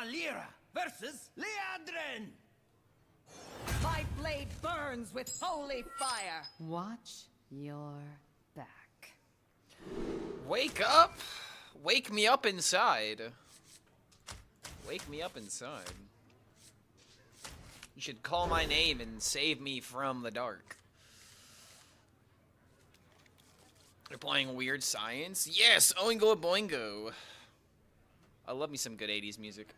Valera versus Leandrin. My blade burns with holy fire. Watch your back. Wake up! Wake me up inside. Wake me up inside. You should call my name and save me from the dark. They're playing Weird Science? Yes! Oingo Boingo! I love me some good 80s music.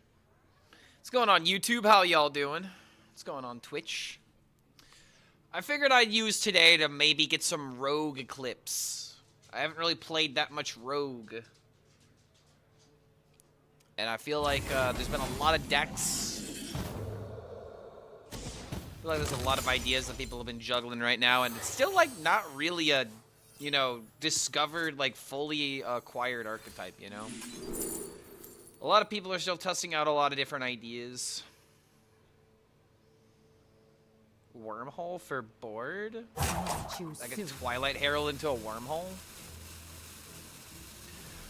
What's going on YouTube? How y'all doing? What's going on Twitch? I figured I'd use today to maybe get some Rogue Eclipse. I haven't really played that much Rogue. And I feel like there's been a lot of decks. I feel like there's a lot of ideas that people have been juggling right now, and it's still like not really a, you know, discovered, like fully acquired archetype, you know? A lot of people are still testing out a lot of different ideas. Wormhole for board? Like a Twilight Herald into a wormhole?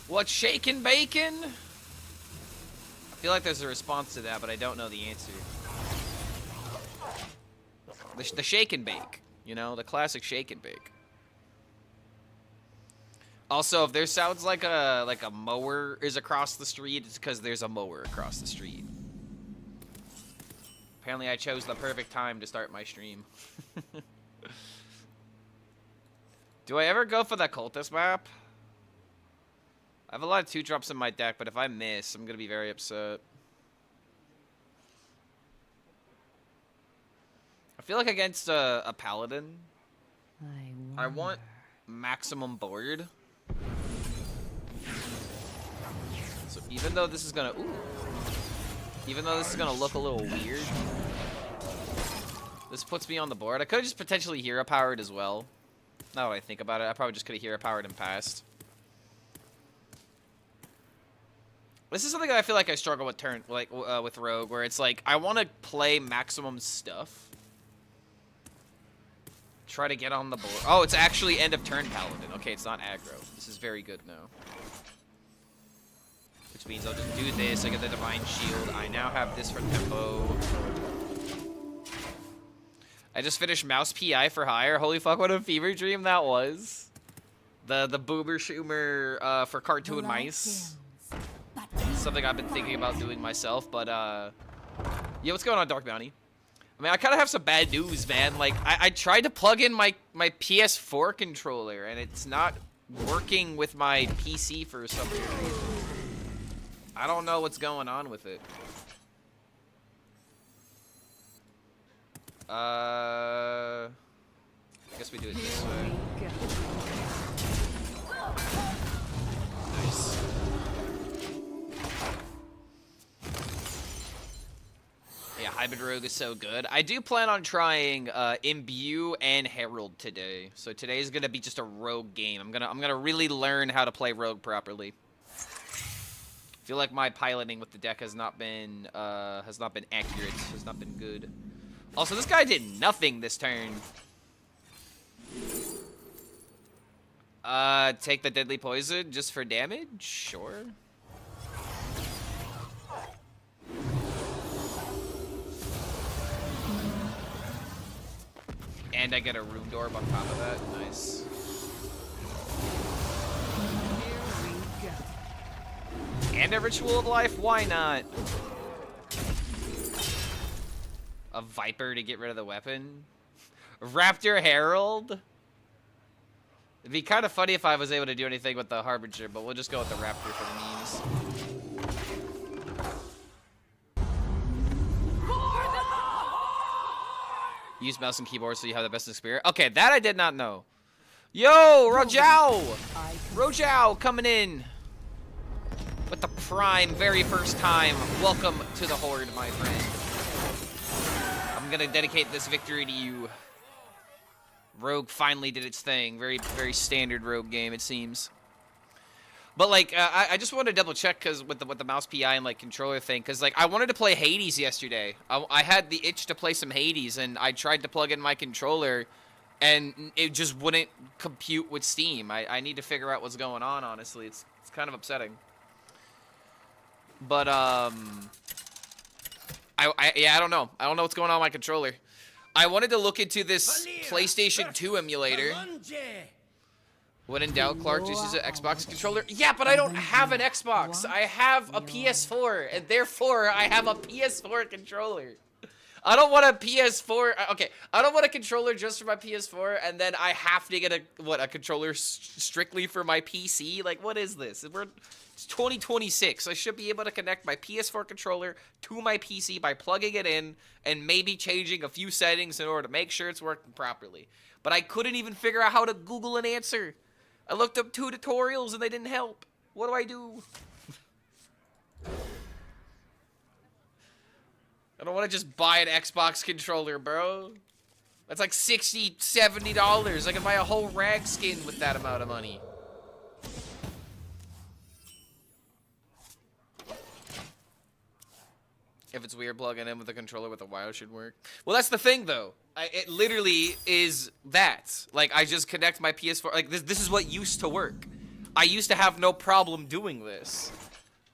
What's shakin' bacon? I feel like there's a response to that, but I don't know the answer. The shake and bake, you know, the classic shake and bake. Also, if there sounds like a mower is across the street, it's because there's a mower across the street. Apparently, I chose the perfect time to start my stream. Do I ever go for the cultist map? I have a lot of 2-drops in my deck, but if I miss, I'm gonna be very upset. I feel like against a paladin, I want maximum board. So even though this is gonna, even though this is gonna look a little weird, this puts me on the board. I could have just potentially hero powered as well. Now that I think about it, I probably just could have hero powered and passed. This is something that I feel like I struggle with with Rogue, where it's like I want to play maximum stuff. Try to get on the board. Oh, it's actually end of turn paladin. Okay, it's not aggro. This is very good now. Which means I'll just do this. I get the divine shield. I now have this for tempo. I just finished Mouse PI for hire. Holy fuck, what a fever dream that was. The boomer shoomer for cartoon mice. Something I've been thinking about doing myself, but yeah, what's going on, Dark Bounty? I mean, I kind of have some bad news, man. Like, I tried to plug in my PS4 controller, and it's not working with my PC for some weird reason. I don't know what's going on with it. I guess we do it this way. Nice. Yeah, Hybrid Rogue is so good. I do plan on trying Imbue and Herald today. So today's gonna be just a Rogue game. I'm gonna really learn how to play Rogue properly. I feel like my piloting with the deck has not been accurate, has not been good. Also, this guy did nothing this turn. Take the deadly poison just for damage? Sure. And I get a room door on top of that. Nice. And a Ritual of Life? Why not? A Viper to get rid of the weapon? Raptor Herald? It'd be kind of funny if I was able to do anything with the Harbinger, but we'll just go with the Raptor for the memes. Use mouse and keyboard so you have the best experience. Okay, that I did not know. Yo, Rojao! Rojao coming in with the prime, very first time. Welcome to the Horde, my friend. I'm gonna dedicate this victory to you. Rogue finally did its thing. Very, very standard Rogue game, it seems. But like, I just wanted to double check because with the mouse PI and like controller thing, because like I wanted to play Hades yesterday. I had the itch to play some Hades, and I tried to plug in my controller, and it just wouldn't compute with Steam. I need to figure out what's going on. Honestly, it's kind of upsetting. But Yeah, I don't know. I don't know what's going on with my controller. I wanted to look into this PlayStation 2 emulator. When in doubt, Clark just uses an Xbox controller. Yeah, but I don't have an Xbox. I have a PS4, and therefore I have a PS4 controller. I don't want a PS4. Okay, I don't want a controller just for my PS4, and then I have to get a controller strictly for my PC. Like, what is this? It's 2026. I should be able to connect my PS4 controller to my PC by plugging it in and maybe changing a few settings in order to make sure it's working properly. But I couldn't even figure out how to Google an answer. I looked up 2 tutorials and they didn't help. What do I do? I don't want to just buy an Xbox controller, bro. That's like $60, $70. I can buy a whole rag skin with that amount of money. If it's weird, plugging in with a controller with a wire should work. Well, that's the thing, though. It literally is that. Like, I just connect my PS4. Like, this is what used to work. I used to have no problem doing this.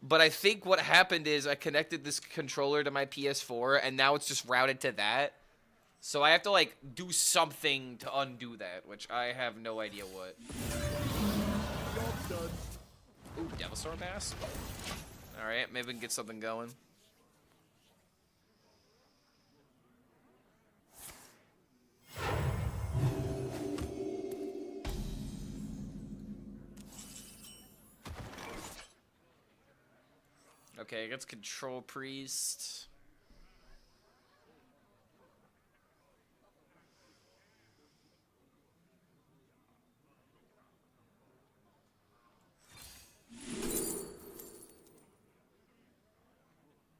But I think what happened is I connected this controller to my PS4, and now it's just routed to that. So I have to, like, do something to undo that, which I have no idea what. Ooh, Devilsaur Mask. Alright, maybe we can get something going. Okay, against Control Priest.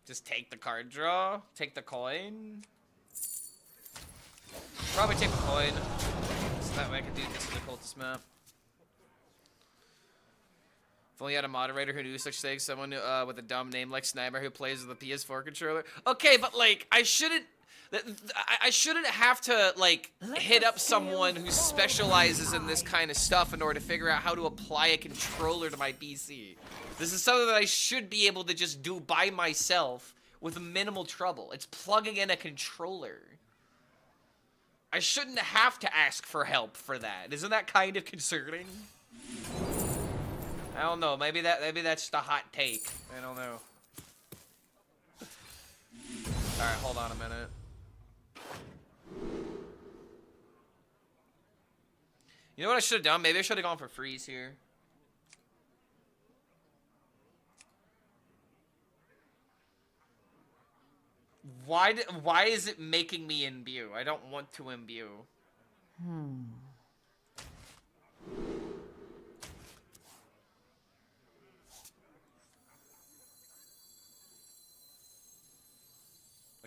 Just take the card draw, take the coin. Probably take the coin, so that way I can do this in the cultist map. If only had a moderator who knew such things, someone with a dumb name like Sniper who plays with a PS4 controller. Okay, but like, I shouldn't have to like hit up someone who specializes in this kind of stuff in order to figure out how to apply a controller to my PC. This is something that I should be able to just do by myself with minimal trouble. It's plugging in a controller. I shouldn't have to ask for help for that. Isn't that kind of concerning? I don't know. Maybe that's just a hot take. I don't know. All right, hold on a minute. You know what I should have done? Maybe I should have gone for freeze here. Why is it making me imbue? I don't want to imbue.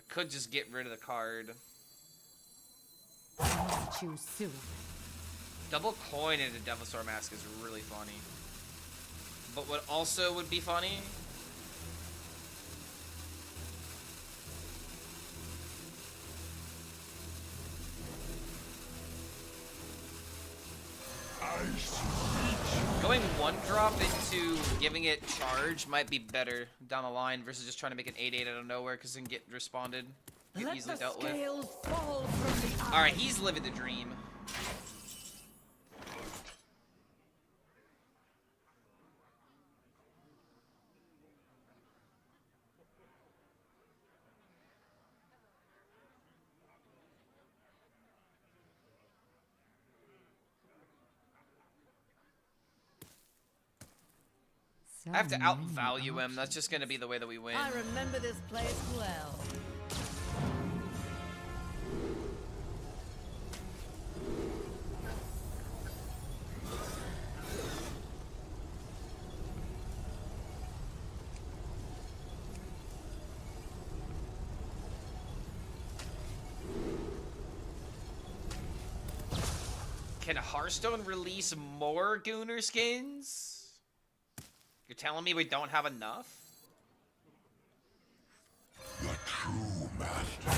Could just get rid of the card. Choose soon. Double coin into Devilsaur Mask is really funny. But what also would be funny? Going 1-drop into giving it charge might be better down the line versus just trying to make an 8/8 out of nowhere because it can get responded, get easily dealt with. Alright, he's living the dream. I have to outvalue him. That's just gonna be the way that we win. I remember this place well. Can Hearthstone release more Gooner skins? You're telling me we don't have enough? The true master.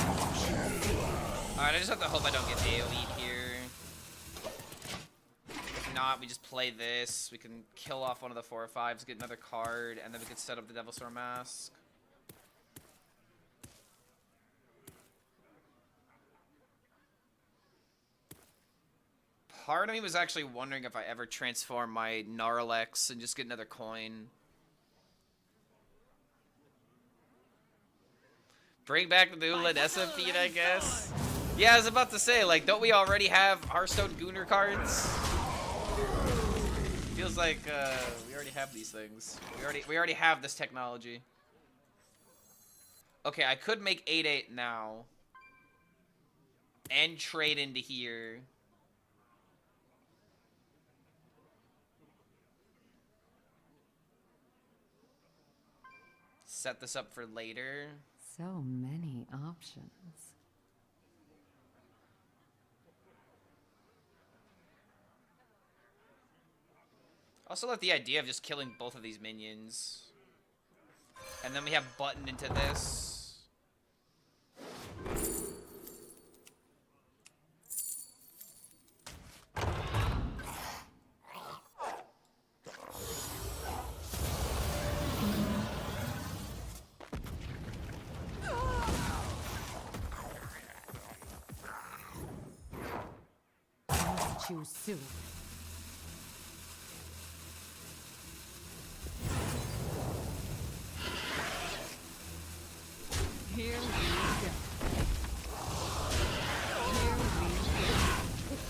Alright, I just have to hope I don't get AoE'd here. If not, we just play this. We can kill off one of the 4 or 5s, get another card, and then we can set up the Devilsaur Mask. Part of me was actually wondering if I ever transform my Gnarlex and just get another coin. Bring back the new Lanessa feed, I guess. Yeah, I was about to say, like, don't we already have Hearthstone Gooner cards? Feels like we already have these things. We already have this technology. Okay, I could make 8/8 now and trade into here. Set this up for later. So many options. Also like the idea of just killing both of these minions. And then we have button into this. Choose soon. Here we go. Here we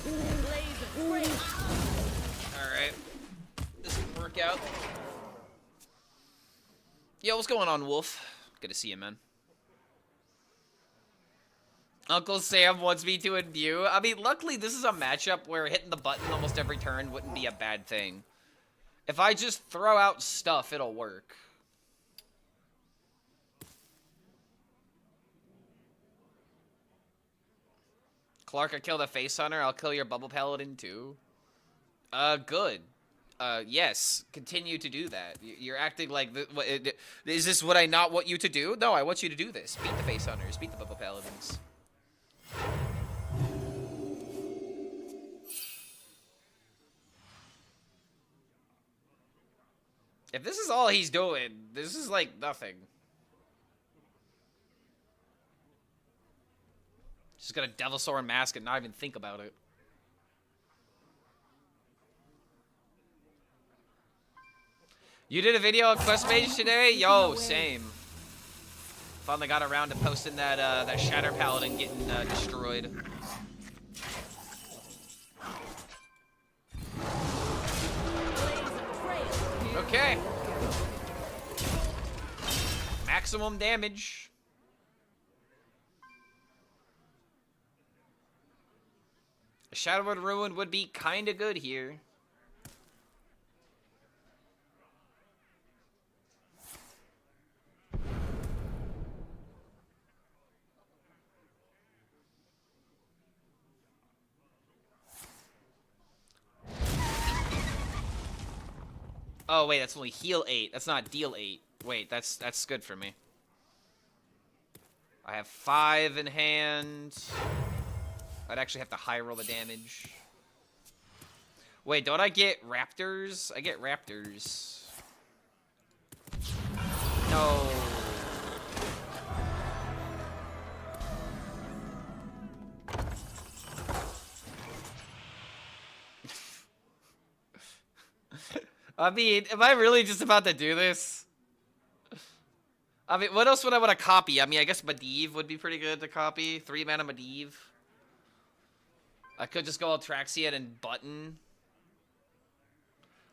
go. Blaze of grace. Alright. This can work out. Yo, what's going on, Wolf? Good to see you, man. Uncle Sam wants me to imbue. I mean, luckily, this is a matchup where hitting the button almost every turn wouldn't be a bad thing. If I just throw out stuff, it'll work. Clark, I killed a face hunter. I'll kill your bubble paladin too. Good. Yes. Continue to do that. You're acting like... Is this what I not want you to do? No, I want you to do this. Beat the face hunters. Beat the bubble paladins. If this is all he's doing, this is like nothing. Just got a Devil Sword Mask and not even think about it. You did a video on Quest Mage today? Yo, same. Finally got around to posting that that Shatter Paladin getting destroyed. Okay. Maximum damage. A Shadowwood Ruin would be kinda good here. Oh wait, that's only heal 8. That's not deal 8. Wait, that's good for me. I have 5 in hand. I'd actually have to high roll the damage. Wait, don't I get raptors? I get raptors. No. I mean, am I really just about to do this? I mean, what else would I want to copy? I mean, I guess Medivh would be pretty good to copy. 3-mana Medivh. I could just go Altraxian and button.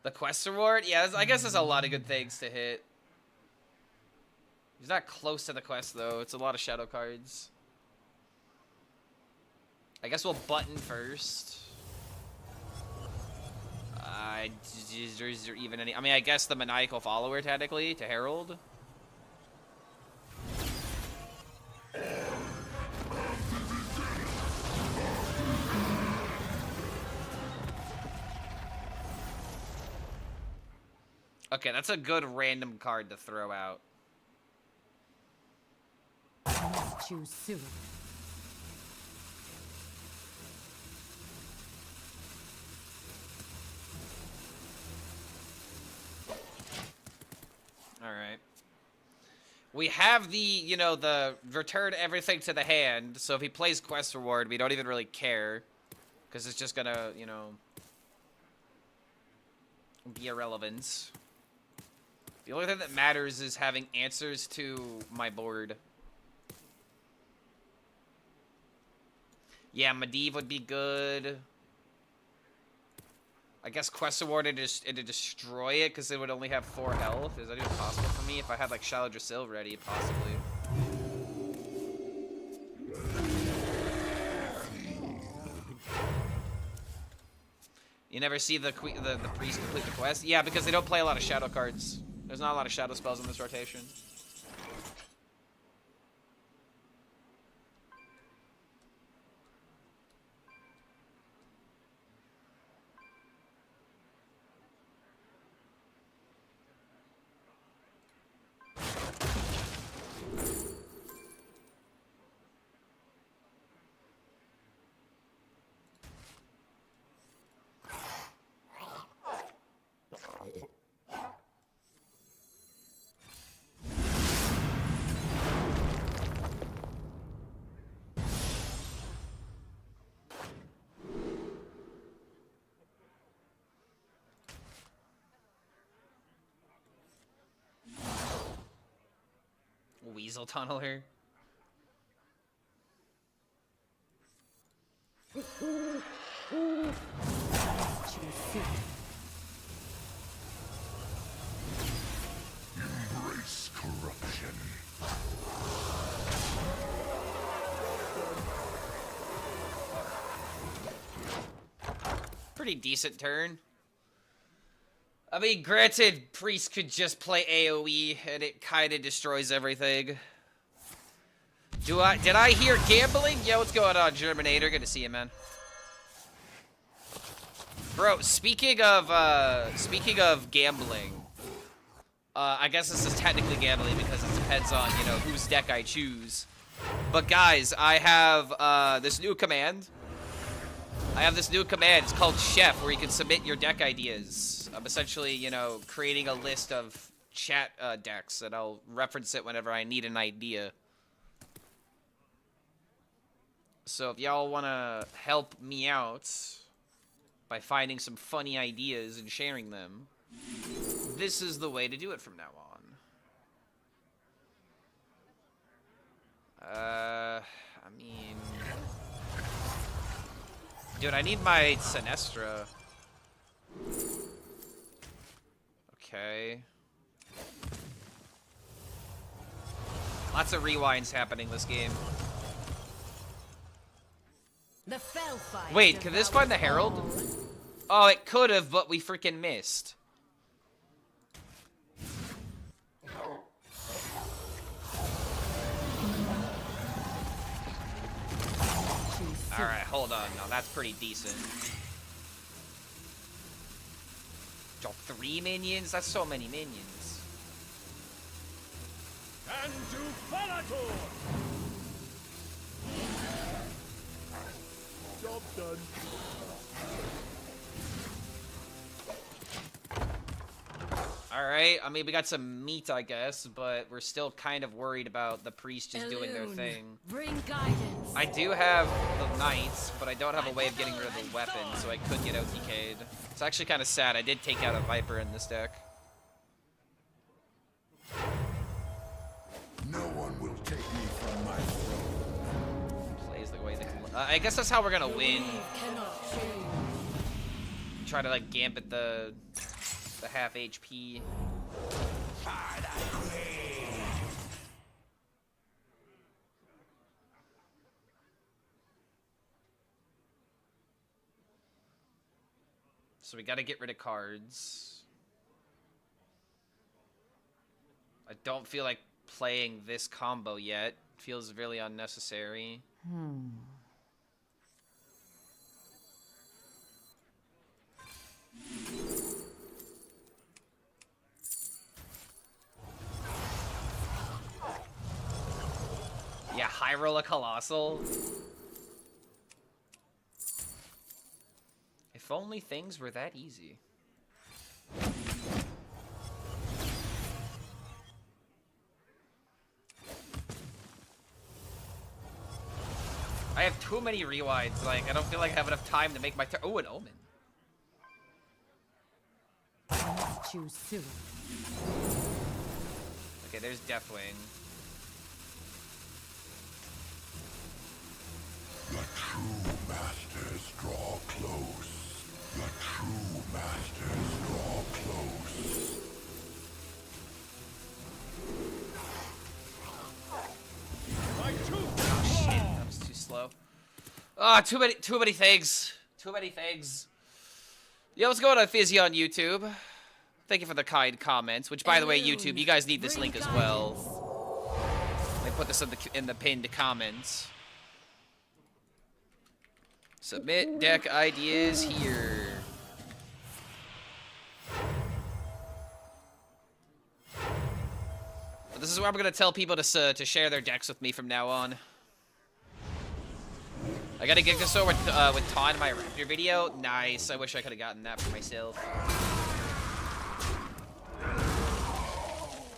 The quest reward? Yeah, I guess there's a lot of good things to hit. He's not close to the quest, though. It's a lot of shadow cards. I guess we'll button first. Is there even any... I mean, I guess the Maniacal Follower, technically, to Herald. Okay, that's a good random card to throw out. I must choose soon. Alright. We have the, you know, the return everything to the hand, so if he plays quest reward, we don't even really care. Because it's just gonna, you know, be irrelevant. The only thing that matters is having answers to my board. Yeah, Medivh would be good. I guess Quest Award to destroy it because it would only have 4 health. Is that even possible for me? If I had like Shallow Drasil ready, possibly. You never see the priest complete the quest? Yeah, because they don't play a lot of shadow cards. There's not a lot of shadow spells in this rotation. Weasel Tunneler. Embrace corruption. Pretty decent turn. I mean, granted, Priest could just play AoE, and it kind of destroys everything. Did I hear gambling? Yo, what's going on, Germinator? Good to see you, man. Bro, speaking of gambling, I guess this is technically gambling because it depends on, you know, whose deck I choose. But guys, I have this new command. It's called Chef, where you can submit your deck ideas. I'm essentially, you know, creating a list of chat decks, and I'll reference it whenever I need an idea. So if y'all want to help me out by finding some funny ideas and sharing them, this is the way to do it from now on. I mean... Dude, I need my Sinestra. Okay. Lots of rewinds happening this game. The fell fight. Wait, could this find the Herald? Oh, it could have, but we freaking missed. Alright, hold on. Now that's pretty decent. Draw 3 minions? That's so many minions. And to Falator! Job done. Alright, I mean, we got some meat, I guess, but we're still kind of worried about the priest just doing their thing. Bring guidance. I do have the knights, but I don't have a way of getting rid of the weapon, so I could get OTK'd. It's actually kind of sad. I did take out a Viper in this deck. No one will take me from my throne. Plays the way they can. I guess that's how we're gonna win. Cannot change. Try to like gambit the half HP. So we got to get rid of cards. I don't feel like playing this combo yet. Feels really unnecessary. Yeah, high roll a Colossal. If only things were that easy. I have too many rewinds. Like, I don't feel like I have enough time to make my turn. Oh, an omen. I must choose soon. Okay, there's Deathwing. The true masters draw close. The true masters draw close. My tooth Oh and shit, claw. that was too slow. Ah, too many things. Too many things. Yo, what's going on, Fizzy on YouTube? Thank you for the kind comments. Which, by the way, YouTube, you guys need this link as well. Let me put this in the pinned comments. Submit deck ideas here. But this is where I'm gonna tell people to share their decks with me from now on. I got a Gigasaur with Taunt in my Raptor video. Nice. I wish I could have gotten that for myself.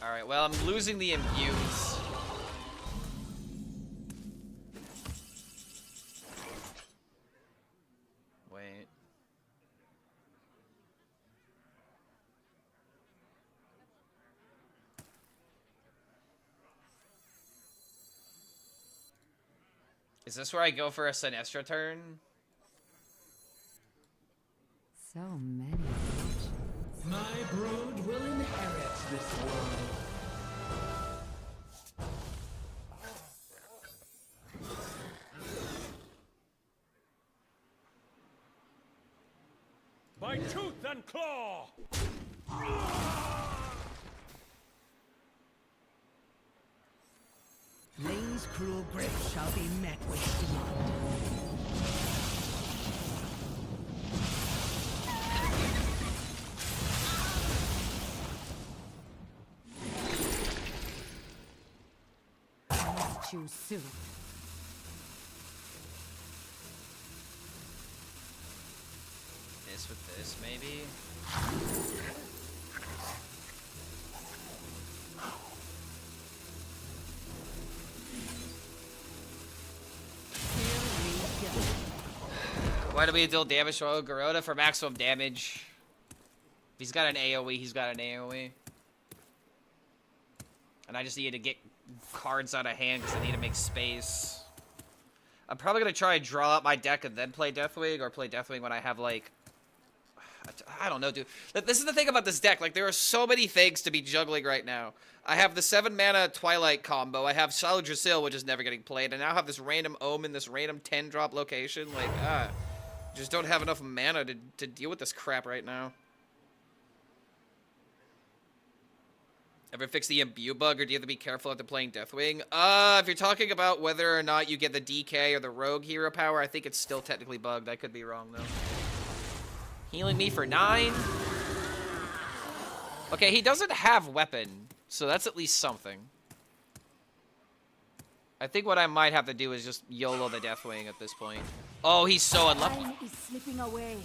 All right. Well, I'm losing the imbues. Wait. Is this where I go for a Sinestro turn? So many options. My brood will inherit this world. By tooth and claw. Lane's cruel grip shall be met with demand. I must choose soon. This with this, maybe? Here we go. Why do we deal damage to Garota for maximum damage? If he's got an AoE, he's got an AoE. And I just need to get cards out of hand because I need to make space. I'm probably going to try and draw out my deck and then play Deathwing, or play Deathwing when I have, like... I don't know, dude. This is the thing about this deck. Like, there are so many things to be juggling right now. I have the 7-mana Twilight combo. I have Solid Drasil, which is never getting played. I now have this random Omen, this random 10-drop location. Like, just don't have enough mana to deal with this crap right now. Ever fix the imbue bug, or do you have to be careful after playing Deathwing? If you're talking about whether or not you get the DK or the Rogue hero power, I think it's still technically bugged. I could be wrong, though. Healing me for 9. Okay, he doesn't have weapon, so that's at least something. I think what I might have to do is just YOLO the Deathwing at this point. Oh, he's so unlucky. Time is slipping away.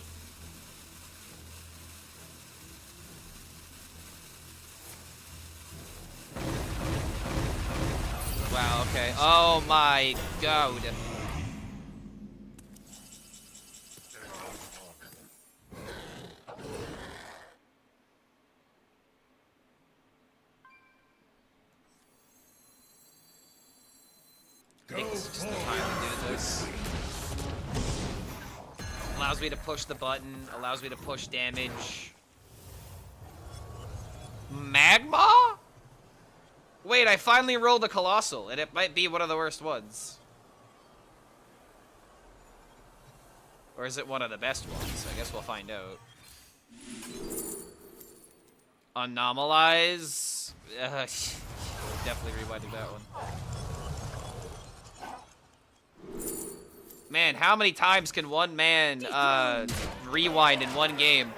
Wow, okay. Oh my god. I think this is just the time to do this. Allows me to push the button, allows me to push damage. Magma? Wait, I finally rolled a Colossal, and it might be one of the worst ones. Or is it one of the best ones? I guess we'll find out. Anomalize? Definitely rewinding that one. Man, how many times can one man rewind in one game?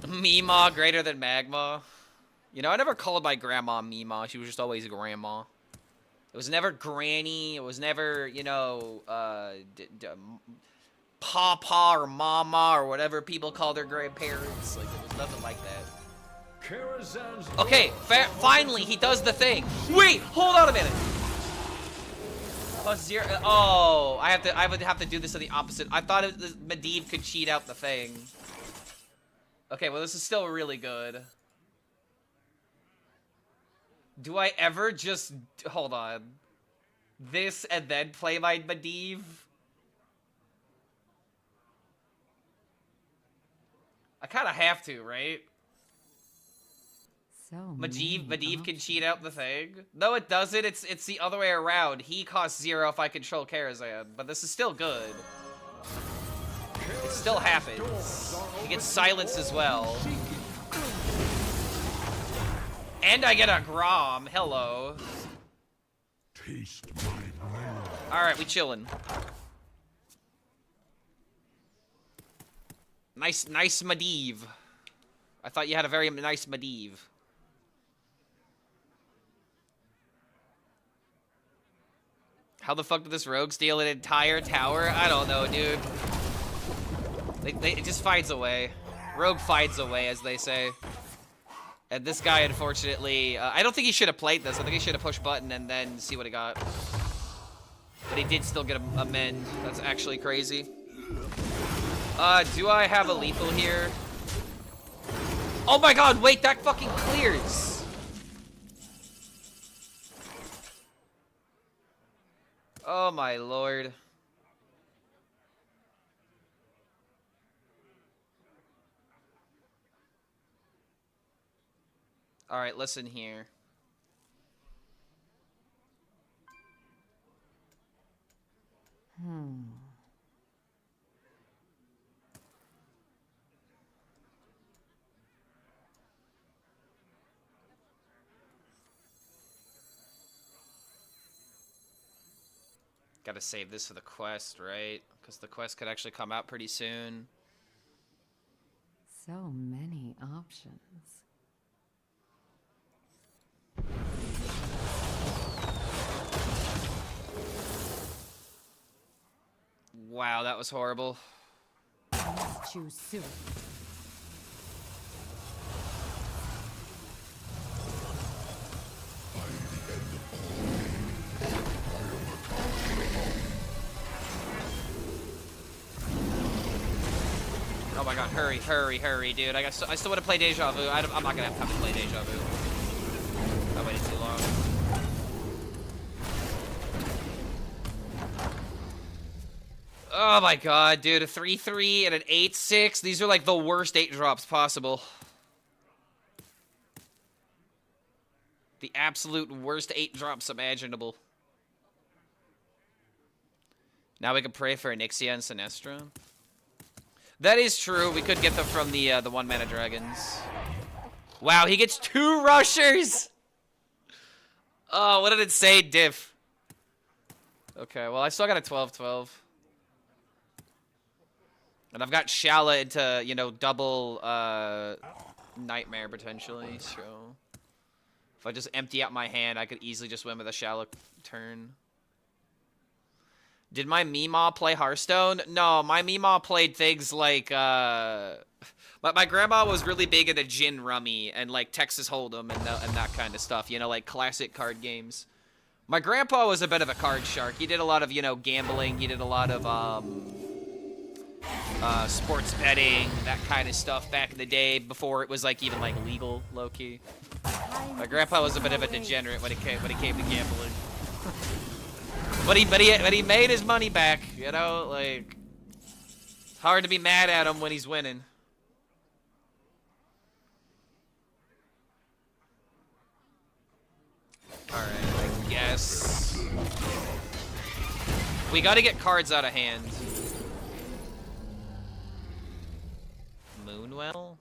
Meemaw greater than Magma? You know, I never called my grandma Meemaw. She was just always grandma. It was never Granny. It was never, you know, Papa or Mama or whatever people call their grandparents. Like, it was nothing like that. Okay, finally, he does the thing. Wait, hold on a minute. Plus 0. Oh, I would have to do this in the opposite. I thought Medivh could cheat out the thing. Okay, well this is still really good. Do I ever just hold on? This and then play my Medivh? I kind of have to, right? So Medivh can cheat out the thing. No, it doesn't. It's the other way around. He costs 0 if I control Karazhan, but this is still good. It still happens. He gets silenced as well. And I get a Grom. Hello. Taste my blood. All right, we chillin'. Nice Medivh. I thought you had a very nice Medivh. How the fuck did this rogue steal an entire tower? I don't know, dude. It just finds a way. Rogue finds a way, as they say. And this guy, unfortunately, I don't think he should have played this. I think he should have pushed button and then see what he got. But he did still get a mend. That's actually crazy. Do I have a lethal here? Oh my god, wait, that fucking clears! Oh my lord. Alright, listen here. Gotta save this for the quest, right? Because the quest could actually come out pretty soon. So many options. Wow, that was horrible. I must choose soon. Oh my god, hurry, hurry, hurry, dude. I still want to play Deja Vu. I'm not gonna have time to play Deja Vu. I waited too long. Oh my god, dude. A 3-3 and an 8-6. These are like the worst 8 drops possible. The absolute worst 8 drops imaginable. Now we can pray for Onyxia and Sinestra. That is true. We could get them from the 1-mana dragons. Wow, he gets 2 rushers! Oh, what did it say, diff? Okay, well, I still got a 12-12. And I've got Shala into, you know, double Nightmare, potentially, so... If I just empty out my hand, I could easily just win with a Shala turn. Did my Meemaw play Hearthstone? No, my Meemaw played things like, my grandma was really big into Gin Rummy and, like, Texas Hold'em and that kind of stuff, you know, like, classic card games. My grandpa was a bit of a card shark. He did a lot of, you know, gambling. He did a lot of, sports betting, that kind of stuff back in the day before it was, like, even, like, legal, low-key. My grandpa was a bit of a degenerate when it came to gambling. But he made his money back, you know, like, it's hard to be mad at him when he's winning. Alright, I guess. We gotta get cards out of hand. Moonwell?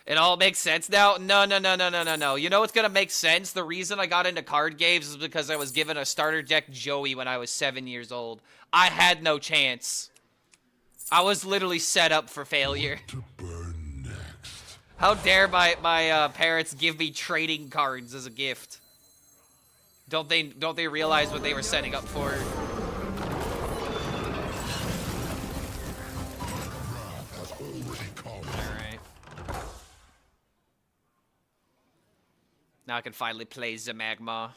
It all makes sense now? No. You know what's gonna make sense? The reason I got into card games is because I was given a starter deck Joey when I was 7 years old. I had no chance. I was literally set up for failure. To burn next. How dare my parents give me trading cards as a gift? Don't they realize what they were setting up for? Alright. Now I can finally play Zamagma.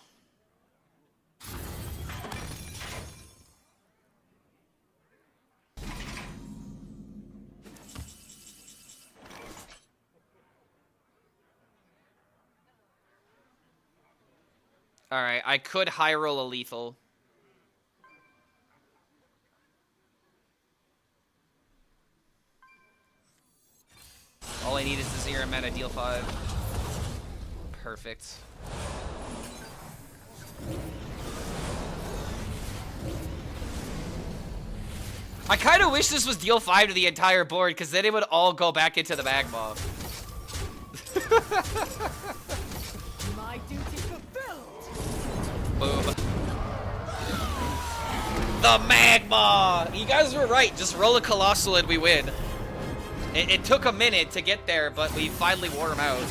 Alright, I could high roll a lethal. All I need is the 0 mana deal 5. Perfect. I kind of wish this was deal 5 to the entire board, because then it would all go back into the magma. My duty fulfilled. Boom. The magma! You guys were right. Just roll a colossal and we win. It took a minute to get there, but we finally wore him out.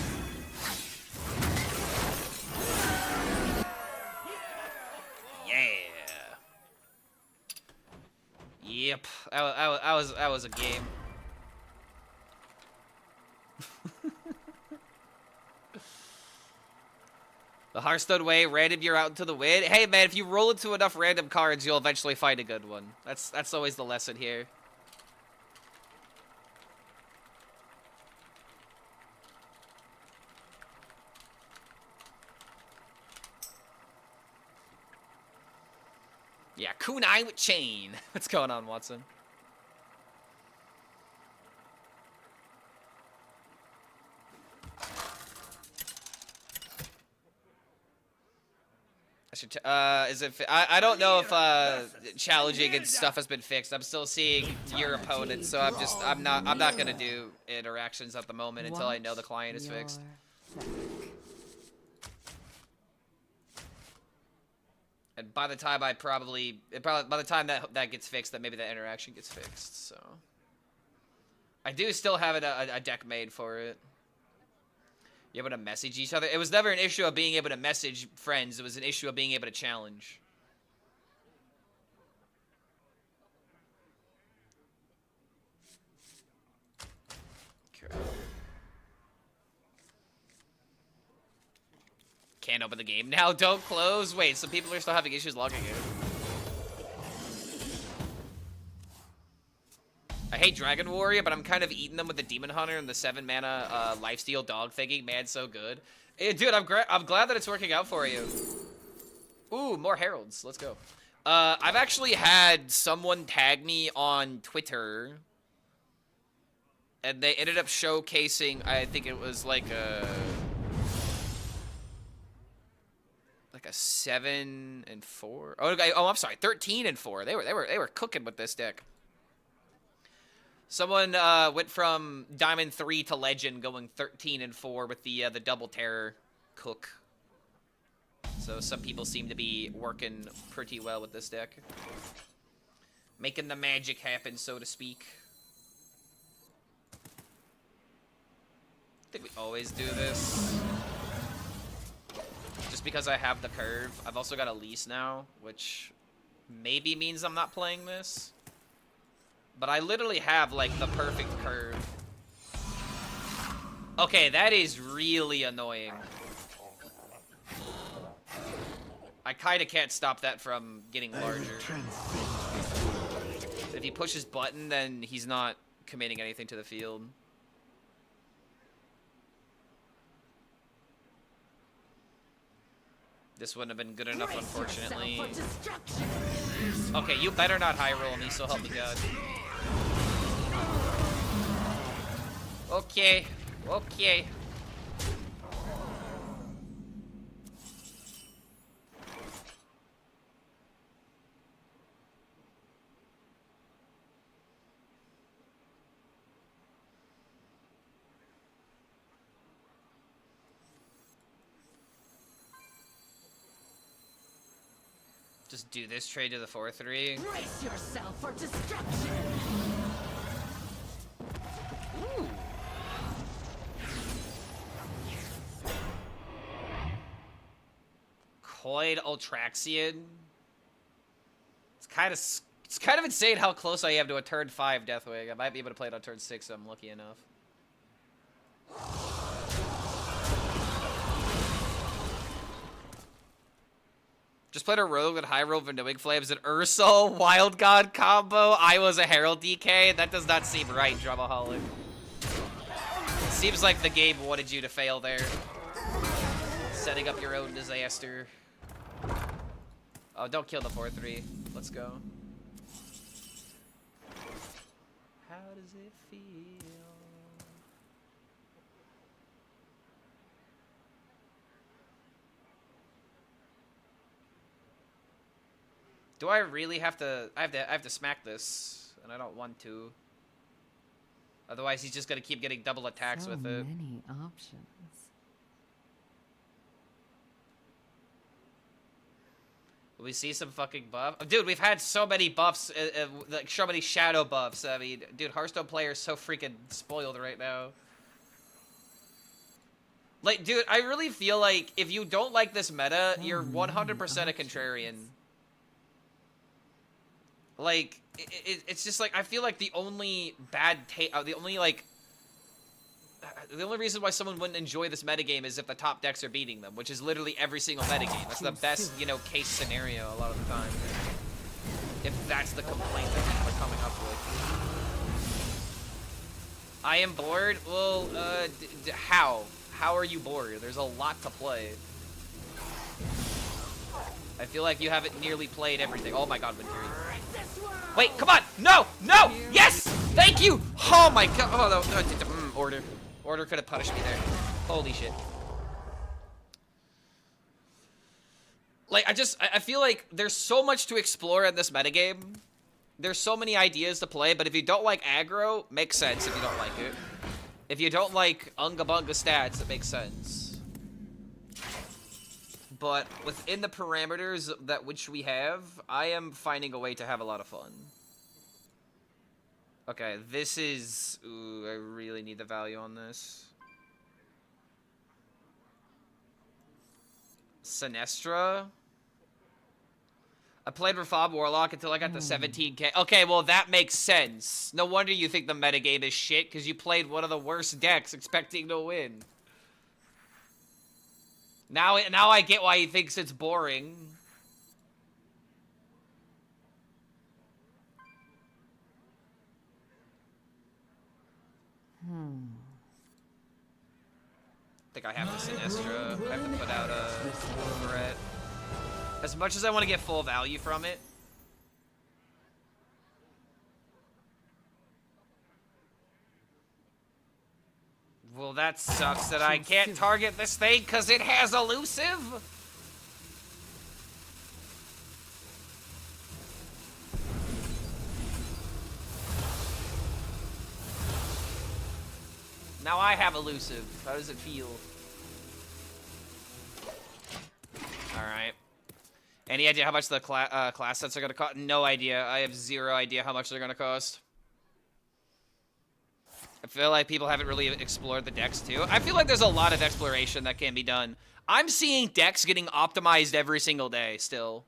Yeah. Yep. That was a game. The Hearthstone way, random you're out into the wind. Hey man, if you roll into enough random cards, you'll eventually find a good one. That's always the lesson here. Yeah, kunai with chain. What's going on, Watson? I don't know if challenging and stuff has been fixed. I'm still seeing your opponent, so I'm not gonna do interactions at the moment until I know the client is fixed. And by the time by the time that gets fixed, that maybe the interaction gets fixed. So I do still have a deck made for it. You're able to message each other. It was never an issue of being able to message friends. It was an issue of being able to challenge. Okay. Can't open the game now. Don't close. Wait, some people are still having issues logging in. I hate Dragon Warrior, but I'm kind of eating them with the Demon Hunter and the 7 mana lifesteal dog thingy. Man, so good. Hey, dude, I'm glad that it's working out for you. Ooh, more heralds. Let's go. I've actually had someone tag me on Twitter, and they ended up showcasing. I think it was like a 7 and 4. Oh, I'm sorry, 13 and 4. They were cooking with this deck. Someone went from Diamond 3 to Legend, going 13 and 4 with the Double Terror cook. So some people seem to be working pretty well with this deck, making the magic happen, so to speak. I think we always do this, just because I have the curve. I've also got a lease now, which maybe means I'm not playing this. But I literally have, like, the perfect curve. Okay, that is really annoying. I kind of can't stop that from getting larger. If he pushes button, then he's not committing anything to the field. This wouldn't have been good enough, unfortunately. Okay, you better not high roll me, so help me God. Okay, okay. Just do this trade to the 4/3. Brace yourself for destruction. Ooh. Coid Ultraxian. It's kind of insane how close I am to a turn 5 Deathwing. I might be able to play it on turn 6 if I'm lucky enough. Just played a rogue with high roll Vindowing Flames and Ursul Wild God combo. I was a Herald DK. That does not seem right, Dramaholic. Seems like the game wanted you to fail there. Setting up your own disaster. Oh, don't kill the 4-3. Let's go. How does it feel? Do I really have to? I have to smack this, and I don't want to. Otherwise, he's just gonna keep getting double attacks So with it. many options. We see some fucking buff. Dude, we've had so many buffs, like so many shadow buffs. I mean, dude, Hearthstone players so freaking spoiled right now. Like, dude, I really feel like if you don't like this meta, you're 100% a contrarian. Like, it's just like, I feel like the only the only reason why someone wouldn't enjoy this metagame is if the top decks are beating them, which is literally every single metagame. That's the best, you know, case scenario a lot of the time. If that's the complaint that people are coming up with. I am bored? Well, how? How are you bored? There's a lot to play. I feel like you haven't nearly played everything. Oh my god, Venturi. Wait, come on! No! No! Yes! Thank you! Oh my god. Oh, no. Order. Order could have punished me there. Holy shit. Like, I feel like there's so much to explore in this metagame. There's so many ideas to play, but if you don't like aggro, makes sense if you don't like it. If you don't like Unga Bunga stats, it makes sense. But within the parameters that which we have, I am finding a way to have a lot of fun. Okay, this is... Ooh, I really need the value on this. Sinestra? I played Rafob Warlock until I got the 17k. Okay, well, that makes sense. No wonder you think the metagame is shit, because you played one of the worst decks expecting to win. Now I get why he thinks it's boring. I think I have the Sinestra. I have to put out a threat. As much as I want to get full value from it. Well, that sucks that I can't target this thing because it has elusive. Now I have elusive. How does it feel? Alright. Any idea how much the class sets are going to cost? No idea. I have zero idea how much they're going to cost. I feel like people haven't really explored the decks too. I feel like there's a lot of exploration that can be done. I'm seeing decks getting optimized every single day still.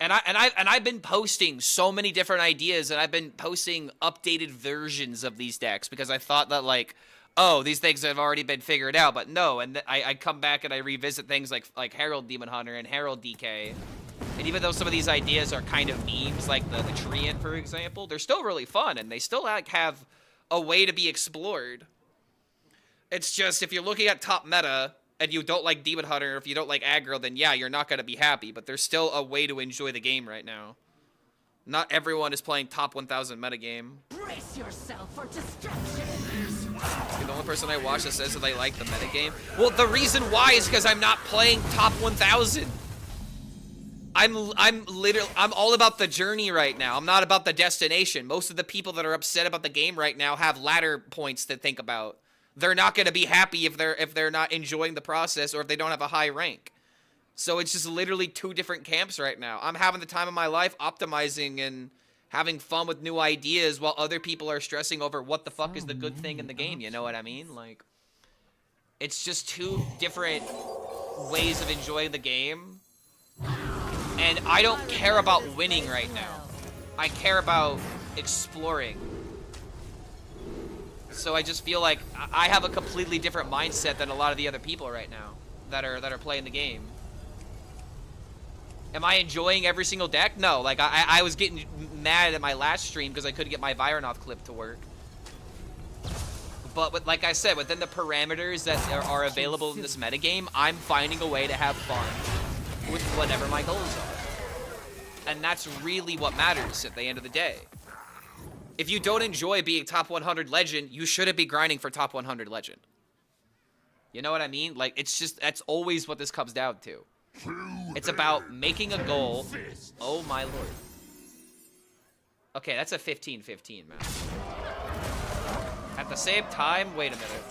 And I've been posting so many different ideas, and I've been posting updated versions of these decks because I thought that, like, oh, these things have already been figured out, but no. And I come back and I revisit things like Herald Demon Hunter and Herald DK. And even though some of these ideas are kind of memes, like the Treant, for example, they're still really fun, and they still like have a way to be explored. It's just, if you're looking at top meta, and you don't like Demon Hunter, if you don't like aggro, then yeah, you're not going to be happy, but there's still a way to enjoy the game right now. Not everyone is playing top 1000 metagame. Brace yourself for destruction. You're the only person I watch that says that they like the metagame. Well, the reason why is because I'm not playing top 1000. I'm all about the journey right now. I'm not about the destination. Most of the people that are upset about the game right now have ladder points to think about. They're not going to be happy if they're not enjoying the process or if they don't have a high rank. So it's just literally two different camps right now. I'm having the time of my life optimizing and having fun with new ideas while other people are stressing over what the fuck is the good thing in the game. You know what I mean? Like, it's just two different ways of enjoying the game. And I don't care about winning right now. I care about exploring. So I just feel like I have a completely different mindset than a lot of the other people right now that are playing the game. Am I enjoying every single deck? No. Like, I was getting mad at my last stream because I couldn't get my Vironoth clip to work. But like I said, within the parameters that are available in this metagame, I'm finding a way to have fun. with whatever my goals are. And that's really what matters at the end of the day. If you don't enjoy being top 100 legend, you shouldn't be grinding for top 100 legend. You know what I mean? Like, it's just, that's always what this comes down to. It's about making a goal. Oh my lord. Okay, that's a 15-15 match. At the same time, wait a minute.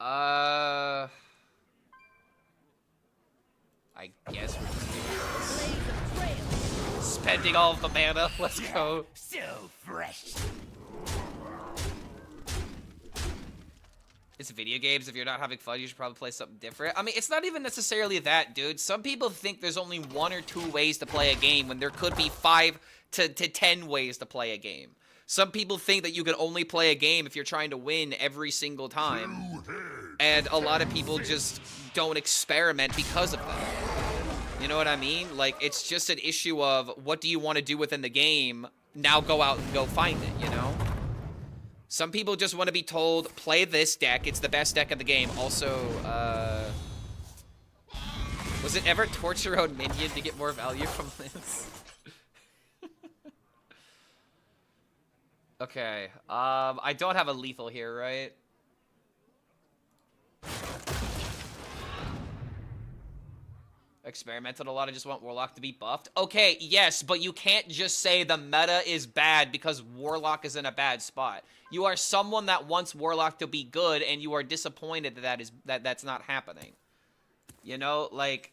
I guess we're just doing this. Spending all of the mana. Let's go. So fresh. It's video games. If you're not having fun, you should probably play something different. I mean, it's not even necessarily that, dude. Some people think there's only 1 or 2 ways to play a game when there could be 5 to 10 ways to play a game. Some people think that you can only play a game if you're trying to win every single time. And a lot of people just don't experiment because of that. You know what I mean? Like, it's just an issue of what do you want to do within the game? Now go out and go find it, you know? Some people just want to be told, play this deck. It's the best deck of the game. Also, was it ever torture your own minion to get more value from this? Okay. I don't have a lethal here, right? Experimented a lot. I just want Warlock to be buffed. Okay, yes, but you can't just say the meta is bad because Warlock is in a bad spot. You are someone that wants Warlock to be good, and you are disappointed that that's not happening. You know, like...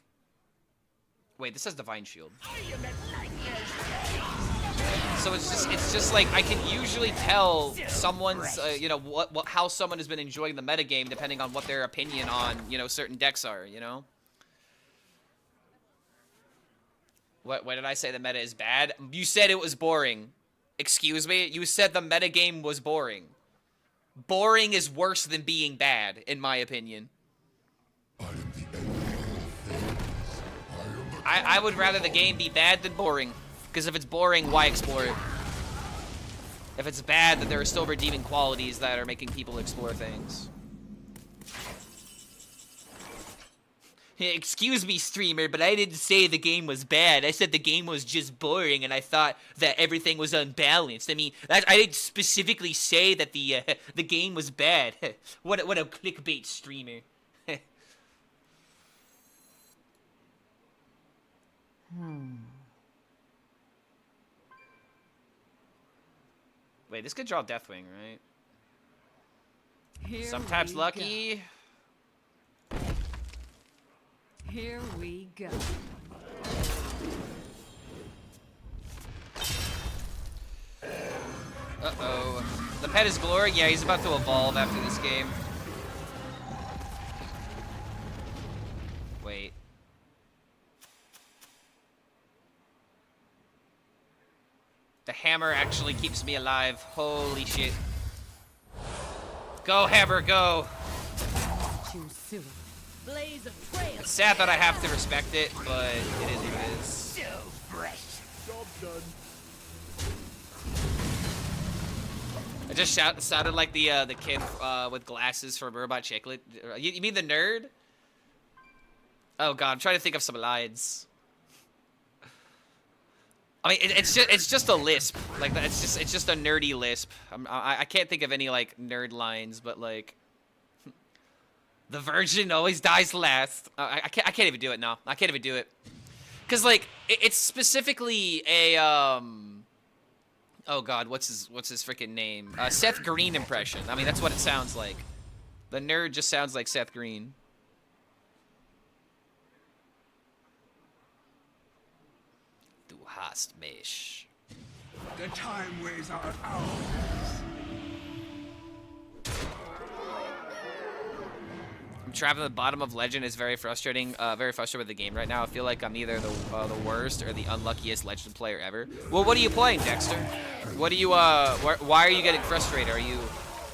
Wait, this has Divine Shield. So it's just like, I can usually tell someone's, you know, how someone has been enjoying the metagame depending on what their opinion on, you know, certain decks are, you know? What did I say the meta is bad? You said it was boring. Excuse me? You said the metagame was boring. Boring is worse than being bad, in my opinion. I would rather the game be bad than boring. Because if it's boring, why explore it? If it's bad, then there are still redeeming qualities that are making people explore things. Excuse me, streamer, but I didn't say the game was bad. I said the game was just boring, and I thought that everything was unbalanced. I mean, I didn't specifically say that the game was bad. What a clickbait streamer. Wait, this could draw Deathwing, right? Sometimes lucky. Here we go. Uh-oh. The pet is Glory? Yeah, he's about to evolve after this game. Wait. The hammer actually keeps me alive. Holy shit. Go, hammer, go! Too soon. Blaze of trail. It's sad that I have to respect it, but it is what it is. So fresh. Job done. I just sounded like the kid with glasses from Robot Chicklet. You mean the nerd? Oh god, I'm trying to think of some lines. I mean, it's just a lisp. Like it's just a nerdy lisp. I can't think of any like nerd lines, but like the virgin always dies last. I can't even do it now. I can't even do it. Cause like it's specifically a oh god, what's his freaking name? Seth Green impression. I mean, that's what it sounds like. The nerd just sounds like Seth Green. Du hast mich. The time ways are ours. I'm trapped at the bottom of Legend. Is very frustrating. Very frustrated with the game right now. I feel like I'm either the worst or the unluckiest Legend player ever. Well, what are you playing, Dexter? What are you why are you getting frustrated? Are you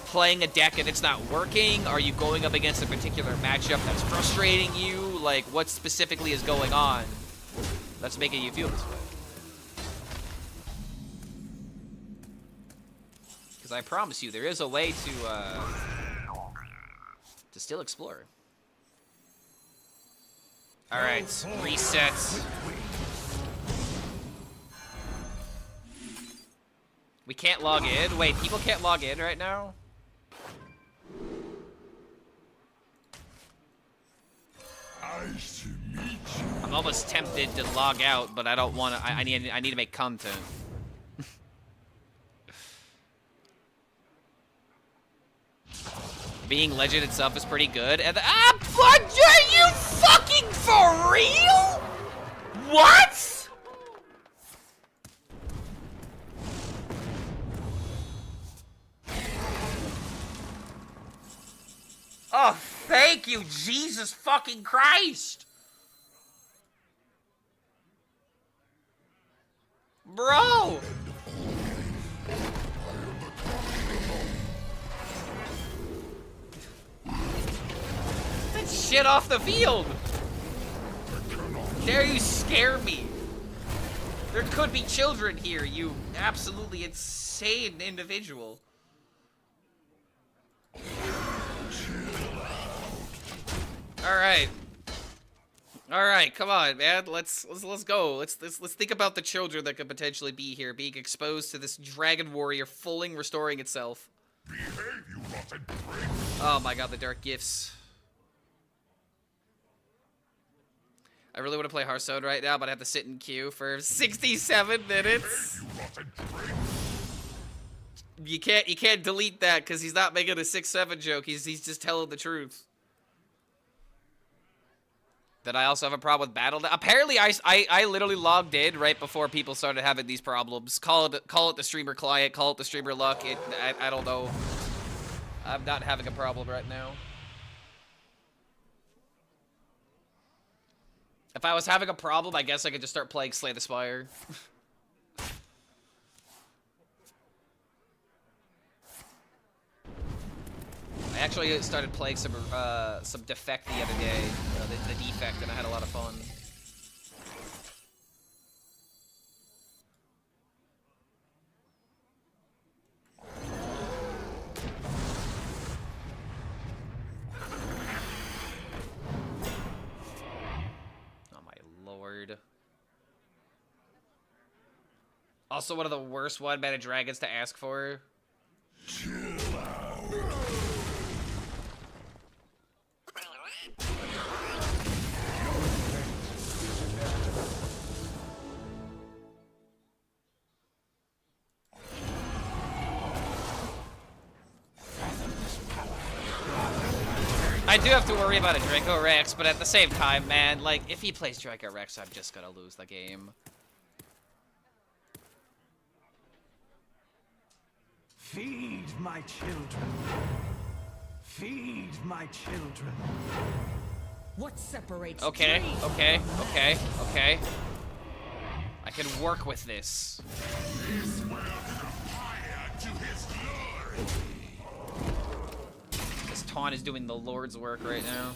playing a deck and it's not working? Are you going up against a particular matchup that's frustrating you? Like, what specifically is going on that's making you feel this way? Because I promise you, there is a way to still explore. Alright, reset. We can't log in? Wait, people can't log in right now? Nice to meet you. I'm almost tempted to log out, but I don't want to. I need to make content. Being legend itself is pretty good. And but are you fucking for real? What? Oh, thank you, Jesus fucking Christ. Bro. That shit off the field. Dare you scare me? There could be children here, you absolutely insane individual. All right, come on, man. Let's go. Let's think about the children that could potentially be here, being exposed to this dragon warrior fulling restoring itself. Behave, you rotten prick. Oh my god, the dark gifts. I really want to play Hearthstone right now, but I have to sit in queue for 67 minutes. You rotten prick. You can't delete that because he's not making a 6-7 joke. He's just telling the truth. That I also have a problem with battle. Apparently, I literally logged in right before people started having these problems. Call it the streamer client, call it the streamer luck. I don't know. I'm not having a problem right now. If I was having a problem, I guess I could just start playing Slay the Spire. I actually started playing some Defect the other day, the Defect, and I had a lot of fun. Oh my lord. Also one of the worst one-mana dragons to ask for. Chill out. I do have to worry about a Draco Rex, but at the same time, man, like, if he plays Draco Rex, I'm just gonna lose the game. Feed my children. Feed my children. What separates Okay, trees okay, from men? okay, okay. I can work with this. This will aspire to his glory. This taunt is doing the Lord's work right now.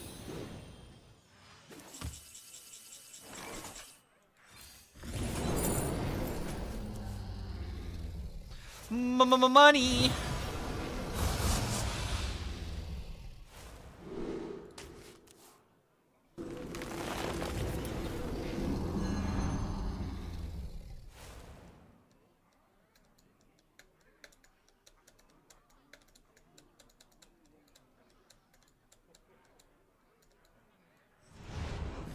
Money!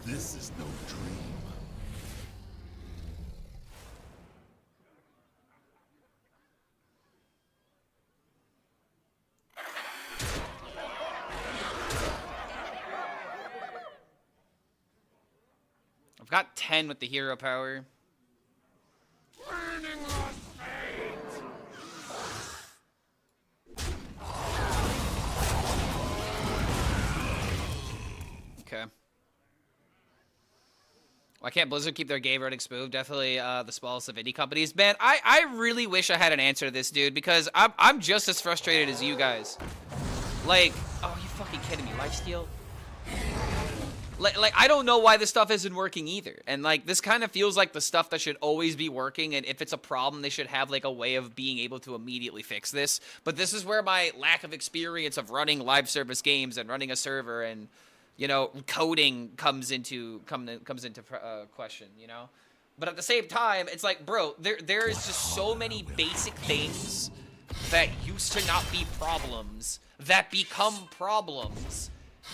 This is no dream. I've got 10 with the hero power. Okay. Why can't Blizzard keep their game running smooth? Definitely the smallest of indie companies. Man, I really wish I had an answer to this, dude, because I'm just as frustrated as you guys. Like, oh, you fucking kidding me? Lifesteal? Like I don't know why this stuff isn't working either. And like this kind of feels like the stuff that should always be working, and if it's a problem they should have like a way of being able to immediately fix this. But this is where my lack of experience of running live service games and running a server and, you know, coding comes into question, you know? But at the same time, it's like, bro, there is just so many basic things that used to not be problems that become problems.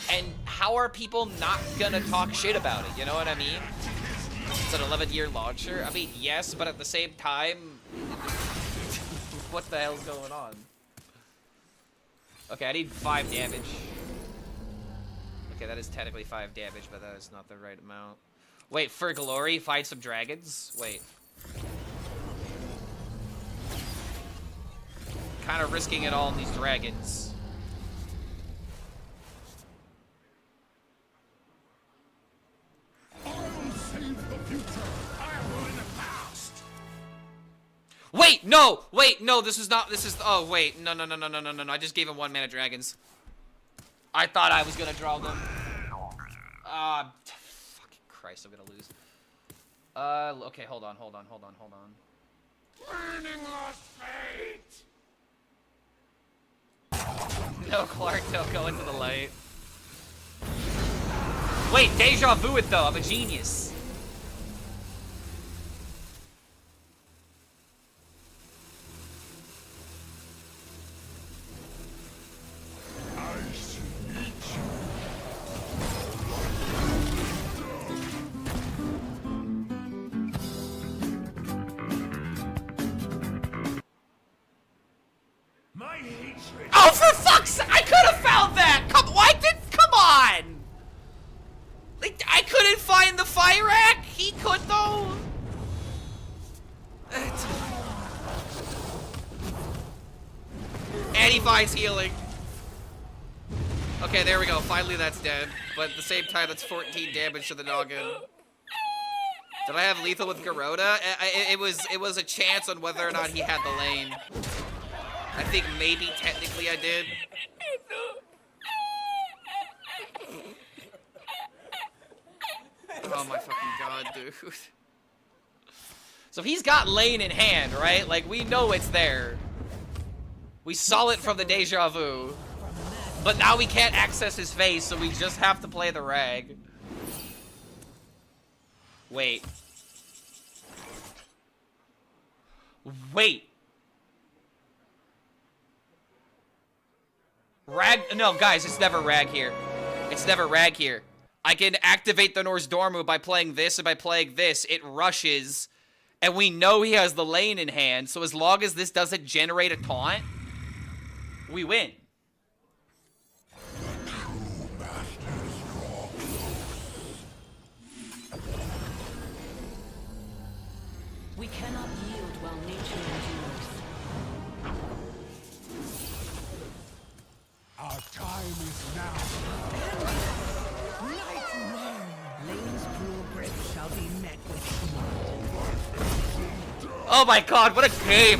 And how are people not gonna talk shit about it? You know what I mean? It's an 11-year launcher. I mean, yes, but at the same time, what the hell's going on? Okay, I need 5 damage. Okay, that is technically 5 damage, but that is not the right amount. Wait, for glory, fight some dragons? Wait. Kind of risking it all on these dragons. Wait, no, this is, oh, wait, no, I just gave him 1 mana dragons. I thought I was gonna draw them. Fucking Christ, I'm gonna lose. Okay, hold on. No, Clark, don't go into the light. Wait, deja vu it though, I'm a genius. Oh, for fuck's sake! I could have found that! Come on! Like, I couldn't find the fire act? He could, though? And he finds healing. Okay, there we go. Finally, that's dead. But at the same time, that's 14 damage to the noggin. Did I have lethal with Garoda? It was a chance on whether or not he had the lane. I think maybe technically I did. Oh my fucking god, dude. So he's got lane in hand, right? Like, we know it's there. We saw it from the deja vu. But now we can't access his face, so we just have to play the rag. Wait. Rag, no, guys, it's never rag here. It's never rag here. I can activate the Norse Dormu by playing this, and by playing this, it rushes, and we know he has the lane in hand, so as long as this doesn't generate a taunt, we win. We cannot yield while nature endures. Our time is now. Nightmare! Lane's cruel grip shall be met with blood. Oh my god, what a game!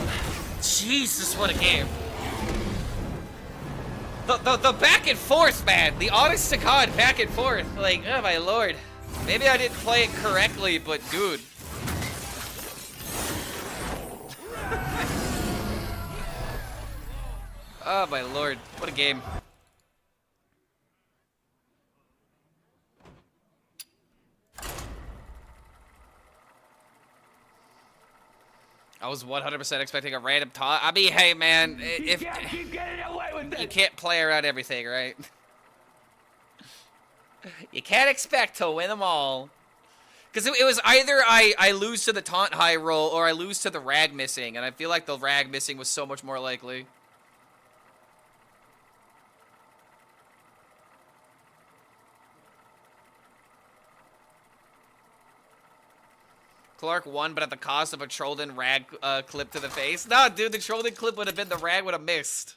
Jesus, what a game. The back and forth, man. The honest to God back and forth. Like, oh my lord. Maybe I didn't play it correctly, but dude. Oh my lord, what a game. I was 100% expecting a random taunt. I mean, hey man, if you can't play around everything, right? You can't expect to win them all. Because it was either I lose to the taunt high roll or I lose to the rag missing, and I feel like the rag missing was so much more likely. Clark won, but at the cost of a Trollden rag clip to the face. No, dude, the Trollden clip would have been the rag would have missed.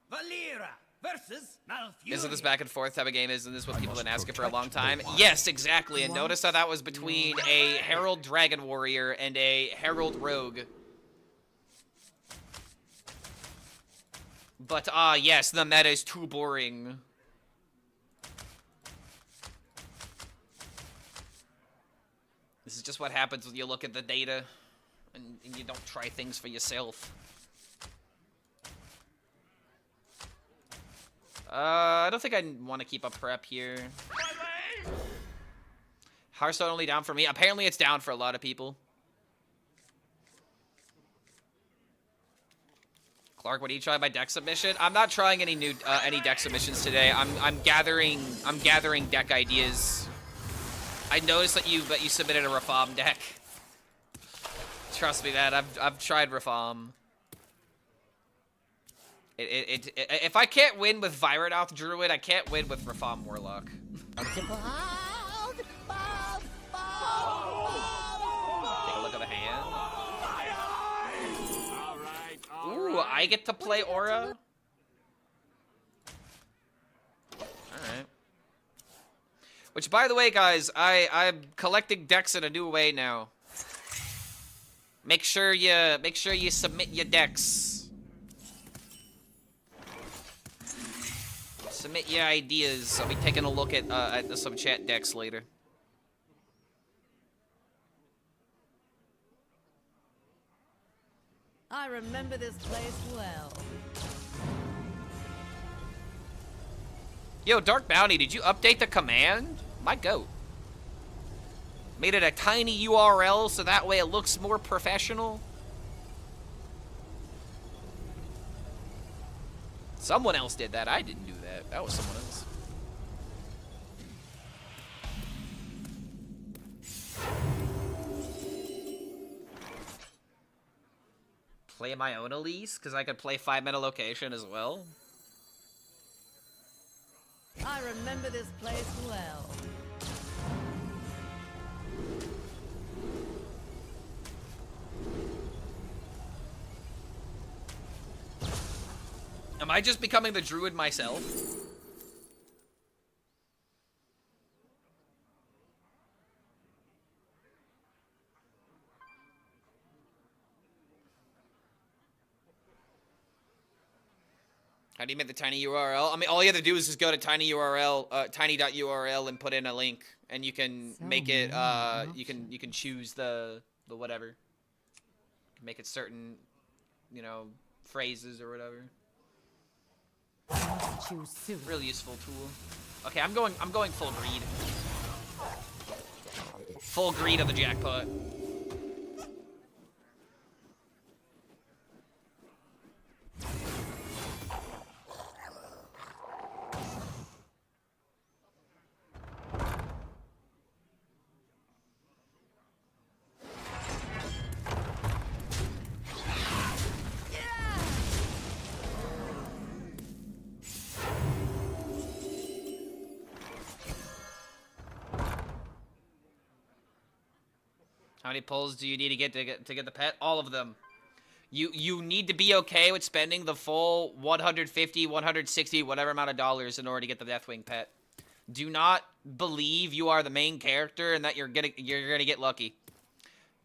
Valera versus Malfurion. Isn't this back and forth type of game? Isn't this what people have been asking for a long time? Yes, exactly. And notice how that was between a Herald Dragon Warrior and a Herald Rogue. But, yes, the meta is too boring. This is just what happens when you look at the data and you don't try things for yourself. I don't think I want to keep a prep here. Hearthstone only down for me. Apparently it's down for a lot of people. Clark, what do you try by deck submission? I'm not trying any new any deck submissions today. I'm gathering deck ideas. I noticed that you submitted a Rafam deck. Trust me, man. I've tried Rafam. If I can't win with Viranoth Druid, I can't win with Rafam Warlock. Take a look at the hand. Ooh, I get to play Aura? Alright. Which, by the way, guys, I'm collecting decks in a new way now. Make sure you submit your decks. Submit your ideas. I'll be taking a look at some chat decks later. I remember this place well. Yo, Dark Bounty, did you update the command? My goat. Made it a tiny URL so that way it looks more professional. Someone else did that. I didn't do that. That was someone else. Play my own Elise, because I could play 5-mana location as well. I remember this place well. Am I just becoming the druid myself? How do you make the tiny URL? I mean, all you have to do is just go to tinyurl, tiny.url and put in a link, and you can make it. You can choose the whatever. Make it certain, you know, phrases or whatever. Choose soon. Really useful tool. Okay, I'm going full greed. Full greed of the jackpot. How many pulls do you need to get the pet? All of them. You need to be okay with spending the full 150, 160, whatever amount of dollars in order to get the Deathwing pet. Do not believe you are the main character and that you're gonna get lucky.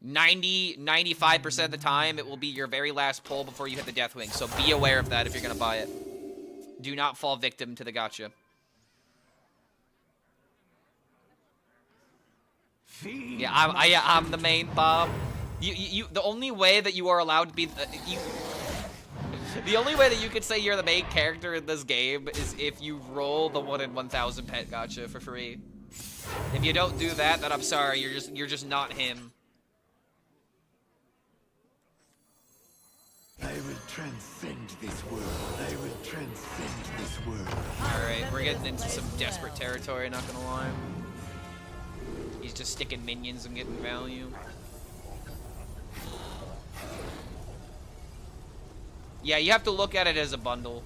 95% of the time, it will be your very last pull before you hit the Deathwing. So be aware of that if you're gonna buy it. Do not fall victim to the gotcha. Yeah, I'm the main Bob. The only way that you are allowed to be the only way that you could say you're the main character in this game is if you roll the 1 in 1,000 pet gotcha for free. If you don't do that, then I'm sorry, you're just not him. I will transcend this world. I will transcend this world. All right, we're getting into some desperate territory. Not gonna lie. He's just sticking minions and getting value. Yeah, you have to look at it as a bundle.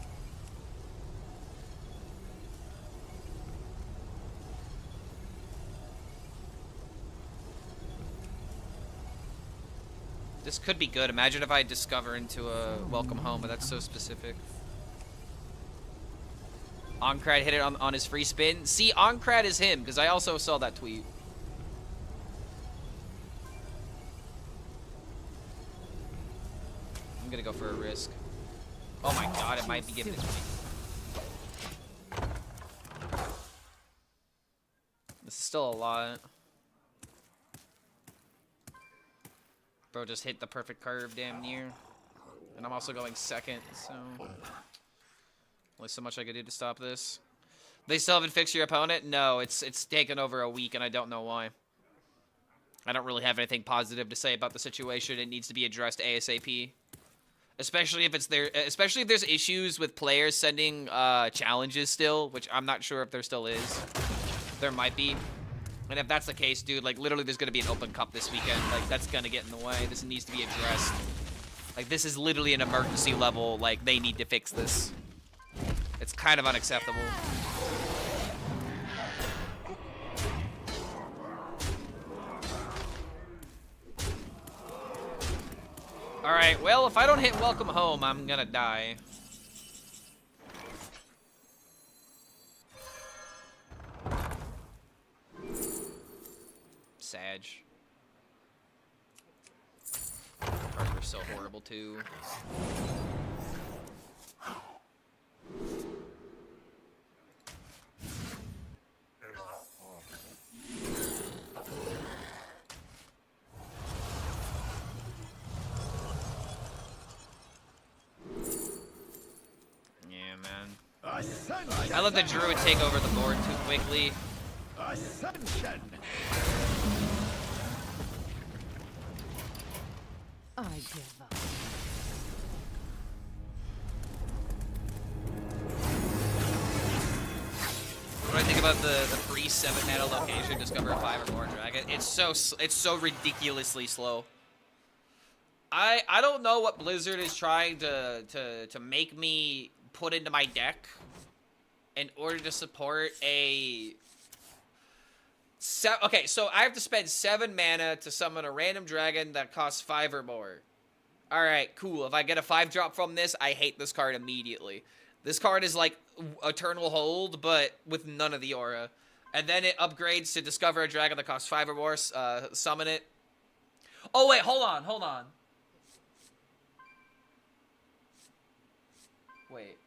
This could be good. Imagine if I discover into a welcome home, but that's so specific. Oncrad hit it on his free spin. See, Oncrad is him, because I also saw that tweet. I'm gonna go for a risk. Oh my god, it might be giving it to me. This is still a lot. Bro just hit the perfect curve damn near. And I'm also going second, so... Only so much I could do to stop this. They still haven't fixed your opponent? No, it's taken over a week, and I don't know why. I don't really have anything positive to say about the situation. It needs to be addressed ASAP. Especially if there's issues with players sending challenges still, which I'm not sure if there still is. There might be. And if that's the case, dude, like, literally there's going to be an open cup this weekend. Like, that's going to get in the way. This needs to be addressed. Like, this is literally an emergency level. Like, they need to fix this. It's kind of unacceptable. Alright, well, if I don't hit welcome home, I'm gonna die. Sag. Cards are so horrible, too. I let the druid take over the board too quickly. Ascension. I give up. What do I think about the free 7-mana location, discover a 5 or more dragon? It's so ridiculously slow. I don't know what Blizzard is trying to make me put into my deck in order to support a... Okay, so I have to spend 7 mana to summon a random dragon that costs 5 or more. Alright, cool. If I get a 5-drop from this, I hate this card immediately. This card is like Eternal Hold, but with none of the aura. And then it upgrades to discover a dragon that costs 5 or more, summon it. Oh, wait, hold on. Wait.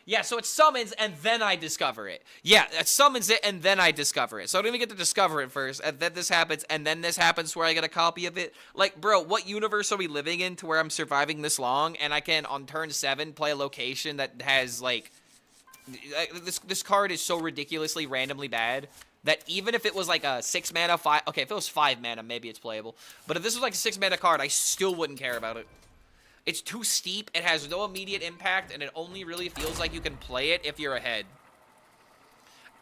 Yeah, so it summons, and then I discover it. Yeah, it summons it, and then I discover it. So I don't even get to discover it first, and then this happens, and then this happens where I get a copy of it. Like, bro, what universe are we living in to where I'm surviving this long, and I can, on turn 7, play a location that has, like... This card is so ridiculously randomly bad that even if it was, like, a 6 mana, 5... Okay, if it was 5 mana, maybe it's playable. But if this was, like, a 6 mana card, I still wouldn't care about it. It's too steep, it has no immediate impact, and it only really feels like you can play it if you're ahead.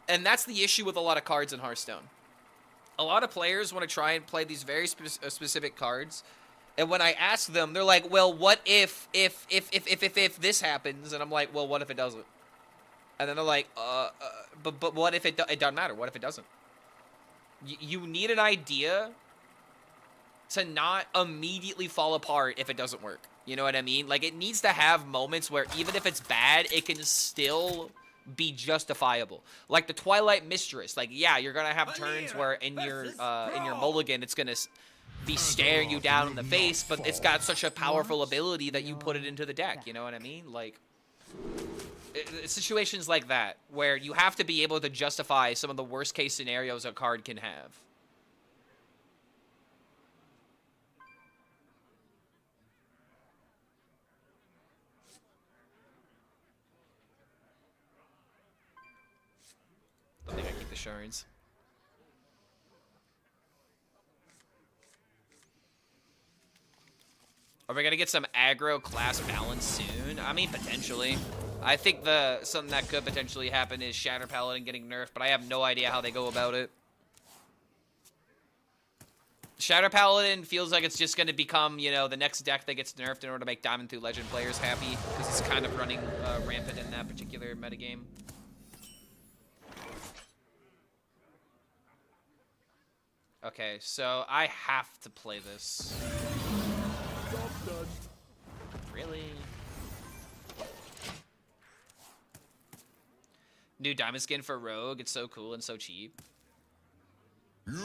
And that's the issue with a lot of cards in Hearthstone. A lot of players want to try and play these very specific cards, and when I ask them, they're like, well, what if this happens? And I'm like, well, what if it doesn't? And then they're like, but what if it doesn't matter? What if it doesn't? You need an idea to not immediately fall apart if it doesn't work. You know what I mean? Like, it needs to have moments where even if it's bad, it can still be justifiable. Like the Twilight Mistress. Like, yeah, you're gonna have turns where in your mulligan, it's gonna be staring you down in the face, but it's got such a powerful ability that you put it into the deck. You know what I mean? Like, situations like that where you have to be able to justify some of the worst case scenarios a card can have. I think I keep the shards. Are we gonna get some aggro class balance soon? I mean, potentially. I think something that could potentially happen is Shatter Paladin getting nerfed, but I have no idea how they go about it. Shatter Paladin feels like it's just gonna become, you know, the next deck that gets nerfed in order to make Diamond through Legend players happy, because it's kind of running rampant in that particular metagame. Okay, so I have to play this. Really? New diamond skin for Rogue. It's so cool and so cheap. You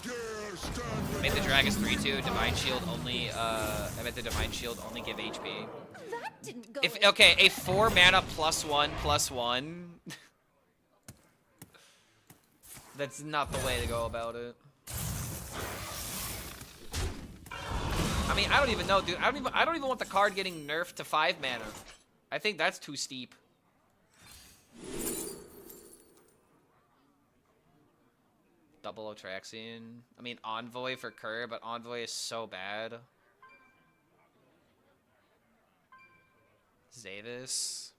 dare stand Made the Dragons 3/2. Divine Shield only. I bet the Divine Shield only give HP. That didn't go. Okay, a 4 mana +1/+1. That's not the way to go about it. mean, I don't even know, dude. I don't even want the card getting nerfed to 5 mana. I think that's too steep. Double Atraxian. I mean, Envoy for Kerr, but Envoy is so bad. Zavis.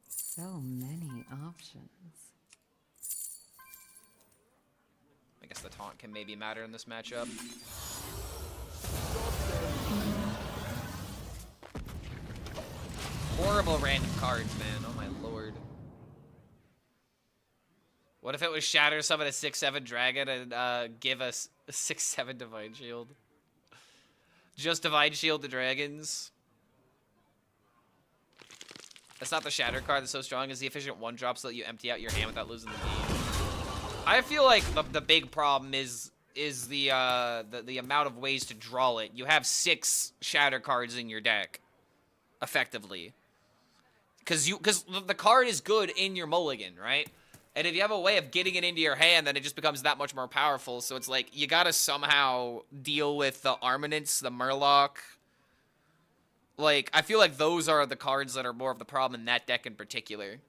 So many options. I guess the taunt can maybe matter in this matchup. Horrible random cards, man. Oh my lord. What if it was Shatter Summon a 6/7 Dragon and give us a 6/7 Divine Shield? Just Divine Shield the dragons. That's not the Shatter card that's so strong. It's the efficient 1-drop so that you empty out your hand without losing the game. I feel like the big problem is the amount of ways to draw it. You have 6 Shatter cards in your deck, effectively. Because the card is good in your mulligan, right? And if you have a way of getting it into your hand, then it just becomes that much more powerful. So it's like, you gotta somehow deal with the Armaments, the Murloc. Like, I feel like those are the cards that are more of the problem in that deck in particular.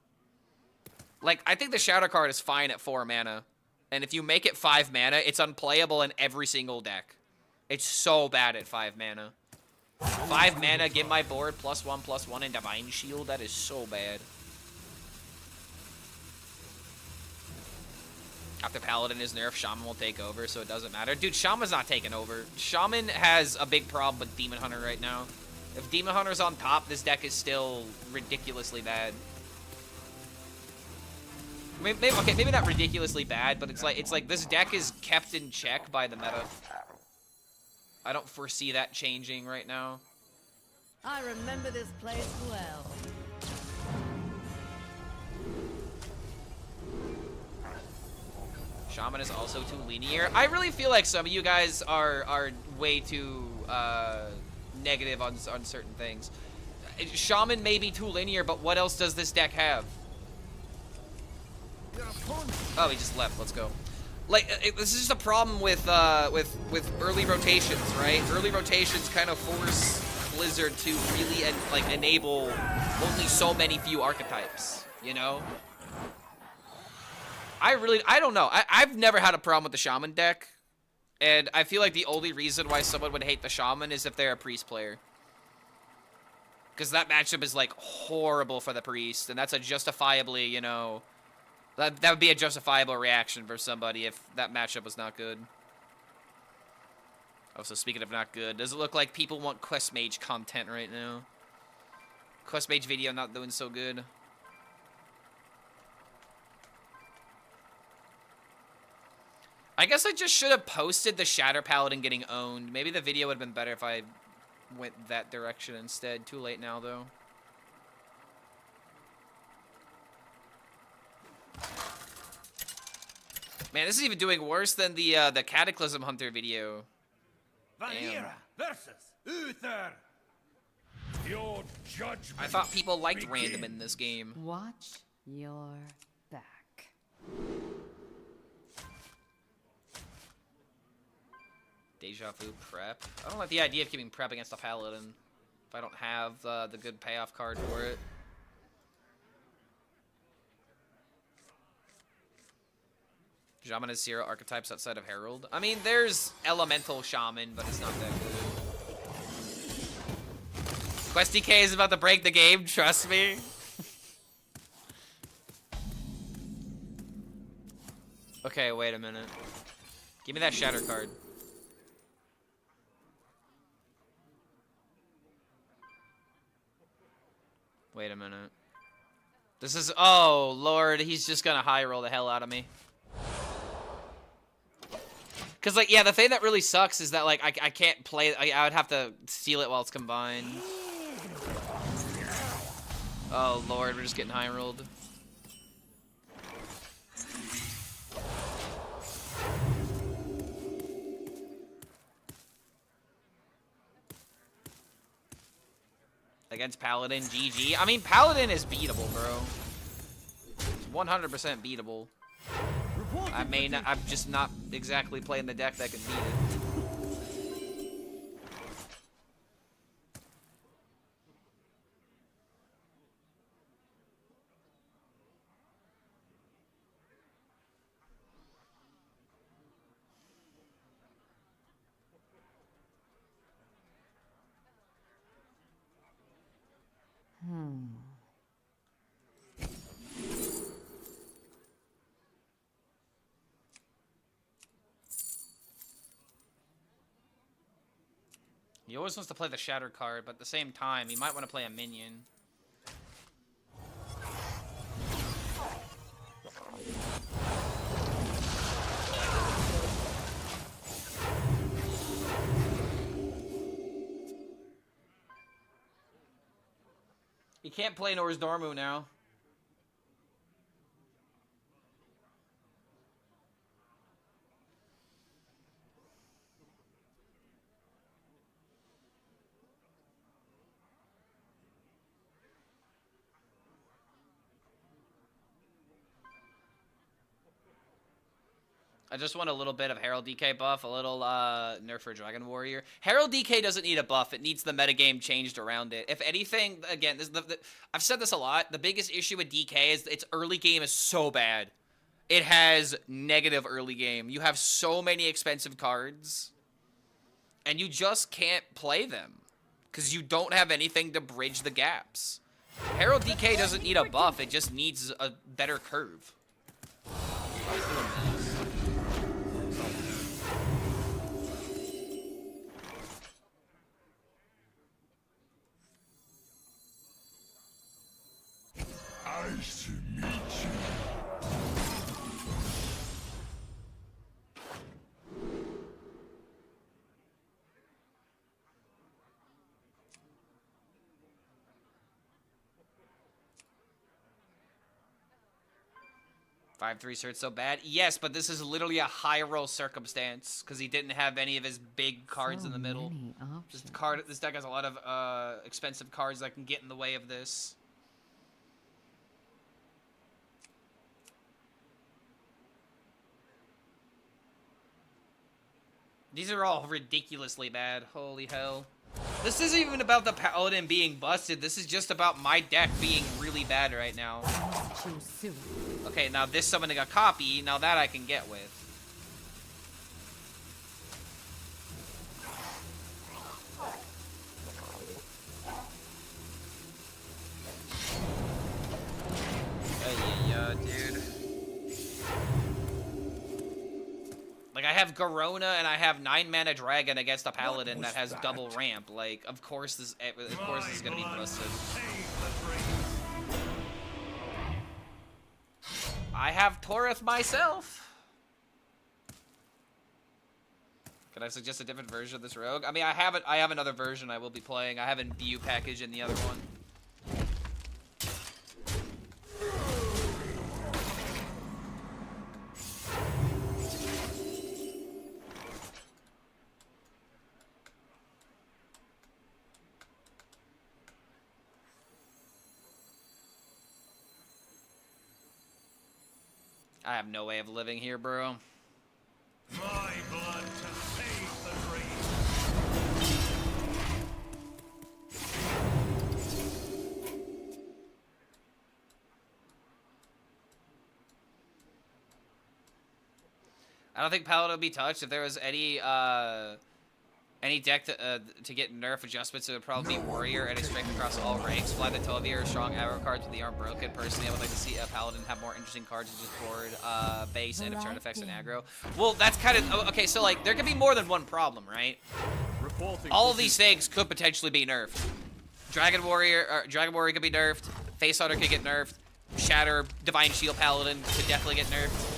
Like, I think the Shatter card is fine at 4 mana. And if you make it 5 mana, it's unplayable in every single deck. It's so bad at 5 mana. 5 mana, give my board +1/+1 and Divine Shield. That is so bad. After Paladin is nerfed, Shaman will take over, so it doesn't matter. Dude, Shaman's not taking over. Shaman has a big problem with Demon Hunter right now. If Demon Hunter's on top, this deck is still ridiculously bad. Maybe not ridiculously bad, but it's like this deck is kept in check by the meta. I don't foresee that changing right now. I remember this place well. Shaman is also too linear. I really feel like some of you guys are way too negative on certain things. Shaman may be too linear, but what else does this deck have? Oh, he just left. Let's go. Like, this is just a problem with early rotations, right? Early rotations kind of force Blizzard to really enable only so many few archetypes, you know? I don't know. I've never had a problem with the Shaman deck, and I feel like the only reason why someone would hate the Shaman is if they're a Priest player. Because that matchup is, like, horrible for the Priest, and that's a justifiably, you know... That would be a justifiable reaction for somebody if that matchup was not good. Also, speaking of not good, does it look like people want Quest Mage content right now? Quest Mage video not doing so good. I guess I just should have posted the Shatter Paladin getting owned. Maybe the video would have been better if I went that direction instead. Too late now, though. Man, this is even doing worse than the Cataclysm Hunter video. Vanira versus Uther. Your judgment. I thought people liked random in this game. Watch your back. Deja Vu prep. I don't like the idea of keeping prep against a Paladin if I don't have the good payoff card for it. Shaman has 0 archetypes outside of Herald. I mean, there's Elemental Shaman, but it's not that good. Questy K is about to break the game, trust me. Okay, wait a minute. Give me that Shatter card. Wait a minute. This is... Oh, Lord, he's just gonna high roll the hell out of me. Because, like, yeah, the thing that really sucks is that, like, I can't play... I would have to steal it while it's combined. Oh, Lord, we're just getting high rolled. Against Paladin, GG. I mean, Paladin is beatable, bro. It's 100% beatable. I may not, I'm just not exactly playing the deck that could beat it. He always wants to play the Shatter card, but at the same time, he might want to play a minion. He can't play Nor's Dormu now. I just want a little bit of Herald DK buff, a little nerf for Dragon Warrior. Herald DK doesn't need a buff. It needs the metagame changed around it. If anything, again, I've said this a lot. The biggest issue with DK is its early game is so bad. It has negative early game. You have so many expensive cards, and you just can't play them because you don't have anything to bridge the gaps. Herald DK doesn't need a buff. It just needs a better curve. Nice to meet you. Five 3 hurts so bad. Yes, but this is literally a high roll circumstance because he didn't have any of his big cards in the middle. This deck has a lot of expensive cards that can get in the way of this. These are all ridiculously bad. Holy hell. This isn't even about the Paladin being busted. This is just about my deck being really bad right now. Okay, now this summoning a copy, now that I can get with. Yeah, dude. Like, I have Garona and I have 9-mana Dragon against a Paladin that has double ramp. Like, of course this is gonna be busted. I have Toreth myself. Can I suggest a different version of this rogue? I mean, I have another version I will be playing. I have an Imbue package in the other one. I have no way of living here, bro. My blood to save the dream. I don't think Paladin would be touched. If there was any deck to get nerf adjustments, it would probably be Warrior and a strength across all ranks. Fly the Tovia or strong aggro cards with the arm broken. Personally, I would like to see a Paladin have more interesting cards to just board base and turn effects and aggro. Well, that's kind of okay. So like, there could be more than one problem, right? All of these things could potentially be nerfed. Dragon Warrior could be nerfed. Face Hunter could get nerfed. Shatter Divine Shield Paladin could definitely get nerfed.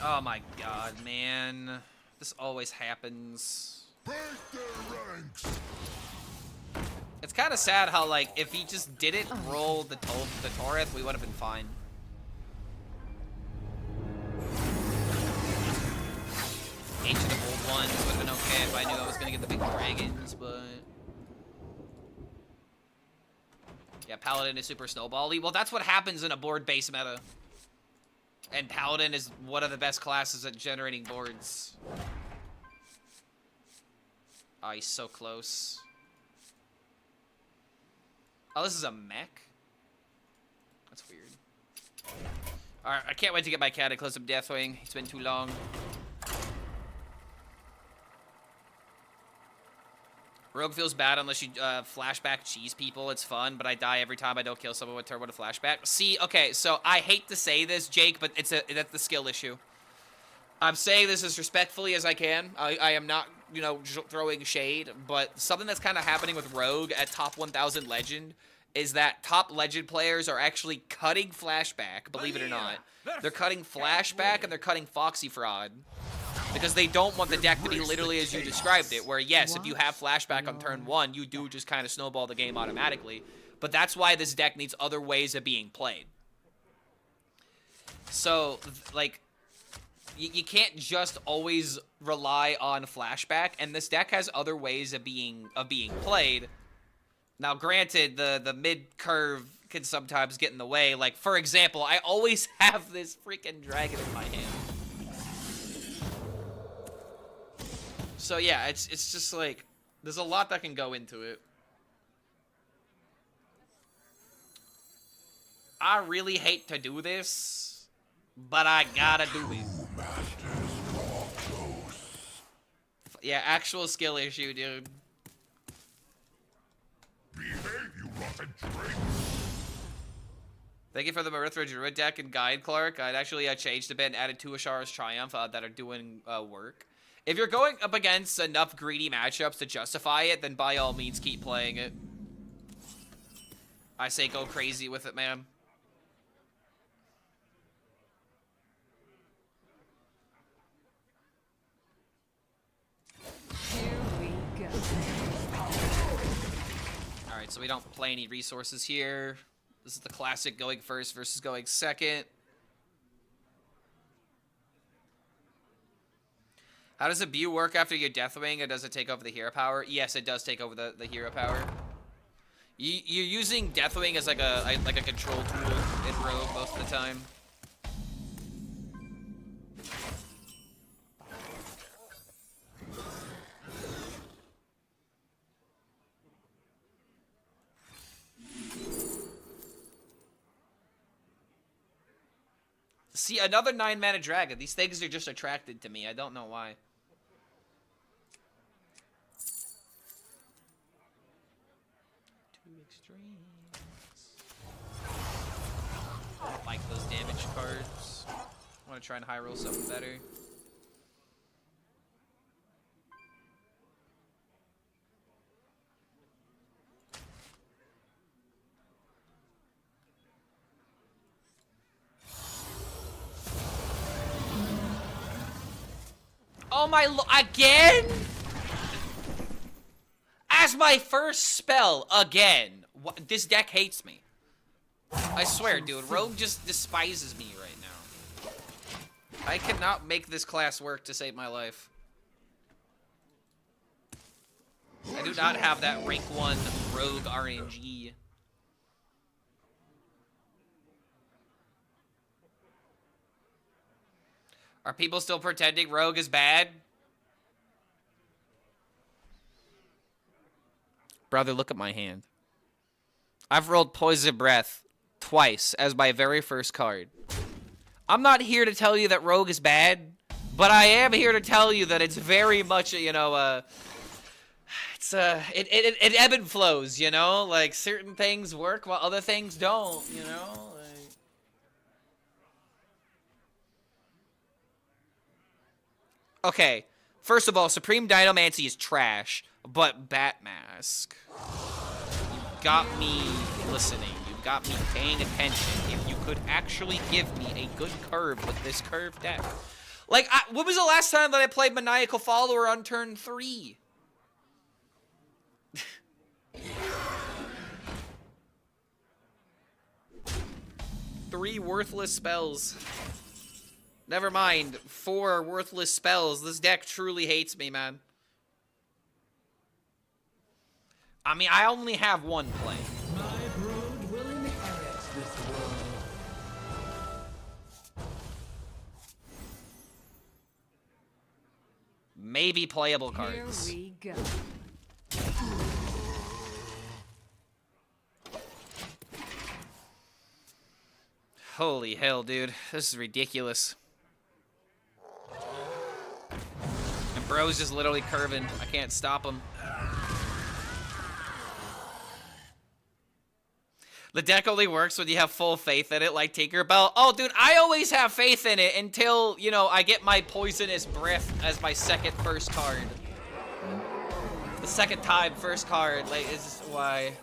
Oh my god, man. This always happens. Break their ranks. It's kind of sad how, like, if he just didn't roll the Toreth, we would have been fine. Ancient of Old Ones would have been okay if I knew I was going to get the big dragons, but... Yeah, Paladin is super snowball-y. Well, that's what happens in a board-based meta. And Paladin is one of the best classes at generating boards. Oh, he's so close. Oh, this is a mech? That's weird. Alright, I can't wait to get my Cataclysm Deathwing. It's been too long. Rogue feels bad unless you flashback cheese people. It's fun, but I die every time I don't kill someone with turbo to flashback. See, okay, so I hate to say this, Jake, but that's the skill issue. I'm saying this as respectfully as I can. I am not, you know, throwing shade, but something that's kind of happening with Rogue at top 1000 Legend is that top Legend players are actually cutting flashback, believe it or not. They're cutting flashback and they're cutting Foxy Fraud. Because they don't want the deck to be literally as you described it, where yes, if you have flashback on turn 1, you do just kind of snowball the game automatically. But that's why this deck needs other ways of being played. So, like, you can't just always rely on flashback, and this deck has other ways of being played. Now, granted, the mid-curve can sometimes get in the way. Like, for example, I always have this freaking dragon in my hand. So yeah, it's just like, there's a lot that can go into it. I really hate to do this, but I gotta do it. Yeah, actual skill issue, dude. Thank you for the Marithra Druid deck and Guide, Clark. I'd actually changed a bit and added 2 Ashara's Triumph that are doing work. If you're going up against enough greedy matchups to justify it, then by all means keep playing it. I say go crazy with it, man. Here we go. Alright, so we don't play any resources here. This is the classic going first versus going second. How does a Bew work after your Deathwing, or does it take over the hero power? Yes, it does take over the hero power. You're using Deathwing as like a control tool in Rogue most of the time. See, another 9-mana dragon. These things are just attracted to me. I don't know why. I don't like those damage cards. I want to try and high roll something better. Oh my again? As my first spell again. What, this deck hates me. I swear, dude, Rogue just despises me right now. I cannot make this class work to save my life. I do not have that rank 1 Rogue RNG. Are people still pretending Rogue is bad? Brother, look at my hand. I've rolled Poison Breath twice as my very first card. I'm not here to tell you that Rogue is bad, but I am here to tell you that it's very much, you know, it ebb and flows, you know? Like, certain things work while other things don't, you know? Okay, first of all, Supreme Dinomancy is trash, but Batmask, you got me listening. You got me paying attention. If you could actually give me a good curve with this curved deck. Like, when was the last time that I played Maniacal Follower on turn 3? Three worthless spells. Never mind, 4 worthless spells. This deck truly hates me, man. I mean, I only have one play. My brood maybe playable Here cards. we go. Holy hell, dude. This is ridiculous. And bro's just literally curving. I can't stop him. The deck only works when you have full faith in it, like Tinkerbell. Oh, dude, I always have faith in it until, you know, I get my Poisonous Breath as my first card. The second time, first card. Like, it's just, why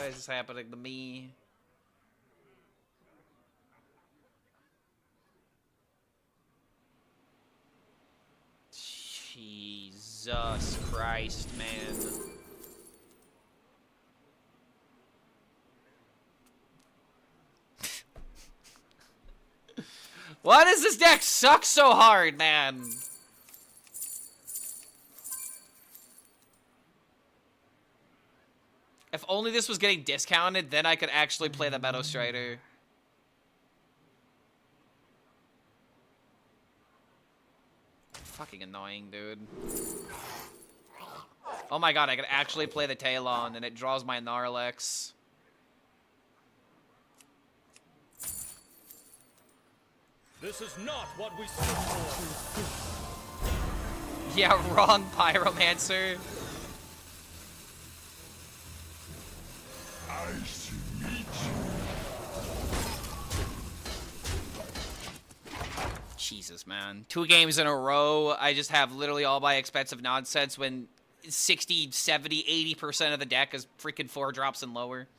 is this happening to me? Jesus Christ, man. Why does this deck suck so hard, man? If only this was getting discounted, then I could actually play the Meadow Strider. Fucking annoying, dude. Oh my god, I could actually play the Talon, and it draws my Gnarlex. This is not what we stood for. Yeah, wrong, Pyromancer. Ice meat. Jesus, man. 2 games in a row, I just have literally all my expensive nonsense when 60, 70, 80% of the deck is freaking 4 drops and lower.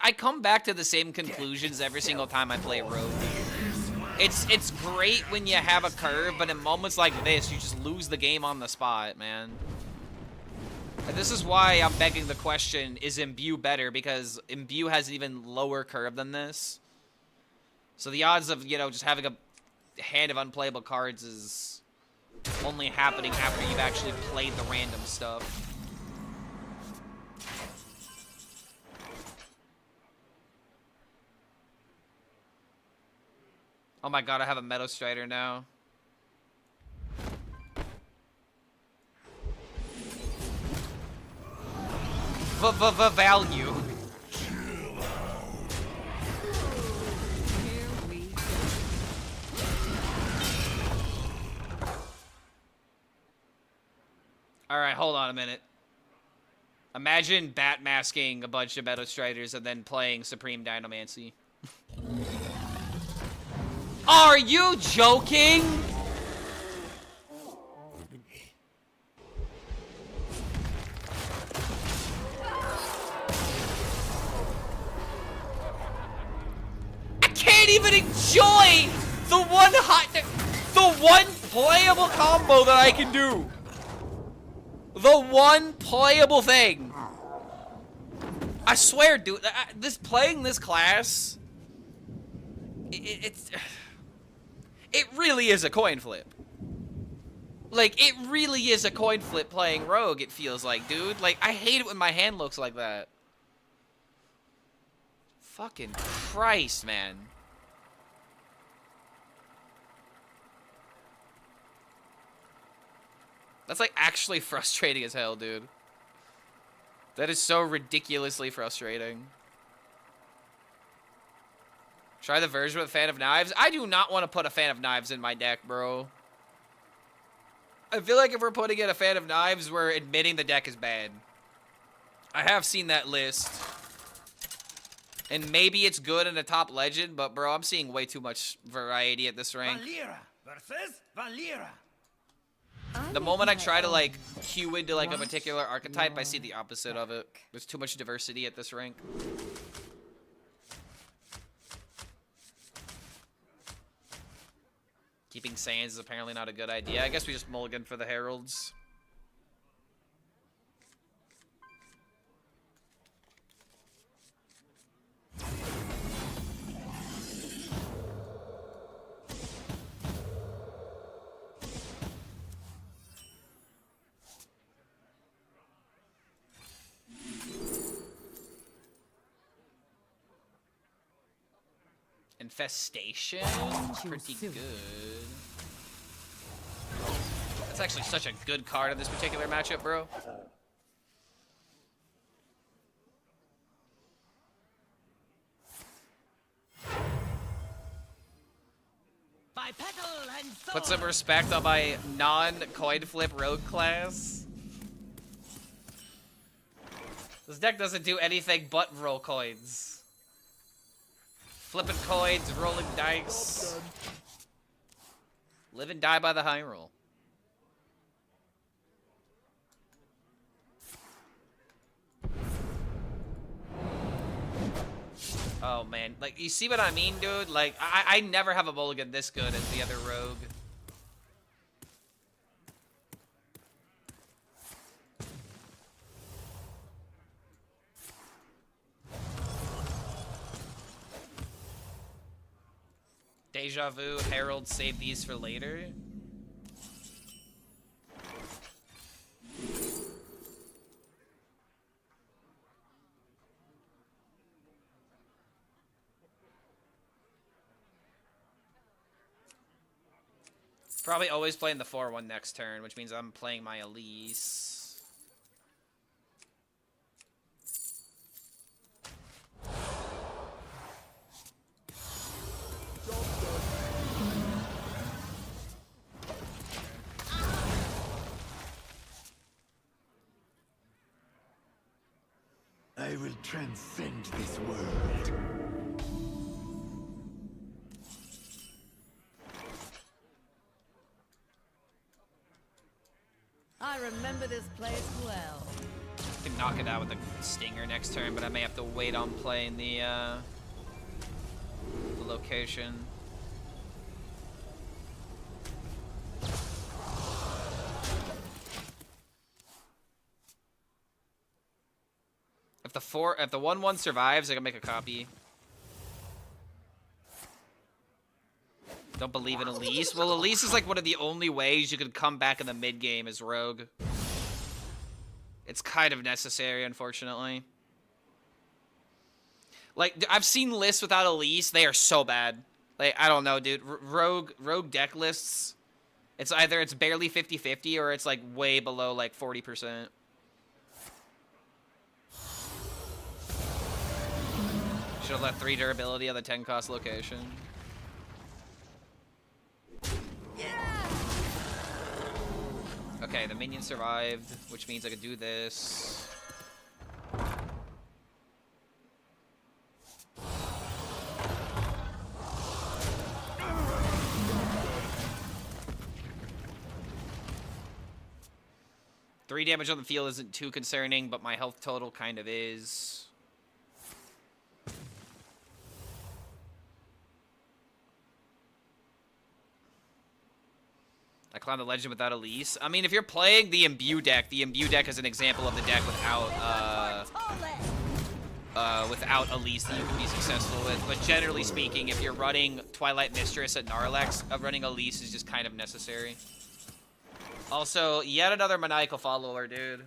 I come back to the same conclusions every single time I play Rogue. It's great when you have a curve, but in moments like this, you just lose the game on the spot, man. And this is why I'm begging the question, is Imbue better? Because Imbue has an even lower curve than this. So the odds of, you know, just having a hand of unplayable cards is only happening after you've actually played the random stuff. Oh my god, I have a Meadow Strider now. Value. Here we go. Alright, hold on a minute. Imagine bat masking a bunch of Meadow Striders and then playing Supreme Dynamancy. Are you joking? I can't even enjoy the one playable combo that I can do. The one playable thing. I swear, dude, playing this class, it really is a coin flip. Like, it really is a coin flip playing Rogue, it feels like, dude. Like, I hate it when my hand looks like that. Fucking Christ, man. That's, like, actually frustrating as hell, dude. That is so ridiculously frustrating. Try the version with Fan of Knives. I do not want to put a Fan of Knives in my deck, bro. I feel like if we're putting in a Fan of Knives, we're admitting the deck is bad. I have seen that list. And maybe it's good in a top legend, but bro, I'm seeing way too much variety at this rank. Valera versus Valera. The moment I try to, like, queue into, like, a particular archetype, I see the opposite of it. There's too much diversity at this rank. Keeping Sands is apparently not a good idea. I guess we just mulligan for the Heralds. Infestation? Pretty good. That's actually such a good card in this particular matchup, bro. Put some respect on my non-coin flip rogue class. This deck doesn't do anything but roll coins. Flipping coins, rolling dice. Live and die by the high roll. Oh man, like, you see what I mean, dude? Like, I never have a mulligan this good as the other rogue. Deja vu, Herald, save these for later. Probably always playing the 4-1 next turn, which means I'm playing my Elise. I will transcend this world. I remember this place well. I can knock it out with a stinger next turn, but I may have to wait on playing the location. If the 1/1 survives, I can make a copy. Don't believe in Elise. Well, Elise is like one of the only ways you can come back in the mid game as rogue. It's kind of necessary, unfortunately. Like, I've seen lists without Elise. They are so bad. Like, I don't know, dude. Rogue deck lists, it's either it's barely 50-50 or it's like way below like 40%. Should have left 3 durability on the 10 cost location. Okay, the minion survived, which means I could do this. Three damage on the field isn't too concerning, but my health total kind of is. I climbed the legend without Elise. I mean, if you're playing the Imbue deck is an example of the deck without Elise that you can be successful with. But generally speaking, if you're running Twilight Mistress at Gnarlex, running Elise is just kind of necessary. Also, yet another maniacal follower, dude.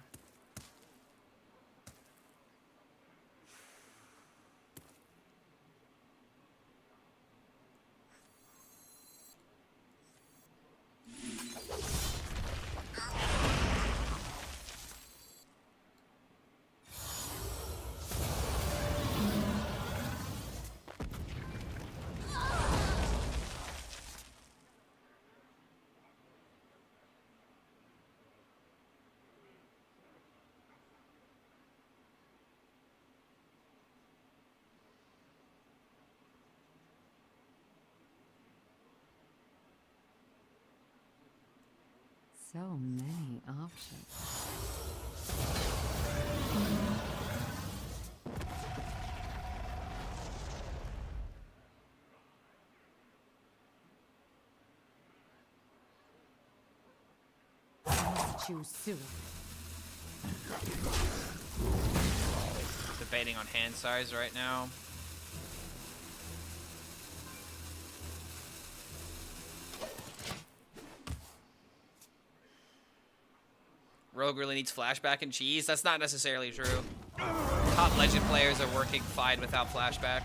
So many options. I must choose soon. Debating on hand size right now. Rogue really needs flashback and cheese. That's not necessarily true. Top legend players are working fine without flashback.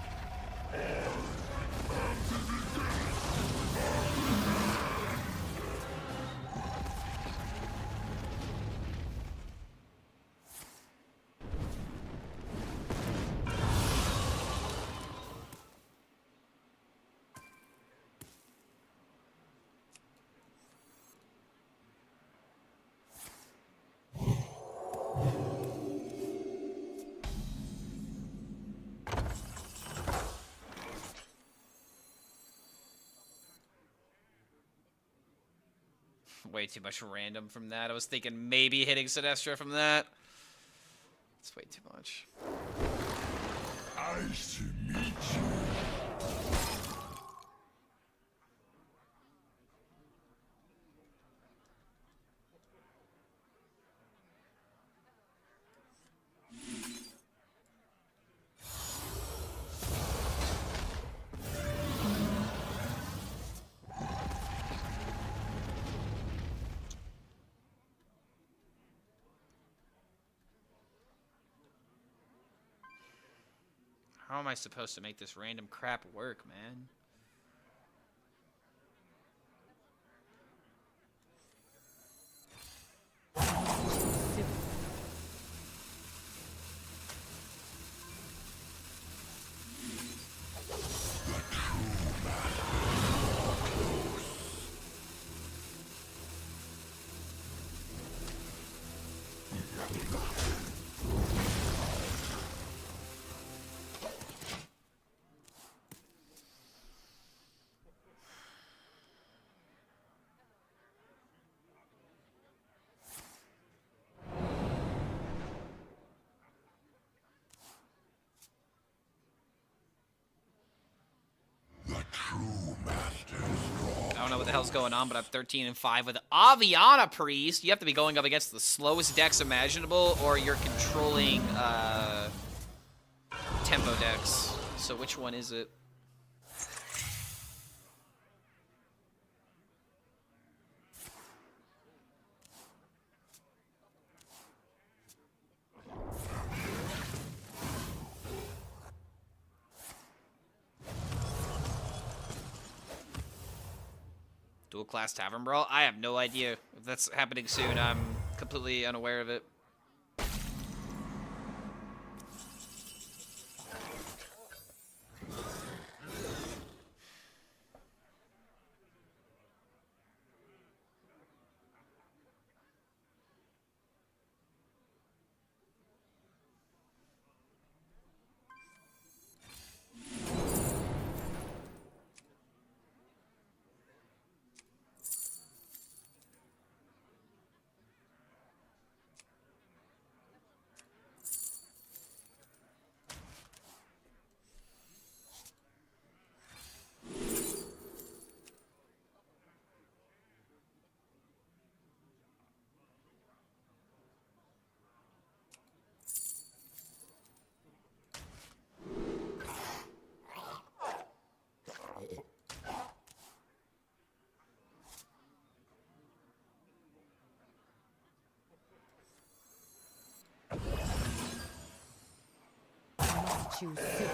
Way too much random from that. I was thinking maybe hitting Sinestra from that. It's way too much. Nice to meet you. How am I supposed to make this random crap work, man? I don't know what the hell's going on, but I'm 13-5 with Aviana Priest. You have to be going up against the slowest decks imaginable, or you're controlling tempo decks. So which one is it? Dual class Tavern Brawl? I have no idea if that's happening soon. I'm completely unaware of it. Choose soon.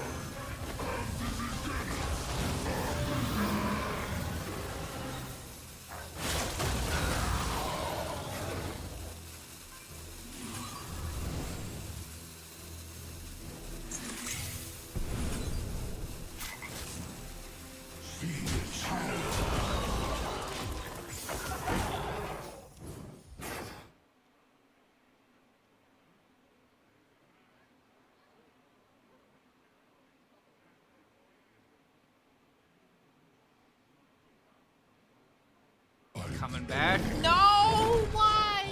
Coming back. No! Why?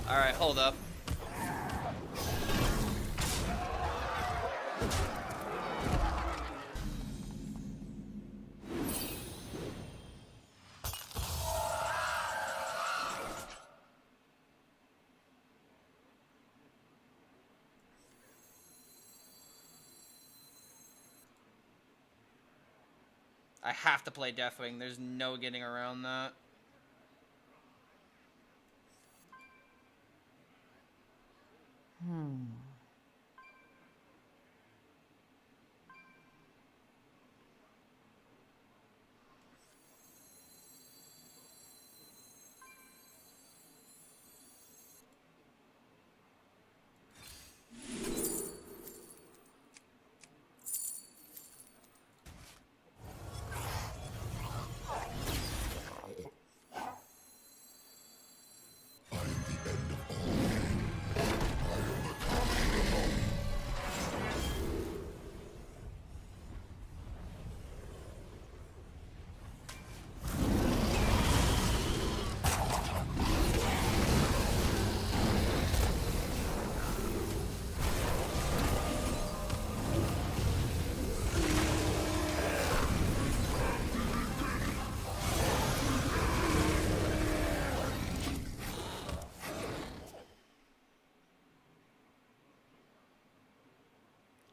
Alright, hold up. I have to play Deathwing. There's no getting around that.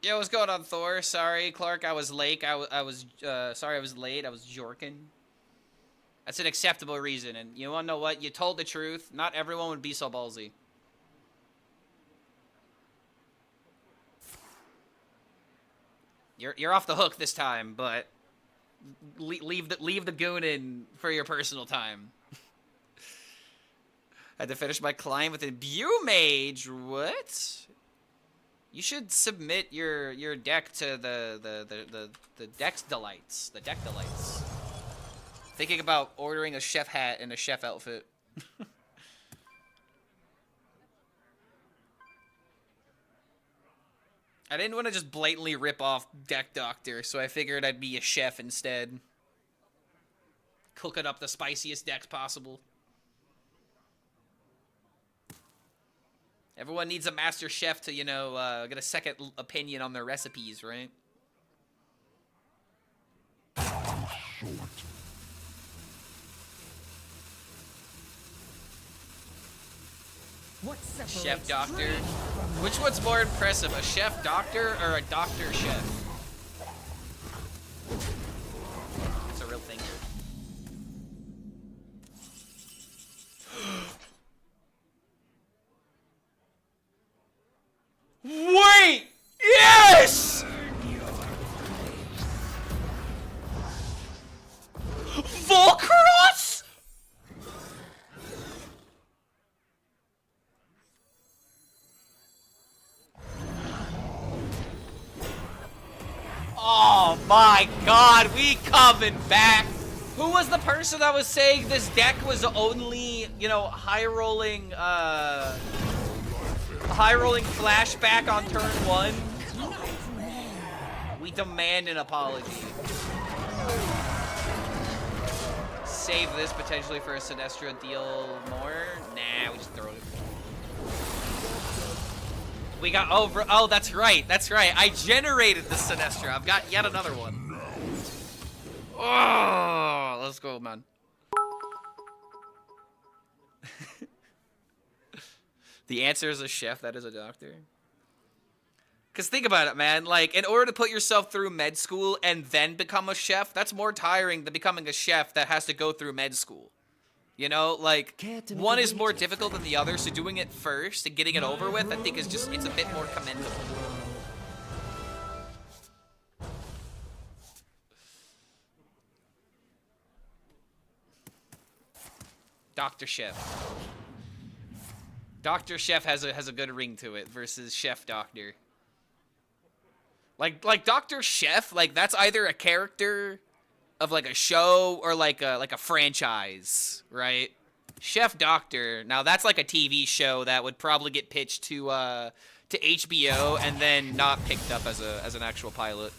Yo, what's going on, Thor? Sorry, Clark, I was late. Sorry I was late. I was jorking. That's an acceptable reason, and you wanna know what? You told the truth. Not everyone would be so ballsy. You're off the hook this time, but leave the goon in for your personal time. Had to finish my climb with Imbue Mage. What? You should submit your deck to the Dex Delights. The Deck Delights. Thinking about ordering a chef hat and a chef outfit. I didn't want to just blatantly rip off Deck Doctor, so I figured I'd be a chef instead. Cooking up the spiciest decks possible. Everyone needs a master chef to, you know, get a second opinion on their recipes, right? What separates Chef Doctor. dream from Which one's more impressive, a Chef Doctor or a Doctor Chef? It's a real thing here. Wait! Yes! Volcross? Oh my god, we coming back. Who was the person that was saying this deck was only, you know, high rolling flashback on turn 1? We demand an apology. Save this potentially for a Sinestro deal more? Nah, we just throw it. We got over. Oh, that's right. That's right. I generated the Sinestro. I've got yet another one. Oh, let's go, man. The answer is a chef. That is a doctor. Because think about it, man. Like, in order to put yourself through med school and then become a chef, that's more tiring than becoming a chef that has to go through med school. You know, like, one is more difficult than the other, so doing it first and getting it over with, I think is just, it's a bit more commendable. Dr. Chef. Dr. Chef has a good ring to it versus Chef Doctor. Like Dr. Chef, like that's either a character of like a show or like a franchise, right? Chef Doctor, now that's like a TV show that would probably get pitched to HBO and then not picked up as an actual pilot.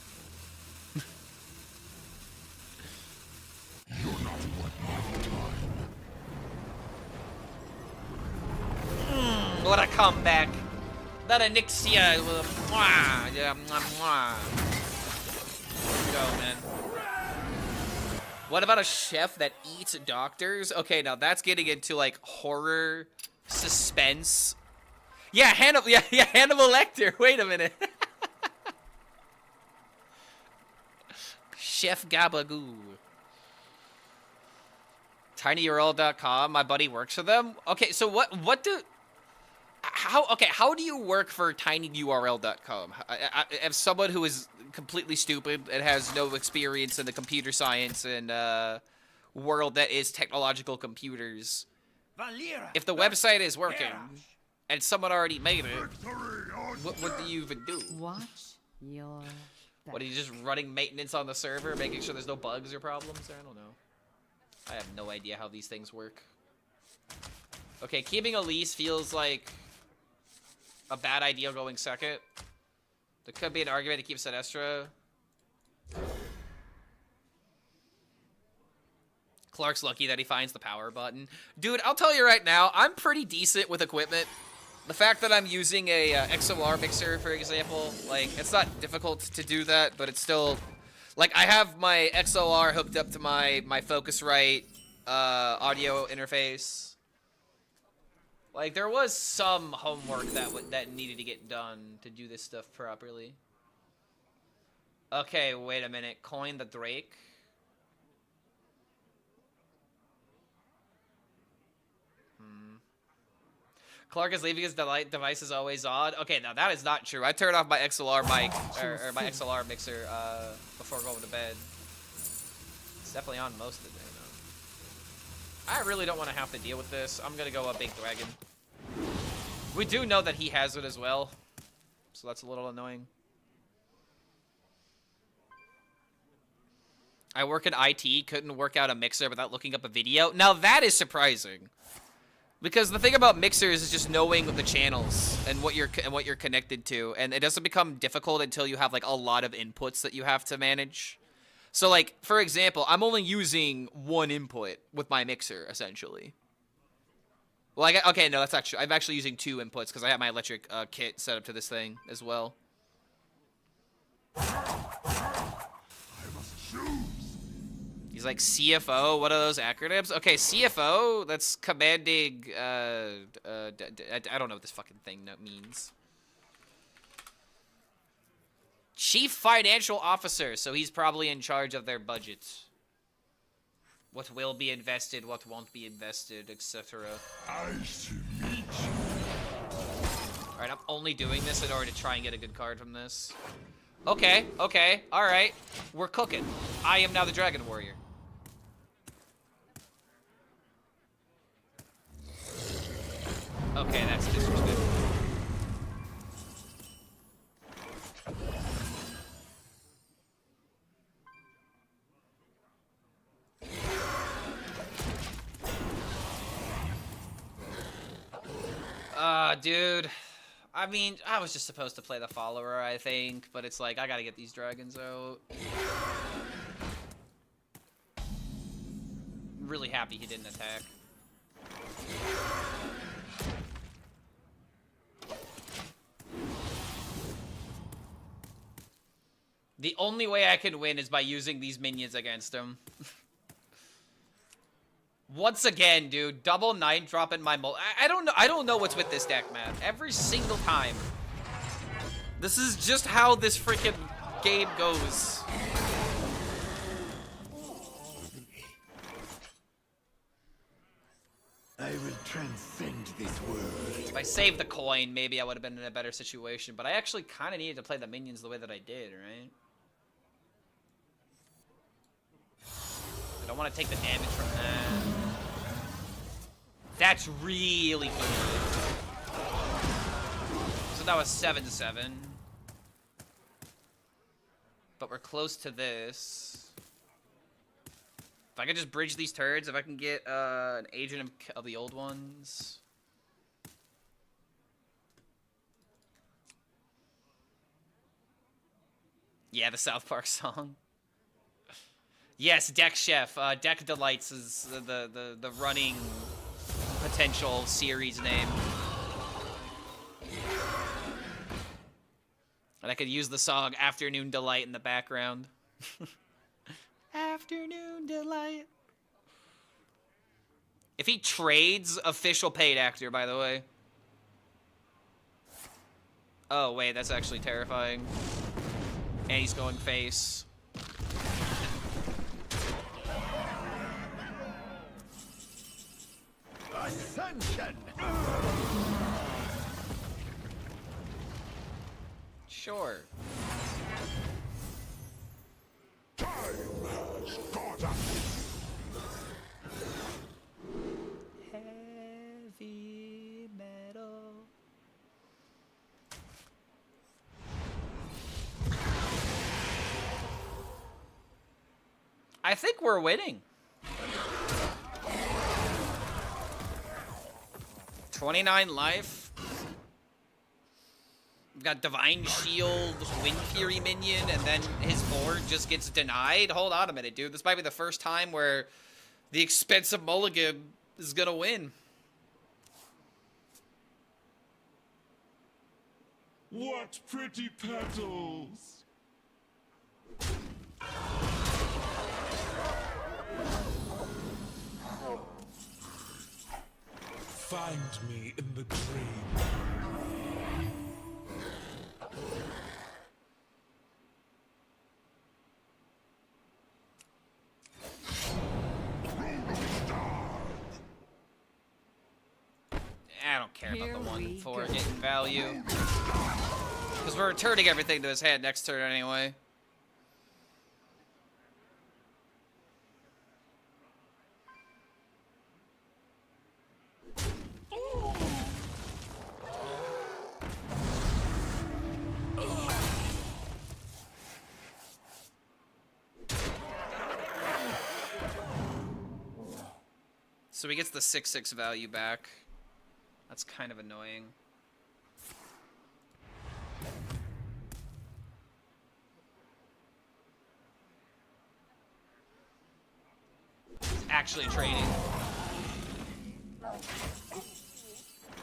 What a comeback. That Anixia. Mwah, yeah, mwah, mwah. Let's go, man. What about a chef that eats doctors? Okay, now that's getting into like horror, suspense. Yeah, Hannibal. Yeah, Hannibal Lecter. Wait a minute. Chef Gabagoo. TinyURL.com. My buddy works for them. Okay, so what do? How do you work for tinyurl.com? As someone who is completely stupid and has no experience in the computer science and world that is technological computers, if the website is working and someone already made it, what do you even do? Watch your back. What, are you just running maintenance on the server, making sure there's no bugs or problems? I don't know. I have no idea how these things work. Okay, keeping Elise feels like a bad idea going second. There could be an argument to keep Sinestro. Clark's lucky that he finds the power button. Dude, I'll tell you right now, I'm pretty decent with equipment. The fact that I'm using a XLR mixer, for example, like, it's not difficult to do that, but it's still... Like, I have my XLR hooked up to my Focusrite audio interface. Like, there was some homework that needed to get done to do this stuff properly. Okay, wait a minute. Coin the Drake. Clark is leaving his device is always on. Okay, now that is not true. I turned off my XLR mic, or my XLR mixer, before going to bed. It's definitely on most of the day, though. I really don't want to have to deal with this. I'm gonna go a big dragon. We do know that he has it as well, so that's a little annoying. I work in IT, couldn't work out a mixer without looking up a video. Now that is surprising. Because the thing about mixers is just knowing the channels and what you're connected to, and it doesn't become difficult until you have like a lot of inputs that you have to manage. So like, for example, I'm only using one input with my mixer essentially. Well, okay, no, that's actually I'm actually using two inputs because I have my electric kit set up to this thing as well. He's like, CFO, what are those acronyms? Okay, CFO, that's commanding, I don't know what this fucking thing means. Chief Financial Officer, so he's probably in charge of their budget. What will be invested, what won't be invested, etc. Alright, I'm only doing this in order to try and get a good card from this. Okay, okay, alright. We're cooking. I am now the Dragon Warrior. Okay, that's disrespectful. Dude. I mean, I was just supposed to play the follower, I think, but it's like, I gotta get these dragons out. I'm really happy he didn't attack. The only way I can win is by using these minions against him. Once again, dude, double 9-drop in my I don't know what's with this deck, man. Every single time. This is just how this freaking game goes. I will transcend this world. If I saved the coin, maybe I would have been in a better situation, but I actually kind of needed to play the minions the way that I did, right? I don't want to take the damage from that. That's really good. So that was 7-7. But we're close to this. If I could just bridge these turds, if I can get an agent of the old ones. Yeah, the South Park song. Yes, Deck Chef. Deck Delights is the running potential series name. And I could use the song Afternoon Delight in the background. Afternoon Delight. If he trades, official paid actor, by the way. Oh, wait, that's actually terrifying. And he's going face. Ascension! Sure. Time has caught up. Heavy metal. I think we're winning. 29 life. We've got Divine Shield, Wind Fury minion, and then his board just gets denied. Hold on a minute, dude. This might be the first time where the expensive mulligan is gonna win. What pretty petals! Find me in the dream. care about the Here 1 we and 4 go. getting value. Because we're returning everything to his hand next turn anyway. So he gets the 6/6 value back. That's kind of annoying. He's actually trading.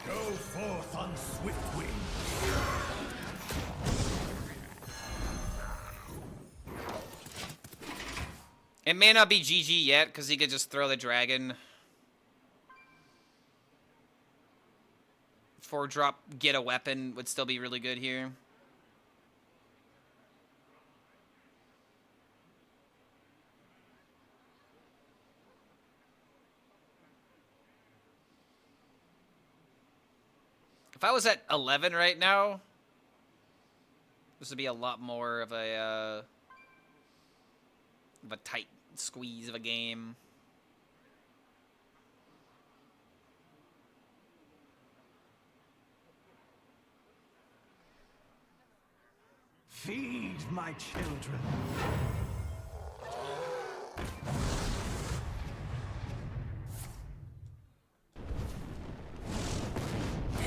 Go forth on swift wing. It may not be GG yet, because he could just throw the dragon. 4-drop, get a weapon would still be really good here. If I was at 11 right now, this would be a lot more of a tight squeeze of a game. Feed my children.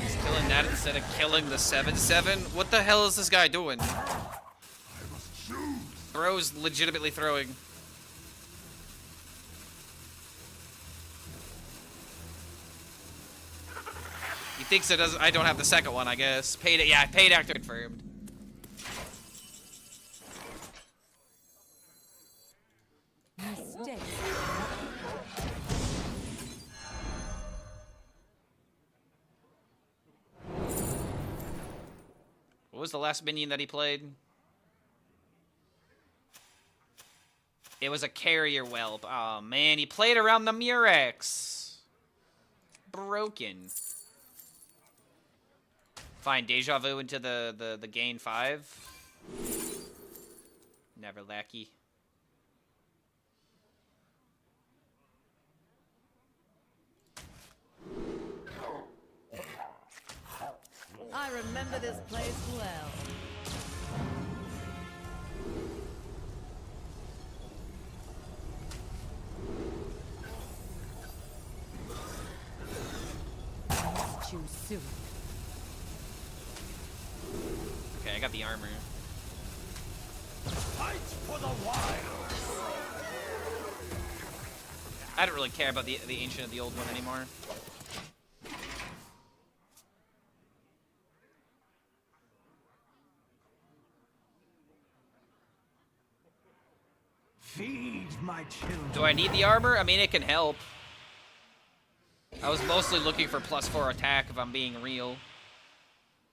He's killing that instead of killing the 7/7. What the hell is this guy doing? Throws legitimately throwing. He thinks it doesn't. I don't have the second one, I guess. Paid it. Yeah, paid actor confirmed. Mistake. What was the last minion that he played? It was a carrier whelp. Oh man, he played around the Murex. Broken. Fine, deja vu into the gain 5. Never lackey. I remember this place well. Too soon. Okay, I got the armor. Fight for the wild. I don't really care about the ancient of the old one anymore. Feed my children. Do I need the armor? I mean, it can help. I was mostly looking for +4 attack, if I'm being real.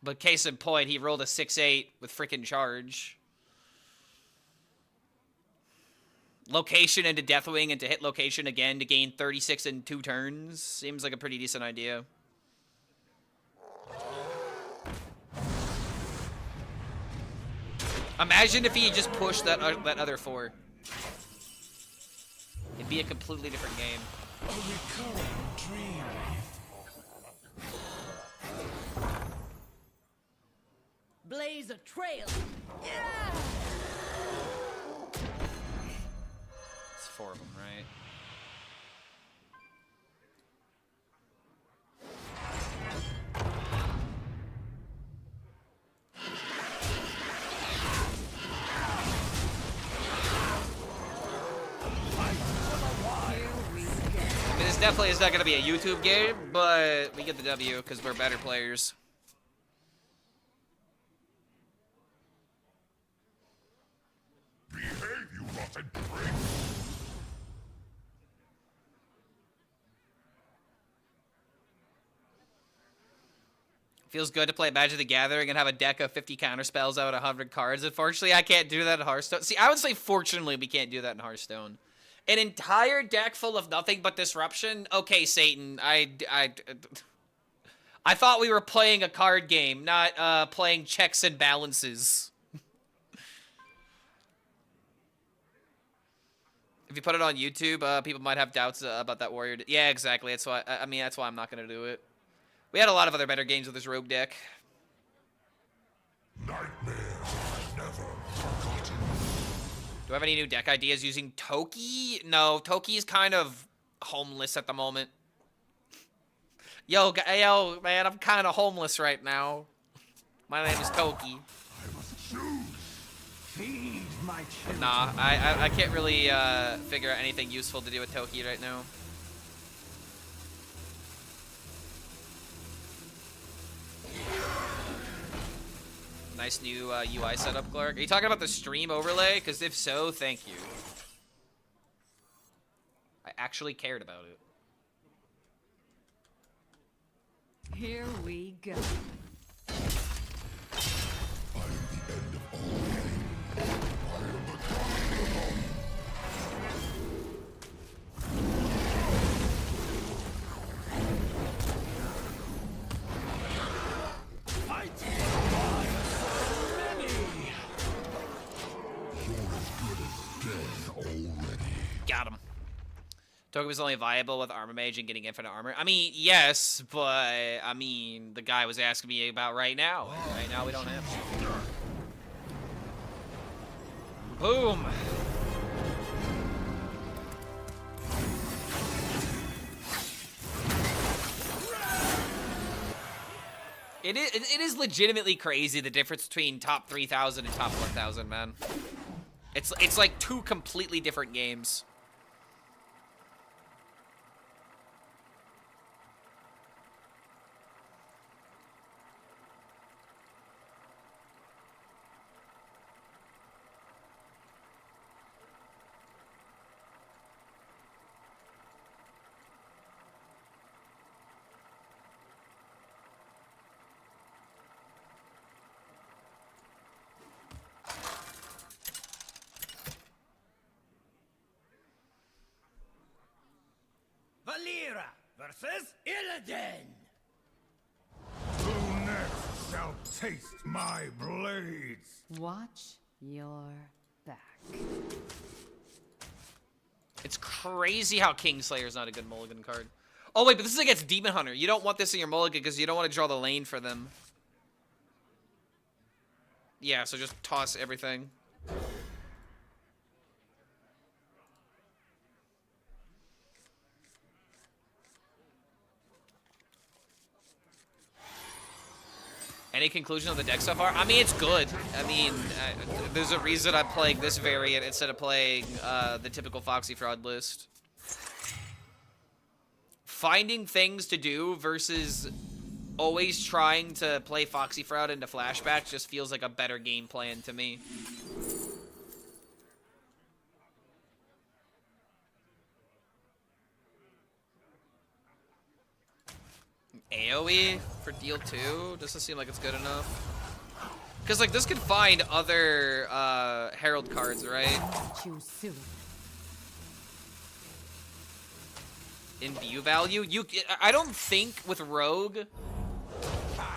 But case in point, he rolled a 6/8 with freaking charge. Location into Deathwing and to hit location again to gain 36 in 2 turns. Seems like a pretty decent idea. Imagine if he just pushed that other 4. It'd be a completely different game. A recurring dream. Blaze a trail. It's 4 of them, right? I mean, this definitely is not going to be a YouTube game, but we get the W because we're better players. Behave, you rotten prick. Feels good to play Magic the Gathering and have a deck of 50 counter spells out of 100 cards. Unfortunately, I can't do that in Hearthstone. See, I would say fortunately we can't do that in Hearthstone. An entire deck full of nothing but disruption? Okay, Satan. I thought we were playing a card game, not playing checks and balances. If you put it on YouTube, people might have doubts about that warrior. Yeah, exactly. That's why. I mean, that's why I'm not gonna do it. We had a lot of other better games with this rogue deck. Nightmares never forgotten. Do I have any new deck ideas using Toki? No, Toki is kind of homeless at the moment. Yo, man, I'm kind of homeless right now. My name is Toki. I must choose. Feed my children. Nah, I can't really figure out anything useful to do with Toki right now. Nice new UI setup, Clark. Are you talking about the stream overlay? Because if so, thank you. I actually cared about it. Here we go. Got him. Token was only viable with Armor Mage and getting infinite armor. I mean, yes, but I mean, the guy was asking me about right now. Right now, we don't have to. Boom. It is legitimately crazy the difference between top 3,000 and top 1,000, man. It's like two completely different games. Valera versus Illidan. Who next shall taste my blades? Watch your back. It's crazy how Kingslayer's not a good mulligan card. Oh wait, but this is against Demon Hunter. You don't want this in your mulligan because you don't want to draw the lane for them. Yeah, so just toss everything. Any conclusion on the deck so far? I mean, it's good. I mean, there's a reason I'm playing this variant instead of playing the typical Foxy Fraud list. Finding things to do versus always trying to play Foxy Fraud into flashbacks just feels like a better game plan to me. AoE for deal 2 doesn't seem like it's good enough. Because, like, this could find other Herald cards, right? Too soon. Imbue value? I don't think with Rogue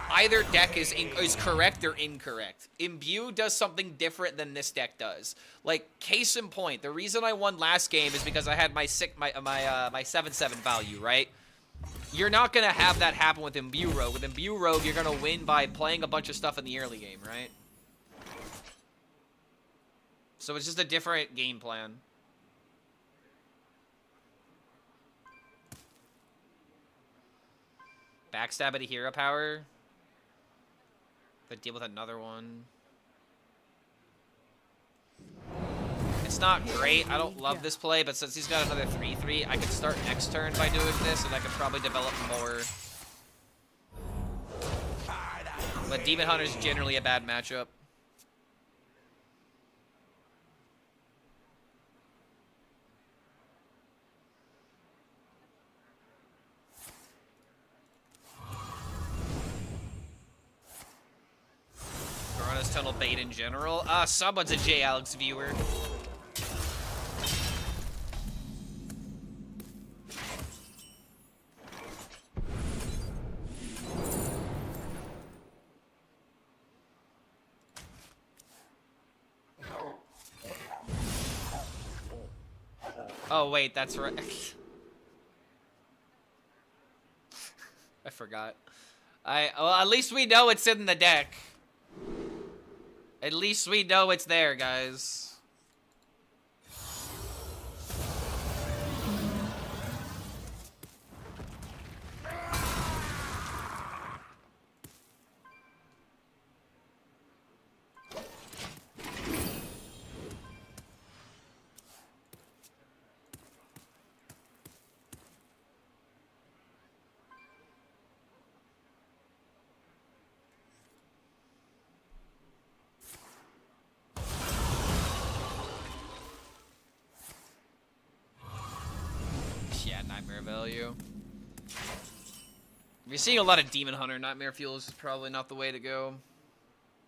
either deck is correct or incorrect. Imbue does something different than this deck does. Like, case in point, the reason I won last game is because I had my 7/7 value, right? You're not going to have that happen with Imbue Rogue. With Imbue Rogue, you're going to win by playing a bunch of stuff in the early game, right? So it's just a different game plan. Backstab at a hero power. But deal with another one. It's not great. I don't love this play, but since he's got another 3/3, I could start next turn by doing this, and I could probably develop more. But Demon Hunter's generally a bad matchup. Corona's tunnel bait in general. Someone's a J. Alex viewer. Oh, wait, that's right. I forgot. Well, at least we know it's in the deck. At least we know it's there, guys. Yeah, Nightmare value. If you're seeing a lot of Demon Hunter, Nightmare Fuels is probably not the way to go.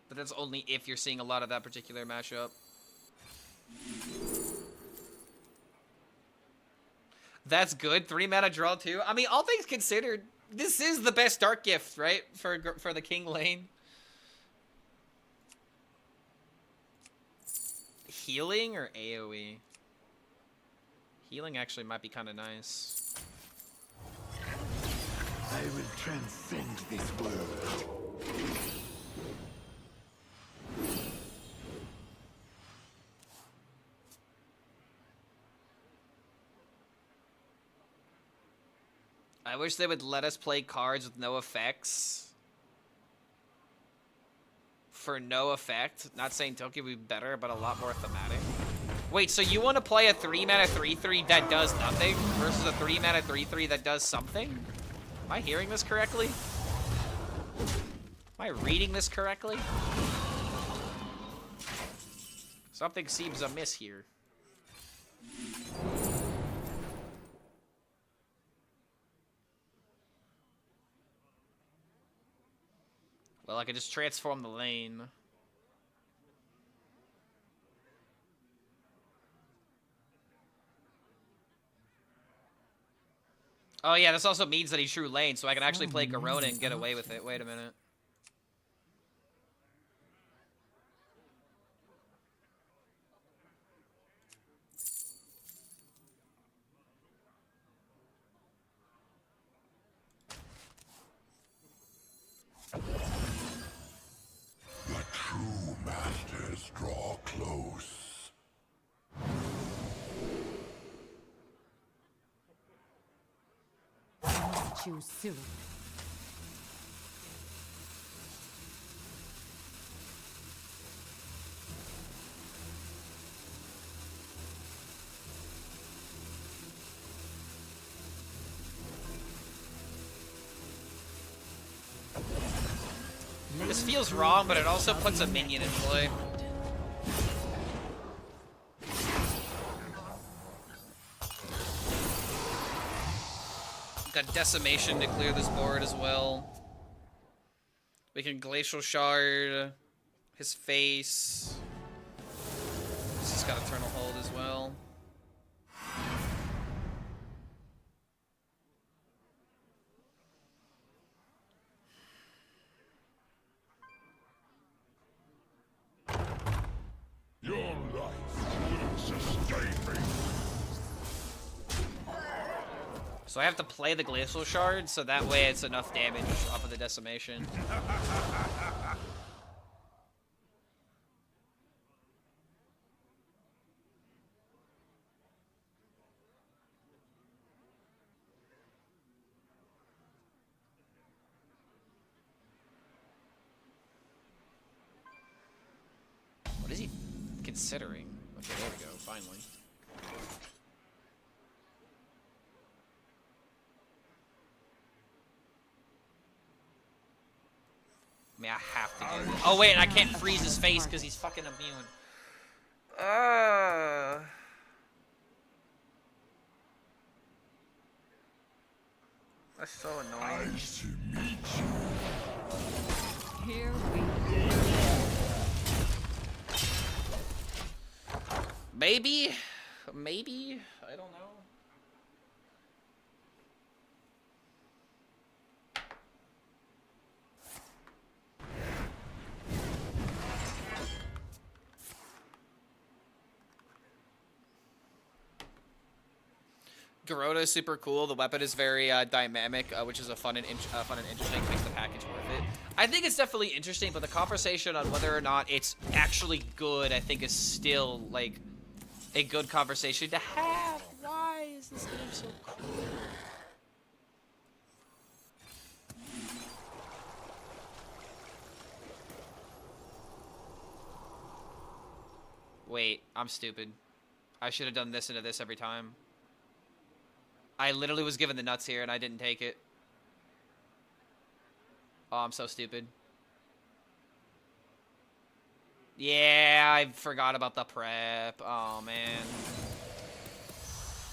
But that's only if you're seeing a lot of that particular mashup. That's good. 3 mana draw too. I mean, all things considered, this is the best Dark Gift, right? For the King lane. Healing or AoE? Healing actually might be kind of nice. I will transcend this world. I wish they would let us play cards with no effects. For no effect. Not saying Tokyo would be better, but a lot more thematic. Wait, so you want to play a 3 mana 3/3 that does nothing versus a 3 mana 3/3 that does something? Am I hearing this correctly? Am I reading this correctly? Something seems amiss here. Well, I could just transform the lane. Oh yeah, this also means that he's true lane, so I can actually play Garona and get away with it. Wait a minute. The true masters draw close. Choose soon. This feels wrong, but it also puts a minion in play. Got Decimation to clear this board as well. We can Glacial Shard his face. He's just got Eternal Hold as well. Your life will sustain me. So I have to play the Glacial Shard, so that way it's enough damage off of the Decimation. What is he considering? Okay, there we go, finally. I mean, I have to do this. Oh, wait, and I can't freeze his face because he's fucking immune. That's so annoying. Nice to meet you. Here we Maybe? Maybe? I don't know. Garota is super cool. The weapon is very dynamic, which is a fun and interesting. Makes the package worth it. I think it's definitely interesting, but the conversation on whether or not it's actually good, I think, is still like a good conversation to have. Why is this game so cool? Wait, I'm stupid. I should have done this into this every time. I literally was given the nuts here and I didn't take it. Oh, I'm so stupid. Yeah, I forgot about the prep. Oh, man.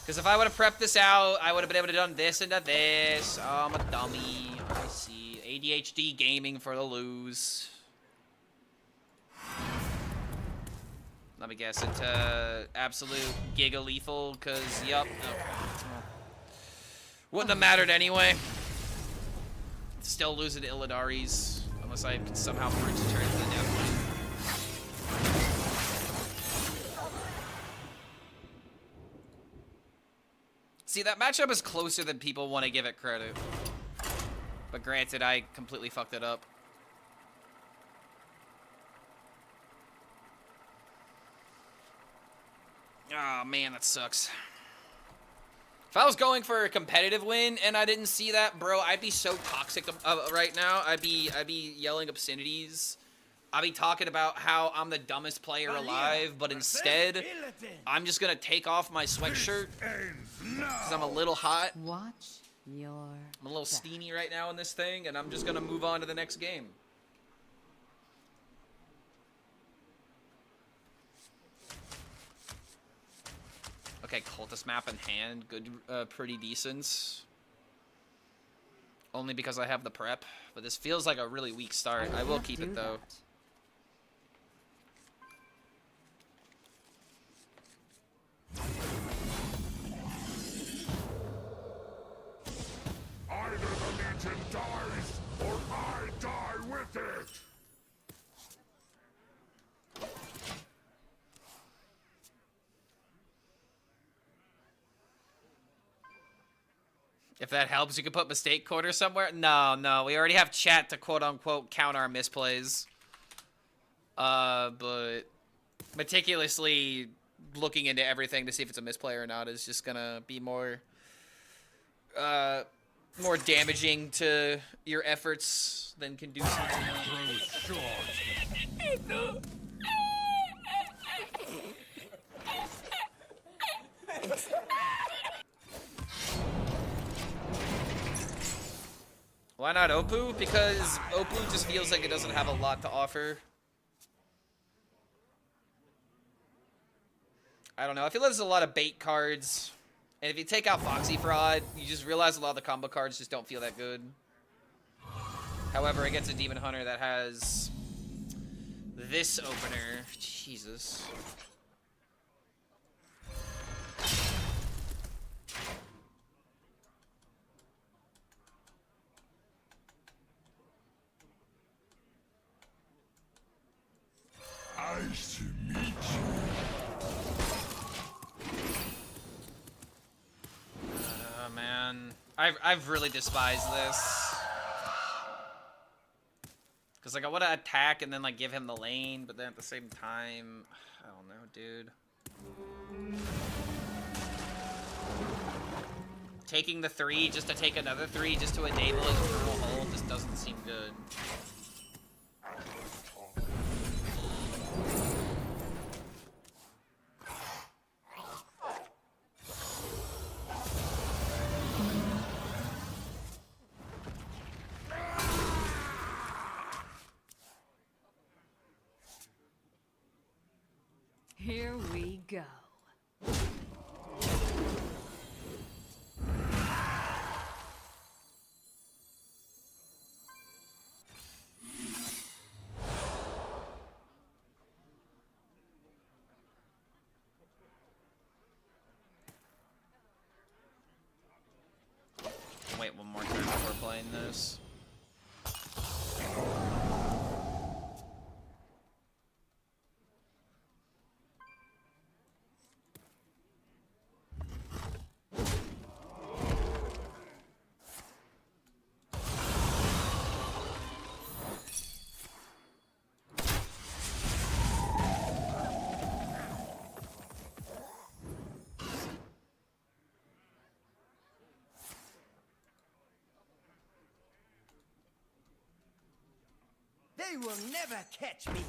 Because if I would have prepped this out, I would have been able to done this into this. Oh, I'm a dummy. I see. ADHD gaming for the lose. Let me guess, into absolute giga lethal, because, yup. Okay. Wouldn't have mattered anyway. Still losing to Illidari's, unless I can somehow bridge the turn to the death. See, that matchup is closer than people want to give it credit. But granted, I completely fucked it up. Oh, man, that sucks. If I was going for a competitive win and I didn't see that, bro, I'd be so toxic right now. I'd be yelling obscenities. I'd be talking about how I'm the dumbest player alive, but instead, I'm just gonna take off my sweatshirt because I'm a little hot. Watch your I'm a little steamy right now in this thing, and I'm just gonna move on to the next game. Okay, cultist map in hand, good, pretty decent. Only because I have the prep, but this feels like a really weak start. I will keep it though. Either the Legion dies, or I die with it! If that helps, you can put mistake corner somewhere. No, we already have chat to quote-unquote count our misplays. But meticulously looking into everything to see if it's a misplay or not is just gonna be more damaging to your efforts than conducive. Why not Oppu? Because Oppu just feels like it doesn't have a lot to offer. I don't know. I feel like there's a lot of bait cards. And if you take out Foxy Fraud, you just realize a lot of the combo cards just don't feel that good. However, against a Demon Hunter that has this opener, Jesus. Nice to meet you. Oh man, I've really despised this. Cause like I want to attack and then like give him the lane, but then at the same time, I don't know, dude. Taking the 3 just to take another 3 just to enable his brutal hold just doesn't seem good. Here we go. Wait one more time before playing this. They will never catch me.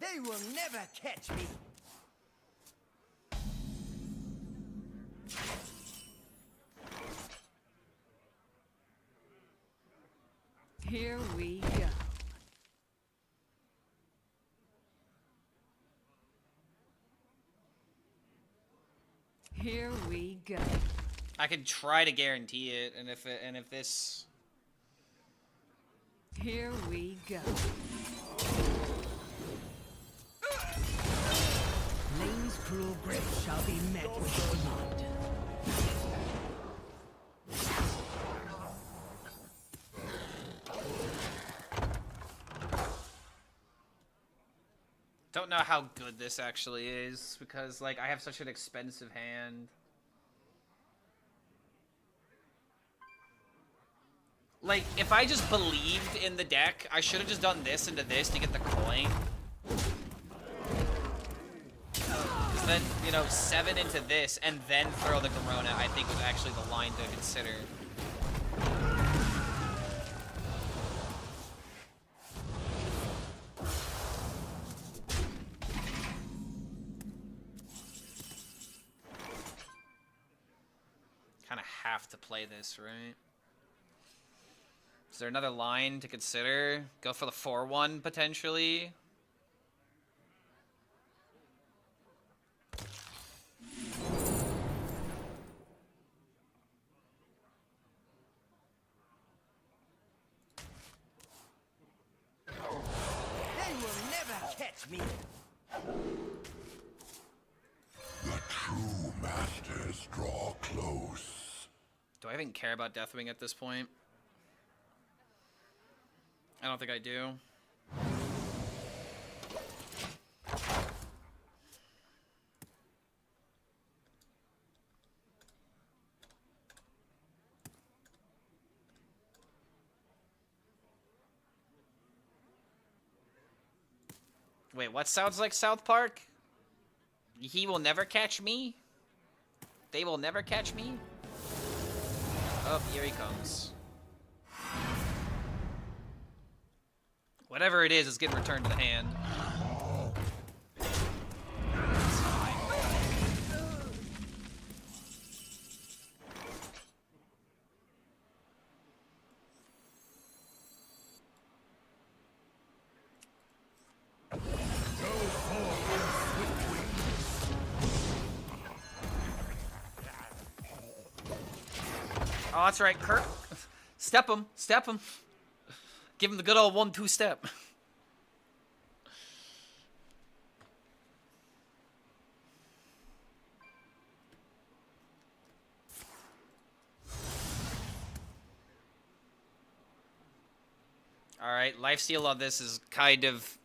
They will never catch me. Here we go. Here we go. I could try to guarantee it, and if this. Here we go. Lane's cruel grip shall be met with command. Don't know how good this actually is because like I have such an expensive hand. Like if I just believed in the deck, I should have just done this into this to get the coin. Then, you know, 7 into this and then throw the Corona, I think was actually the line to consider. Kind of have to play this, right? Is there another line to consider? Go for the 4-1 potentially. Me. The true masters draw close. Do I even care about Deathwing at this point? I don't think I do. Wait, what sounds like South Park? He will never catch me? They will never catch me? Oh, here he comes. Whatever it is getting returned to the hand. Oh, that's right, Kurt. Step him. Step him. Give him the good old 1-2 step. Alright, lifesteal on this is kind of...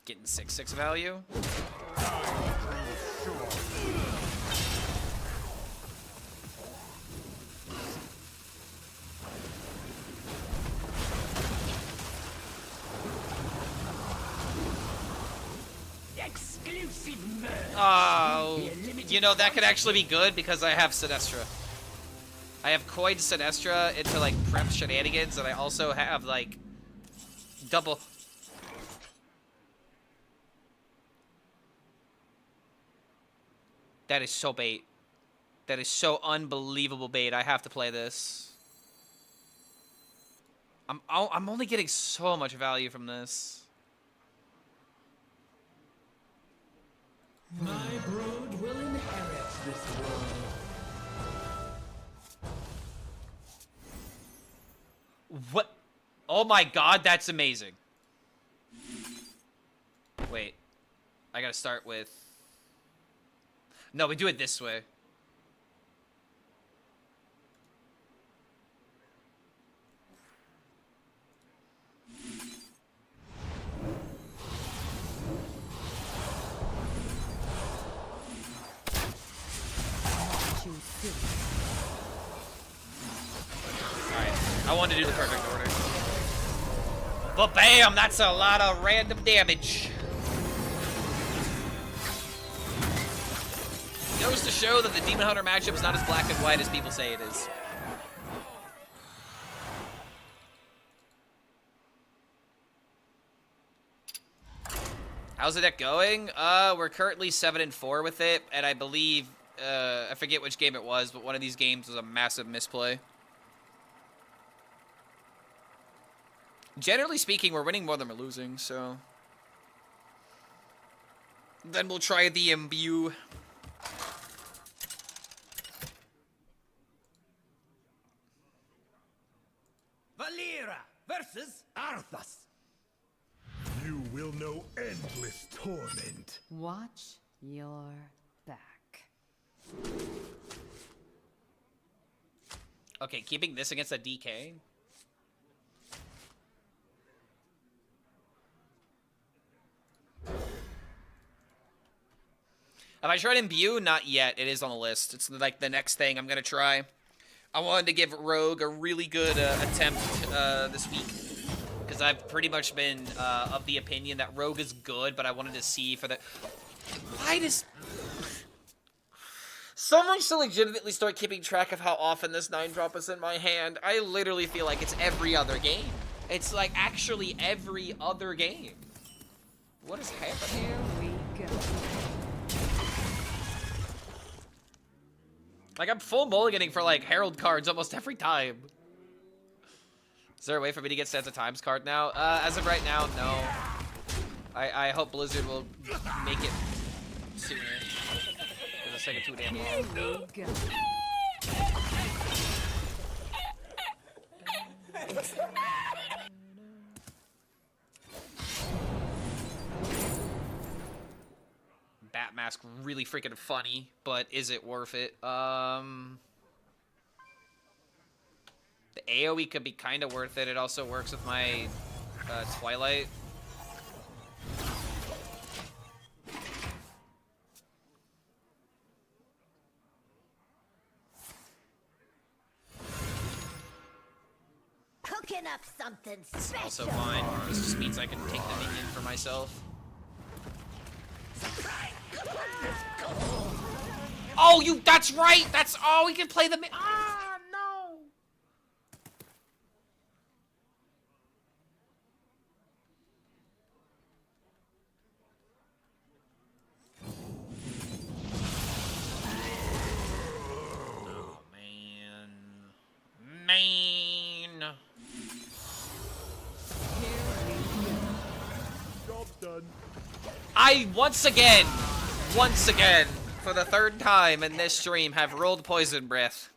Getting 6/6 value. Oh, you know, that could actually be good because I have Sinestra. I have coined Sinestra into, like, prep shenanigans, and I also have, like, double... That is so bait. That is so unbelievable bait. I have to play this. I'm only getting so much value from this. My brood will inherit this world. What? Oh my god, that's amazing. Wait. I gotta start with... No, we do it this way. Alright, I wanted to do the perfect order. But bam, that's a lot of random damage. Goes to show that the Demon Hunter matchup is not as black and white as people say it is. How's the deck going? We're currently 7-4 with it, and I believe, I forget which game it was, but one of these games was a massive misplay. Generally speaking, we're winning more than we're losing, so... Then we'll try the imbue. Valera versus Arthas. You will know endless torment. Watch your back. Okay, keeping this against a DK. Have I tried Imbue? Not yet. It is on the list. It's like the next thing I'm gonna try. I wanted to give Rogue a really good attempt this week. Because I've pretty much been of the opinion that Rogue is good, but I wanted to see for the... Why does... Someone should legitimately start keeping track of how often this 9-drop is in my hand. I literally feel like it's every other game. It's like actually every other game. What is happening? Here we go. Like, I'm full mulliganing for, like, Herald cards almost every time. Is there a way for me to get Sands of Times card now? As of right now, no. I hope Blizzard will make it sooner. Because it's taking too damn long. Here we go. Bat Mask really freaking funny, but is it worth it? The AoE could be kind of worth it. It also works with my Twilight. Cooking up something It's special. also fine. This just means I can take the minion for myself. Oh, that's right! We can play the ah, no! Oh, man. Job done. I, once again, for the third time in this stream, have rolled Poison Breath.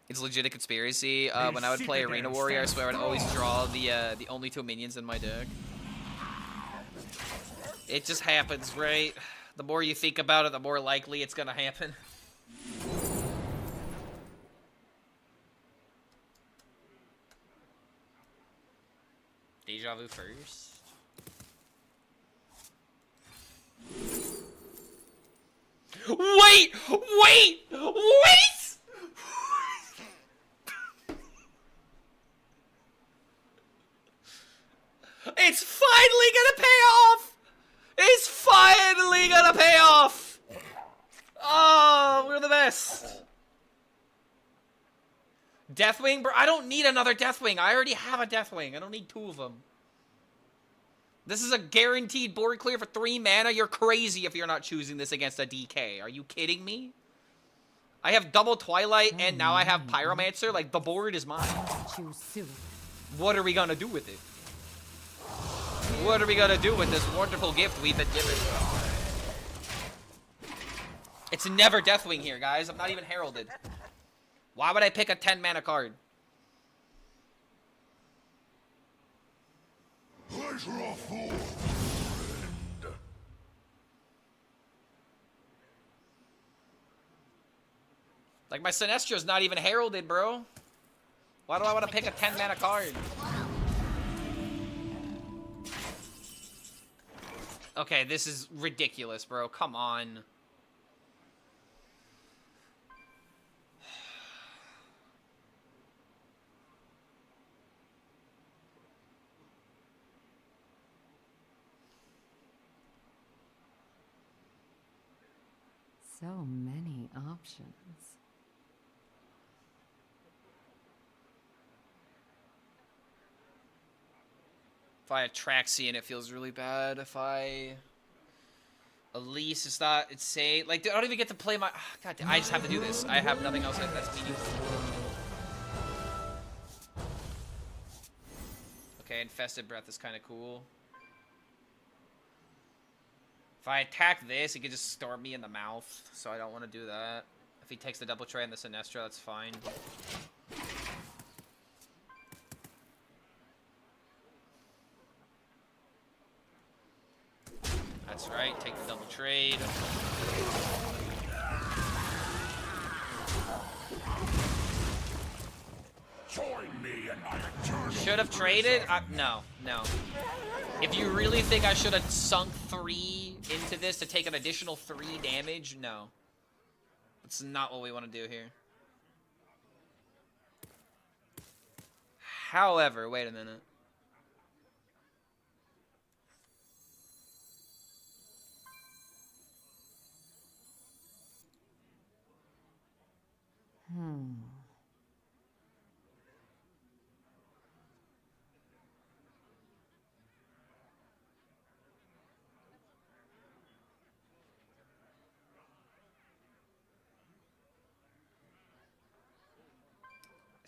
It's legit a conspiracy. When I would play Arena Warrior, I swear I'd always draw the only 2 minions in my deck. It just happens, right? The more you think about it, the more likely it's gonna happen. Deja vu first. Wait! It's finally gonna pay off! It's finally gonna pay off! Oh, we're the best. Deathwing, bro. I don't need another Deathwing. I already have a Deathwing. I don't need 2 of them. This is a guaranteed board clear for 3 mana. You're crazy if you're not choosing this against a DK. Are you kidding me? I have double Twilight and now I have Pyromancer. Like, the board is mine. What are we gonna do with it? What are we gonna do with this wonderful gift we've been given? It's never Deathwing here, guys. I'm not even heralded. Why would I pick a 10 mana card? Pleasure of fool. Like, my Sinestro's not even heralded, bro. Why do I want to pick a 10 mana card? Okay, this is ridiculous, bro. Come on. So many options. If I have Traxie and it feels really bad. If I... Elise, it's not... It's say... Like, I don't even get to play my... God damn, I just have to do this. I have nothing else that's meaningful. Okay, Infested Breath is kind of cool. If I attack this, he could just storm me in the mouth. So I don't want to do that. If he takes the Double Tray and the Sinestra, that's fine. That's right, take the double trade. Join me in my eternal Should have traded? No. If you really think I should have sunk 3 into this to take an additional 3 damage, no. That's not what we want to do here. However, wait a minute.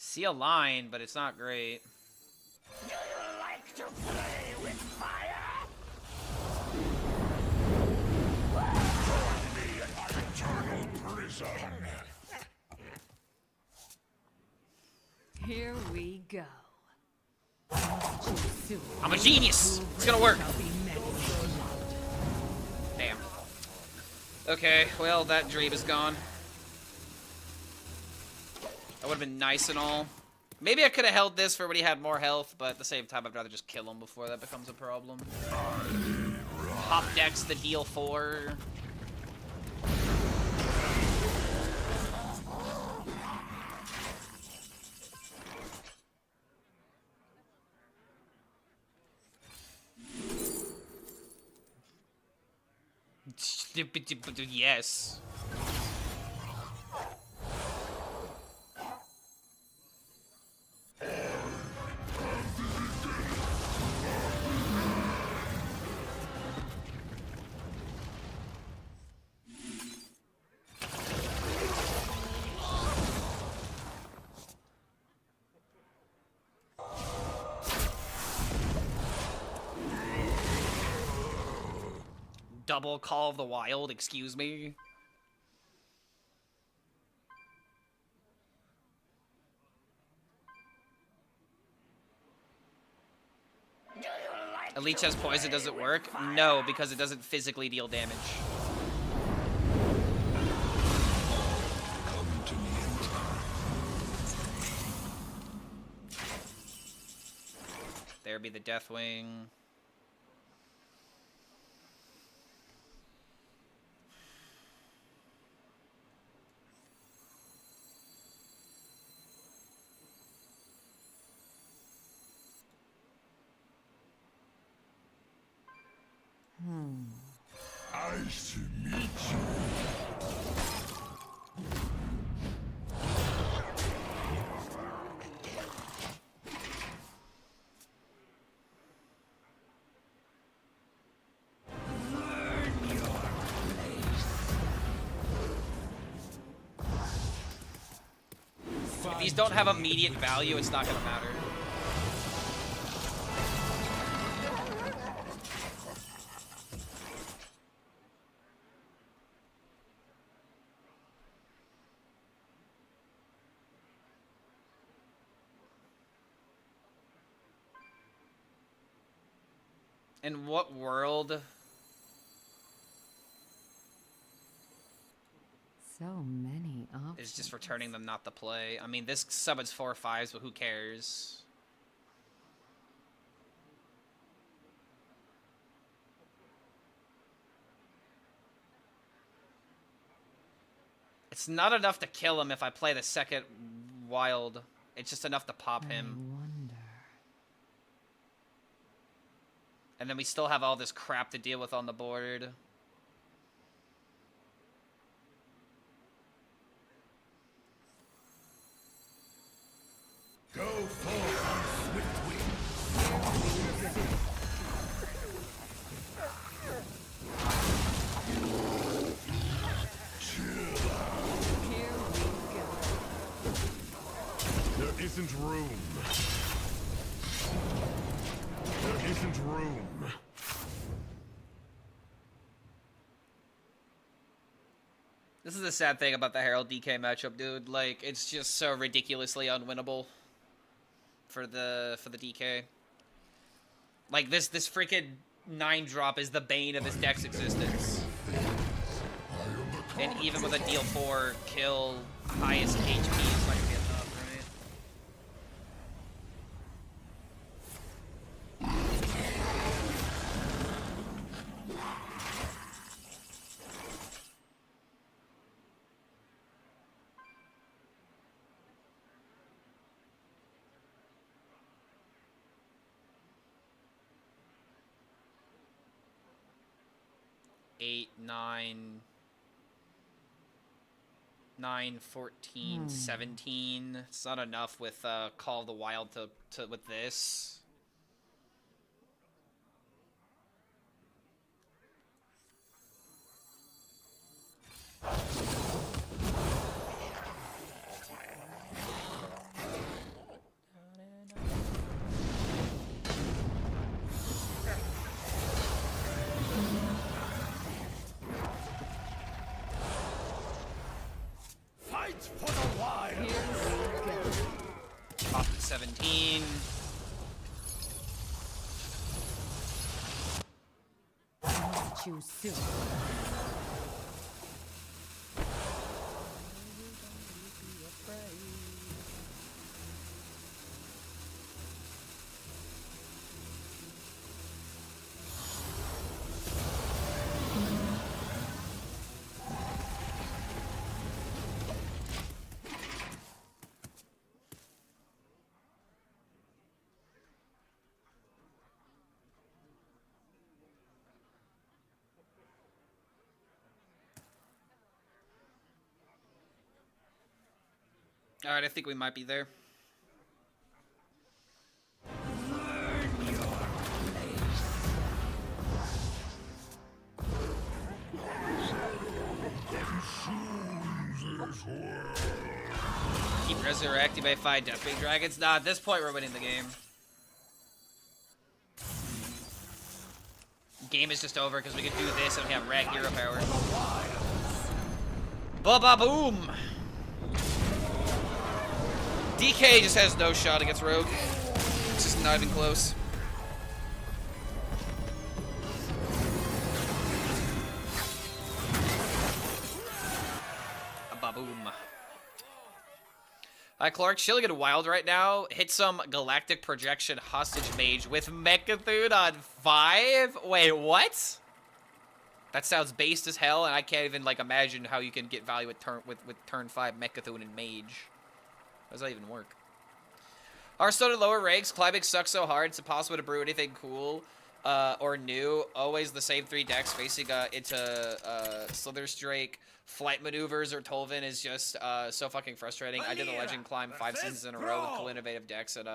See a line, but it's not great. Do you like to play with fire? Join me in my eternal prison. Here we go. I'm a genius! It's gonna work! Damn. Okay, well, that dream is gone. That would have been nice and all. Maybe I could have held this for when he had more health, but at the same time, I'd rather just kill him before that becomes a problem. Top decks the deal 4. Yes. Double Call of the Wild, excuse me. Elite has poison, does it work? No, because it doesn't physically deal damage. Come to me in time. There be the Deathwing. Nice to meet you. If these don't have immediate value, it's not gonna matter. In what world? So many options. Is just returning them not the play. I mean, this summons 4 5s, but who cares? It's not enough to kill him if I play the second wild. It's just enough to pop him. I wonder. And then we still have all this crap to deal with on the board. Go forth on swift wings. Here we go. There isn't room. There isn't room. This is the sad thing about the Herald DK matchup, dude. Like, it's just so ridiculously unwinnable for the DK. Like, this freaking 9-drop is the bane of this deck's existence. And even with a deal 4 kill, highest HP, it's not gonna be enough, right? Eight, 9, 14, 17. It's not enough with Call of the Wild to with this. Fight for the wild. Pop to 17. Choose soon. All right, I think we might be there. Keep resurrecting by 5 Deathwing Dragons. Nah, at this point we're winning the game. Game is just over because we can do this and we have rag hero power. Ba-ba-boom! DK just has no shot against Rogue. It's just not even close. Ba-boom. Hi, Clark. Chilling in Wild right now. Hit some Galactic Projection Hostage Mage with Mechathune on 5? Wait, what? That sounds based as hell, and I can't even, like, imagine how you can get value with turn 5 Mechathune and Mage. How does that even work? Hearthstone at lower ranks. Climbing sucks so hard, it's impossible to brew anything cool or new. Always the same 3 decks facing into Slitherstrake. Flight Maneuvers or Tolvin is just so fucking frustrating. I did the Legend Climb 5 seasons in a row with cool innovative decks and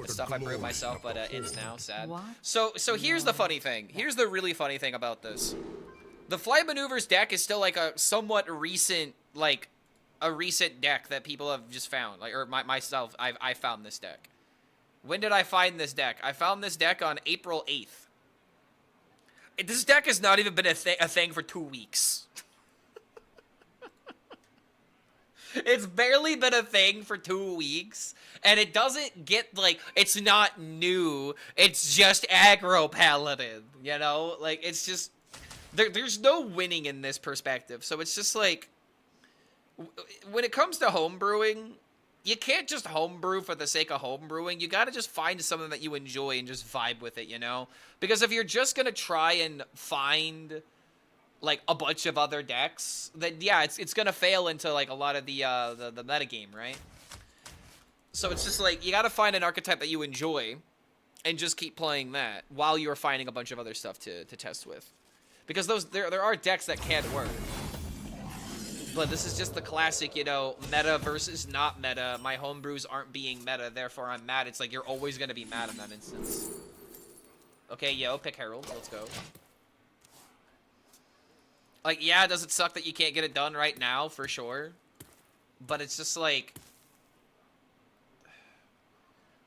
stuff I brewed myself, but ends now. Sad. What? So here's the funny thing. Here's the really funny thing about this. The Flight Maneuvers deck is still like a somewhat recent, like, a recent deck that people have just found, like, or myself, I found this deck. When did I find this deck? I found this deck on April 8th. This deck has not even been a thing for 2 weeks. It's barely been a thing for 2 weeks, and it doesn't get, like, it's not new. It's just aggro paladin, you know? Like, it's just, there's no winning in this perspective. So it's just like, when it comes to homebrewing, you can't just homebrew for the sake of homebrewing. You gotta just find something that you enjoy and just vibe with it, you know? Because if you're just gonna try and find like a bunch of other decks, then yeah, it's gonna fail into like a lot of the metagame, right? So it's just like you gotta find an archetype that you enjoy, and just keep playing that while you're finding a bunch of other stuff to test with, because there are decks that can work. But this is just the classic, you know, meta versus not meta. My homebrews aren't being meta, therefore I'm mad. It's like you're always gonna be mad in that instance. Okay, yo, pick Herald. Let's go. Like, yeah, does it suck that you can't get it done right now? For sure. But it's just like,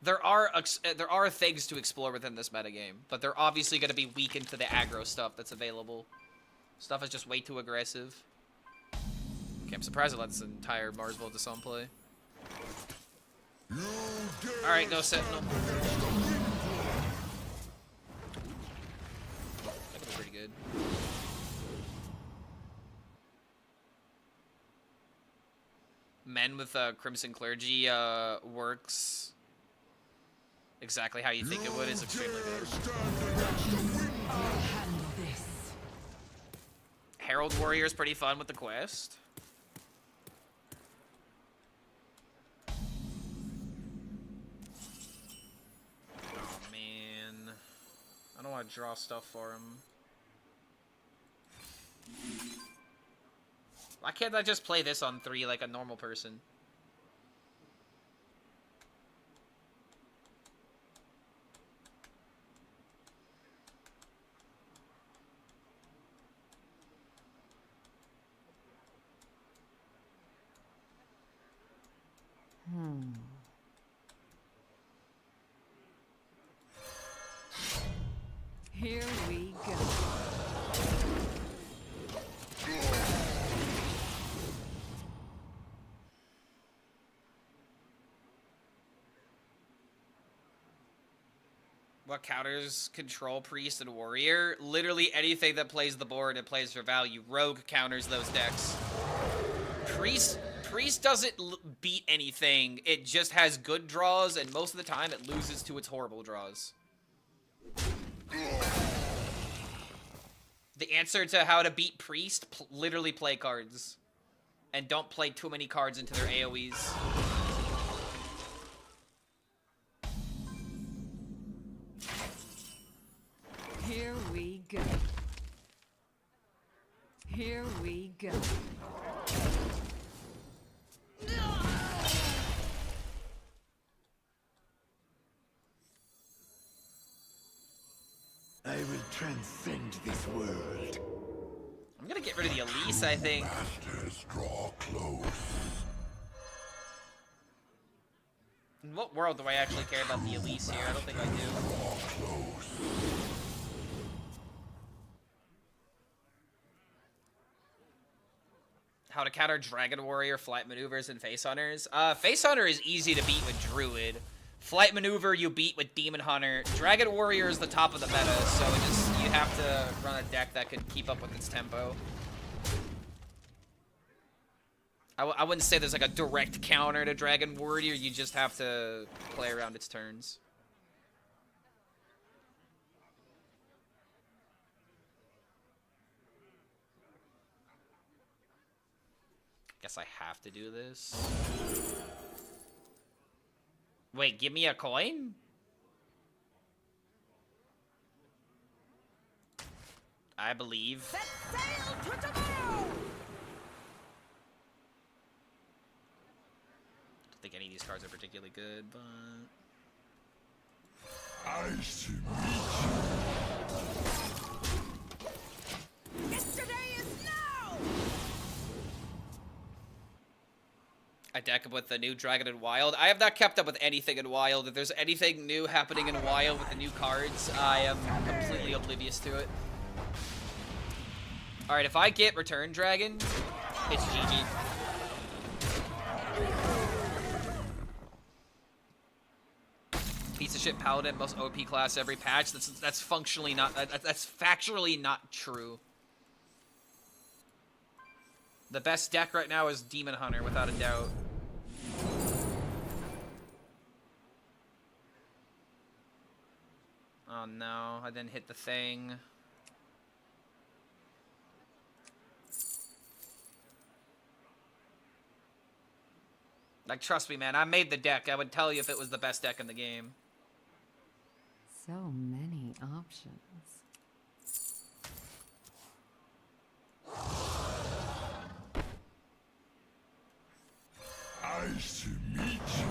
there are things to explore within this metagame, but they're obviously going to be weakened to the aggro stuff that's available. Stuff is just way too aggressive. Okay, I'm surprised it lets the entire Marsville to some play. Alright, go Sentinel. That could be pretty good. Men with Crimson Clergy works exactly how you think it would. Is extremely good. Herald Warrior is pretty fun with the quest. Oh man, I don't want to draw stuff for him. Why can't I just play this on 3 like a normal person? Here we go. What counters control priest and warrior? Literally anything that plays the board and plays for value. Rogue counters those decks. Priest doesn't beat anything. It just has good draws, and most of the time it loses to its horrible draws. The answer to how to beat priest, literally play cards. And don't play too many cards into their AoEs. Here we go. Here we go. I will transcend this world. I'm gonna get rid of the Elise, I think. Masters draw close. In what world do I actually care about the Elise here? I don't think I do. Draw close. How to counter Dragon Warrior, Flight Maneuvers, and Face Hunters. Face Hunter is easy to beat with Druid. Flight Maneuver you beat with Demon Hunter. Dragon Warrior is the top of the meta, so you have to run a deck that can keep up with its tempo. I wouldn't say there's like a direct counter to Dragon Warrior, you just have to play around its turns. Guess I have to do this. Wait, give me a coin? I believe. Set sail to tomorrow! Don't think any of these cards are particularly good, but... I see. Yesterday is now! I deck up with the new Dragon in Wild. I have not kept up with anything in Wild. If there's anything new happening in Wild with the new cards, I am completely oblivious to it. Alright, if I get Return Dragon, it's GG. shit paladin, most OP class every patch. That's functionally not. That's factually not true. The best deck right now is Demon Hunter, without a doubt. Oh no, I didn't hit the thing. Like, trust me, man, I made the deck. I would tell you if it was the best deck in the game. So many options. Nice to meet you.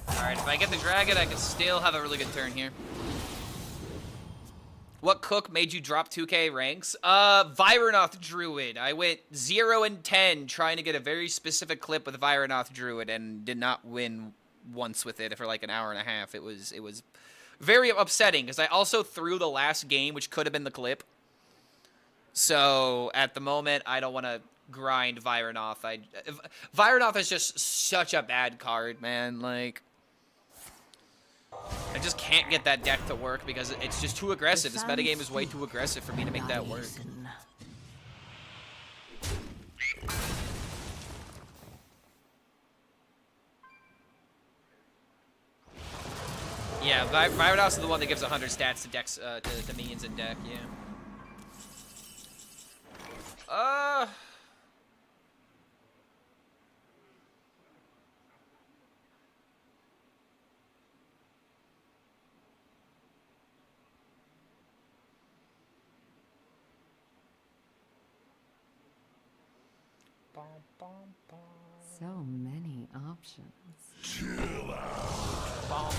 Alright, if I get the dragon, I can still have a really good turn here. What cook made you drop 2k ranks? Vironoth Druid. I went 0 and 10 trying to get a very specific clip with Vironoth Druid and did not win once with it for like an hour and a half. It was very upsetting because I also threw the last game, which could have been the clip. So at the moment, I don't want to grind Vironoth. Vironoth is just such a bad card, man. Like, I just can't get that deck to work because it's just too aggressive. This metagame is way too aggressive for me to make that work. Yeah, Vironoth is the one that gives 100 stats to decks, to minions in deck, yeah. So many options. Chill out.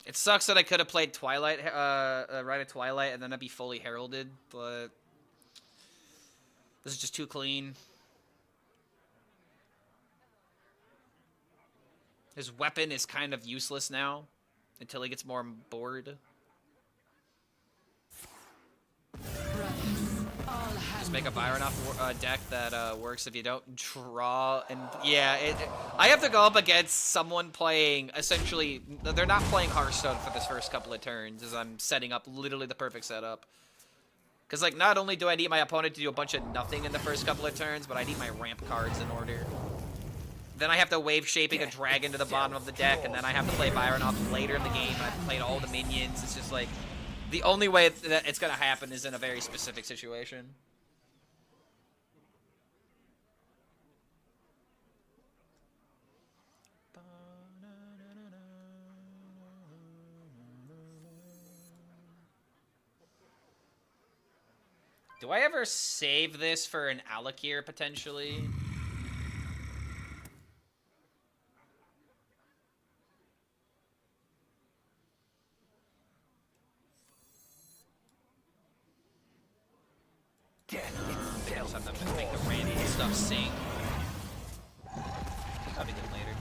It sucks that I could have played Twilight, Rite of Twilight, and then I'd be fully heralded, but this is just too clean. His weapon is kind of useless now until he gets more bored. Just make a Vironoth deck that works if you don't draw. And yeah, I have to go up against someone playing, essentially, they're not playing Hearthstone for this first couple of turns, as I'm setting up literally the perfect setup. Because, like, not only do I need my opponent to do a bunch of nothing in the first couple of turns, but I need my ramp cards in order. Then I have to wave shaping a dragon to the bottom of the deck, and then I have to play Vironoth later in the game, and I've played all the minions. It's just like, the only way that it's going to happen is in a very specific situation. Do I ever save this for an Alakir, potentially? I just have to make the random stuff sing. That'll be good later.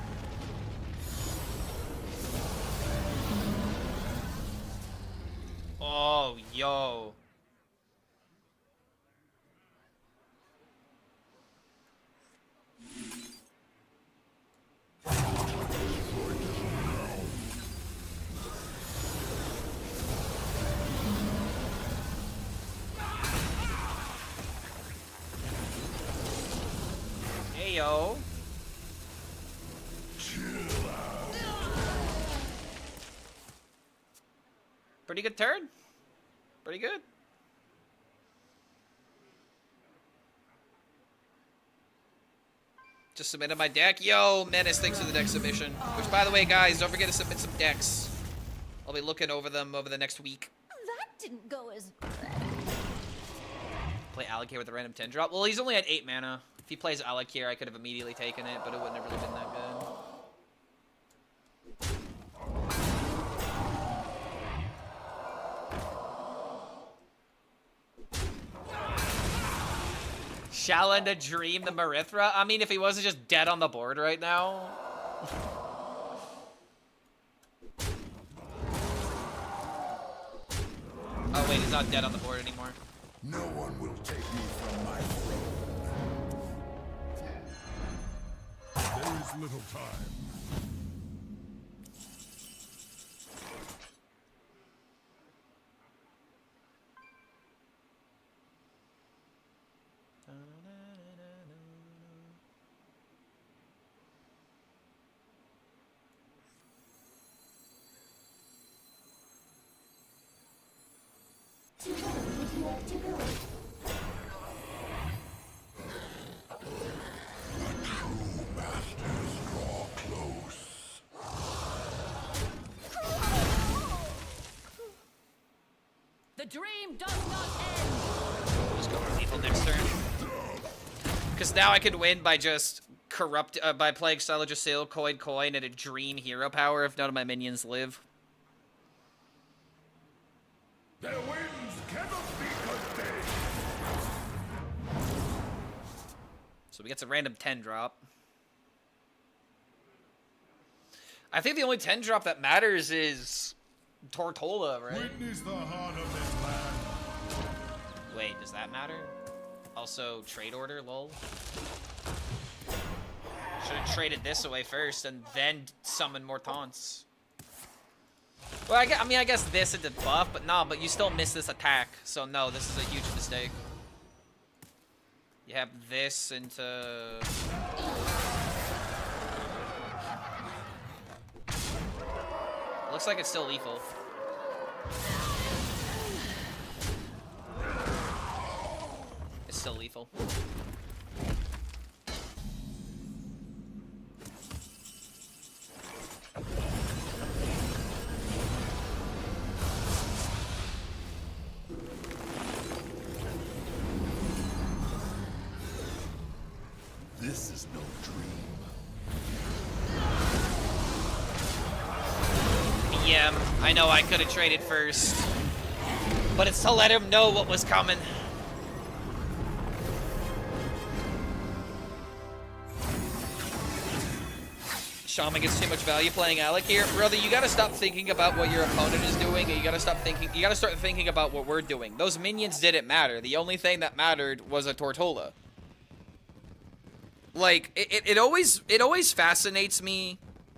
Oh, yo. Yo. Pretty good turn. Pretty good. Just submitted my deck. Yo, Menace, thanks for the deck submission. Which, by the way, guys, don't forget to submit some decks. I'll be looking over them over the next week. That didn't go as... Play Alakir with a random 10 drop. Well, he's only at 8 mana. If he plays Alakir, I could have immediately taken it, but it wouldn't have really been that good. Shalanda dream the Marithra? I mean, if he wasn't just dead on the board right now. Oh wait, he's not dead on the board anymore. No one will take me from my throne. There is little time. The dream does not end. Just go for lethal next turn. Because now I could win by just by playing Style coin, and a dream hero power if none of my minions live. Their winds cannot be contained. So we get a random 10 drop. I think the only 10 drop that matters is Tortola, right? Witness the heart of this land. Wait, does that matter? Also, trade order, lol. Should have traded this away first and then summon more taunts. Well, I mean, I guess this into buff, but no, but you still miss this attack. So no, this is a huge mistake. You have this into... Looks like it's still lethal. It's still lethal. This is no dream. Yeah, I know I could have traded first, but it's to let him know what was coming. Shaman gets too much value playing Alec here. Brother, you gotta stop thinking about what your opponent is doing, and you gotta start thinking about what we're doing. Those minions didn't matter. The only thing that mattered was a Tortola. Like, it always fascinates me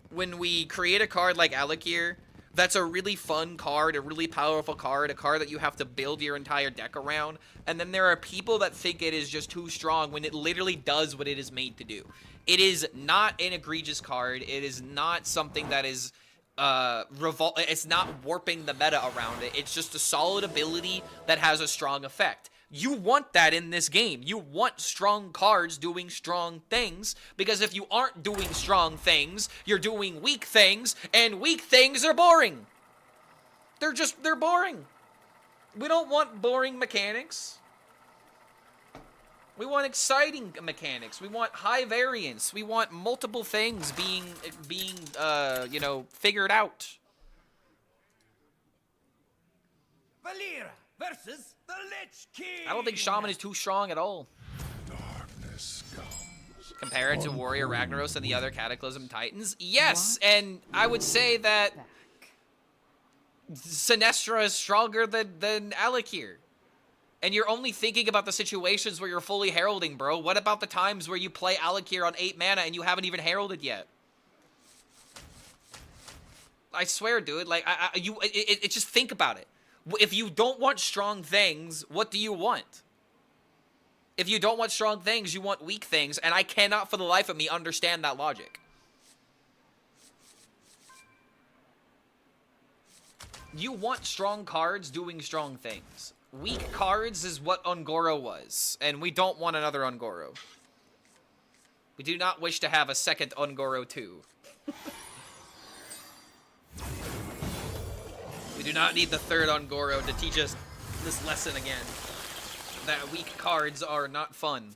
when we create a card like Alakir that's a really fun card, a really powerful card, a card that you have to build your entire deck around, and then there are people that think it is just too strong when it literally does what it is made to do. It is not an egregious card. It is not something that is it's not warping the meta around it. It's just a solid ability that has a strong effect. You want that in this game. You want strong cards doing strong things, because if you aren't doing strong things, you're doing weak things, and weak things are boring. They're boring. We don't want boring mechanics. We want exciting mechanics. We want high variance. We want multiple things being you know, figured out. Valera versus the Lich King. I don't think Shaman is too strong at all. Darkness comes. Compared to Warrior Ragnaros and the other Cataclysm Titans? Yes, and I would say that Sinestra is stronger than Alakir. And you're only thinking about the situations where you're fully heralding, bro. What about the times where you play Alakir on 8 mana and you haven't even heralded yet? I swear, dude. Like, just think about it. If you don't want strong things, what do you want? If you don't want strong things, you want weak things, and I cannot for the life of me understand that logic. You want strong cards doing strong things. Weak cards is what Ungoro was, and we don't want another Ungoro. We do not wish to have a second Ungoro 2. We do not need the third Ungoro to teach us this lesson again. That weak cards are not fun.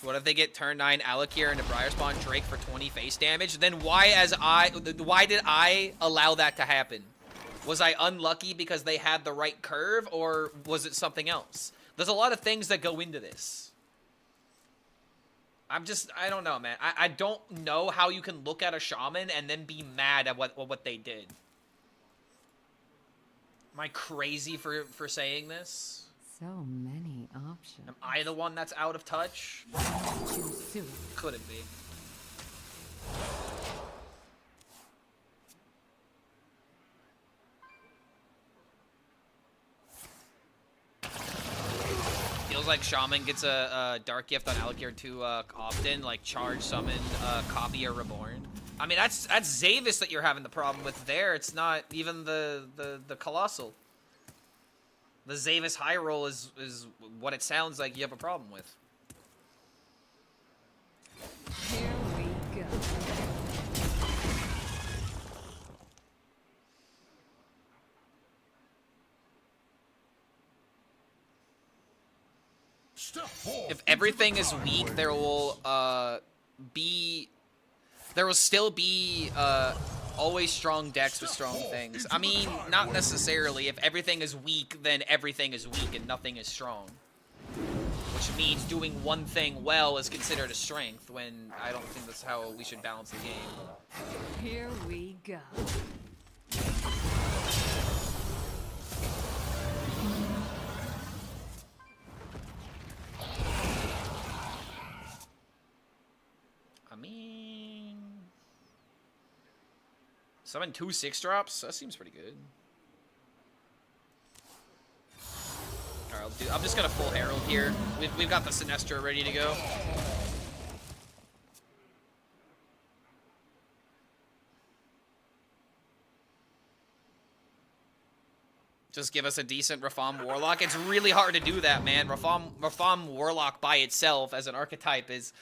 What if they get turn 9 Alakir into Briarspawn Drake for 20 face damage? Then why did I allow that to happen? Was I unlucky because they had the right curve, or was it something else? There's a lot of things that go into this. I don't know, man. I don't know how you can look at a shaman and then be mad at what they did. Am I crazy for saying this? So many options. Am I the one that's out of touch? Too soon. Could it be? Feels like Shaman gets a Dark Gift on Alakir too often, like Charge, Summon, Copy, or Reborn. I mean, that's Zavis that you're having the problem with there. It's not even the Colossal. The Zavis high roll is what it sounds like you have a problem with. Here we go. If everything is weak, there will still be always strong decks with strong things. I mean, not necessarily. If everything is weak, then everything is weak and nothing is strong. Which means doing one thing well is considered a strength, when I don't think that's how we should balance the game. Here we go. I mean, summon 2 6-drops? That seems pretty good. Alright, I'm just gonna full Herald here. We've got the Sinestro ready to go. Just give us a decent Reform Warlock. It's really hard to do that, man. Reform Warlock by itself as an archetype is...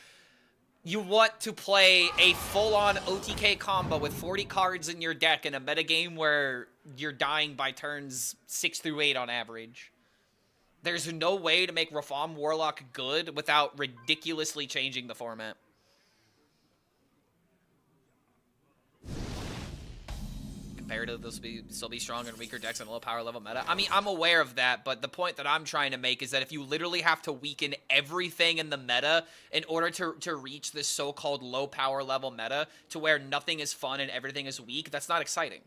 You want to play a full-on OTK combo with 40 cards in your deck in a metagame where you're dying by turns 6 through 8 on average. There's no way to make Reform Warlock good without ridiculously changing the format. Comparatively, they'll still be strong in weaker decks and low power level meta. I mean, I'm aware of that, but the point that I'm trying to make is that if you literally have to weaken everything in the meta in order to reach this so-called low power level meta to where nothing is fun and everything is weak, that's not exciting.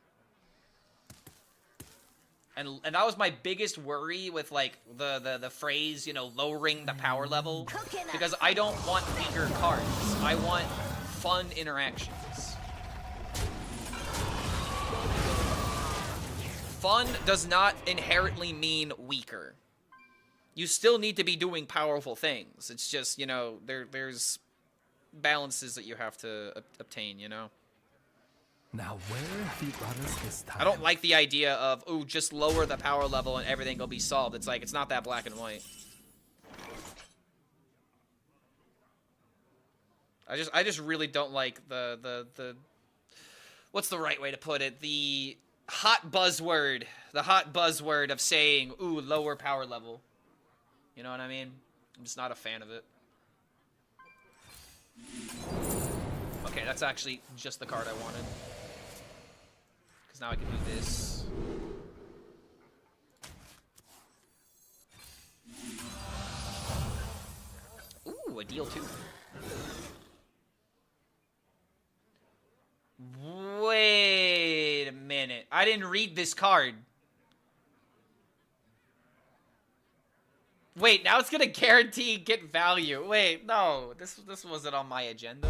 And that was my biggest worry with, like, the phrase, you know, lowering the power level. Because I don't want weaker cards. I want fun interactions. Fun does not inherently mean weaker. You still need to be doing powerful things. It's just, you know, there's balances that you have to obtain, you know? Now where have you brought us this time? I don't like the idea of, ooh, just lower the power level and everything will be solved. It's like, it's not that black and white. I just really don't like the what's the right way to put it? The hot buzzword of saying, ooh, lower power level. You know what I mean? I'm just not a fan of it. Okay, that's actually just the card I wanted. Because now I can do this. Ooh, a deal too. Wait a minute. I didn't read this card. Wait, now it's gonna guarantee get value. Wait, no. This wasn't on my agenda.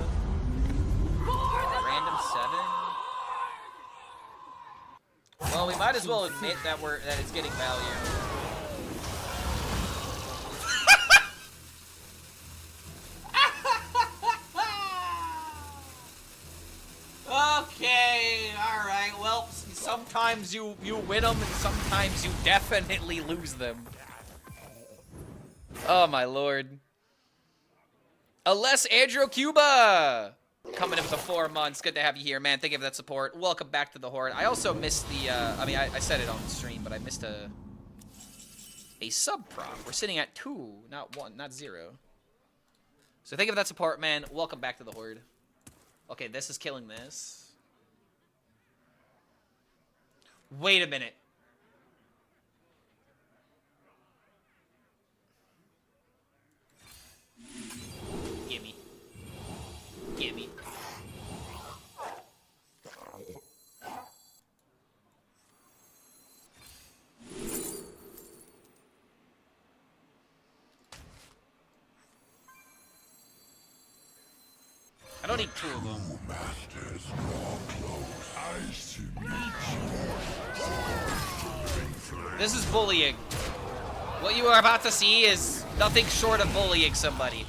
Random 7? Well, we might as well admit that it's getting value. Okay, alright, well, sometimes you win them and sometimes you definitely lose them. Oh my lord. Unless Andrew Cuba coming in for 4 months. Good to have you here, man. Thank you for that support. Welcome back to the Horde. I also missed the, I mean, I said it on the stream, but I missed a sub prop. We're sitting at 2, not 1, not 0. So thank you for that support, man. Welcome back to the Horde. Okay, this is killing this. Wait a minute. need two of them. Masters, draw close. I see This is bullying. What you are about to see is nothing short of bullying somebody.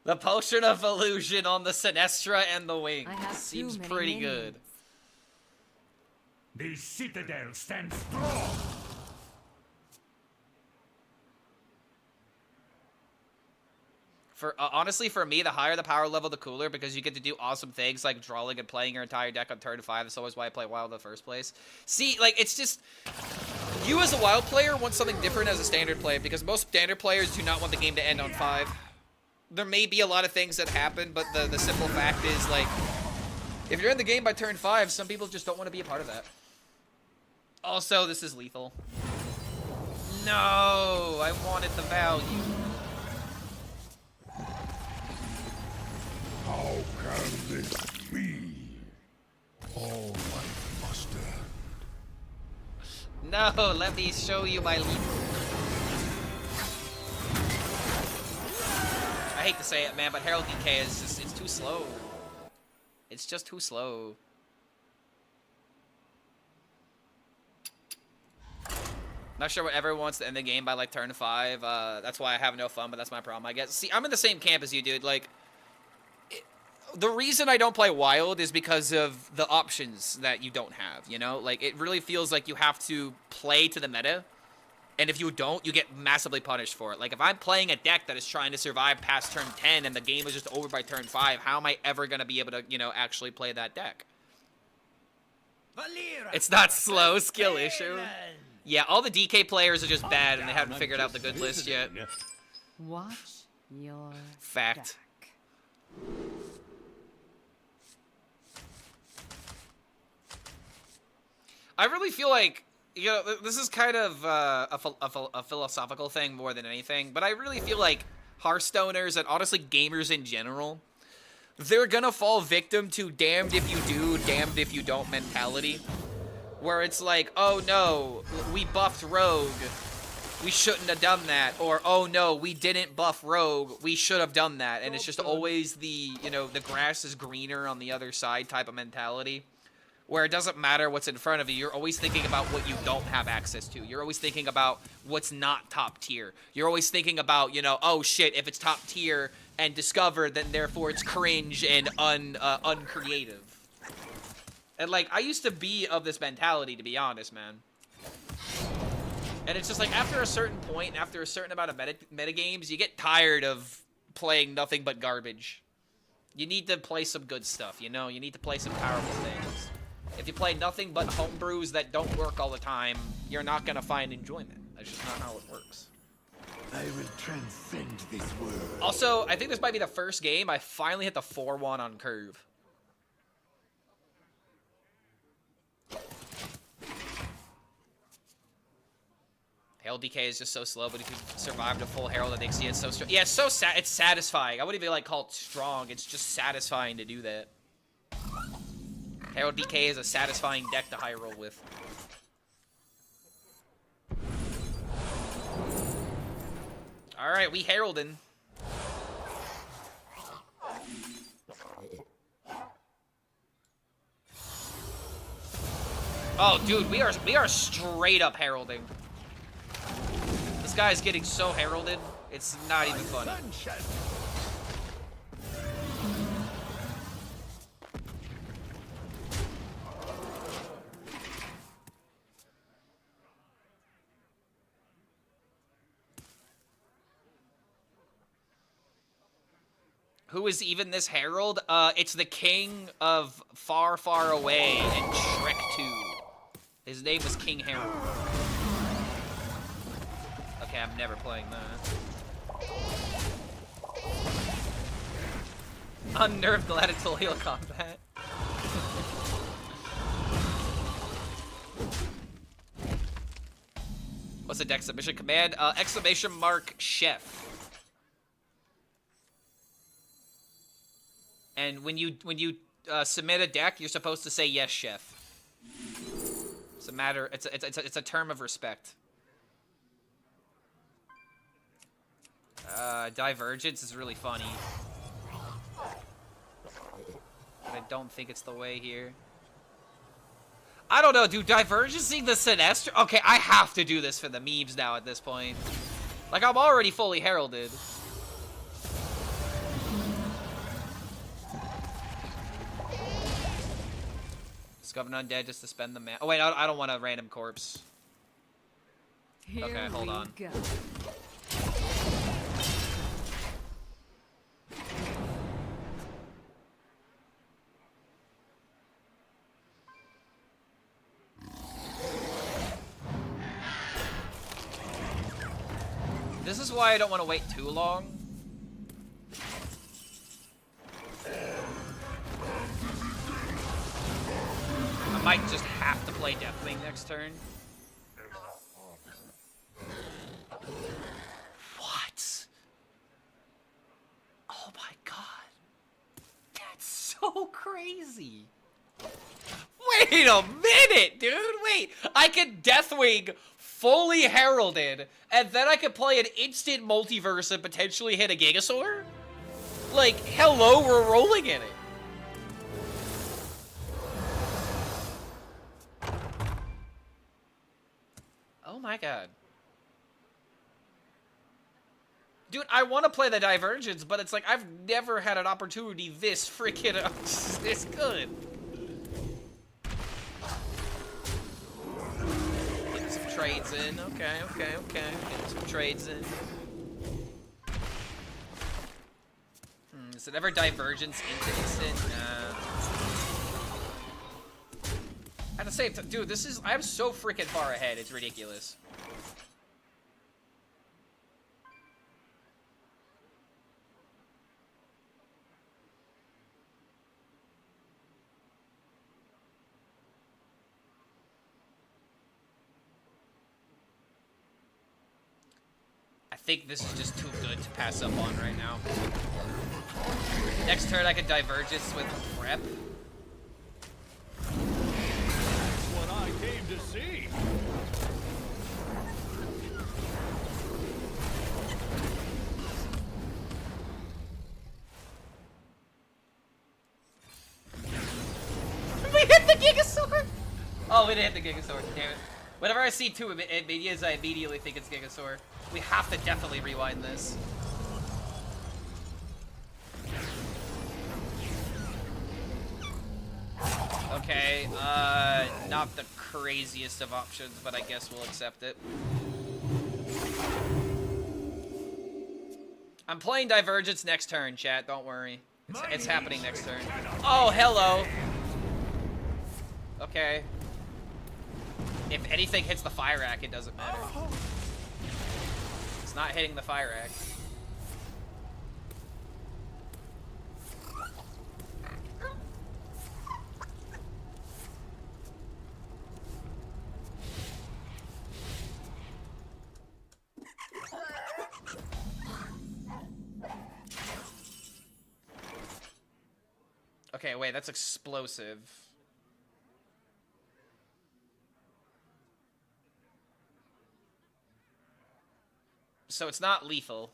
The Potion of Illusion on the Sinestra and the Wings I have seems too many pretty minions. good. The citadel stands strong. For honestly, for me, the higher the power level, the cooler, because you get to do awesome things like drawing and playing your entire deck on turn 5. That's always why I play Wild in the first place. See, like, it's just... You as a Wild player want something different as a Standard player, because most Standard players do not want the game to end on 5. There may be a lot of things that happen, but the simple fact is, like, if you're in the game by turn 5, some people just don't want to be a part of that. Also, this is lethal. No, I wanted the value. How can this be? All I must end. No, let me show you my lethal. I hate to say it, man, but Herald DK is just, it's too slow. It's just too slow. Not sure what everyone wants to end the game by, like, turn 5. That's why I have no fun, but that's my problem, I guess. See, I'm in the same camp as you, dude. Like, the reason I don't play Wild is because of the options that you don't have, you know? Like, it really feels like you have to play to the meta. And if you don't, you get massively punished for it. Like, if I'm playing a deck that is trying to survive past turn 10 and the game is just over by turn 5, how am I ever going to be able to, you know, actually play that deck? It's not slow, skill issue. Yeah, all the DK players are just bad and they haven't figured out the good list yet. Watch your Fact. back. I really feel like, you know, this is kind of a philosophical thing more than anything, but I really feel like Hearthstoners and honestly gamers in general, they're gonna fall victim to damned if you do, damned if you don't mentality. Where it's like, oh no, we buffed Rogue, we shouldn't have done that. Or, oh no, we didn't buff Rogue, we should have done that. And it's just always the, you know, the grass is greener on the other side type of mentality. Where it doesn't matter what's in front of you, you're always thinking about what you don't have access to. You're always thinking about what's not top tier. You're always thinking about, you know, oh shit, if it's top tier and discovered, then therefore it's cringe and uncreative. And, like, I used to be of this mentality, to be honest, man. And it's just like, after a certain point, after a certain amount of metagames, you get tired of playing nothing but garbage. You need to play some good stuff, you know? You need to play some powerful things. If you play nothing but homebrews that don't work all the time, you're not going to find enjoyment. That's just not how it works. I will transcend this world. Also, I think this might be the first game I finally hit the 4-1 on curve. Herald DK is just so slow, but if you survived a full Herald at Nixie, it's so strong. Yeah, it's so it's satisfying. I wouldn't even like call it strong. It's just satisfying to do that. Herald DK is a satisfying deck to high roll with. All right, we Heralding. Oh, dude, we are straight up heralding. This guy's getting so heralded, it's not even funny. Who is even this herald? It's the king of Far, Far Away and Shrek 2. His name was King Harold. Okay, I'm never playing that. Unnerved gladiatorial combat. What's the deck submission command? Exclamation mark chef. And when you submit a deck, you're supposed to say yes, chef. It's a matter. It's a term of respect. Divergence is really funny. But I don't think it's the way here. I don't know, dude. Divergencing the Sinestro? Okay, I have to do this for the memes now at this point. Like, I'm already fully heralded. Discover an undead just to spend the man. Oh, wait, I don't want a random corpse. Here Okay, hold on. Go. This is why I don't want to wait too long. I might just have to play Deathwing next turn. What? Oh my god. That's so crazy. Wait a minute, dude. Wait. I can Deathwing fully heralded, and then I could play an instant multiverse and potentially hit a Gigasaur? Like, hello, we're rolling in it. Oh my god. Dude, I want to play the Divergence, but it's like, I've never had an opportunity this freaking this good. Getting some trades in. Okay. Getting some trades in. Is it ever Divergence into instant? At the same time, dude, I'm so freaking far ahead, it's ridiculous. I think this is just too good to pass up on right now. Next turn I could Divergence with Rep. That's what I came to see. We hit the Gigasaur! Oh, we didn't hit the Gigasaur, damn it. Whenever I see two minions, I immediately think it's Gigasaur. We have to definitely rewind this. Okay, not the craziest of options, but I guess we'll accept it. I'm playing Divergence next turn, chat, don't worry. It's happening next turn. Oh, hello! Okay. If anything hits the fire rack, it doesn't matter. It's not hitting the fire rack. Okay, wait, that's explosive. So it's not lethal.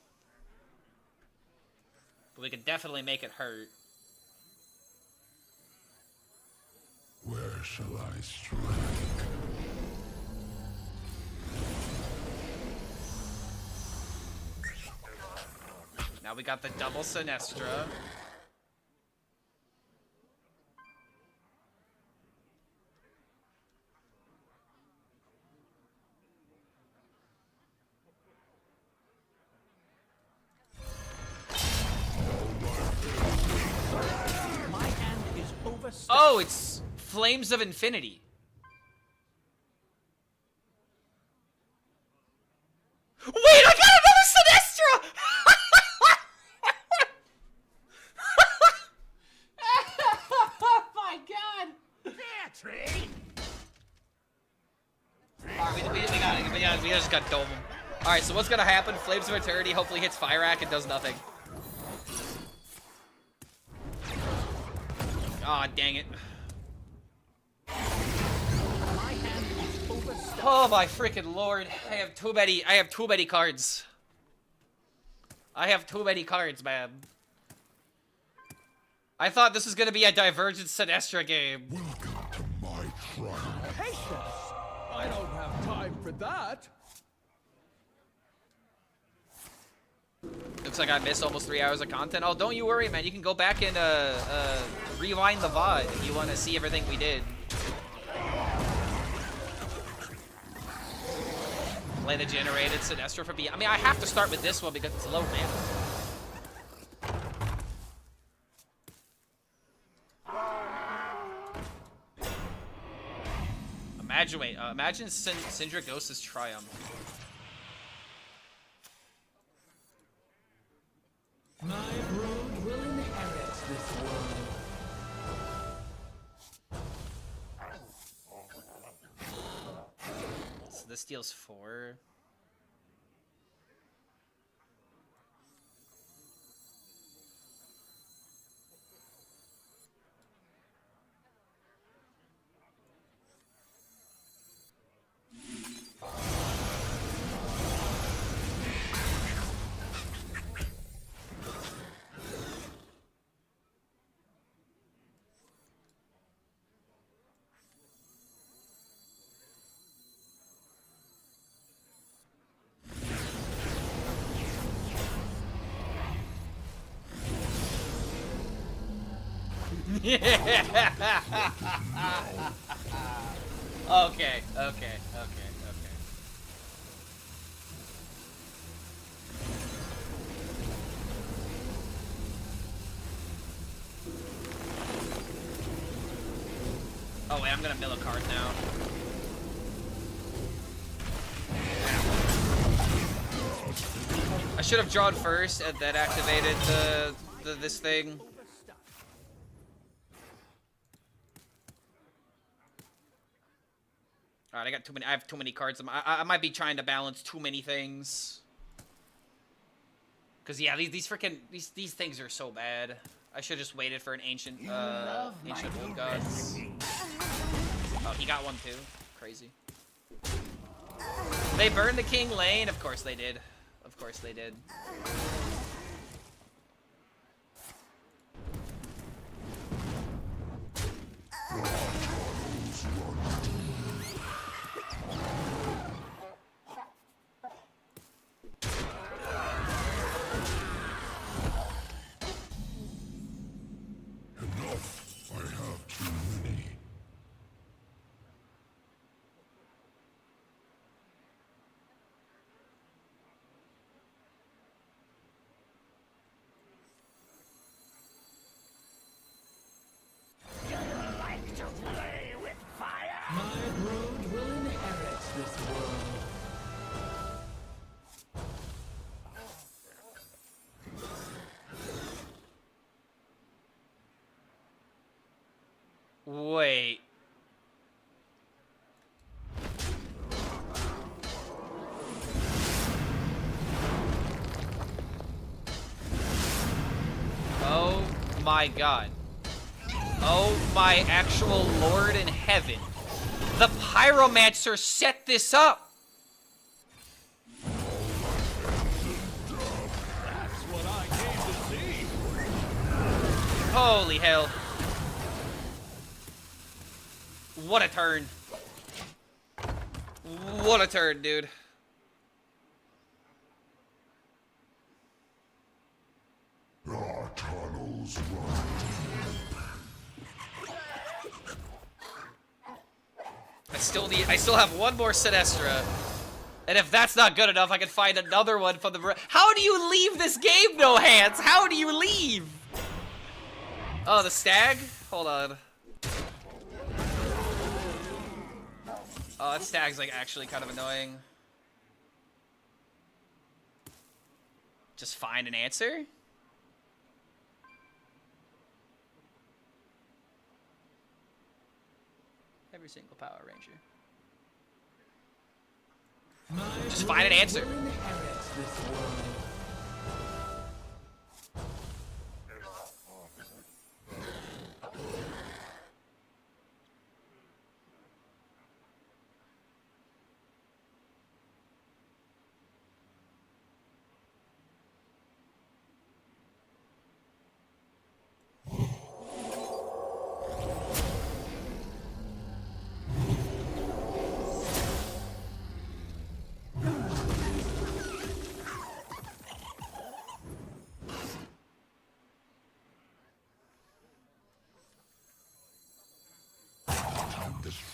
But we could definitely make it hurt. Where shall I strike? Now we got the double Sinestro. Oh, it's Flames of Infinity. Wait, I got another Sinestro! Oh my god! Alright, we just got dome. Alright, so what's gonna happen? Flames of Eternity hopefully hits Fire Rack and does nothing. Aw, dang it. Oh my freaking lord. I have too many cards. I have too many cards, man. I thought this was gonna be a Divergent Sinestra game. Welcome to my tribe. Patience! I don't have time for that. Looks like I missed almost 3 hours of content. Oh, don't you worry, man. You can go back and rewind the VOD if you want to see everything we did. Play the generated Sinestra for B. I mean, I have to start with this one because it's low mana. Imagine Syndra Ghost's Triumph. My brood will inherit this world. So this deals 4. Okay. Oh wait, I'm gonna mill a card now. I should have drawn first and then activated this thing. Alright, I got too many. I have too many cards. I might be trying to balance too many things. Cause yeah, these freaking these things are so bad. I should have just waited for an ancient old gods. Oh, he got one too. Crazy. They burned the King Lane. Of course they did. Of course they did. Wait. Oh my god. Oh my actual Lord in heaven. The Pyromancer set this up! That's what I came to see. Holy hell. What a turn. What a turn, dude. Our tunnels run I still have one more Sinestra. And if that's not good enough, I can find another one from the... How do you leave this game, no hands? How do you leave? Oh, the stag? Hold on. Oh, that stag's like actually kind of annoying. Just find an answer? Every single Power Ranger. Just find an answer.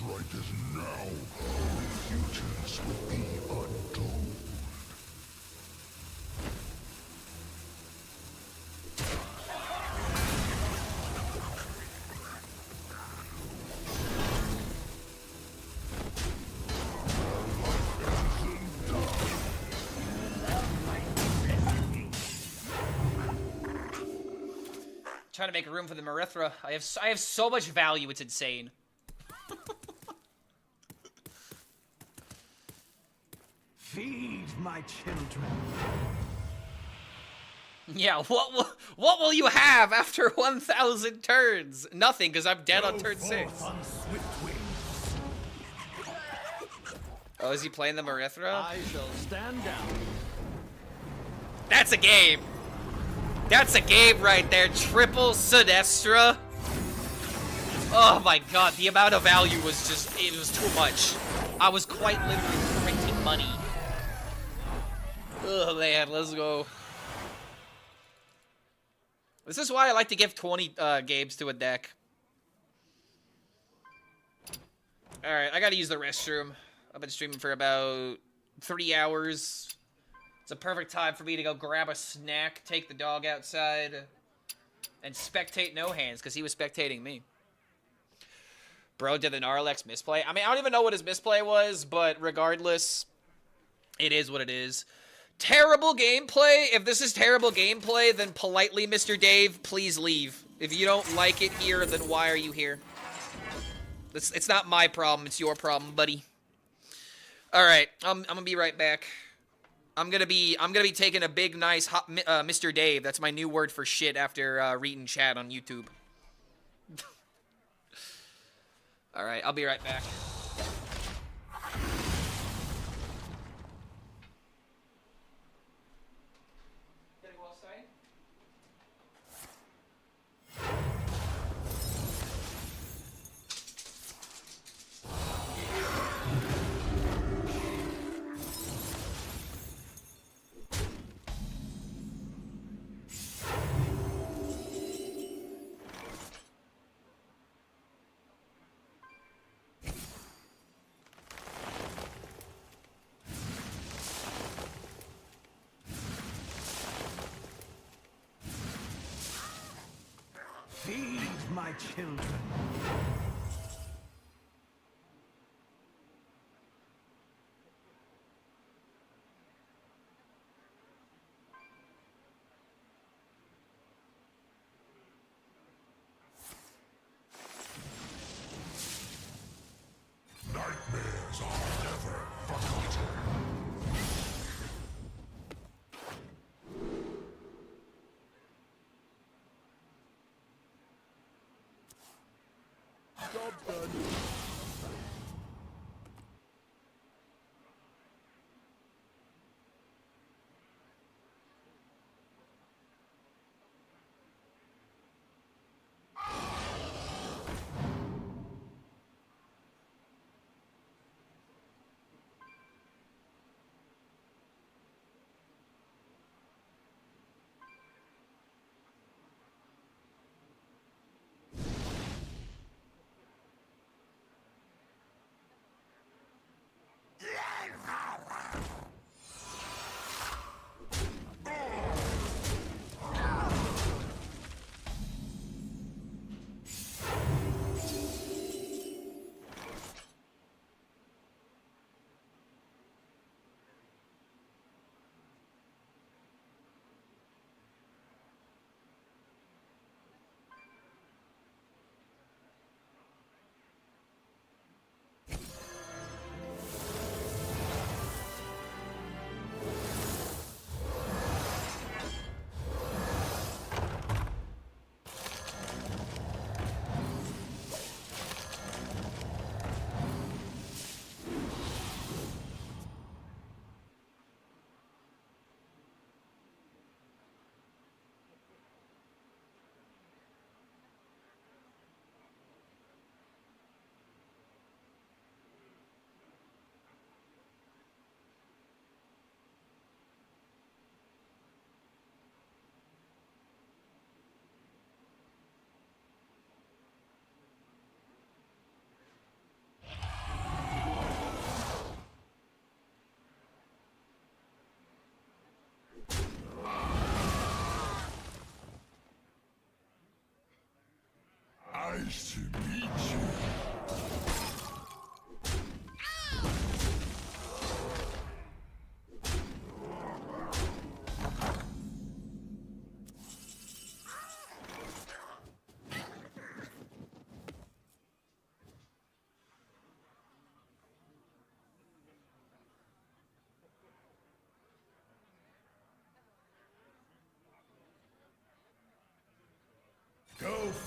right as now, futures will be untold. Trying to make room for the Marithra. I have so much value, it's insane. Feed my children. Yeah, what will you have after 1,000 turns? Nothing, because I'm dead on turn 6. On swift wings. Oh, is he playing the Marithra? I shall stand down. That's a game. That's a game right there. Triple Sinestra. Oh my god, the amount of value was just, it was too much. I was quite literally printing money. Oh man, let's go. This is why I like to give 20 games to a deck. Alright, I gotta use the restroom. I've been streaming for about 3 hours. It's a perfect time for me to go grab a snack, take the dog outside, and spectate No Hands, because he was spectating me. Bro did an RLX misplay. I mean, I don't even know what his misplay was, but regardless, it is what it is. Terrible gameplay. If this is terrible gameplay, then politely, Mr. Dave, please leave. If you don't like it here, then why are you here? It's not my problem, it's your problem, buddy. Alright, I'm gonna be right back. I'm gonna be taking a big, nice, hot, Mr. Dave. That's my new word for shit after reading chat on YouTube. All right, I'll be right back. Feed my children. Nightmares are never forgotten. Job's done.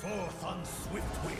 forth on swift wings.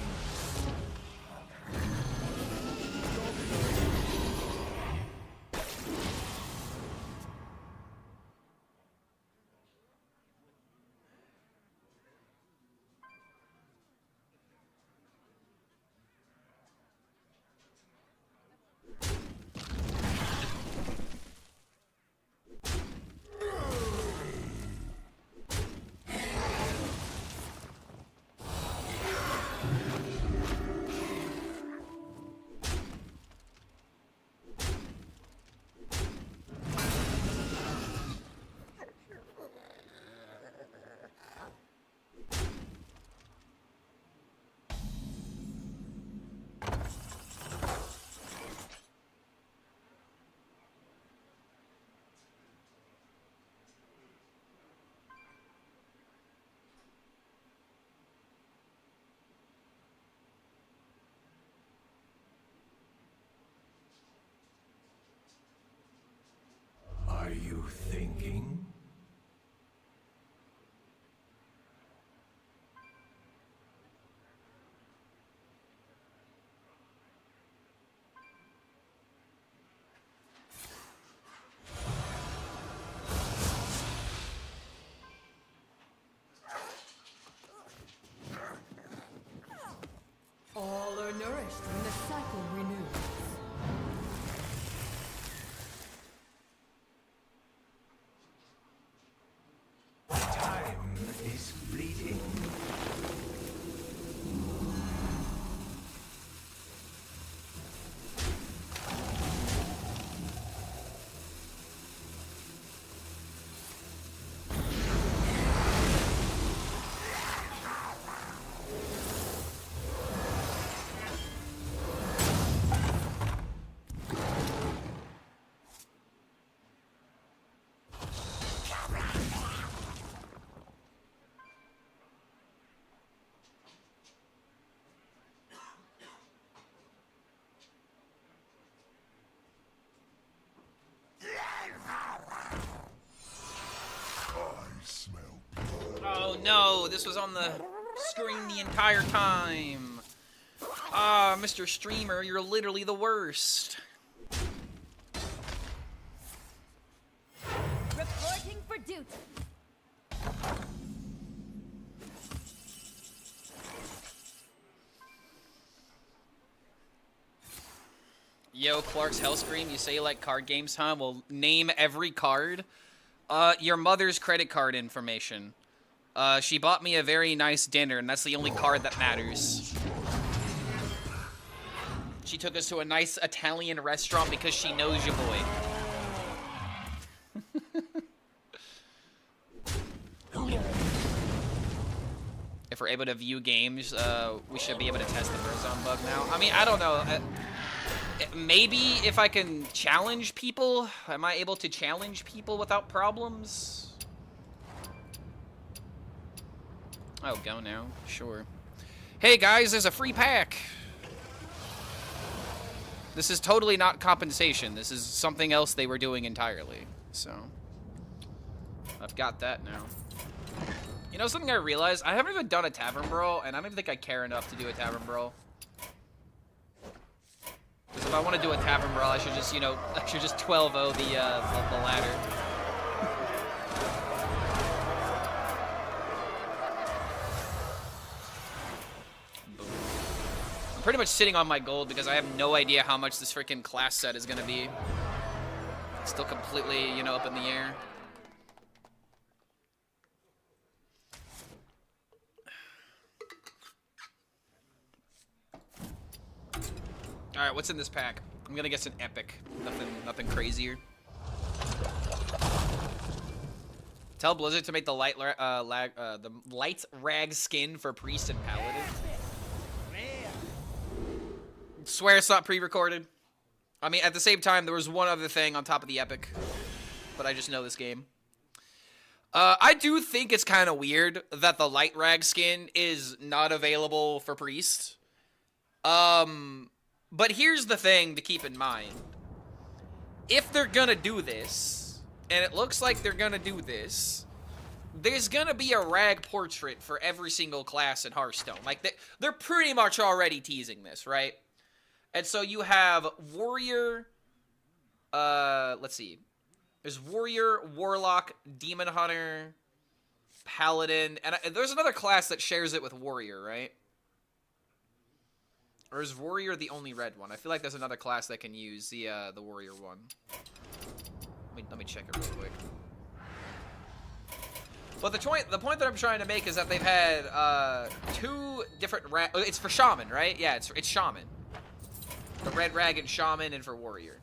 Are you thinking? All are nourished when the cycle renews. Time is fleeting. Oh no, this was on the screen the entire time. Ah, Mr. Streamer, you're literally the worst. Reporting for duty. Yo, Clark's HELLSCREAM, you say you like card games, huh? Well, name every card. Your mother's credit card information. She bought me a very nice dinner, and that's the only card that matters. She took us to a nice Italian restaurant because she knows you, boy. If we're able to view games, we should be able to test the Warzone bug now. I mean, I don't know. Maybe if I can challenge people, am I able to challenge people without problems? Oh, go now. Sure. Hey guys, there's a free pack. This is totally not compensation. This is something else they were doing entirely. So, I've got that now. You know something I realized? I haven't even done a Tavern Brawl, and I don't even think I care enough to do a Tavern Brawl. Because if I want to do a Tavern Brawl, I should just, you know, I should just 12-0 the ladder. I'm pretty much sitting on my gold because I have no idea how much this freaking class set is going to be. It's still completely, you know, up in the air. Alright, what's in this pack? I'm gonna guess an epic. Nothing crazier. Tell Blizzard to make the light rag skin for Priest and Paladin. Swear it's not pre-recorded. I mean, at the same time, there was one other thing on top of the epic, but I just know this game. I do think it's kind of weird that the light rag skin is not available for Priest. But here's the thing to keep in mind. If they're gonna do this, and it looks like they're gonna do this, there's gonna be a rag portrait for every single class in Hearthstone. Like, they're pretty much already teasing this, right? And so you have Warrior, let's see. There's Warrior, Warlock, Demon Hunter, Paladin, and there's another class that shares it with Warrior, right? Or is Warrior the only red one? I feel like there's another class that can use the Warrior one. Let me check it real quick. But the point that I'm trying to make is that they've had 2 different it's for Shaman, right? Yeah, it's Shaman. The red rag and Shaman, and for Warrior.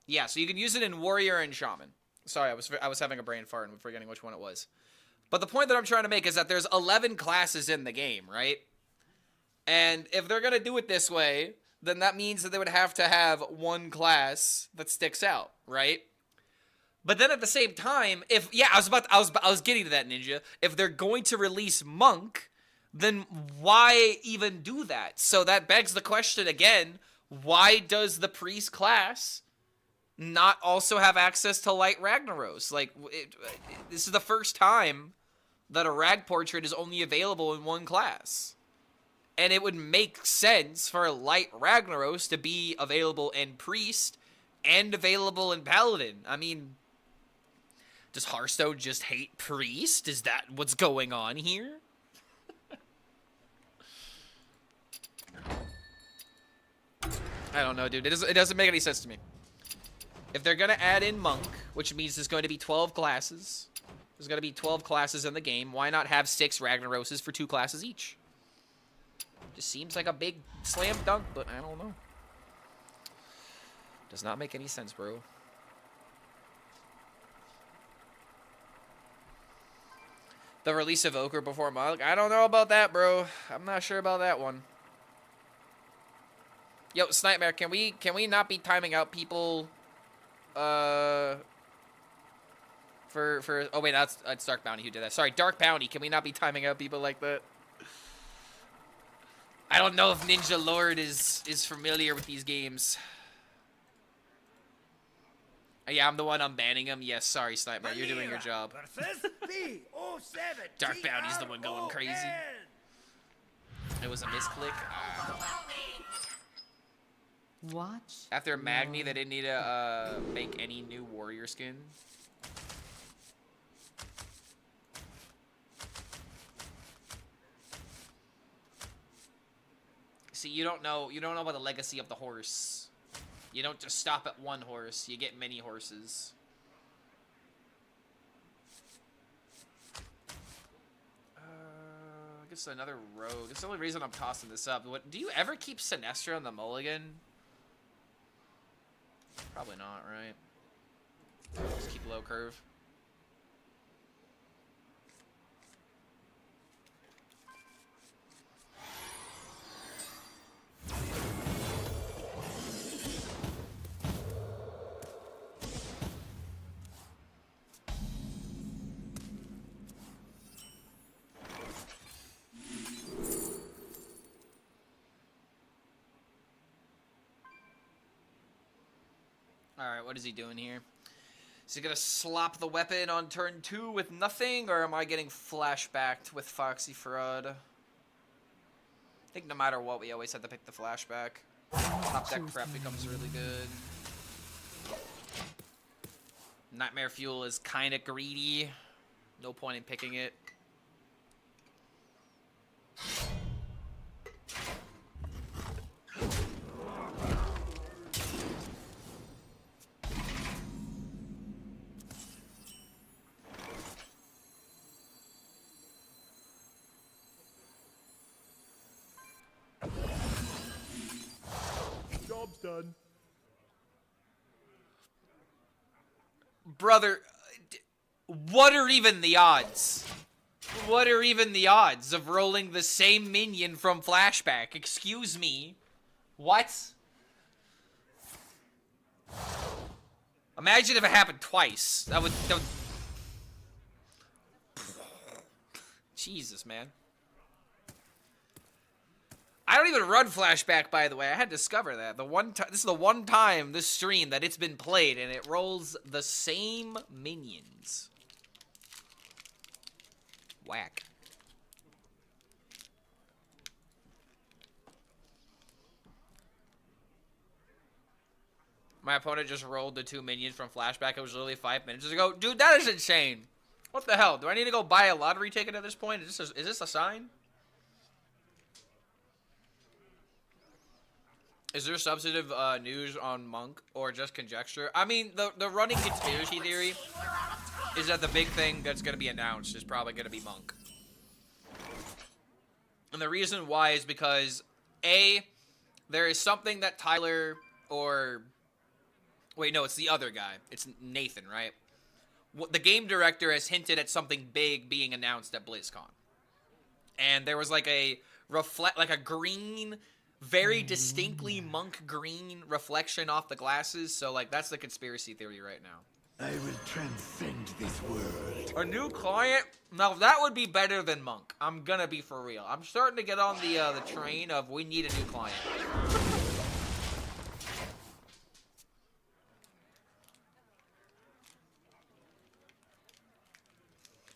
Yeah, so you can use it in Warrior and Shaman. Sorry, I was having a brain fart and forgetting which one it was. But the point that I'm trying to make is that there's 11 classes in the game, right? And if they're gonna do it this way, then that means that they would have to have one class that sticks out, right? But then at the same time, I was getting to that, Ninja. If they're going to release Monk, then why even do that? So that begs the question again, why does the Priest class not also have access to Light Ragnaros? Like, this is the first time that a rag portrait is only available in one class. And it would make sense for Light Ragnaros to be available in Priest and available in Paladin. I mean, does Hearthstone just hate Priest? Is that what's going on here? I don't know, dude. It doesn't make any sense to me. If they're going to add in Monk, which means there's going to be 12 classes, there's going to be 12 classes in the game, why not have 6 Ragnaroses for 2 classes each? Just seems like a big slam dunk, but I don't know. Does not make any sense, bro. The release of Ochre before Monk? I don't know about that, bro. I'm not sure about that one. Yo, Snightmare, can we not be timing out people for oh wait, that's Dark Bounty who did that. Sorry, Dark Bounty, can we not be timing out people like that? I don't know if Ninja Lord is familiar with these games. Yeah, I'm the one unbanning him. Yes, sorry, Sniper, you're doing your job. Dark Bounty's the one going crazy. It was a misclick. Watch. After Magni, they didn't need to make any new warrior skin. See, you don't know about the legacy of the horse. You don't just stop at one horse. You get many horses. I guess another rogue. That's the only reason I'm tossing this up. Do you ever keep Sinestra on the mulligan? Probably not, right? Just keep low curve. Alright, what is he doing here? Is he gonna slop the weapon on turn 2 with nothing, or am I getting flashbacked with Foxy Fraud? I think no matter what, we always have to pick the flashback. Top deck prep becomes really good. Nightmare Fuel is kinda greedy. No point in picking it. Done. Brother, what are even the odds? What are even the odds of rolling the same minion from flashback? Excuse me. What? Imagine if it happened twice. That would... Jesus, man. don't even run flashback, by the way. I had to discover that. This is the one time this stream that it's been played, and it rolls the same minions. Whack. My opponent just rolled the 2 minions from flashback. It was literally 5 minutes ago. Dude, that is insane. What the hell? Do I need to go buy a lottery ticket at this point? Is this a sign? Is there substantive news on Monk or just conjecture? I mean, the running conspiracy theory is that the big thing that's going to be announced is probably going to be Monk. And the reason why is because, A, there is something that Tyler or... Wait, no, it's the other guy. It's Nathan, right? The game director has hinted at something big being announced at BlizzCon. And there was like a green, very distinctly Monk green reflection off the glasses. So like that's the conspiracy theory right now. I will transcend this world. A new client? Now that would be better than Monk. I'm gonna be for real. I'm starting to get on the train of we need a new client.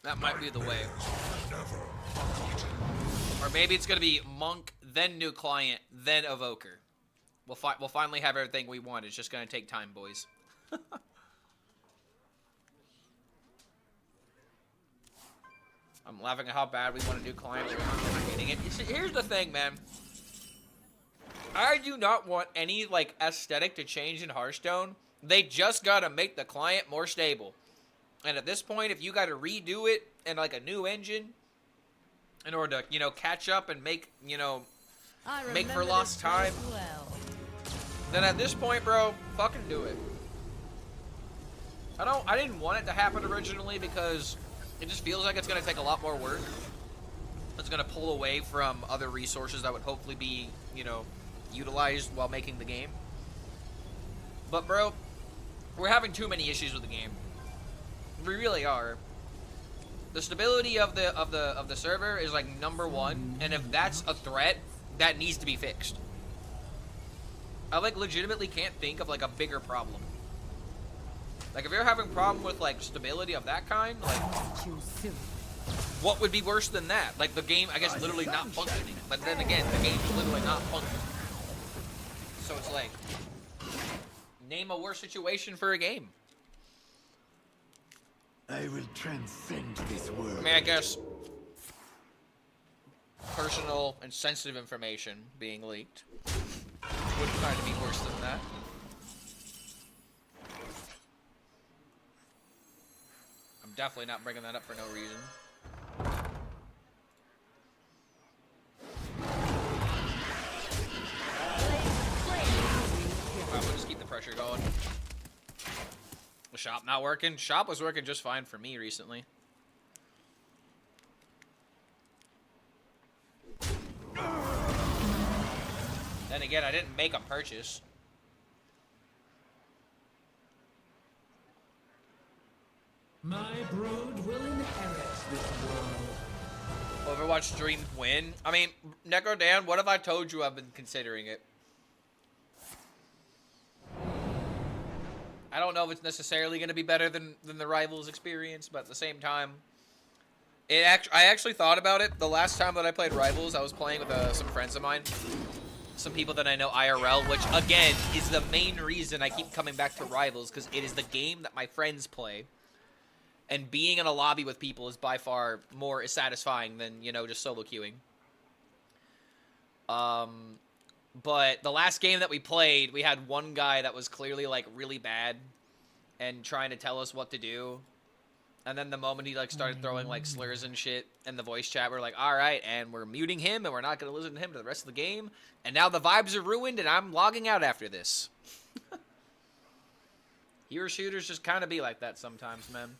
That might be the way. Or maybe it's gonna be Monk, then new client, then Evoker. We'll finally have everything we want. It's just gonna take time, boys. I'm laughing at how bad we want a new client, but we're not getting it. Here's the thing, man. I do not want any like aesthetic to change in Hearthstone. They just gotta make the client more stable. And at this point, if you got to redo it in like a new engine in order to, you know, catch up and make, you know, make for lost time, then at this point, bro, fucking do it. I didn't want it to happen originally because it just feels like it's going to take a lot more work. It's going to pull away from other resources that would hopefully be, you know, utilized while making the game. But, bro, we're having too many issues with the game. We really are. The stability of the server is like #1, and if that's a threat, that needs to be fixed. I like legitimately can't think of like a bigger problem. Like if you're having a problem with like stability of that kind, like what would be worse than that? Like the game, I guess, literally not functioning. But then again, the game's literally not functioning. So it's like, name a worse situation for a game. I will transcend this world. I mean, I guess personal and sensitive information being leaked would kind of be worse than that. I'm definitely not bringing that up for no reason. I'm gonna just keep the pressure going. The shop not working? Shop was working just fine for me recently. Then again, I didn't make a purchase. My brood will inherit this world. Overwatch stream win? I mean, Necrodan, what if I told you I've been considering it? I don't know if it's necessarily going to be better than the Rivals experience, but at the same time, I actually thought about it. The last time that I played Rivals, I was playing with some friends of mine, some people that I know IRL, which, again, is the main reason I keep coming back to Rivals, because it is the game that my friends play, and being in a lobby with people is by far more satisfying than, you know, just solo queuing. But the last game that we played, we had one guy that was clearly, like, really bad and trying to tell us what to do. And then the moment he, like, started throwing, like, slurs and shit in the voice chat, we're like, all right, and we're muting him, and we're not going to listen to him for the rest of the game. And now the vibes are ruined, and I'm logging out after this. Hero shooters just kind of be like that sometimes, man.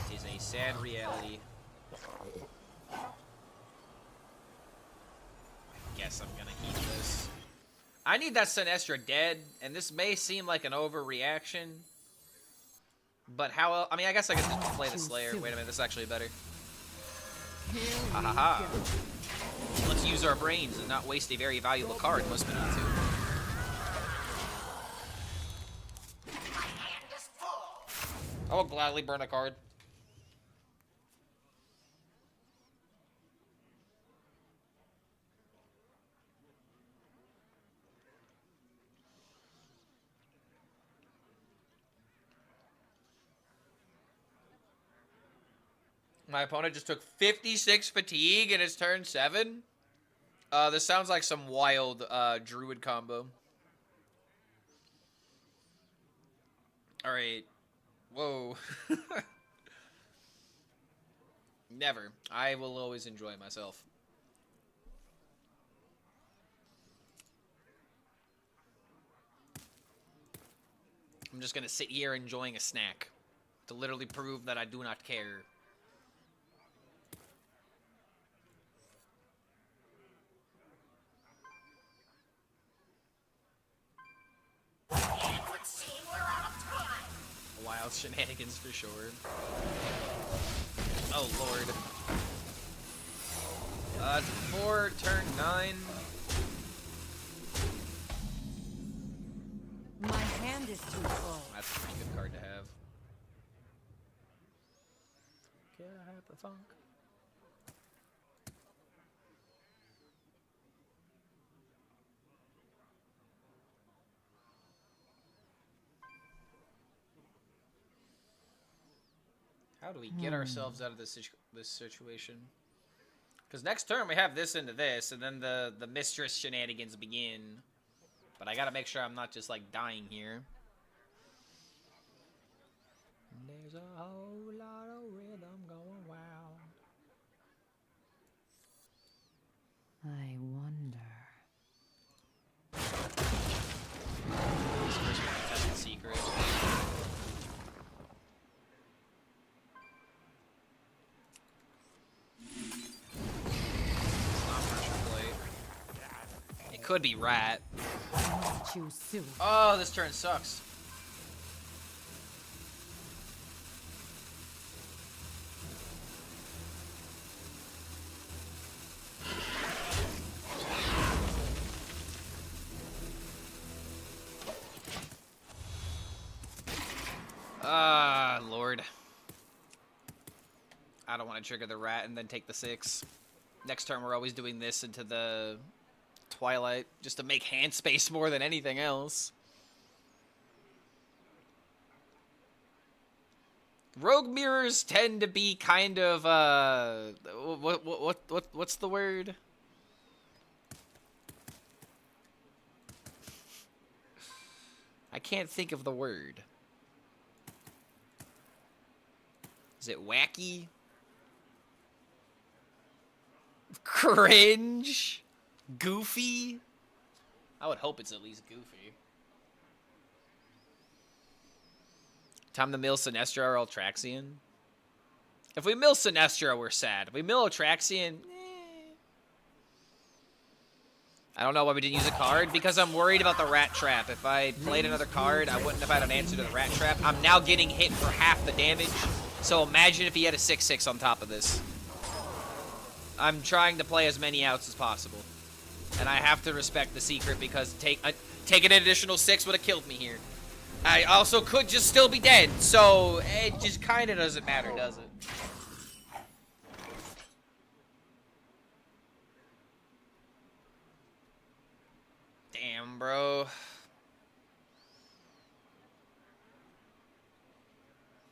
It is a sad reality. Guess I'm gonna keep this. I need that Sinestra dead, and this may seem like an overreaction, but how else? I mean, I guess I could just play the Slayer. Wait a minute, this is actually better. Ha ha ha. Let's use our brains and not waste a very valuable card unless we need to. I will gladly burn a card. My opponent just took 56 fatigue in his turn 7. This sounds like some wild druid combo. Alright. Whoa. Never. I will always enjoy myself. I'm just gonna sit here enjoying a snack to literally prove that I do not care. Wild shenanigans for sure. Oh lord. It's before turn 9. My hand is too full. That's a pretty good card to have. Can I have the funk? How do we get ourselves out of this situation? Because next turn we have this into this, and then the mistress shenanigans begin. But I gotta make sure I'm not just like dying here. There's a whole lot of rhythm going wild. I wonder. This first one has a secret. Could be rat. Choose soon. Oh, this turn sucks. Ah, Lord. I don't want to trigger the rat and then take the 6. Next turn, we're always doing this into the Twilight, just to make hand space more than anything else. Rogue mirrors tend to be kind of what's the word? I can't think of the word. Is it wacky? Cringe? Goofy? I would hope it's at least goofy. Time to mill Sinestro or Altraxian? If we mill Sinestro, we're sad. If we mill Altraxian, I don't know why we didn't use a card, because I'm worried about the rat trap. If I played another card, I wouldn't have had an answer to the rat trap. I'm now getting hit for half the damage, so imagine if he had a 6/6 on top of this. I'm trying to play as many outs as possible. And I have to respect the secret, because taking an additional 6 would have killed me here. I also could just still be dead, so it just kind of doesn't matter, does it? Damn, bro.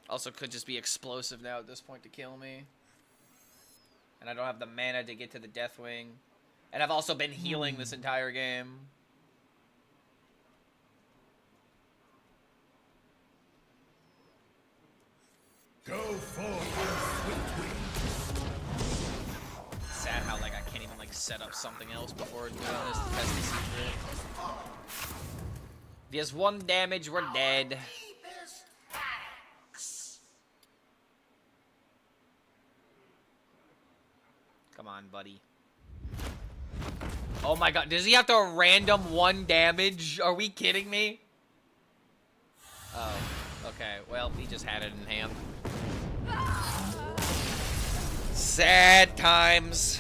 Also could just be explosive now at this point to kill me. And I don't have the mana to get to the Deathwing. And I've also been healing this entire game. Go forth, swift wings. Sad how like I can't even like set up something else before doing this to test the secret. If he has 1 damage, we're dead. Come on, buddy. Oh my god, does he have to random 1 damage? Are we kidding me? Oh, okay. Well, he just had it in hand. Sad times.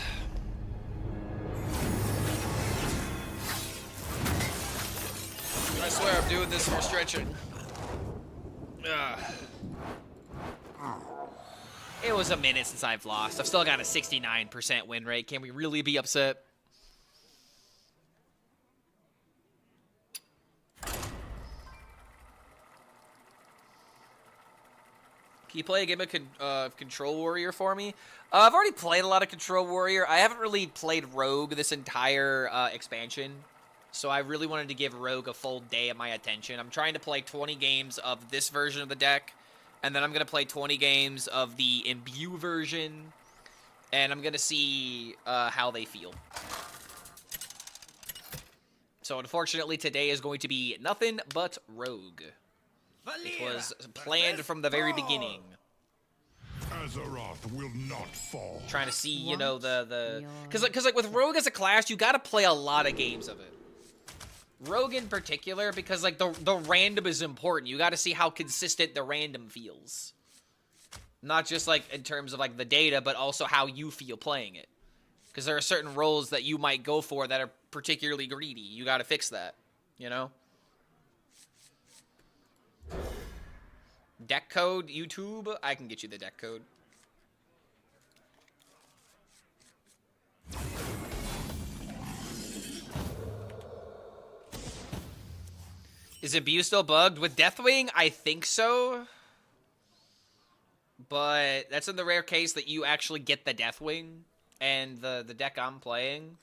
I swear I'm doing this for stretching. Ugh. It was a minute since I've lost. I've still got a 69% win rate. Can we really be upset? Can you play a game of Control Warrior for me? I've already played a lot of Control Warrior. I haven't really played Rogue this entire expansion. So I really wanted to give Rogue a full day of my attention. I'm trying to play 20 games of this version of the deck. And then I'm going to play 20 games of the Imbue version. And I'm going to see how they feel. So unfortunately, today is going to be nothing but Rogue. It was planned from the very beginning. Azeroth will not fall. Trying to see, you know, because like with Rogue as a class, you got to play a lot of games of it. Rogue in particular, because like the random is important. You got to see how consistent the random feels. Not just like in terms of like the data, but also how you feel playing it. Because there are certain roles that you might go for that are particularly greedy. You got to fix that, you know? Deck code, YouTube? I can get you the deck code. Is Imbue still bugged? With Deathwing, I think so. But that's in the rare case that you actually get the Deathwing. And the deck I'm playing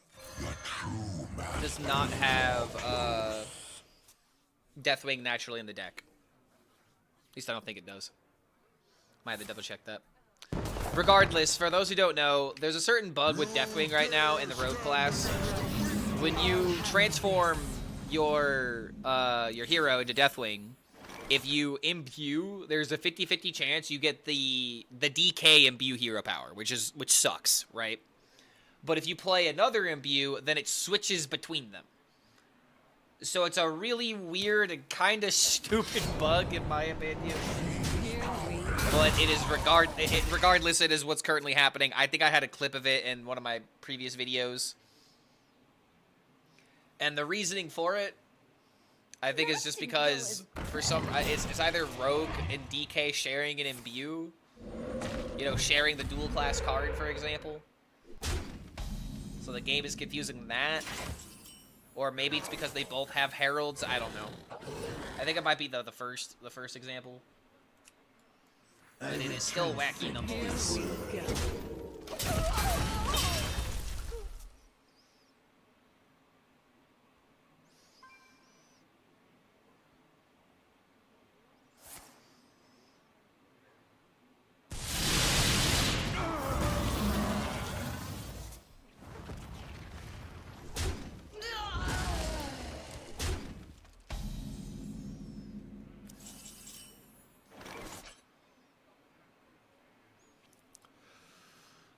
does not have Deathwing naturally in the deck. At least I don't think it does. Might have to double check that. Regardless, for those who don't know, there's a certain bug with Deathwing right now in the Rogue class. When you transform your hero into Deathwing, if you imbue, there's a 50-50 chance you get the DK imbue hero power, which sucks, right? But if you play another imbue, then it switches between them. So it's a really weird and kind of stupid bug, in my opinion. But it is regardless, it is what's currently happening. I think I had a clip of it in one of my previous videos. And the reasoning for it, I think, is just because for some, it's either Rogue and DK sharing an imbue, you know, sharing the dual class card, for example. So the game is confusing that. Or maybe it's because they both have heralds. I don't know. I think it might be the first example. But it is still wacky nonetheless.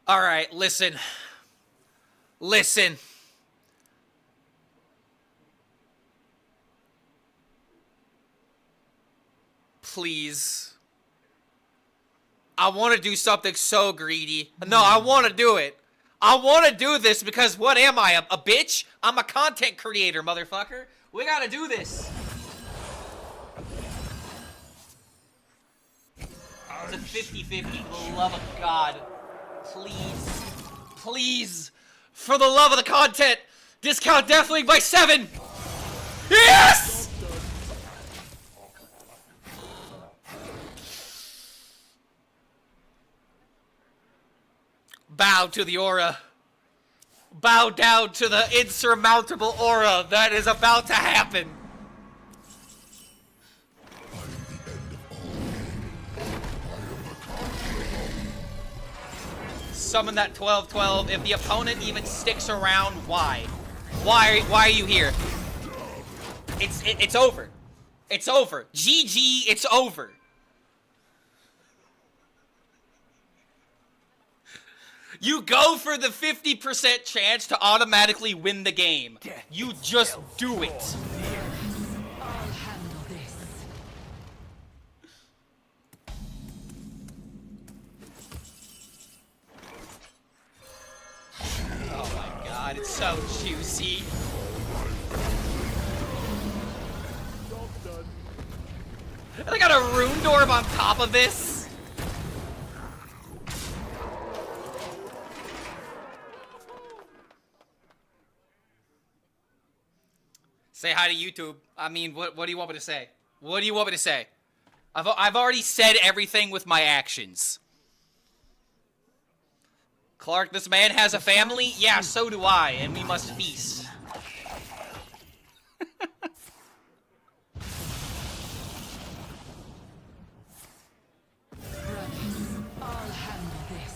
All right, listen. Listen. Please. I want to do something so greedy. No, I want to do it. I want to do this because what am I, a bitch? I'm a content creator, motherfucker. We got to do this. It's a 50-50, for the love of God. Please, please, for the love of the content, discount Deathwing by 7! Yes! Bow to the aura. Bow down to the insurmountable aura that is about to happen. Summon that 12-12. If the opponent even sticks around, why? Why are you here? It's over. It's over. GG, it's over. You go for the 50% chance to automatically win the game. You just do it. I'll handle this. So juicy. And I got a rune orb on top of this. Say hi to YouTube. I mean, what do you want me to say? What do you want me to say? I've already said everything with my actions. Clark, this man has a family? Yeah, so do I, and we must feast. I'll handle this.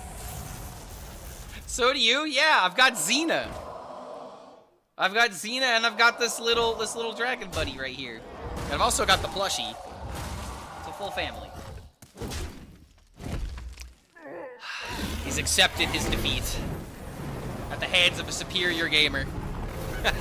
So do you? Yeah, I've got Xena. I've got Xena, and I've got this little dragon buddy right here. And I've also got the plushie. It's a full family. He's accepted his defeat at the hands of a superior gamer. Yeah,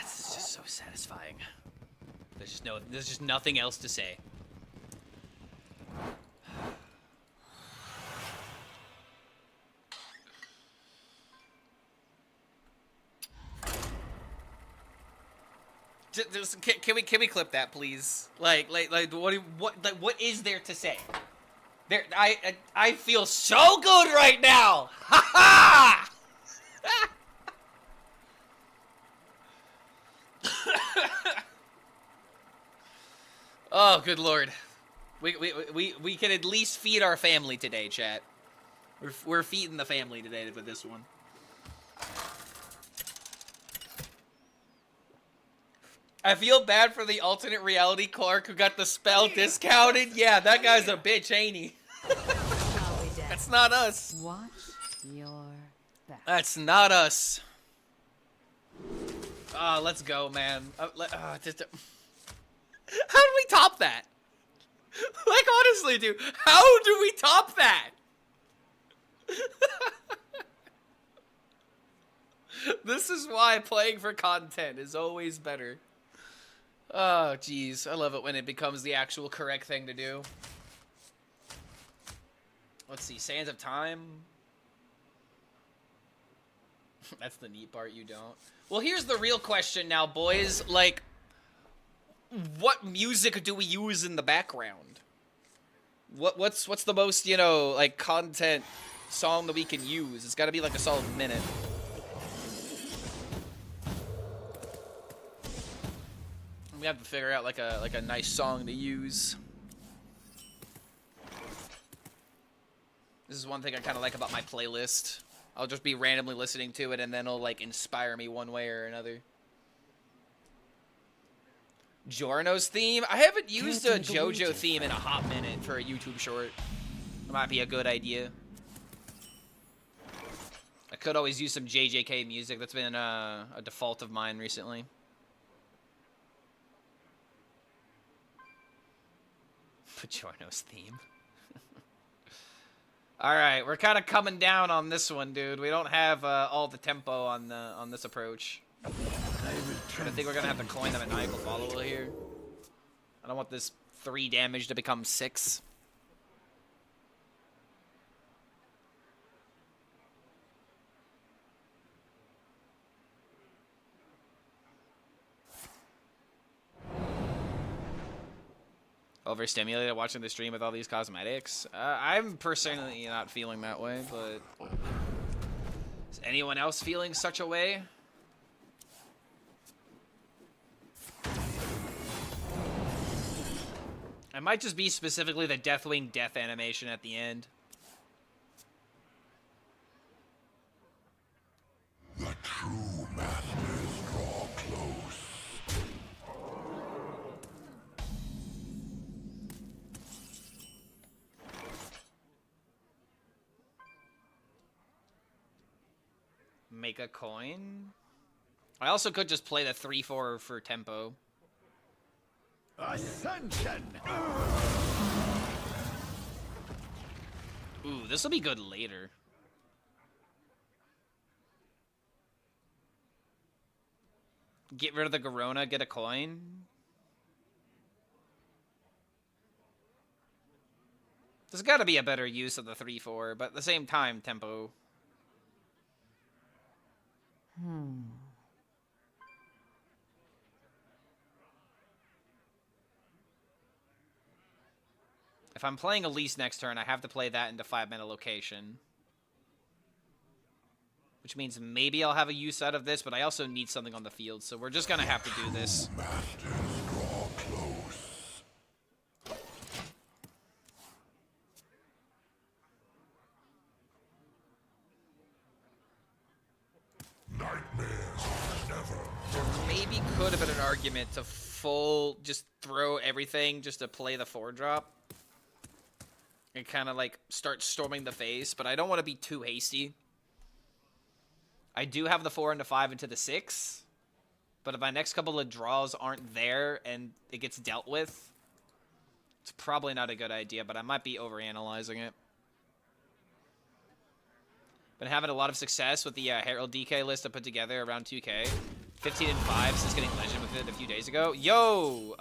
it's just so satisfying. There's just nothing else to say. Can we clip that, please? Like what is there to say? I feel so good right now. Ha ha! Oh, good lord. We can at least feed our family today, chat. We're feeding the family today with this one. I feel bad for the alternate reality Clark who got the spell discounted. Yeah, that guy's a bitch, ain't he? That's not us. Watch your back. That's not us. Let's go, man. How do we top that? Like, honestly, dude, how do we top that? This is why playing for content is always better. Oh, jeez. I love it when it becomes the actual correct thing to do. Let's see. Sands of Time. That's the neat part, you don't. Well, here's the real question now, boys. Like, what music do we use in the background? What's the most, you know, like, content song that we can use? It's got to be like a solid minute. We have to figure out like a nice song to use. This is one thing I kind of like about my playlist. I'll just be randomly listening to it, and then it'll like inspire me one way or another. Giorno's theme? I haven't used a JoJo theme in a hot minute for a YouTube short. That might be a good idea. I could always use some JJK music. That's been a default of mine recently. Giorno's theme. All right, we're kind of coming down on this one, dude. We don't have all the tempo on this approach. I think we're gonna have to coin them at Nigel follow here. I don't want this 3 damage to become 6. Overstimulated watching the stream with all these cosmetics. I'm personally not feeling that way, but is anyone else feeling such a way? It might just be specifically the Deathwing death animation at the end. The true masters draw close. Make a coin? I also could just play the 3/4 for tempo. Ascension! Ooh, this will be good later. Get rid of the Garona, get a coin. There's got to be a better use of the 3/4, but at the same time, tempo. If I'm playing Elise next turn, I have to play that into 5-mana location. Which means maybe I'll have a use out of this, but I also need something on the field, so we're just going to have to do this. Masters draw close. Nightmares never. There maybe could have been an argument to just throw everything just to play the 4-drop. And kind of like start storming the face, but I don't want to be too hasty. I do have the 4 into 5 into the 6, but if my next couple of draws aren't there and it gets dealt with, it's probably not a good idea, but I might be overanalyzing it. Been having a lot of success with the Herald DK list I put together around 2K. 15 and 5 since getting Legend with it a few days ago. Yo,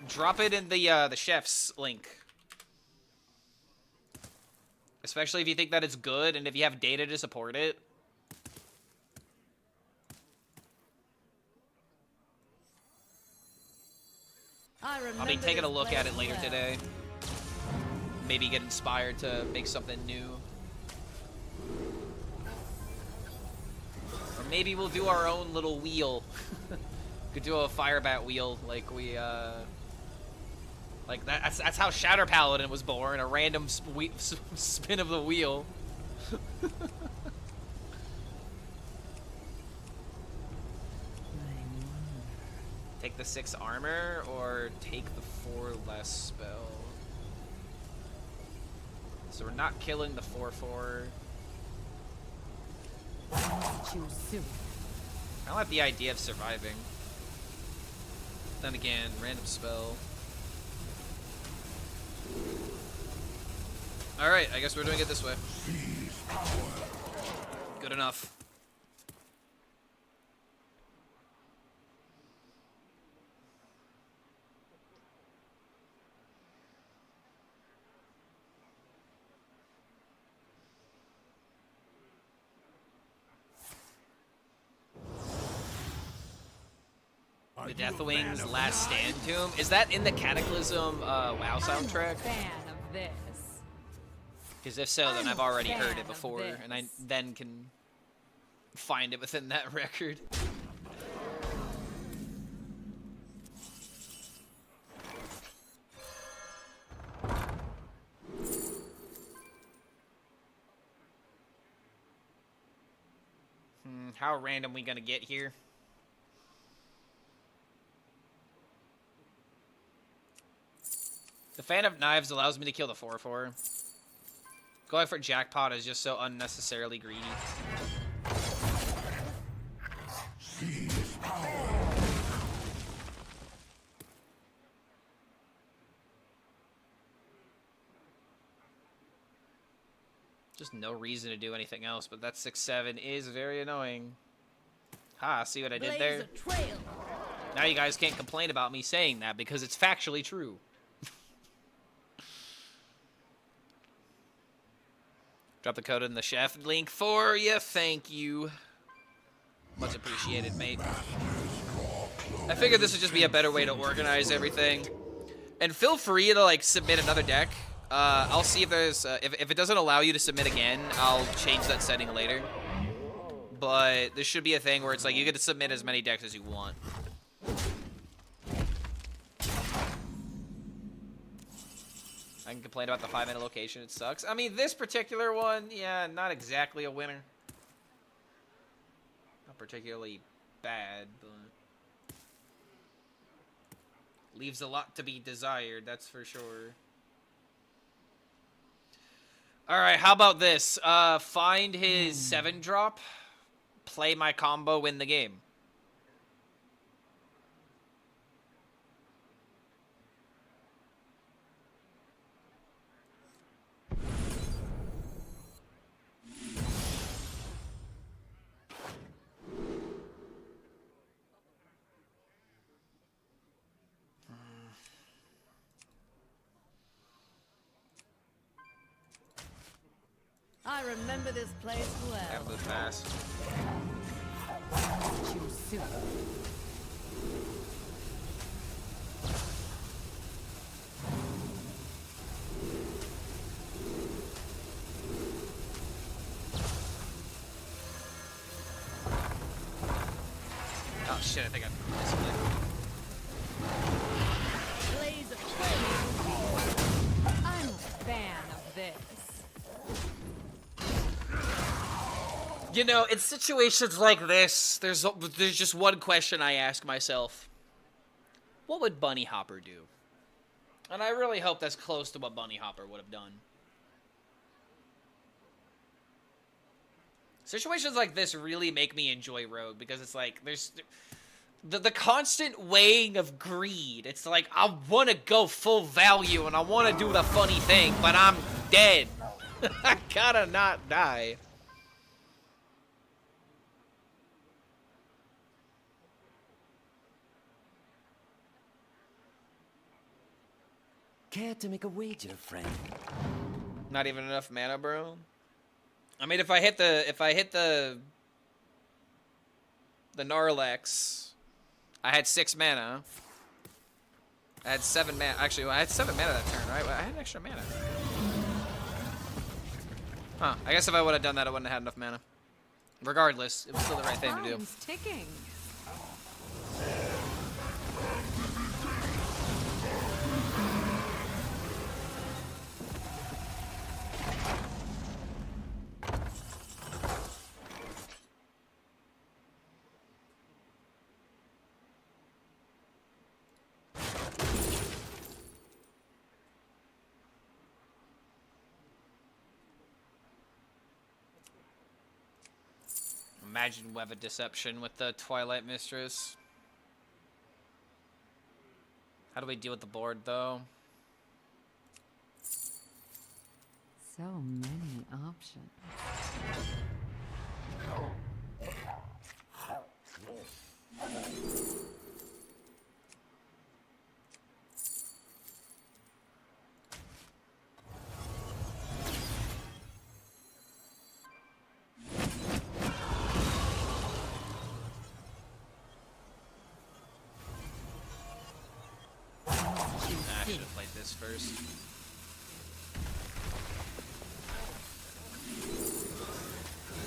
drop it in the chef's link. Especially if you think that it's good and if you have data to support it. I'll be taking a look at it later today. Maybe get inspired to make something new. Or maybe we'll do our own little wheel. Could do a Firebat wheel like we, like that's how Shatter Paladin was born, a random spin of the wheel. Take the 6 armor or take the 4 less spell. So we're not killing the 4/4. I like the idea of surviving. Then again, random spell. Alright, I guess we're doing it this way. Good enough. The Deathwing's Last Stand Tomb. Is that in the Cataclysm WoW soundtrack? Fan of this. Because if so, then I've already heard it before, and I then can find it within that record. How random we gonna get here? The Fan of Knives allows me to kill the 4/4. Going for Jackpot is just so unnecessarily greedy. Just no reason to do anything else, but that 6/7 is very annoying. Ha, see what I did there? Now you guys can't complain about me saying that because it's factually true. Drop the code in the chef link for you. Thank you. Much appreciated, mate. I figured this would just be a better way to organize everything. And feel free to, like, submit another deck. I'll see if there's... if it doesn't allow you to submit again, I'll change that setting later. But there should be a thing where it's like you get to submit as many decks as you want. I can complain about the 5-mana location, it sucks. I mean, this particular one, yeah, not exactly a winner. Not particularly bad, but... leaves a lot to be desired, that's for sure. Alright, how about this? Find his 7-drop, play my combo, win the game. I remember this place Gotta well. move fast. Too soon. Oh shit, I think I misclicked. Blaze of flame. I'm a fan of this. You know, in situations like this, there's just one question I ask myself. What would Bunny Hopper do? And I really hope that's close to what Bunny Hopper would have done. Situations like this really make me enjoy Rogue, because it's like, there's the constant weighing of greed. It's like, I want to go full value, and I want to do the funny thing, but I'm dead. I gotta not die. Care to make a wager, friend? Not even enough mana, bro. I mean, if I hit the Gnarlex, I had 6 mana. I had 7 mana. Actually, I had 7 mana that turn, right? I had extra mana. Huh. I guess if I would have done that, I wouldn't have had enough mana. Regardless, it was still the right thing to do. Time's ticking. Imagine Web of Deception with the Twilight Mistress. How do we deal with the board, though? So many options. I should have played this first.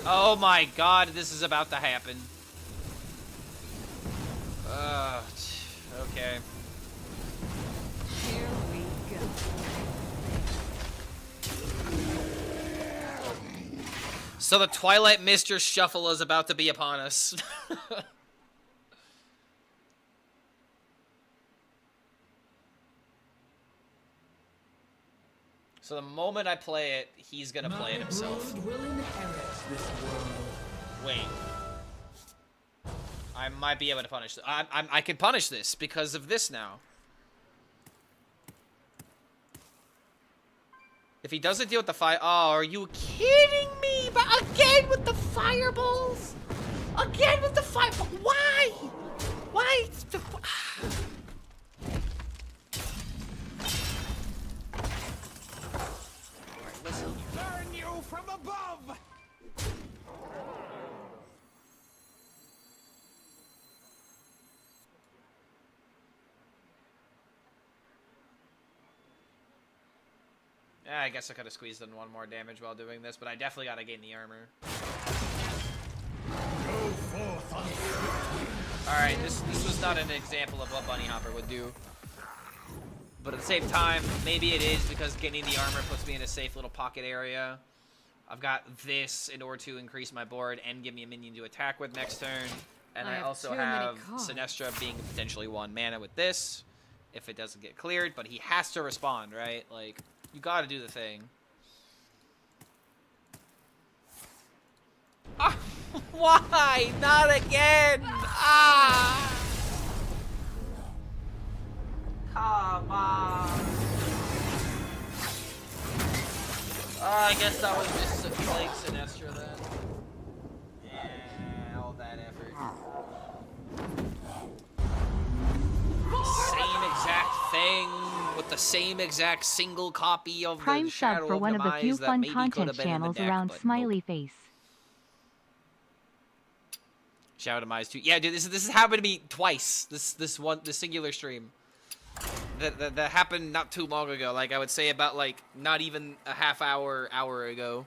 Oh my god, this is about to happen. Okay. Here we go. So the Twilight Mistress shuffle is about to be upon us. So the moment I play it, he's gonna play it himself. My brood will inherit this world. Wait. I might be able to punish this. I can punish this because of this now. If he doesn't deal with the fire... Oh, are you kidding me? But again with the fireballs? Again with the fireball? Why? Why? Listen. Burn you from above! Yeah, I guess I could have squeezed in 1 more damage while doing this, but I definitely gotta gain the armor. Alright, this was not an example of what Bunny Hopper would do. But at the same time, maybe it is because gaining the armor puts me in a safe little pocket area. I've got this in order to increase my board and give me a minion to attack with next turn. And I also too many have cards. Sinestra being potentially 1 mana with this, if it doesn't get cleared. But he has to respond, right? Like, you gotta do the thing. Ah, why? Not again! Ah! Come on. I guess that was just like Sinestra then. Yeah, all that effort. Same exact thing with the same exact single copy of Prime the sub Shadow for of one of the few Demise that fun maybe could content have been in the channels deck, around but Smiley nope. Face. Shadow of Demise 2. Yeah, dude, this has happened to me twice. This singular stream. That happened not too long ago. Like, I would say about, like, not even a half hour ago.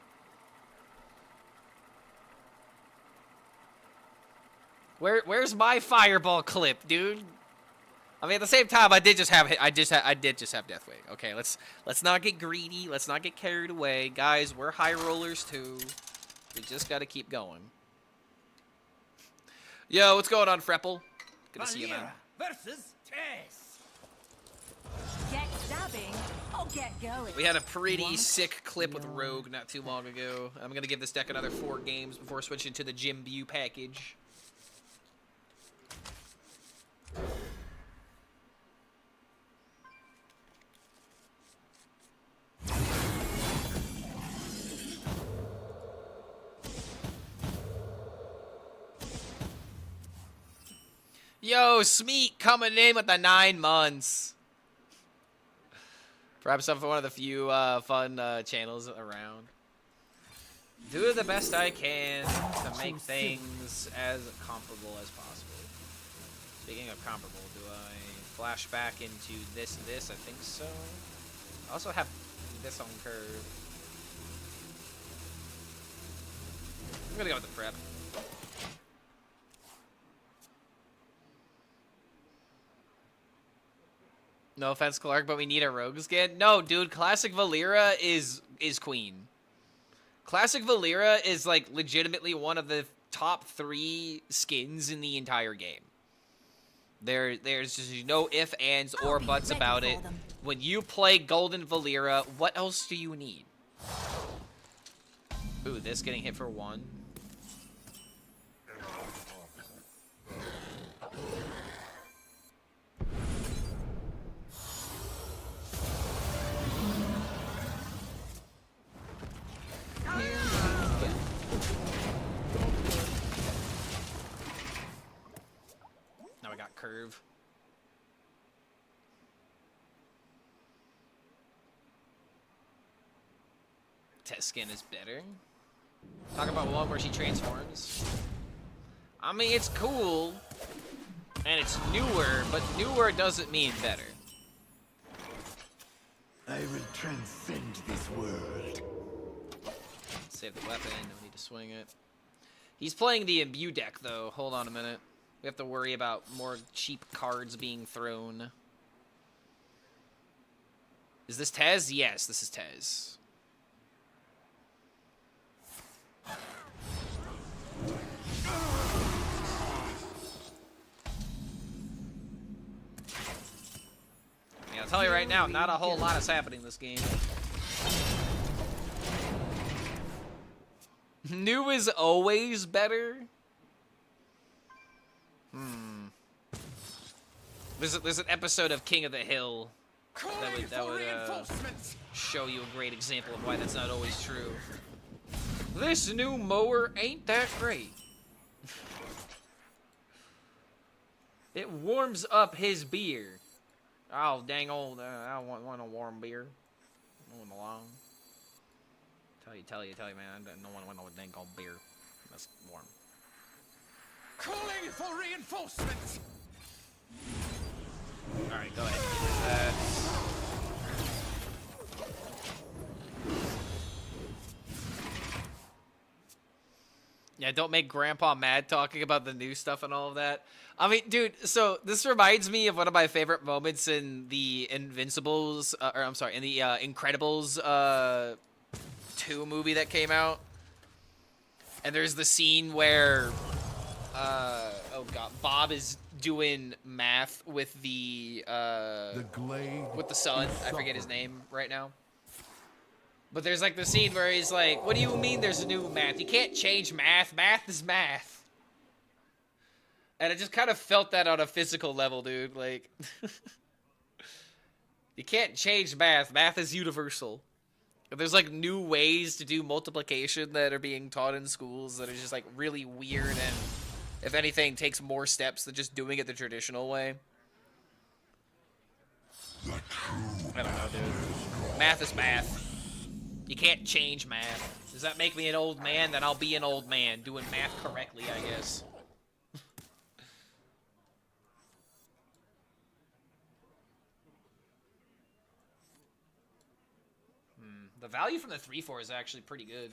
Where's my fireball clip, dude? I mean, at the same time, I did just have Deathwing. Okay, let's not get greedy. Let's not get carried away, guys. We're high rollers too. We just gotta keep going. Yo, what's going on, Frepple? Good to see you, man. Versus Tess. Get stabbing. I'll get going. We had a pretty sick clip with Rogue not too long ago. I'm gonna give this deck another 4 games before switching to the Jim Bew package. Yo, Smeek coming in with the 9 months. Perhaps I'm one of the few fun channels around. Do the best I can to make things as comparable as possible. Speaking of comparable, do I flash back into this? I think so. I also have this on curve. I'm gonna go with the prep. No offense, Clark, but we need a rogue skin. No, dude, Classic Valera is queen. Classic Valera is, like, legitimately one of the top 3 skins in the entire game. There's just no ifs, ands, or buts about it. When you play Golden Valera, what else do you need? Ooh, this getting hit for 1. Now we got curve. Test skin is better. Talk about one where she transforms. I mean, it's cool, and it's newer, but newer doesn't mean better. I will transcend this world. Save the weapon, no need to swing it. He's playing the imbue deck, though. Hold on a minute. We have to worry about more cheap cards being thrown. Is this Tez? Yes, this is Tez. Yeah, I'll tell you right now, not a whole lot is happening in this game. New is always better. There's an episode of King of the Hill that would show you a great example of why that's not always true. This new mower ain't that great. It warms up his beer. Oh, dang old, I don't want a warm beer. Moving along. Tell you, man, I don't want no dang old beer. That's warm. Calling for reinforcements. Alright, go ahead and do that. Yeah, don't make Grandpa mad talking about the new stuff and all of that. I mean, dude, so this reminds me of one of my favorite moments in the Invincibles, in the Incredibles 2 movie that came out. And there's the scene where, oh god, Bob is doing math with the son. I forget his name right now. But there's like the scene where he's like, what do you mean there's a new math? You can't change math. Math is math. And I just kind of felt that on a physical level, dude. Like, you can't change math. Math is universal. There's like new ways to do multiplication that are being taught in schools that are just like really weird and, if anything, takes more steps than just doing it the traditional way. The true I don't know, dude. Math is math. You can't change math. Does that make me an old man? Then I'll be an old man doing math correctly, I guess. The value from the 3/4 is actually pretty good.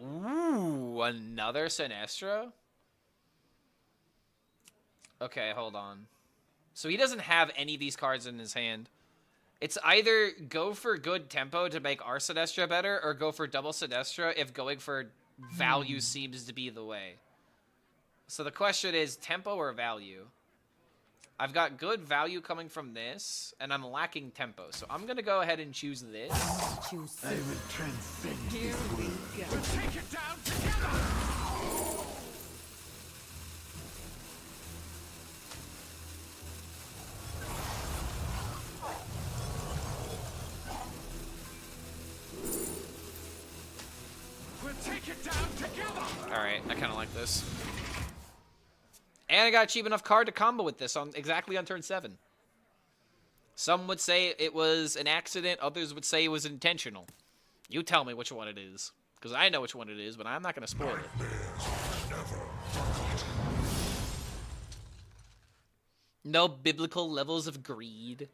Ooh, another Sinestro? Okay, hold on. So he doesn't have any of these cards in his hand. It's either go for good tempo to make our Sinestro better, or go for double Sinestro if going for value seems to be the way. So the question is tempo or value? I've got good value coming from this, and I'm lacking tempo. So I'm going to go ahead and choose this. I will transcend this world. We'll take it down together! We'll take it down together! Alright, I kind of like this. And I got a cheap enough card to combo with this on exactly on turn 7. Some would say it was an accident, others would say it was intentional. You tell me which one it is. Because I know which one it is, but I'm not going to spoil it. No biblical levels of greed.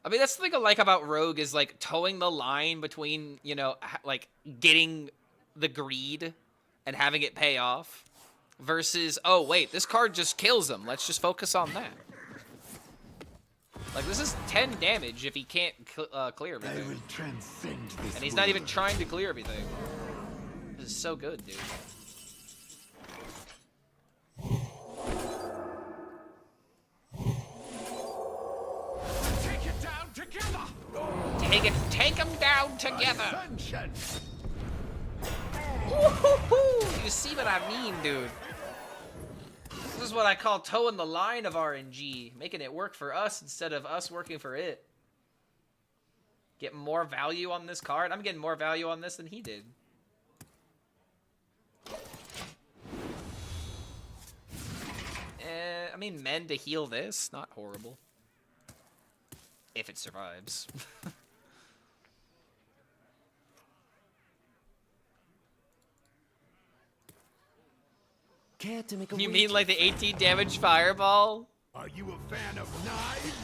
I mean, that's the thing I like about Rogue is, like, towing the line between, you know, like, getting the greed and having it pay off. Versus, oh, wait, this card just kills him. Let's just focus on that. Like, this is 10 damage if he can't clear everything. I will transcend this And he's not even trying to clear everything. This is so good, dude. Take it down together! Take him down together! Ascension! Woo-hoo-hoo! You see what I mean, dude? This is what I call towing the line of RNG, making it work for us instead of us working for it. Get more value on this card. I'm getting more value on this than he did. I mean, men to heal this, not horrible. If it survives. Care to make a You wager? mean like the 18 damage fireball? Are you a fan of knives?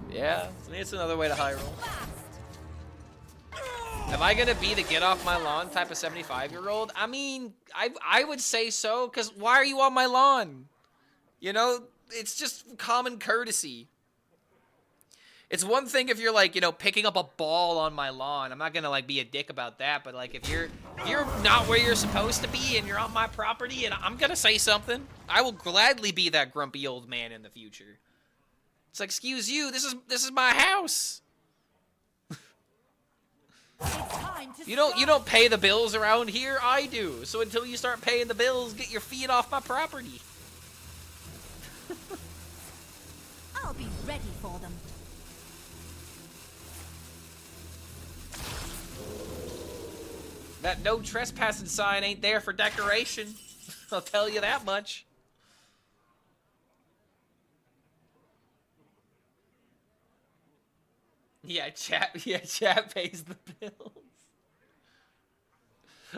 Yeah, I mean, it's another way to high roll. Am I gonna be the get off my lawn type of 75-year-old? I mean, I would say so, because why are you on my lawn? You know, it's just common courtesy. It's one thing if you're like, you know, picking up a ball on my lawn. I'm not gonna like be a dick about that, but like if you're not where you're supposed to be and you're on my property and I'm gonna say something, I will gladly be that grumpy old man in the future. It's like, excuse you, this is my house. You don't pay the bills around here, I do. So until you start paying the bills, get your feet off my property. I'll be ready for them. That no trespassing sign ain't there for decoration. I'll tell you that much. Yeah, chat pays the bills.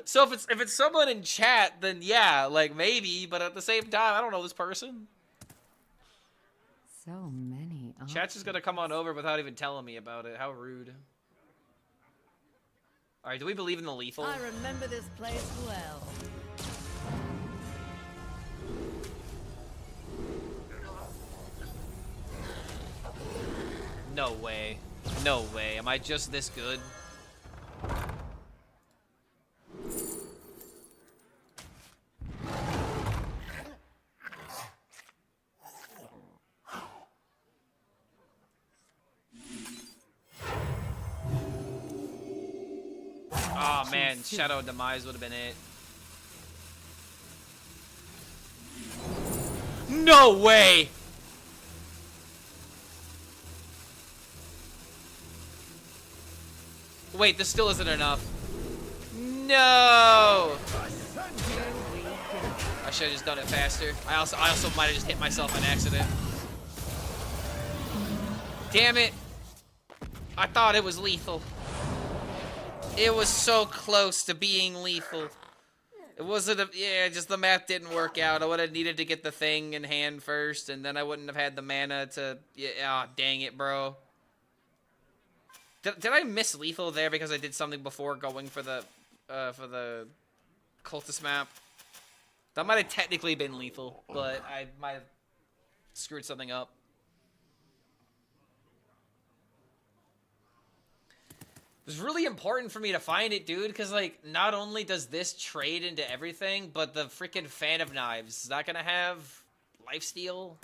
So if it's someone in chat, then yeah, like maybe, but at the same time, I don't know this person. So many. Chat's just gonna come on over without even telling me about it. How rude. Alright, do we believe in the lethal? I remember this place well. No way. No way. Am I just this good? Oh man, Shadow Demise would have been it. No way! Wait, this still isn't enough. No! I should have just done it faster. I also might have just hit myself on accident. Damn it! I thought it was lethal. It was so close to being lethal. It wasn't a, yeah, just the math didn't work out. I would have needed to get the thing in hand first, and then I wouldn't have had the mana to, yeah, oh, dang it, bro. Did I miss lethal there because I did something before going for the cultist map? That might have technically been lethal, but I might have screwed something up. It was really important for me to find it, dude, because, like, not only does this trade into everything, but the freaking Fan of Knives is not going to have lifesteal.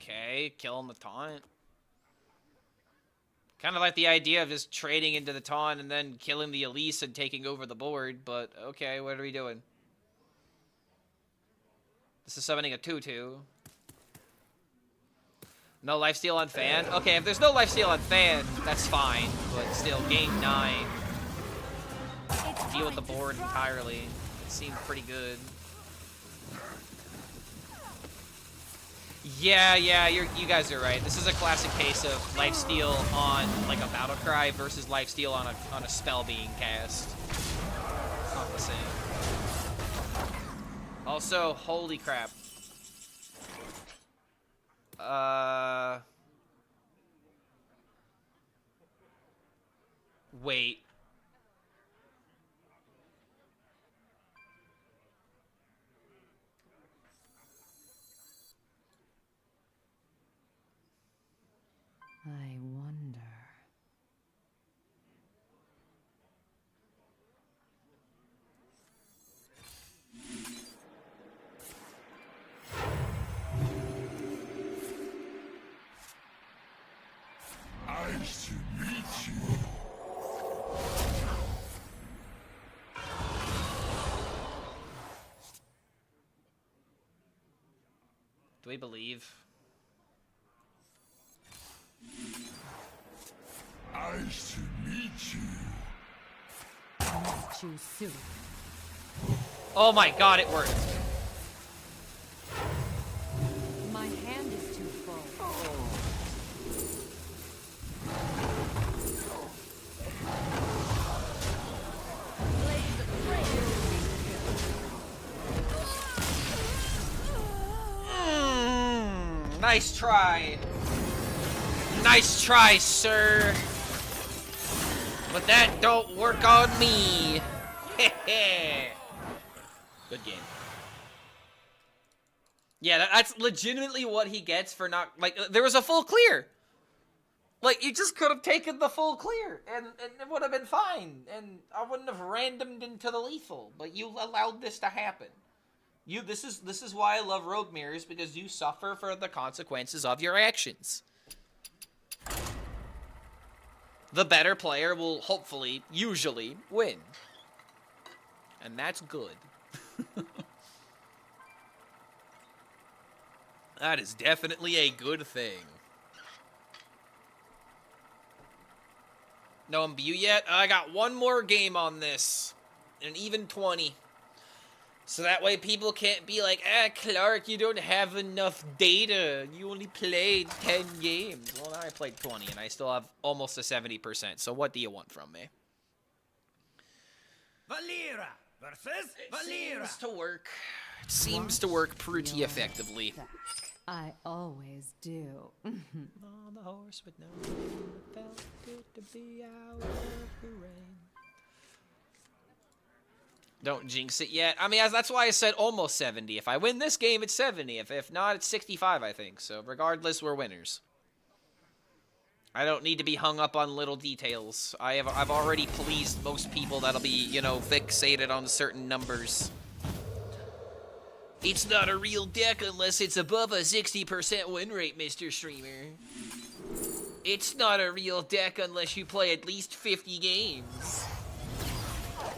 Okay, killing the taunt. Kind of like the idea of just trading into the taunt and then killing the Elise and taking over the board, but okay, what are we doing? This is summoning a 2/2. No lifesteal on Fan? Okay, if there's no lifesteal on Fan, that's fine. But still, game 9. Deal with the board entirely. It seemed pretty good. Yeah, you guys are right. This is a classic case of lifesteal on like a battle cry versus lifesteal on a spell being cast. It's not the same. Also, holy crap. Wait. I wonder. I should meet you. Do we believe? I should meet you. Let's choose soon. Oh my god, it worked. My hand is too full. Nice try. Nice try, sir. But that don't work on me. Good game. Yeah, that's legitimately what he gets for not, like, there was a full clear. Like, you just could have taken the full clear, and it would have been fine, and I wouldn't have randomed into the lethal, but you allowed this to happen. This is why I love Rogue Mirrors, because you suffer for the consequences of your actions. The better player will hopefully, usually, win. And that's good. That is definitely a good thing. No imbue yet? I got one more game on this. An even 20. So that way people can't be like, Clark, you don't have enough data. You only played 10 games. Well, now I played 20, and I still have almost a 70%. So what do you want from me? Valera versus Valera. Seems to work. It seems to work pretty effectively. I always do. On the horse with no felt good to be out of the rain. Don't jinx it yet. I mean, that's why I said almost 70. If I win this game, it's 70. If not, it's 65, I think. So regardless, we're winners. I don't need to be hung up on little details. I've already pleased most people that'll be, you know, fixated on certain numbers. It's not a real deck unless it's above a 60% win rate, Mr. Streamer. It's not a real deck unless you play at least 50 games.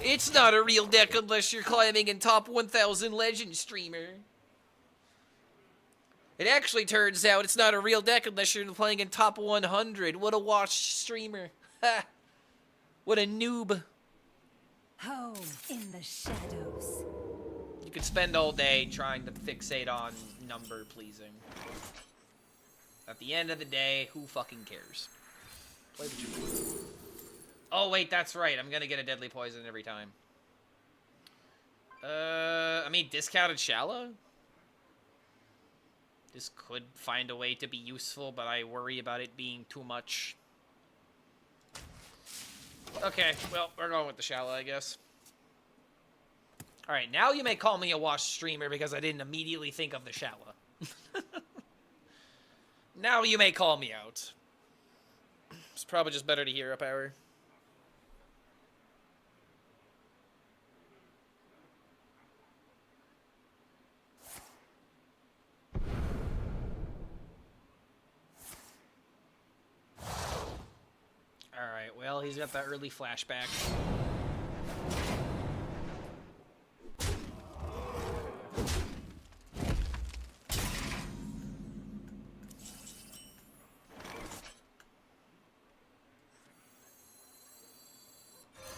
It's not a real deck unless you're climbing in top 1,000 legend, streamer. It actually turns out it's not a real deck unless you're playing in top 100. What a washed streamer. Ha! What a noob. Home in the shadows. You could spend all day trying to fixate on number pleasing. At the end of the day, who fucking cares? Play what you want. Oh wait, that's right. I'm gonna get a deadly poison every time. I mean, discounted Shala? This could find a way to be useful, but I worry about it being too much. Okay, well, we're going with the Shala, I guess. Alright, now you may call me a washed streamer because I didn't immediately think of the Shala. Now you may call me out. It's probably just better to hear up power. Alright, well, he's got that early flashback.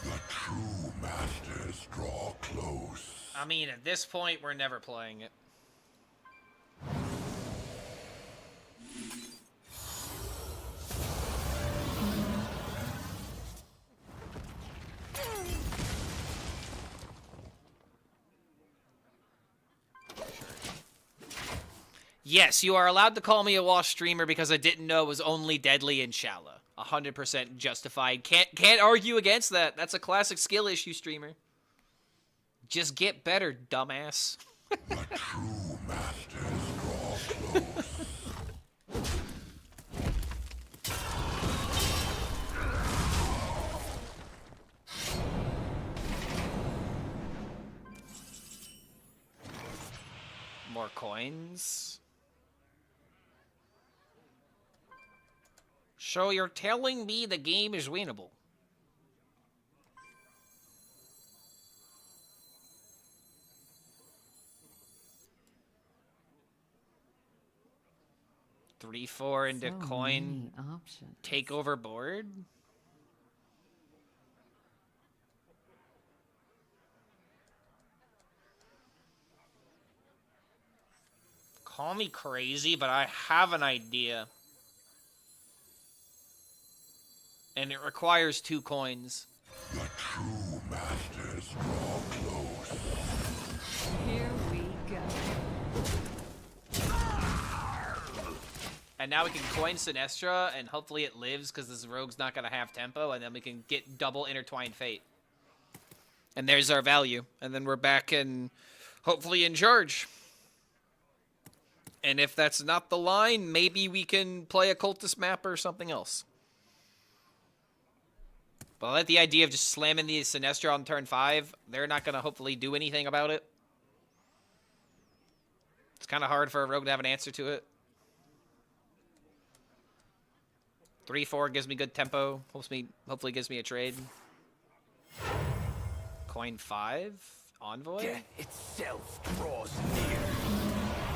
The true masters draw close. I mean, at this point, we're never playing it. Yes, you are allowed to call me a wash streamer because I didn't know it was only deadly in Shala. 100% justified. Can't argue against that. That's a classic skill issue, streamer. Just get better, dumbass. The true masters draw close. More coins. So you're telling me the game is winnable? Three, four into So coin many options. takeover board. Call me crazy, but I have an idea. And it requires 2 coins. The true masters draw close. Here we go. And now we can coin Sinestra, and hopefully it lives, because this rogue's not going to have tempo, and then we can get double Intertwined Fate. And there's our value. And then we're back and hopefully in charge. And if that's not the line, maybe we can play a Cultist map or something else. But I like the idea of just slamming the Sinestra on turn 5. They're not going to hopefully do anything about it. It's kind of hard for a rogue to have an answer to it. 3-4 gives me good tempo. Hopefully gives me a trade. Coin 5. Envoy. Death itself draws near.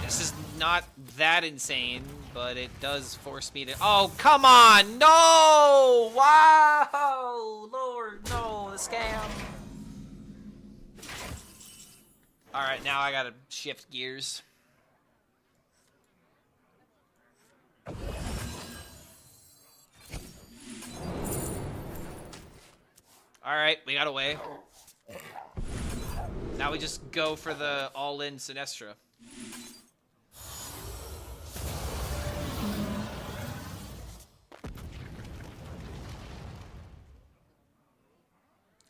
This is not that insane, but it does force me to... Oh, come on! No! Wow! Lord, no, the scam. Alright, now I gotta shift gears. Alright, we got away. Now we just go for the all-in Sinestra.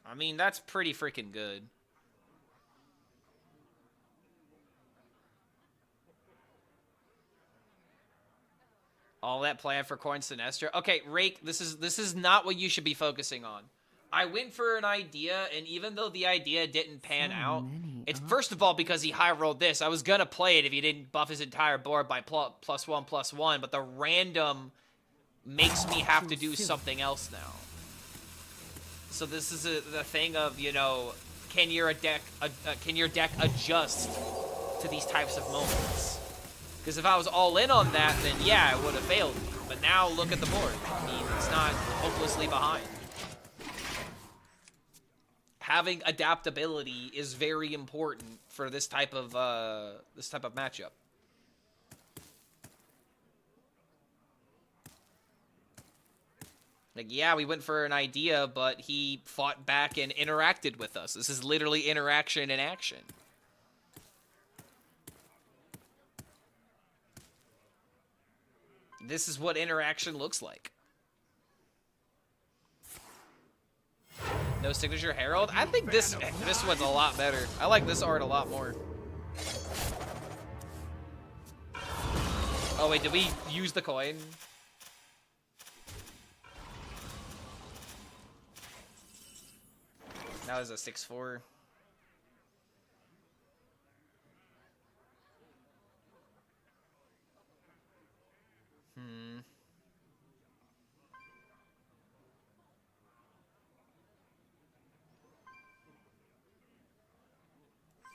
I mean, that's pretty freaking good. All that plan for coin Sinestra. Okay, Rake, this is not what you should be focusing on. I went for an idea, and even though the idea didn't pan out, it's first of all because he high rolled this. I was gonna play it if he didn't buff his entire board by +1/+1, but the random makes me have to do something else now. So this is the thing of, you know, can your deck adjust to these types of moments? Because if I was all in on that, then yeah, it would have failed me. But now look at the board. I mean, it's not hopelessly behind. Having adaptability is very important for this type of matchup. Like, yeah, we went for an idea, but he fought back and interacted with us. This is literally interaction in action. This is what interaction looks like. No signature herald? I think this one's a lot better. I like this art a lot more. Oh wait, did we use the coin? Now there's a 6-4.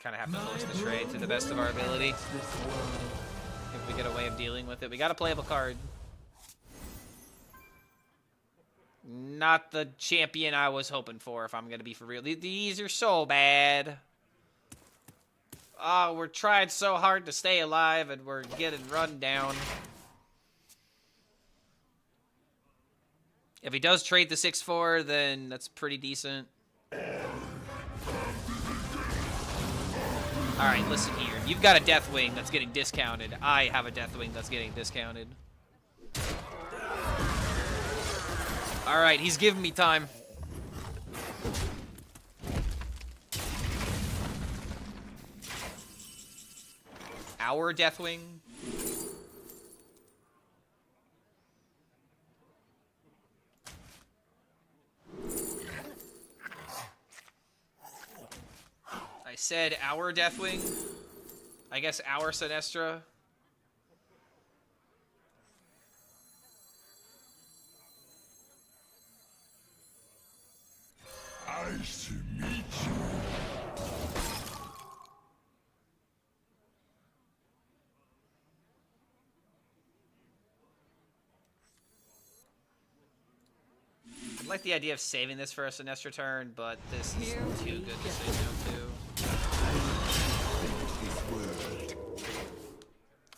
Kind of have to force the trade to the best of our ability. If we get a way of dealing with it. We got a playable card. Not the champion I was hoping for, if I'm going to be for real. These are so bad. Oh, we're trying so hard to stay alive, and we're getting run down. If he does trade the 6-4, then that's pretty decent. Alright, listen here. You've got a Deathwing that's getting discounted. I have a Deathwing that's getting discounted. Alright, he's giving me time. Our Deathwing? I said our Deathwing. I guess our Sinestra. Nice to meet you. I like the idea of saving this for a Sinestra turn, but this is too good to say no to.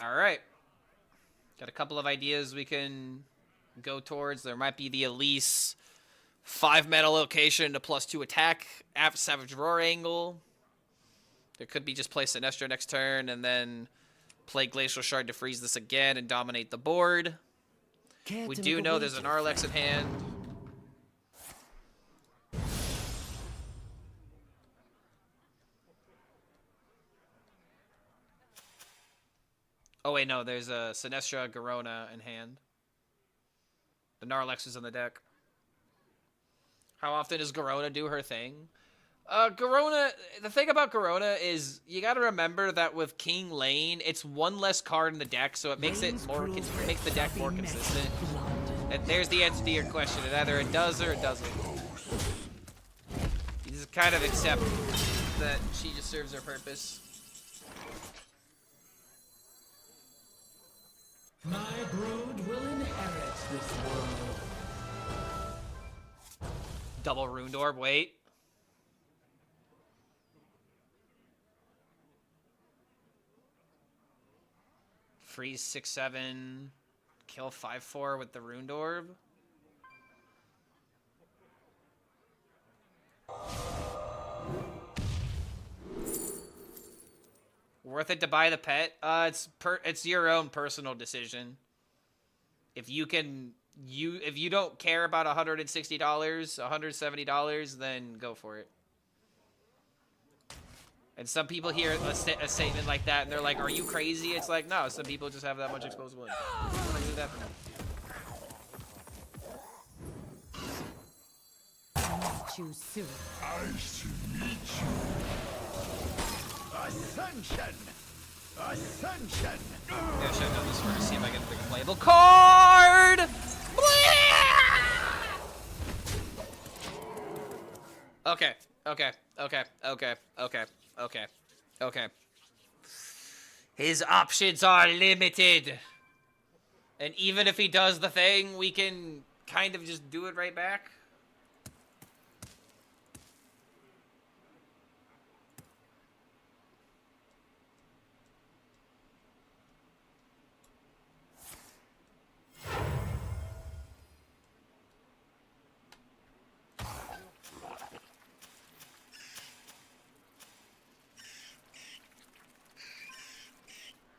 Alright. Got a couple of ideas we can go towards. There might be the Elise 5-mana location to +2 attack, Savage Roar angle. There could be just play Sinestra next turn and then play Glacial Shard to freeze this again and dominate the board. We do know there's an Arlex in hand. Oh wait, no, there's a Sinestra Garona in hand. The Narlex is on the deck. How often does Garona do her thing? Garona, the thing about Garona is you got to remember that with King Lane, it's one less card in the deck, so it makes it more makes the deck more consistent. And there's the answer to your question. Either it does or it doesn't. You just kind of accept that she just serves her purpose. My brood will inherit this world. Double Runed Orb, wait. Freeze 6/7, kill 5/4 with the Runed Orb. Worth it to buy the pet? It's your own personal decision. If you don't care about $160, $170, then go for it. And some people hear a statement like that and they're like, "Are you crazy?" It's like, no, some people just have that much exposable income. I'm gonna do that for them. Choose soon. Nice to meet you. Ascension! Ascension! Yeah, I should have done this first. See if I can pick a playable card! Okay, okay, okay, okay, okay, okay, okay. His options are limited. And even if he does the thing, we can kind of just do it right back.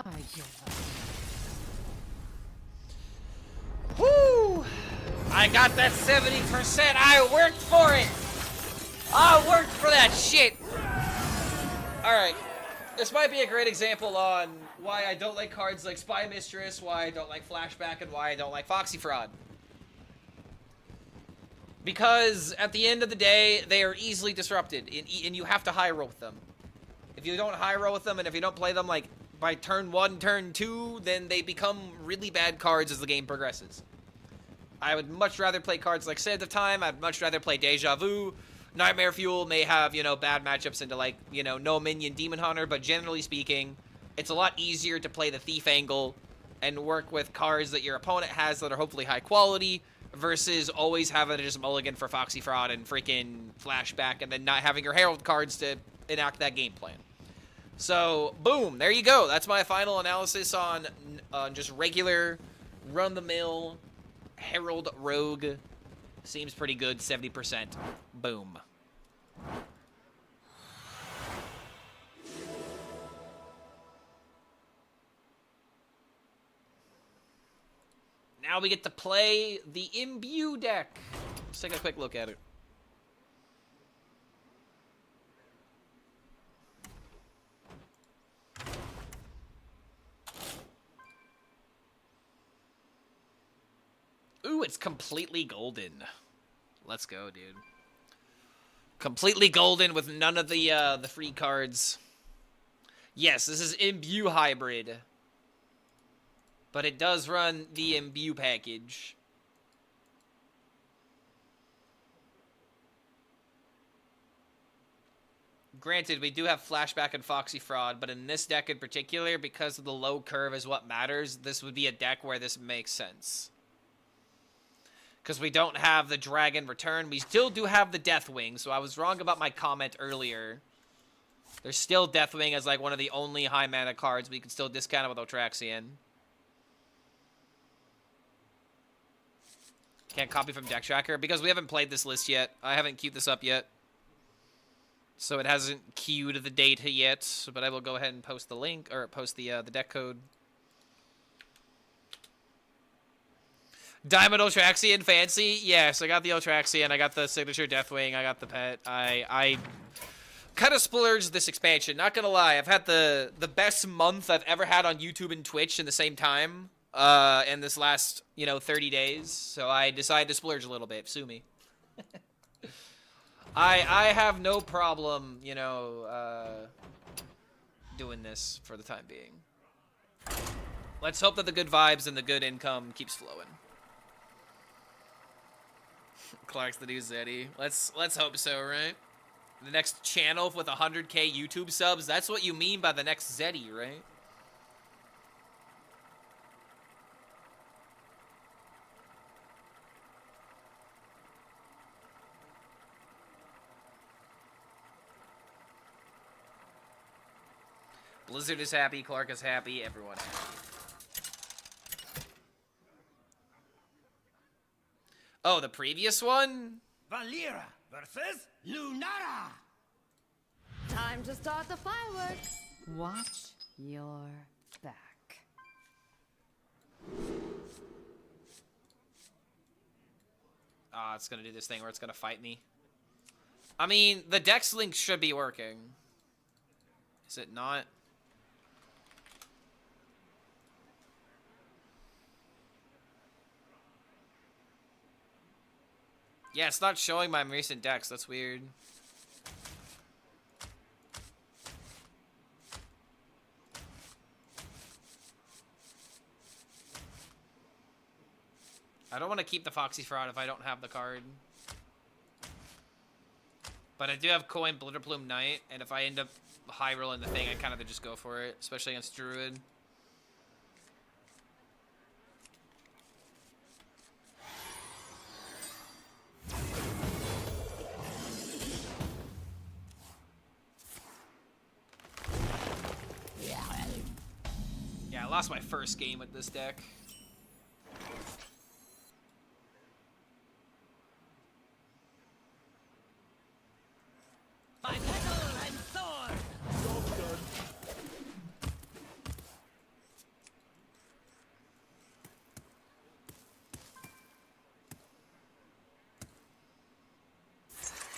I give up. Woo! I got that 70%. I worked for it. I worked for that shit. All right. This might be a great example on why I don't like cards like Spy Mistress, why I don't like Flashback, and why I don't like Foxy Fraud. Because at the end of the day, they are easily disrupted, and you have to high roll with them. If you don't high roll with them, and if you don't play them like by turn 1, turn 2, then they become really bad cards as the game progresses. I would much rather play cards like Sand of Time. I'd much rather play Deja Vu. Nightmare Fuel may have, you know, bad matchups into, like, you know, no minion Demon Hunter, but generally speaking, it's a lot easier to play the Thief angle and work with cards that your opponent has that are hopefully high quality versus always having to just mulligan for Foxy Fraud and freaking Flashback and then not having your Herald cards to enact that game plan. So, boom, there you go. That's my final analysis on just regular, run-the-mill Herald Rogue. Seems pretty good, 70%. Boom. Now we get to play the Imbue deck. Let's take a quick look at it. Ooh, it's completely golden. Let's go, dude. Completely golden with none of the free cards. Yes, this is Imbue Hybrid. But it does run the Imbue package. Granted, we do have Flashback and Foxy Fraud, but in this deck in particular, because of the low curve is what matters, this would be a deck where this makes sense. Because we don't have the Dragon Return. We still do have the Deathwing, so I was wrong about my comment earlier. There's still Deathwing as like one of the only high mana cards, but you can still discount it with Otraxian. Can't copy from Deck Tracker because we haven't played this list yet. I haven't queued this up yet. So it hasn't queued the data yet, but I will go ahead and post the link, or post the deck code. Diamond Otraxian, fancy? Yes, I got the Otraxian, I got the signature Deathwing, I got the pet. I kind of splurged this expansion, not gonna lie. I've had the best month I've ever had on YouTube and Twitch in the same time, in this last, you know, 30 days. So I decided to splurge a little bit. Sue me. I have no problem, you know, doing this for the time being. Let's hope that the good vibes and the good income keeps flowing. Clark's the new Zeddy. Let's hope so, right? The next channel with 100K YouTube subs. That's what you mean by the next Zeddy, right? Blizzard is happy, Clark is happy, everyone happy. Oh, the previous one? Valera versus Lunara. Time to start the fireworks. Watch your back. Ah, it's gonna do this thing where it's gonna fight me. I mean, the Dex link should be working. Is it not? Yeah, it's not showing my recent decks. That's weird. I don't want to keep the Foxy Fraud if I don't have the card. But I do have coin Blitterplume Knight, and if I end up high rolling the thing, I kind of just go for it, especially against Druid. Yeah, I lost my first game with this deck. By petal and sword!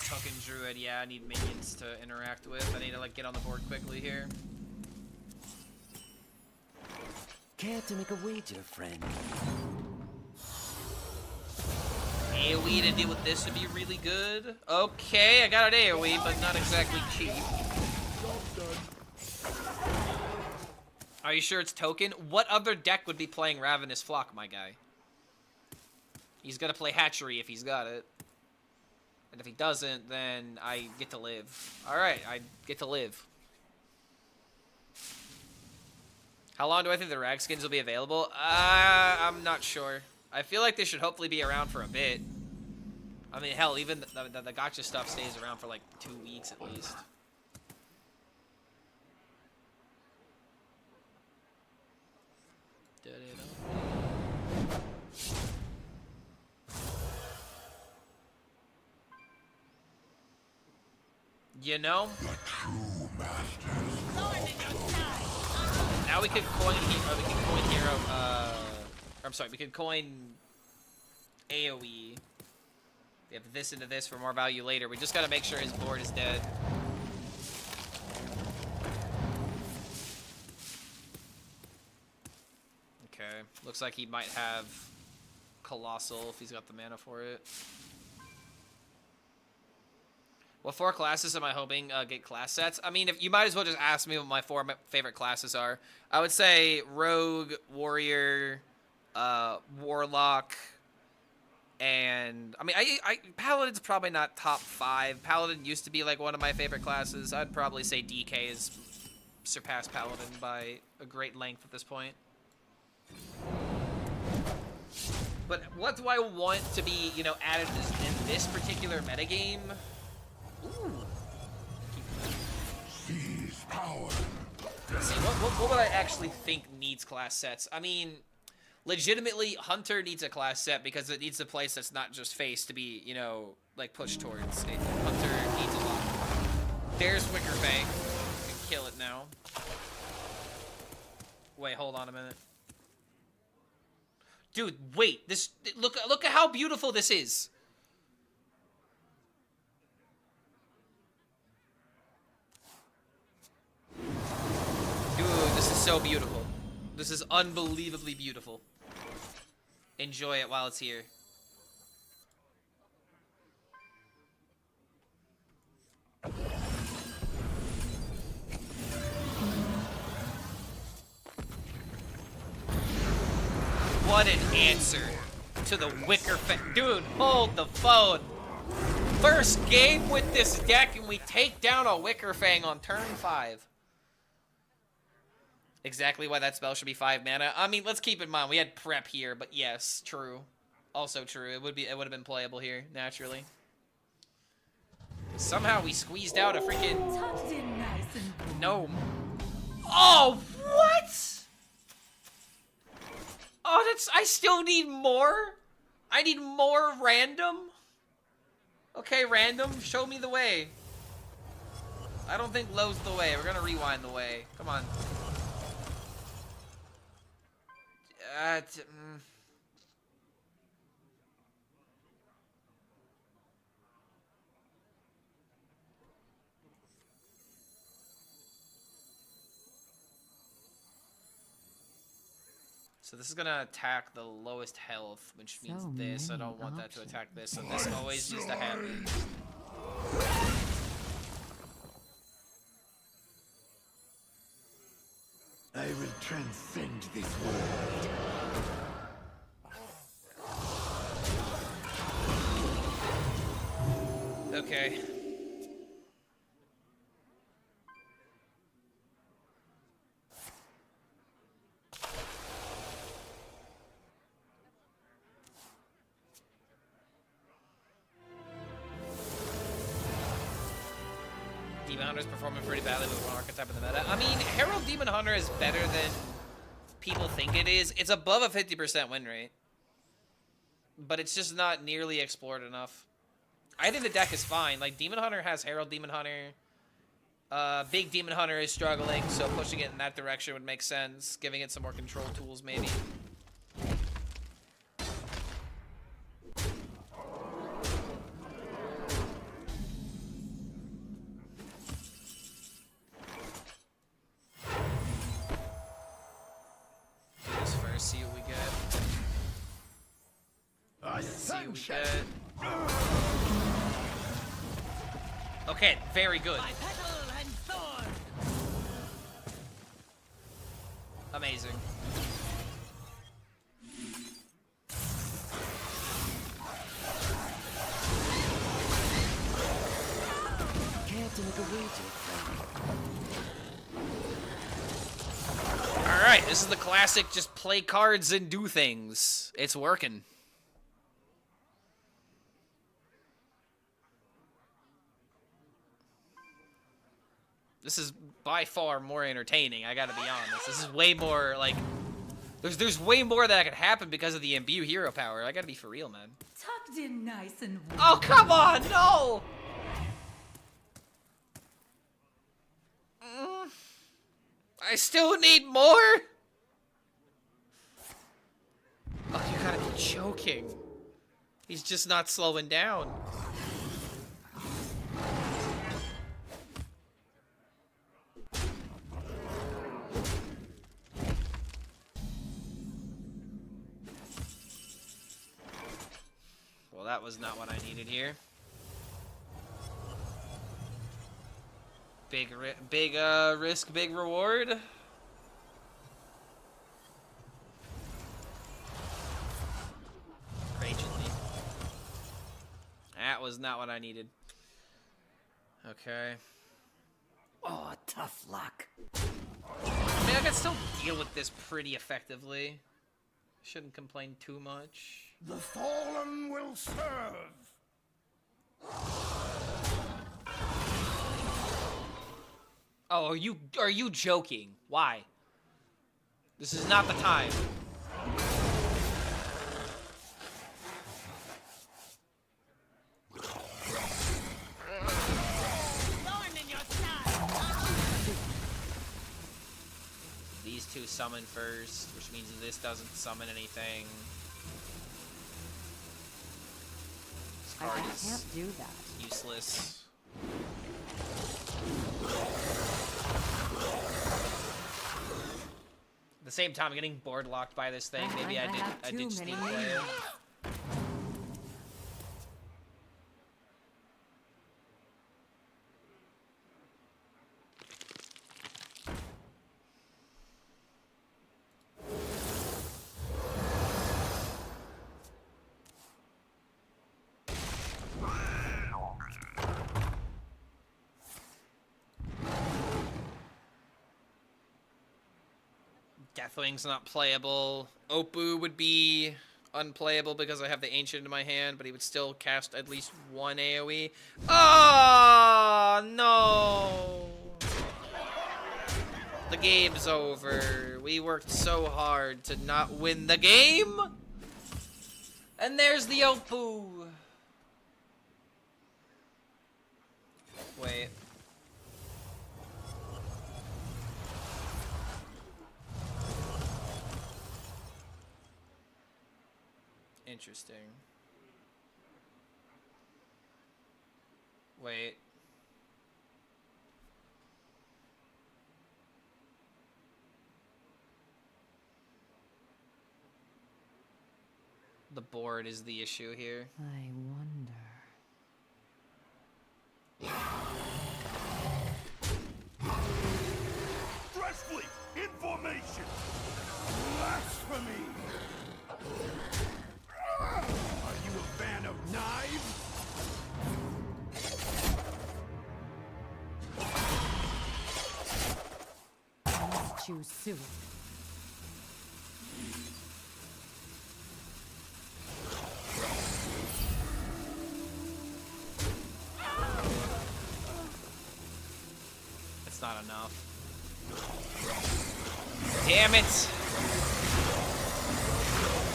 Token Druid, yeah, I need minions to interact with. I need to like get on the board quickly here. Care to make a wager, friend? AoE to deal with this would be really good. Okay, I got an AoE, but not exactly cheap. Are you sure it's token? What other deck would be playing Ravenous Flock, my guy? He's gonna play Hatchery if he's got it. And if he doesn't, then I get to live. Alright, I get to live. How long do I think the rag skins will be available? I'm not sure. I feel like they should hopefully be around for a bit. I mean, hell, even the gacha stuff stays around for like 2 weeks at least. You know? Now we could coin hero, I'm sorry, we could coin AoE. We have this into this for more value later. We just gotta make sure his board is dead. Okay, looks like he might have Colossal if he's got the mana for it. What 4 classes am I hoping get class sets? I mean, if you might as well just ask me what my 4 favorite classes are. I would say Rogue, Warrior, Warlock, and I mean, Paladin's probably not top 5. Paladin used to be like one of my favorite classes. I'd probably say DK has surpassed Paladin by a great length at this point. But what do I want to be, you know, added in this particular metagame? Ooh. Seize power. Let's see, what would I actually think needs class sets? I mean, legitimately, Hunter needs a class set because it needs a place that's not just face to be, you know, like pushed towards. Hunter needs a lot. There's Wickerfang. I can kill it now. Wait, hold on a minute. Dude, wait. This look at how beautiful this is. Dude, this is so beautiful. This is unbelievably beautiful. Enjoy it while it's here. What an answer to the Wickerfang. Dude, hold the phone. First game with this deck and we take down a Wickerfang on turn 5. Exactly why that spell should be 5 mana. I mean, let's keep in mind we had prep here, but yes, true. Also true. It would have been playable here naturally. Somehow we squeezed out a freaking Tucked in nice and gnome. Oh, what? Oh, that's. I still need more. I need more random. Okay, random. Show me the way. I don't think low's the way. We're gonna rewind the way. Come on. So this is gonna attack the lowest health, which means So this. I many don't want that to options. attack this, so this always needs to happen. I will transcend this world. Okay. Demon Hunter's performing pretty badly with one archetype in the meta. I mean, Herald Demon Hunter is better than people think it is. It's above a 50% win rate. But it's just not nearly explored enough. I think the deck is fine. Like, Demon Hunter has Herald Demon Hunter. Big Demon Hunter is struggling, so pushing it in that direction would make sense. Giving it some more control tools, maybe. Do this first, see what we get. See what we get. Okay, very good. Amazing. Care to make a wager, friend? Alright, this is the classic just play cards and do things. It's working. This is by far more entertaining, I gotta be honest. This is way more, like... There's way more that could happen because of the imbue hero power. I gotta be for real, man. Tucked in nice and warm. Oh, come on! No! I still need more? Oh, you gotta be joking. He's just not slowing down. Well, that was not what I needed here. Big risk, big reward. Ragingly. That was not what I needed. Okay. Oh, tough luck. I mean, I can still deal with this pretty effectively. Shouldn't complain too much. The fallen will serve. Oh, are you joking? Why? This is not the time. These two summon first, which means this doesn't summon anything. This card is can't do that. useless. At the same time, I'm getting board locked by this thing. Maybe I did sneak play it. Deathwing's not playable. Oppu would be unplayable because I have the Ancient in my hand, but he would still cast at least one AoE. Oh, no! The game's over. We worked so hard to not win the game! And there's the Oppu! Wait. Interesting. Wait. The board is the issue here. I wonder. Dressfully, in formation. Blasphemy. Are you a fan of knives? Let's choose soon. not enough. Damn it!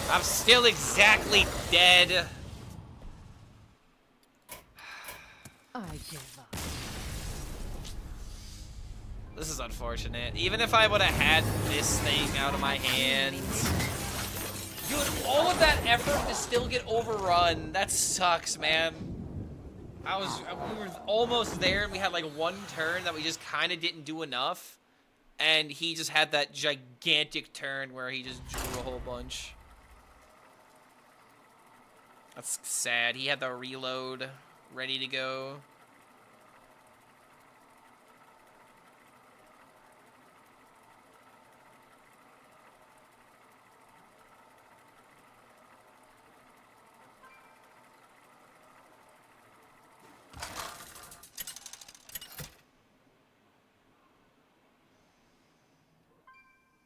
I'm still exactly dead. I give up. This is unfortunate. Even if I would have had this thing out of my hands. Dude, all of that effort to still get overrun. That sucks, man. We were almost there, and we had like one turn that we just kind of didn't do enough. And he just had that gigantic turn where he just drew a whole bunch. That's sad. He had the reload ready to go.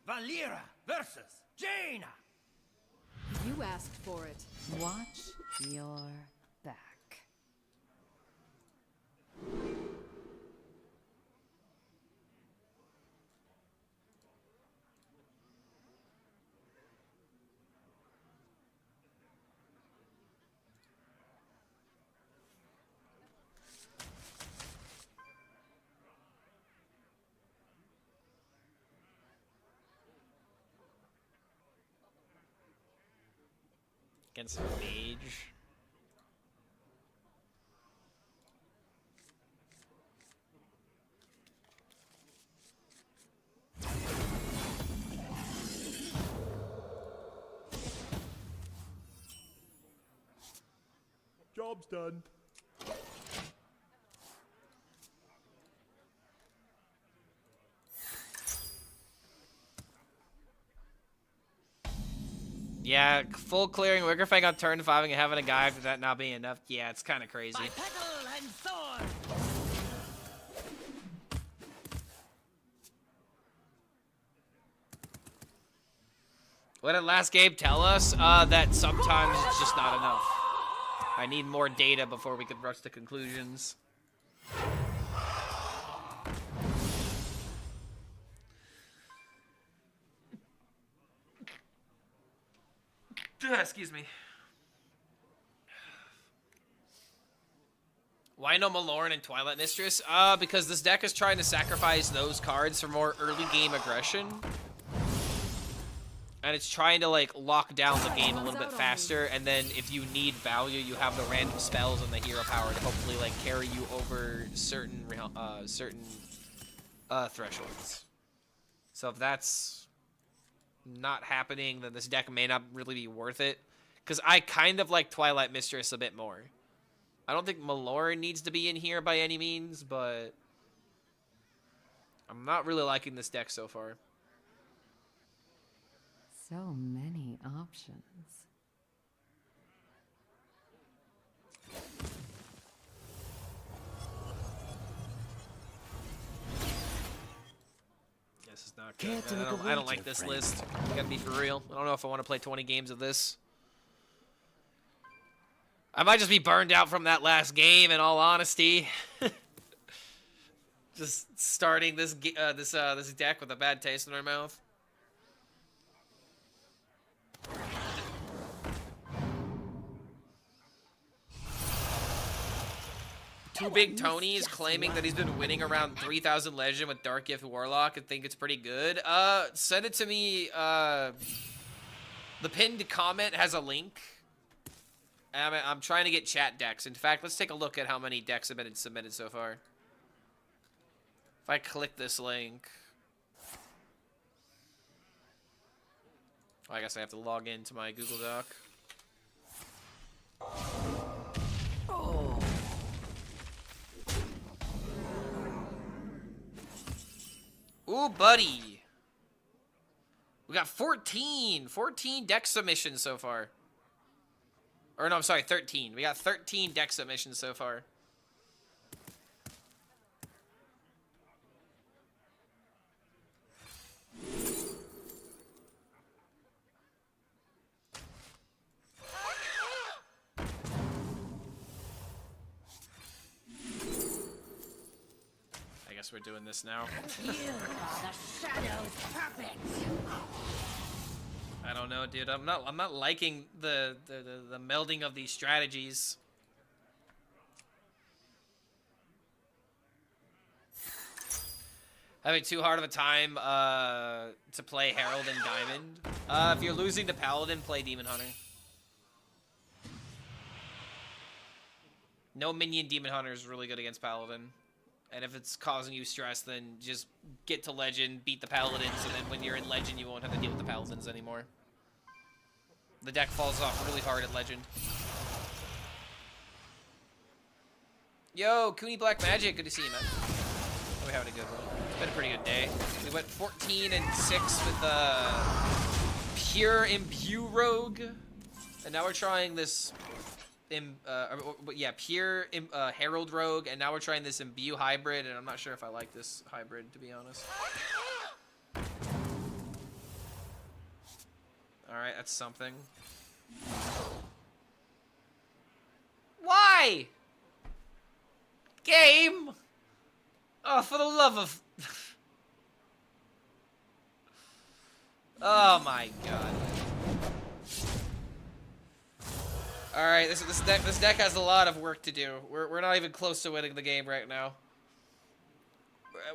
Valera versus Jaina. You asked for it. Watch your back. Against a mage. Job's done. Yeah, full clearing Wickerfang on turn 5 and having a guy after that not being enough. Yeah, it's kind of crazy. By petal and sword. What did last game tell us? That sometimes it's just not enough. I need more data before we can rush to conclusions. Excuse me. Why no Malorn and Twilight Mistress? Because this deck is trying to sacrifice those cards for more early game aggression. And it's trying to, like, lock down the game a little bit faster, and then if you need value, you have the random spells and the hero power to hopefully, like, carry you over certain thresholds. So if that's not happening, then this deck may not really be worth it. Because I kind of like Twilight Mistress a bit more. I don't think Malorn needs to be in here by any means, but I'm not really liking this deck so far. So many options. This is not good. I don't like this list. I gotta be for real. I don't know if I want to play 20 games of this. I might just be burned out from that last game, in all honesty. Just starting this this deck with a bad taste in our mouth. Two Big Tony is claiming that he's been winning around 3,000 Legend with Dark Gift Warlock and think it's pretty good. Send it to me. The pinned comment has a link. I'm trying to get chat decks. In fact, let's take a look at how many decks have been submitted so far. If I click this link. I guess I have to log into my Google Doc. Oh. Ooh, buddy. We got 14 deck submissions so far. Or no, I'm sorry, 13. We got 13 deck submissions so far. guess we're doing this now. You are the Shadow's puppets. I don't know, dude. I'm not liking the melding of these strategies. Having too hard of a time to play Herald and Diamond. If you're losing to Paladin, play Demon Hunter. No minion Demon Hunter is really good against Paladin. And if it's causing you stress, then just get to Legend, beat the Paladins, and then when you're in Legend, you won't have to deal with the Paladins anymore. The deck falls off really hard at Legend. Yo, Cooney Black Magic, good to see you, man. We're having a good one. It's been a pretty good day. We went 14 and 6 with Pure Imbue Rogue. And now we're trying this... Pure Herald Rogue, and now we're trying this Imbue Hybrid, and I'm not sure if I like this hybrid, to be honest. Alright, that's something. Why? Game? Oh, for the love of... Oh my god. Alright, this deck has a lot of work to do. We're not even close to winning the game right now.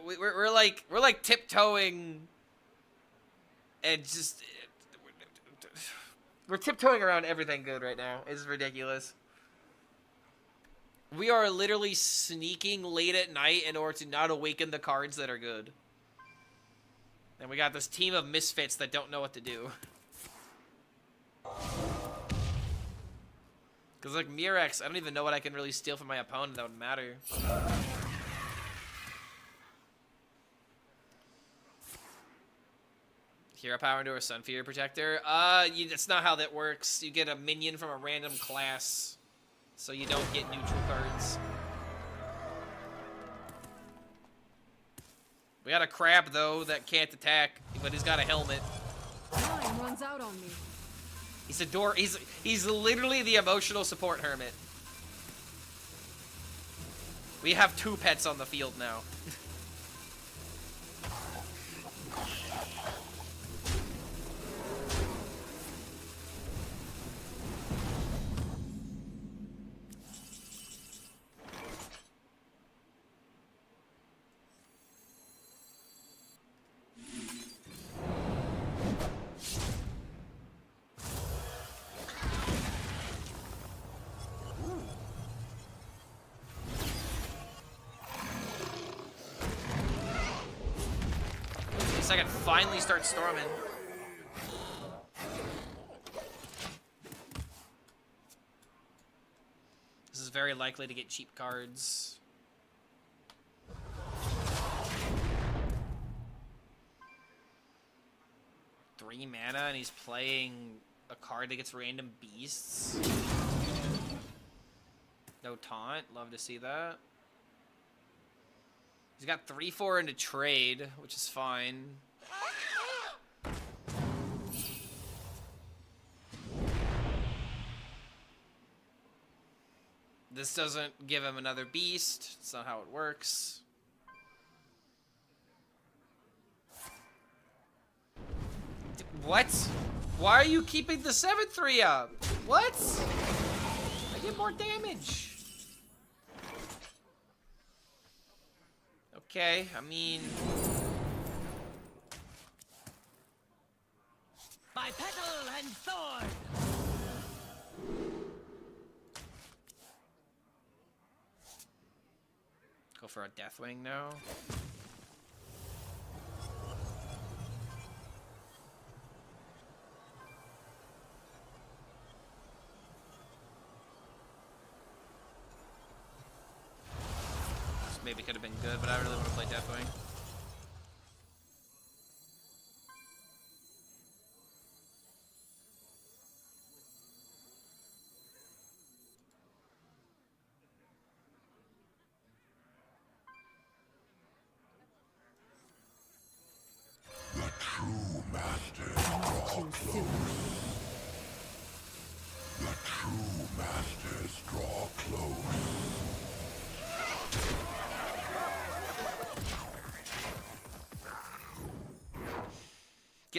We're like tiptoeing and just we're tiptoeing around everything good right now. It's ridiculous. We are literally sneaking late at night in order to not awaken the cards that are good. And we got this team of misfits that don't know what to do. Because, like, Mirex, I don't even know what I can really steal from my opponent that would matter. Hero power into a Sunfear Protector? That's not how that works. You get a minion from a random class, so you don't get neutral cards. We got a crab, though, that can't attack, but he's got a helmet. Time runs out on me. He's literally the emotional support hermit. We have 2 pets on the field now. I can finally start storming. This is very likely to get cheap cards. Three mana and he's playing a card that gets random beasts. No taunt, love to see that. He's got 3/4 into trade, which is fine. This doesn't give him another beast. It's not how it works. What? Why are you keeping the 7/3 up? What? I get more damage. Okay, I mean... By petal and thorn! Go for a Deathwing now. Maybe could have been good, but I really want to play Deathwing. The true masters draw close. The true masters draw close.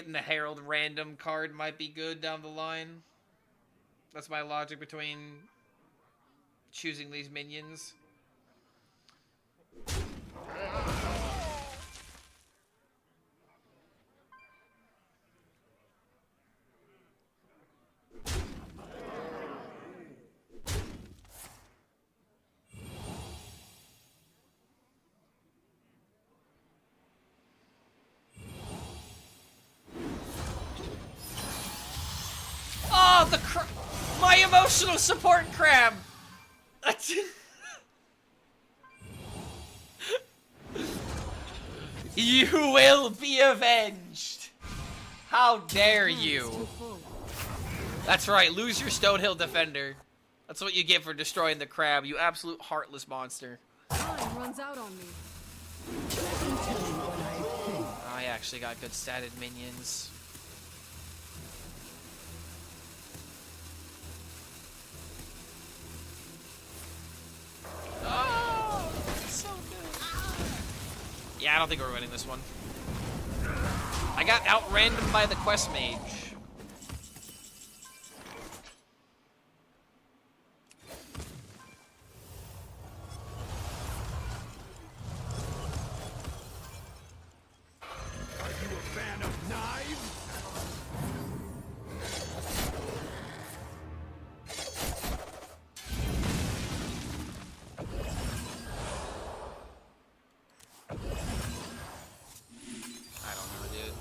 getting the Herald random card might be good down the line. That's my logic between choosing these minions. Oh, my emotional support crab. You will be avenged. How dare you? That's right, lose your Stonehill Defender. That's what you get for destroying the crab, you absolute heartless monster. Time runs out on me. I actually got good statted minions. Oh, so good. Yeah, I don't think we're winning this one. I got out-random by the quest mage. Are you a fan of knives? I don't know, dude.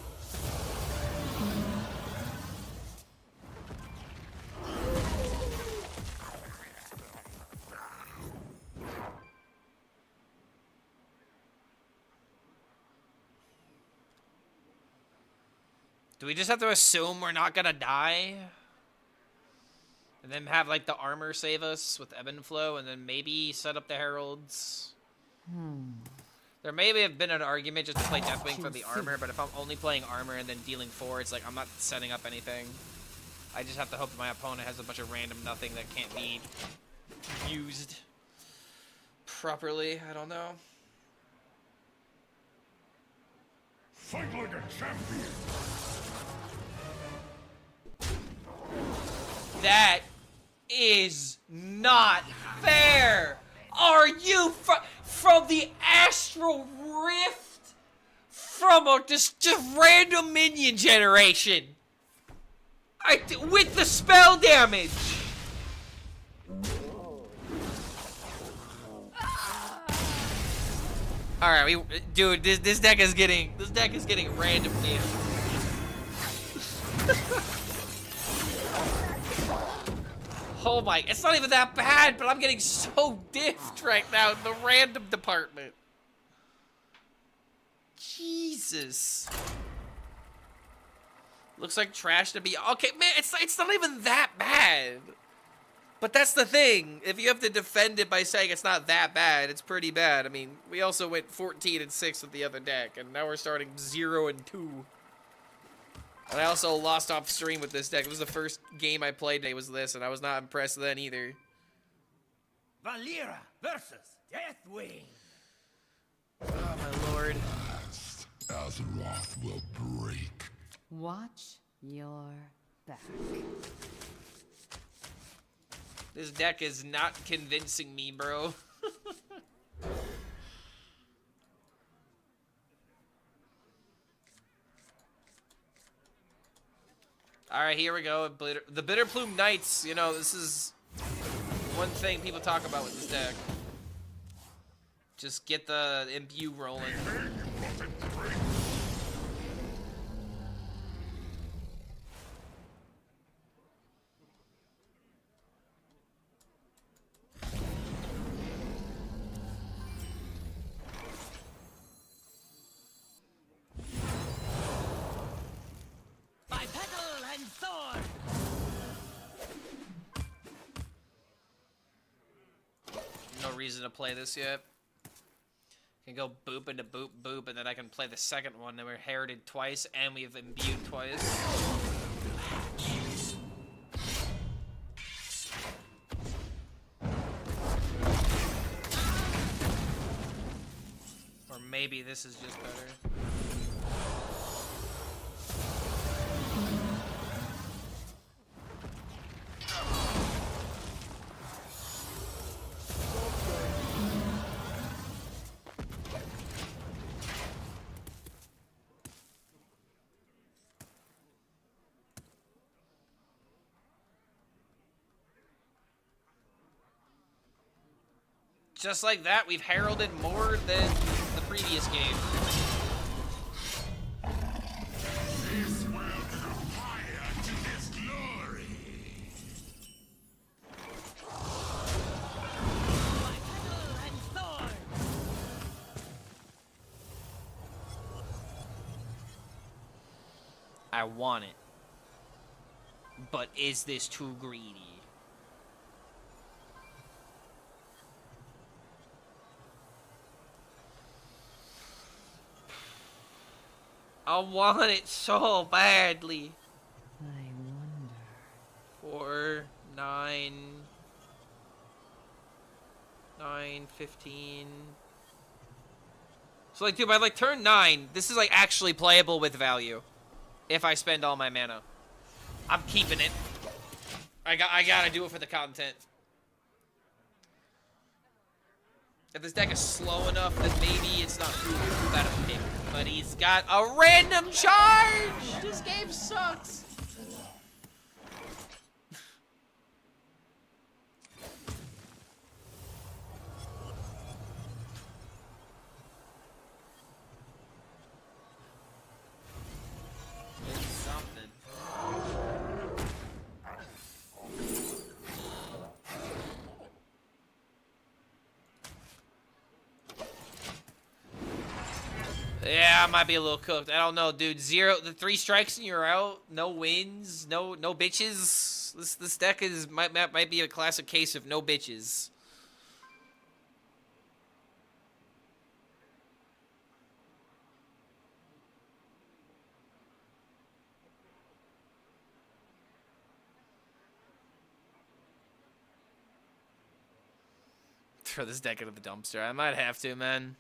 Do we just have to assume we're not gonna die? And then have, like, the armor save us with ebb and flow, and then maybe set up the heralds? There may have been an argument just to play Deathwing for the armor, but if I'm only playing armor and then dealing 4, it's like I'm not setting up anything. I just have to hope that my opponent has a bunch of random nothing that can't be used properly. I don't know. Fight like a champion. That is not fair. Are you from the Astral Rift? From a just random minion generation? With the spell damage. All right, dude, this deck is getting random damage. Oh my, it's not even that bad, but I'm getting so diffed right now in the random department. Jesus. Looks like trash to be, okay, man, it's not even that bad. But that's the thing, if you have to defend it by saying it's not that bad, it's pretty bad. I mean, we also went 14-6 with the other deck, and now we're starting 0-2. And I also lost off stream with this deck. It was the first game I played today was this, and I was not impressed then either. Valera versus Deathwing. Oh my lord. Azeroth will break. Watch your back. This deck is not convincing me, bro. Alright, here we go. The Bitterplume Knights, you know, this is one thing people talk about with this deck. Just get the imbue rolling. No reason to play this yet. Can go boop into boop boop, and then I can play the second one. And we're herited twice, and we have imbued twice. Or maybe this is just better. just like that, we've heralded more than the previous game. This will conspire to his glory. I want it. But is this too greedy? I want it so badly. I wonder. 4, 9, 15. So like, dude, by like turn 9, this is like actually playable with value. If I spend all my mana, I'm keeping it. I gotta do it for the content. If this deck is slow enough, then maybe it's not too bad of a pick. But he's got a random charge! This game sucks. It's something. Yeah, I might be a little cooked. I don't know, dude. The 3 strikes and you're out. No wins. No bitches. This deck might be a classic case of no bitches. Throw this deck into the dumpster. I might have to, man.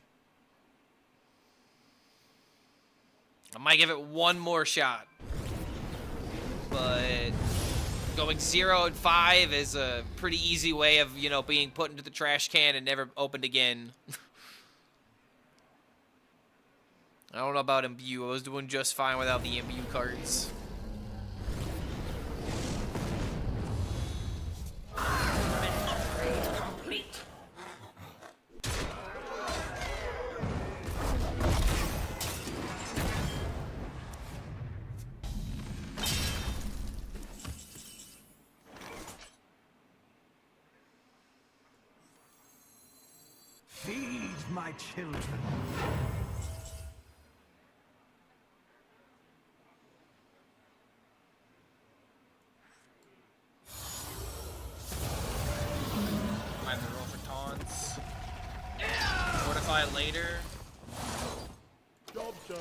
I might give it one more shot. But going 0 and 5 is a pretty easy way of, you know, being put into the trash can and never opened again. I don't know about Imbue. I was doing just fine without the Imbue cards. Feed my children. Might have to roll for taunts. Fortify later. Job done.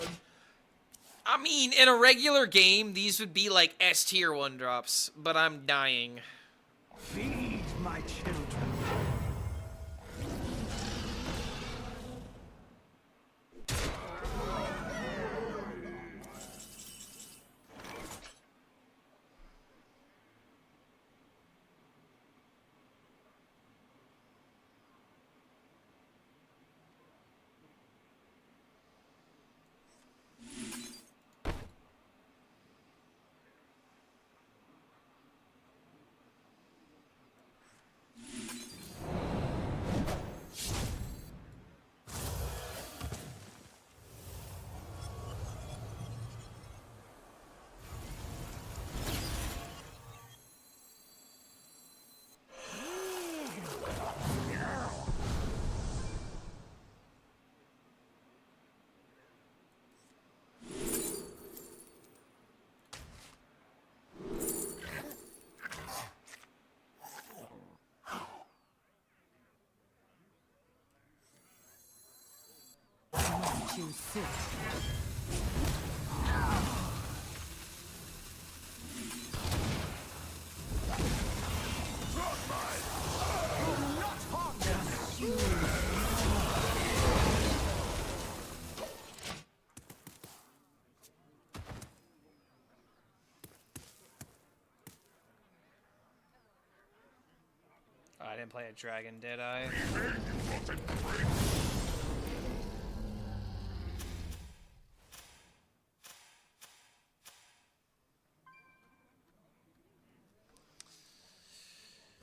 I mean, in a regular game, these would be like S tier 1 drops, but I'm dying. Feed my children. You sit. I didn't play a dragon, did I?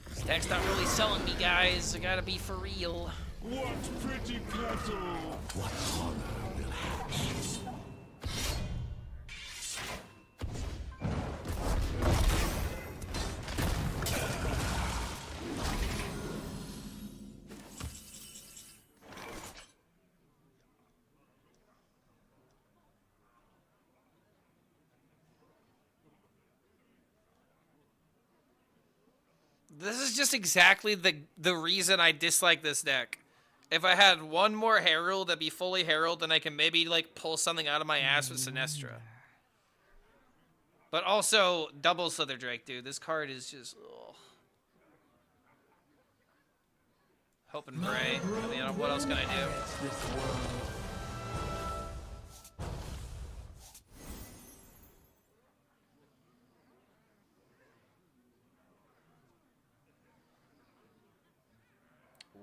This deck's not really selling me, guys. guys. I gotta be for real. What pretty petals! What horror will hatch? This is just exactly the reason I dislike this deck. If I had one more Herald that'd be fully Herald, then I can maybe like pull something out of my ass with Sinestra. But also double Slither Drake, dude. This card is just ugh. Hope and pray. I mean, what else can I do? This world.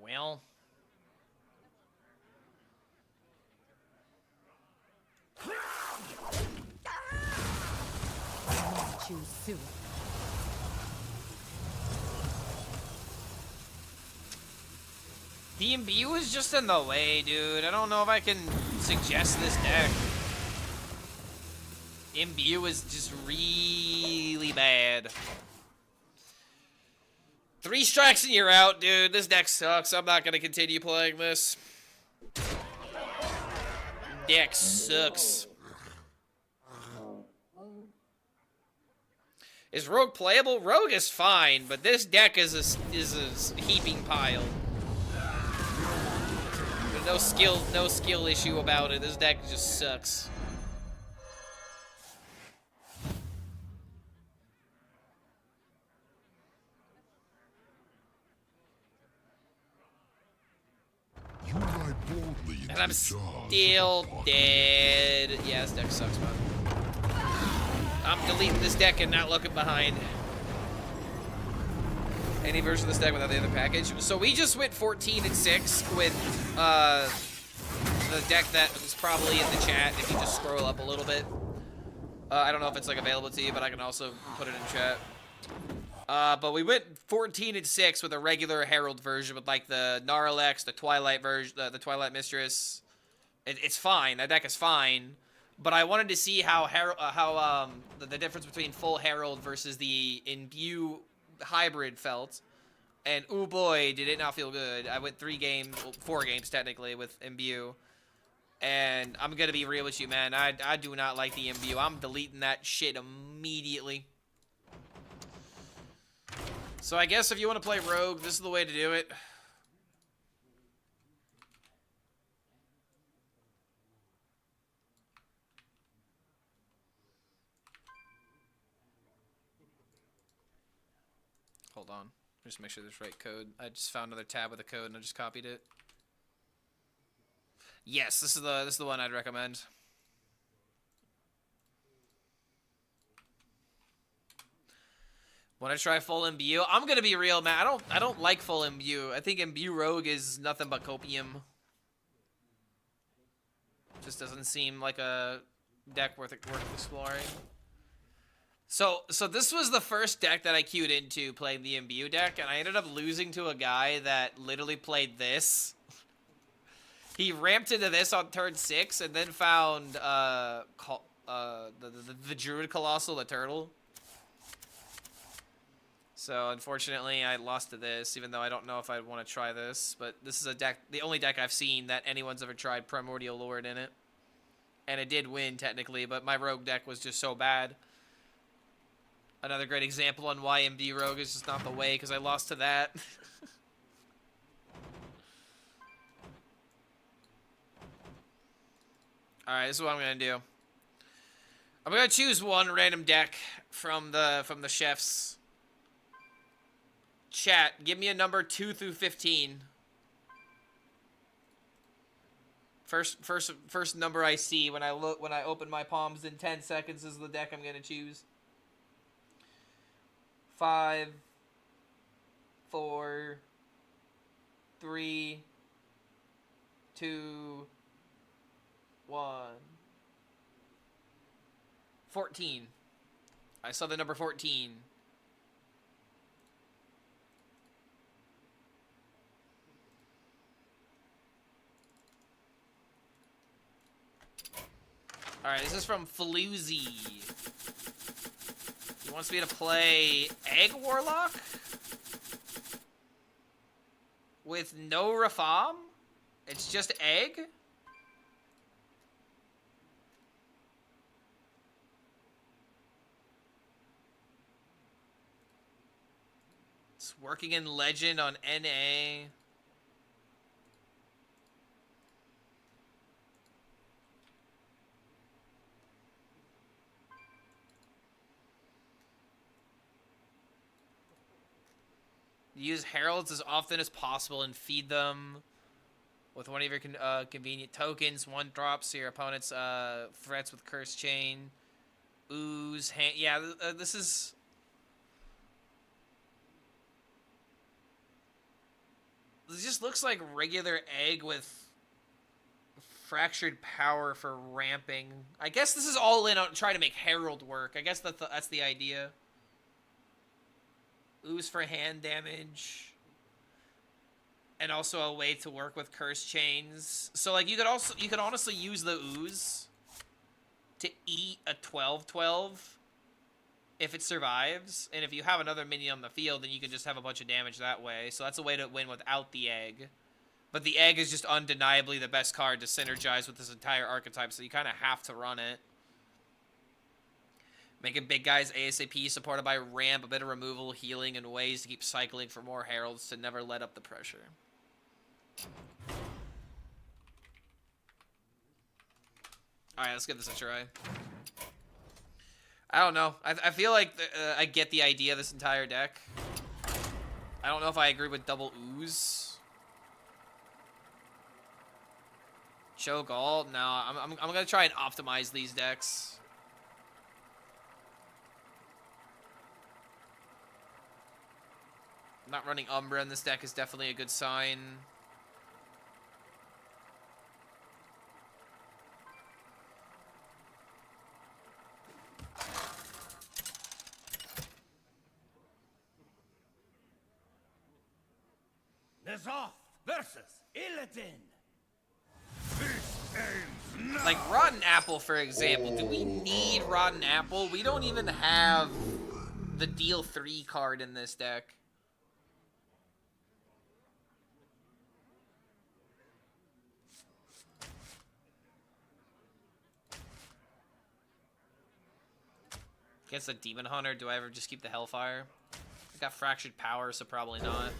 Well, Choose soon. the imbue is just in the way, dude. I don't know if I can suggest this deck. Imbue is just really bad. 3 strikes and you're out, dude. This deck sucks. I'm not gonna continue playing this. Deck sucks. Is Rogue playable? Rogue is fine, but this deck is a heaping pile. There's no skill issue about it. This deck just sucks. You ride boldly into And I'm the jaws of still the pot. dead. Yeah, this deck sucks, man. I'm deleting this deck and not looking behind. Any version of this deck without the other package. So we just went 14-6 with the deck that was probably in the chat. If you just scroll up a little bit. I don't know if it's like available to you, but I can also put it in chat. But we went 14-6 with a regular Herald version with like the Gnarlex, the Twilight version, the Twilight Mistress. It's fine. That deck is fine. But I wanted to see how the difference between full Herald versus the Imbue hybrid felt. And oh boy, did it not feel good. I went 3 games, well, 4 games technically with Imbue. And I'm gonna be real with you, man. I do not like the Imbue. I'm deleting that shit immediately. So I guess if you want to play Rogue, this is the way to do it. Hold on. Just make sure there's right code. I just found another tab with a code and I just copied it. Yes, this is the one I'd recommend. Want to try full Imbue? I'm gonna be real, man. I don't like full Imbue. I think Imbue Rogue is nothing but copium. Just doesn't seem like a deck worth exploring. So this was the first deck that I queued into playing the Imbue deck, and I ended up losing to a guy that literally played this. He ramped into this on turn 6 and then found the Druid Colossal, the turtle. So unfortunately, I lost to this, even though I don't know if I'd want to try this. But this is a deck, the only deck I've seen that anyone's ever tried Primordial Lord in it. And it did win, technically, but my Rogue deck was just so bad. Another great example on why MD Rogue is just not the way, because I lost to that. Alright, this is what I'm going to do. I'm going to choose one random deck from the chefs. Chat, give me a number 2 through 15. First number I see when I open my palms in 10 seconds is the deck I'm gonna choose. 5, 4, 3, 2, 1. 14. I saw the number 14. Alright, this is from Faloozy. He wants me to play Egg Warlock? With no Rafam? It's just Egg? It's working in Legend on NA. Use heralds as often as possible and feed them with one of your convenient tokens. One drops so your opponent's threats with Curse Chain. Ooze, yeah, this is... This just looks like regular Egg with Fractured Power for ramping. I guess this is all in on trying to make Herald work. I guess that's the idea. Ooze for hand damage. And also a way to work with Curse Chains. So like you could honestly use the Ooze to eat a 12/12 if it survives. And if you have another minion on the field, then you can just have a bunch of damage that way. So that's a way to win without the Egg. But the Egg is just undeniably the best card to synergize with this entire archetype, so you kind of have to run it. Making big guys ASAP, supported by ramp, a bit of removal, healing, and ways to keep cycling for more heralds to never let up the pressure. Alright, let's give this a try. I don't know. I feel like I get the idea of this entire deck. I don't know if I agree with double Ooze. Choke all? No, I'm gonna try and optimize these decks. Not running Umbra in this deck is definitely a good sign. Nezoth versus Illidan. Like Rotten Apple, for example. Do we need Rotten Apple? We don't even have the Deal 3 card in this deck. Against a Demon Hunter, do I ever just keep the Hellfire? I got Fractured Power, so probably not.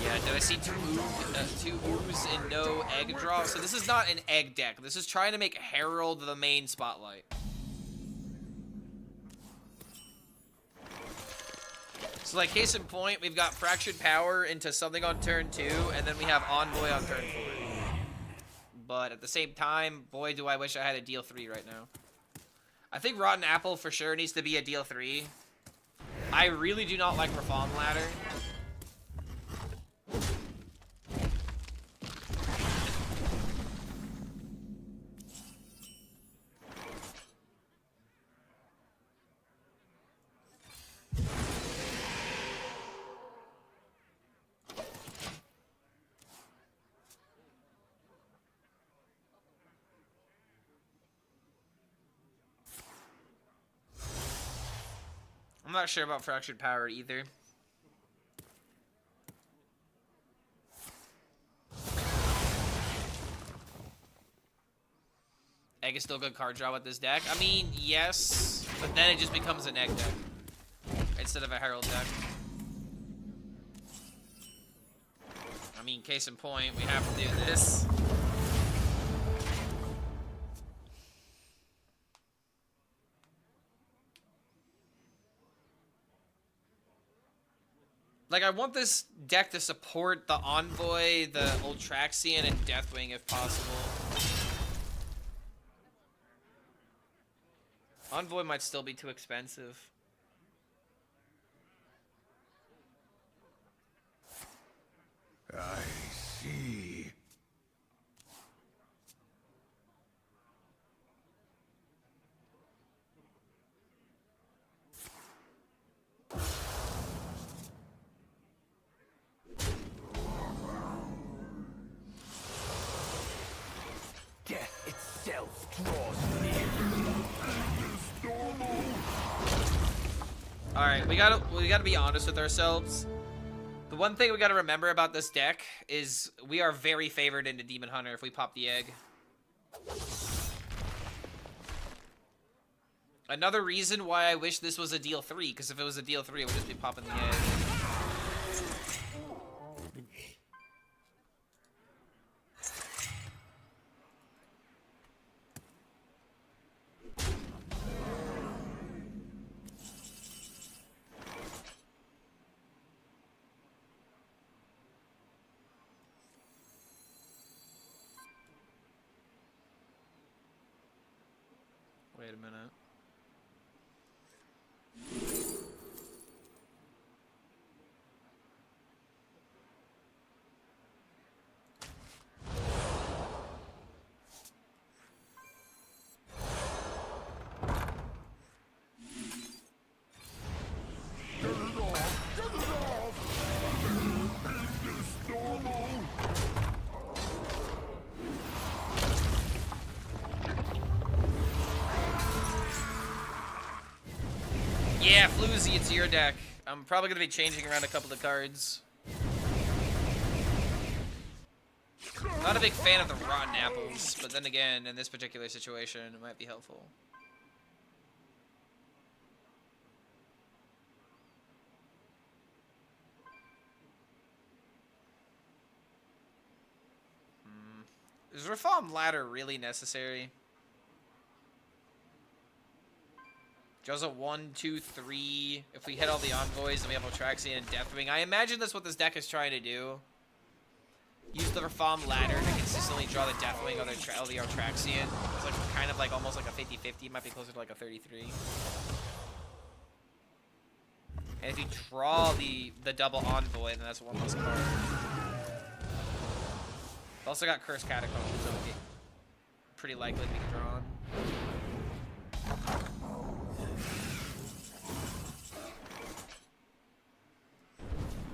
Yeah, did I see two Ooze and no Egg draw? So this is not an Egg deck. This is trying to make Herald the main spotlight. So, like, case in point, we've got Fractured Power into something on turn 2, and then we have Envoy on turn 4. But at the same time, boy, do I wish I had a deal 3 right now. I think Rotten Apple for sure needs to be a deal 3. I really do not like Reform Ladder. I'm not sure about Fractured Power either. Egg is still a good card draw with this deck. I mean, yes, but then it just becomes an Egg deck instead of a Herald deck. I mean, case in point, we have to do this. Like, I want this deck to support the Envoy, the Ultraxian, and Deathwing if possible. Envoy might still be too expensive. I see. Alright, we gotta be honest with ourselves. The one thing we gotta remember about this deck is we are very favored into Demon Hunter if we pop the egg. Another reason why I wish this was a deal 3, because if it was a deal 3, it would just be popping the egg. Wait a minute. Yeah, Floozy, it's your deck. I'm probably going to be changing around a couple of cards. Not a big fan of the rotten apples, but then again, in this particular situation, it might be helpful. Is Reform Ladder really necessary? Goes a 1, 2, 3. If we hit all the envoys, then we have Otraxian and Deathwing. I imagine that's what this deck is trying to do. Use the Reform Ladder to consistently draw the Deathwing or the Otraxian. It's like kind of like almost like a 50-50. Might be closer to like a 33. And if you draw the double envoy, then that's one less card. Also got Cursed Catacombs, so it'll be pretty likely to be drawn.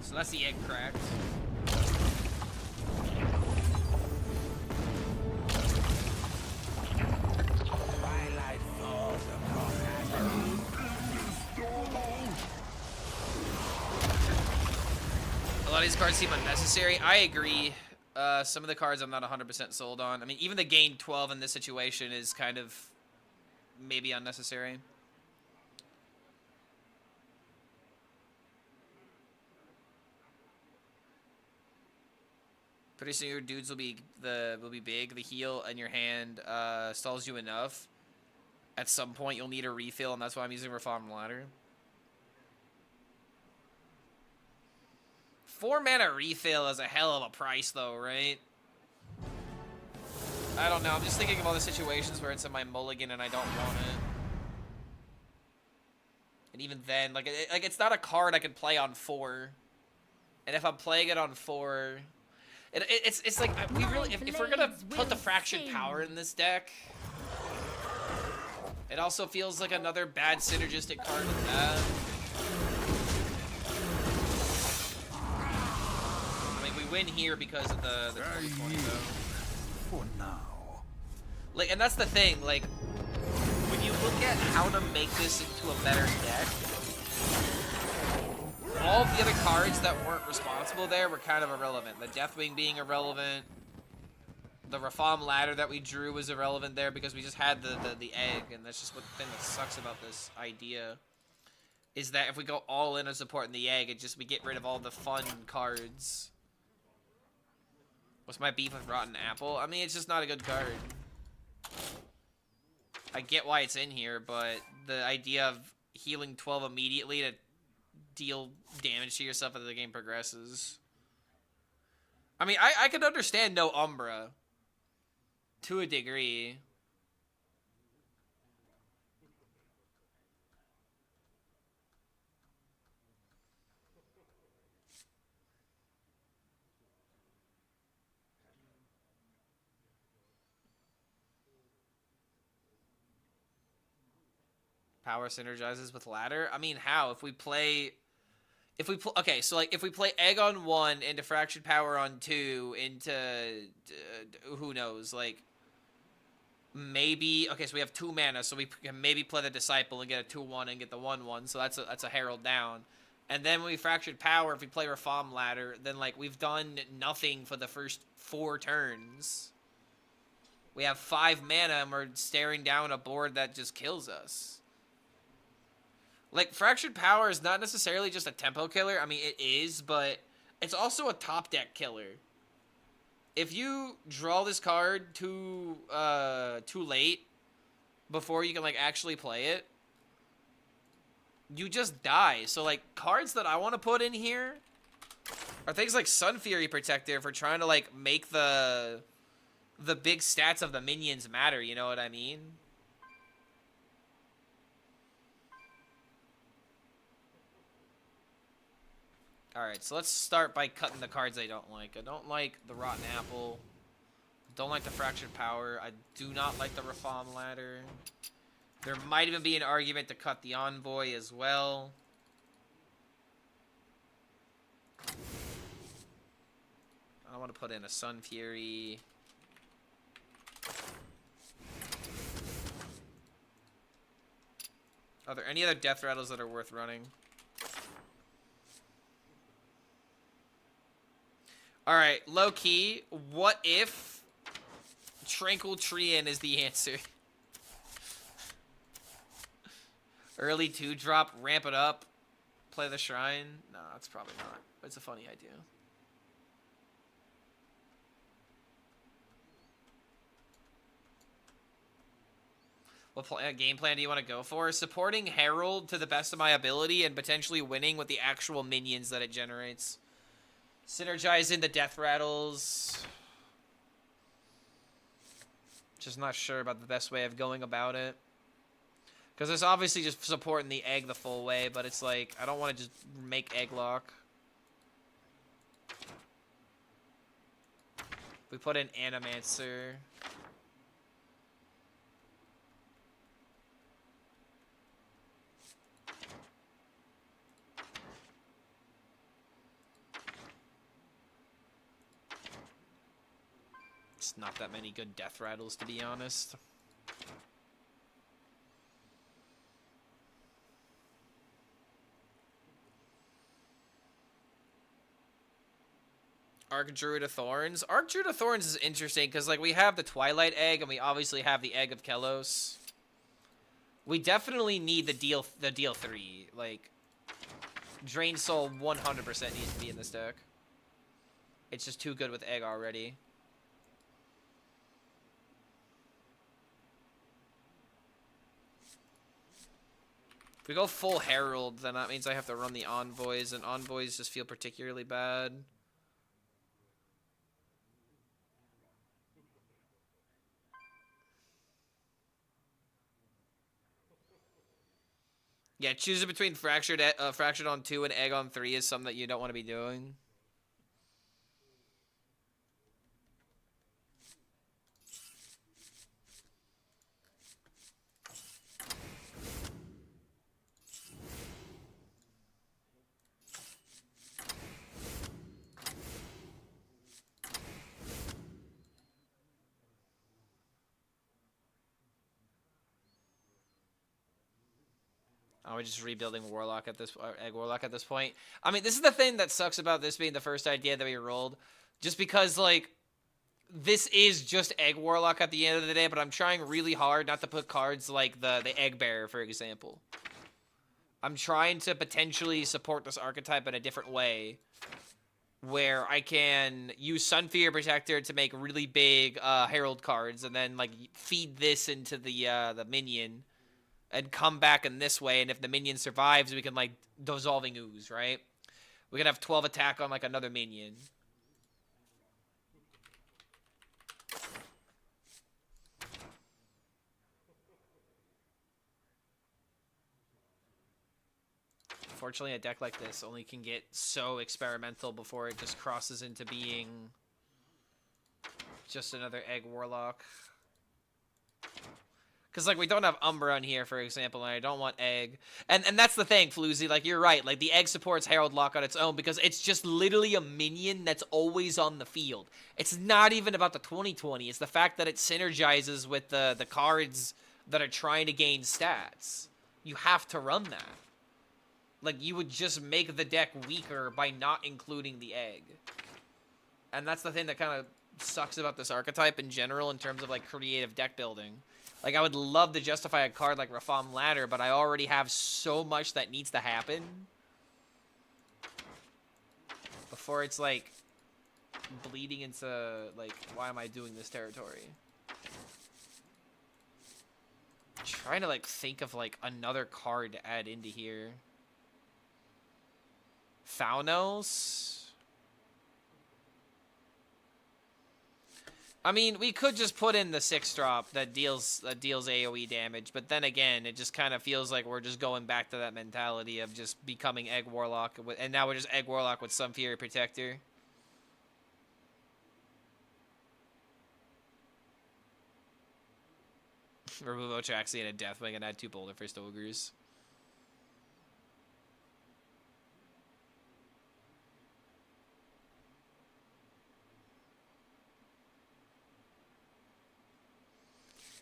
So that's the egg cracked. Twilight falls upon us. A lot of these cards seem unnecessary. I agree. Some of the cards I'm not 100% sold on. I mean, even the gain 12 in this situation is kind of maybe unnecessary. Pretty soon your dudes will be big. The heal in your hand stalls you enough. At some point you'll need a refill, and that's why I'm using Reform Ladder. 4 mana refill is a hell of a price though, right? I don't know. I'm just thinking of all the situations where it's in my mulligan and I don't want it. And even then, like it's not a card I could play on 4. And if I'm playing it on 4, it's like we really if we're gonna put the Fractured Power in this deck, it also feels like another bad synergistic card with that. I mean, we win here because of the 2020 though. For now. Like, and that's the thing. Like, when you look at how to make this into a better deck, all of the other cards that weren't responsible there were kind of irrelevant. The Deathwing being irrelevant. The Reform Ladder that we drew was irrelevant there because we just had the egg, and that's just what the thing that sucks about this idea. Is that if we go all in on supporting the egg, we get rid of all the fun cards. What's my beef with Rotten Apple? I mean, it's just not a good card. I get why it's in here, but the idea of healing 12 immediately to deal damage to yourself as the game progresses. I mean, I could understand no Umbra. To a degree. Power synergizes with ladder? I mean, how? If we play, okay, so like if we play egg on 1 into fractured power on 2 into who knows, like maybe... Okay, so we have 2 mana, so we can maybe play the Disciple and get a 2-1 and get the 1-1, so that's a Herald down. And then when we Fractured Power, if we play Reform Ladder, then, like, we've done nothing for the first 4 turns. We have 5 mana, and we're staring down a board that just kills us. Like, Fractured Power is not necessarily just a tempo killer. I mean, it is, but it's also a top deck killer. If you draw this card too late before you can, like, actually play it, you just die. So, like, cards that I want to put in here are things like Sun Fury Protector for trying to, like, make the big stats of the minions matter, you know what I mean? Alright, so let's start by cutting the cards I don't like. I don't like the Rotten Apple. Don't like the Fractured Power. I do not like the Reform Ladder. There might even be an argument to cut the Envoy as well. I want to put in a Sun Fury. Are there any other Death Rattles that are worth running? Alright, low key, what if Tranquil Treant is the answer? Early 2-drop, ramp it up, play the Shrine? No, that's probably not. But it's a funny idea. What game plan do you want to go for? Supporting Herald to the best of my ability and potentially winning with the actual minions that it generates. Synergizing the Death Rattles. Just not sure about the best way of going about it. Because there's obviously just supporting the egg the full way, but it's like, I don't want to just make egg lock. We put in Animancer. It's not that many good Death Rattles, to be honest. Archdruid of Thorns. Archdruid of Thorns is interesting because, like, we have the Twilight Egg and we obviously have the Egg of Kellos. We definitely need the deal 3. Like, Drain Soul 100% needs to be in this deck. It's just too good with Egg already. If we go full Herald, then that means I have to run the Envoys, and Envoys just feel particularly bad. Yeah, choosing between Fractured on 2 and Egg on 3 is something that you don't want to be doing. We're just rebuilding Warlock at this Egg Warlock at this point. I mean, this is the thing that sucks about this being the first idea that we rolled, just because like this is just Egg Warlock at the end of the day. But I'm trying really hard not to put cards like the Egg Bearer, for example. I'm trying to potentially support this archetype in a different way, where I can use Sunfear Protector to make really big Herald cards, and then like feed this into the minion. And come back in this way, and if the minion survives, we can, like, Dissolving Ooze, right? We can have 12 attack on, like, another minion. Unfortunately, a deck like this only can get so experimental before it just crosses into being just another Egg Warlock. Because, like, we don't have Umbra in here, for example, and I don't want Egg. And that's the thing, Floozy. Like, you're right. Like, the Egg supports Herald Lock on its own because it's just literally a minion that's always on the field. It's not even about the 2020. It's the fact that it synergizes with the cards that are trying to gain stats. You have to run that. Like, you would just make the deck weaker by not including the Egg. And that's the thing that kind of sucks about this archetype in general in terms of, like, creative deck building. Like, I would love to justify a card like Reform Ladder, but I already have so much that needs to happen before it's, like, bleeding into, like, why am I doing this territory? I'm trying to, like, think of, like, another card to add into here. Faunos? I mean, we could just put in the 6-drop that deals AoE damage, but then again, it just kind of feels like we're just going back to that mentality of just becoming Egg Warlock, and now we're just Egg Warlock with some Fury Protector. Remove Otraxian and Deathwing and add 2 Boulder Fist Ogres.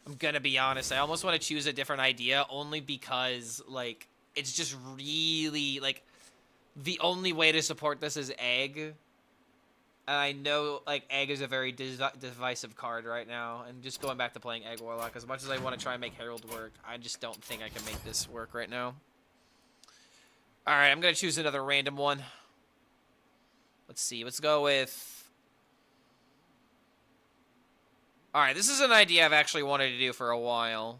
I'm gonna be honest, I almost want to choose a different idea only because, like, it's just really, like, the only way to support this is Egg. And I know, like, Egg is a very divisive card right now, and just going back to playing Egg Warlock, as much as I want to try and make Herald work, I just don't think I can make this work right now. Alright, I'm gonna choose another random one. Let's see, let's go with... Alright, this is an idea I've actually wanted to do for a while.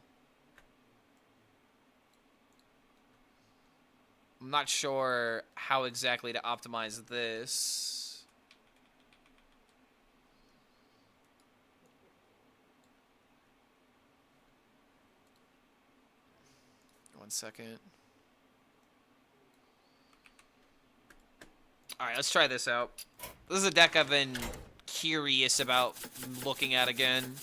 I'm not sure how exactly to optimize this. One second. Alright, let's try this out. This is a deck I've been curious about looking at again.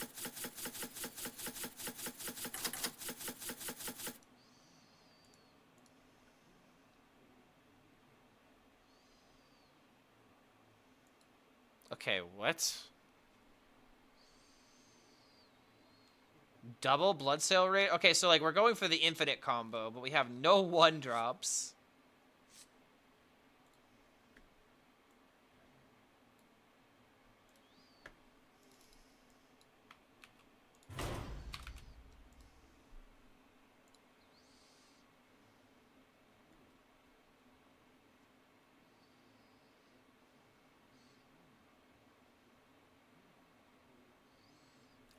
Okay, what? Double blood cell rate? Okay, so, like, we're going for the infinite combo, but we have no 1-drops.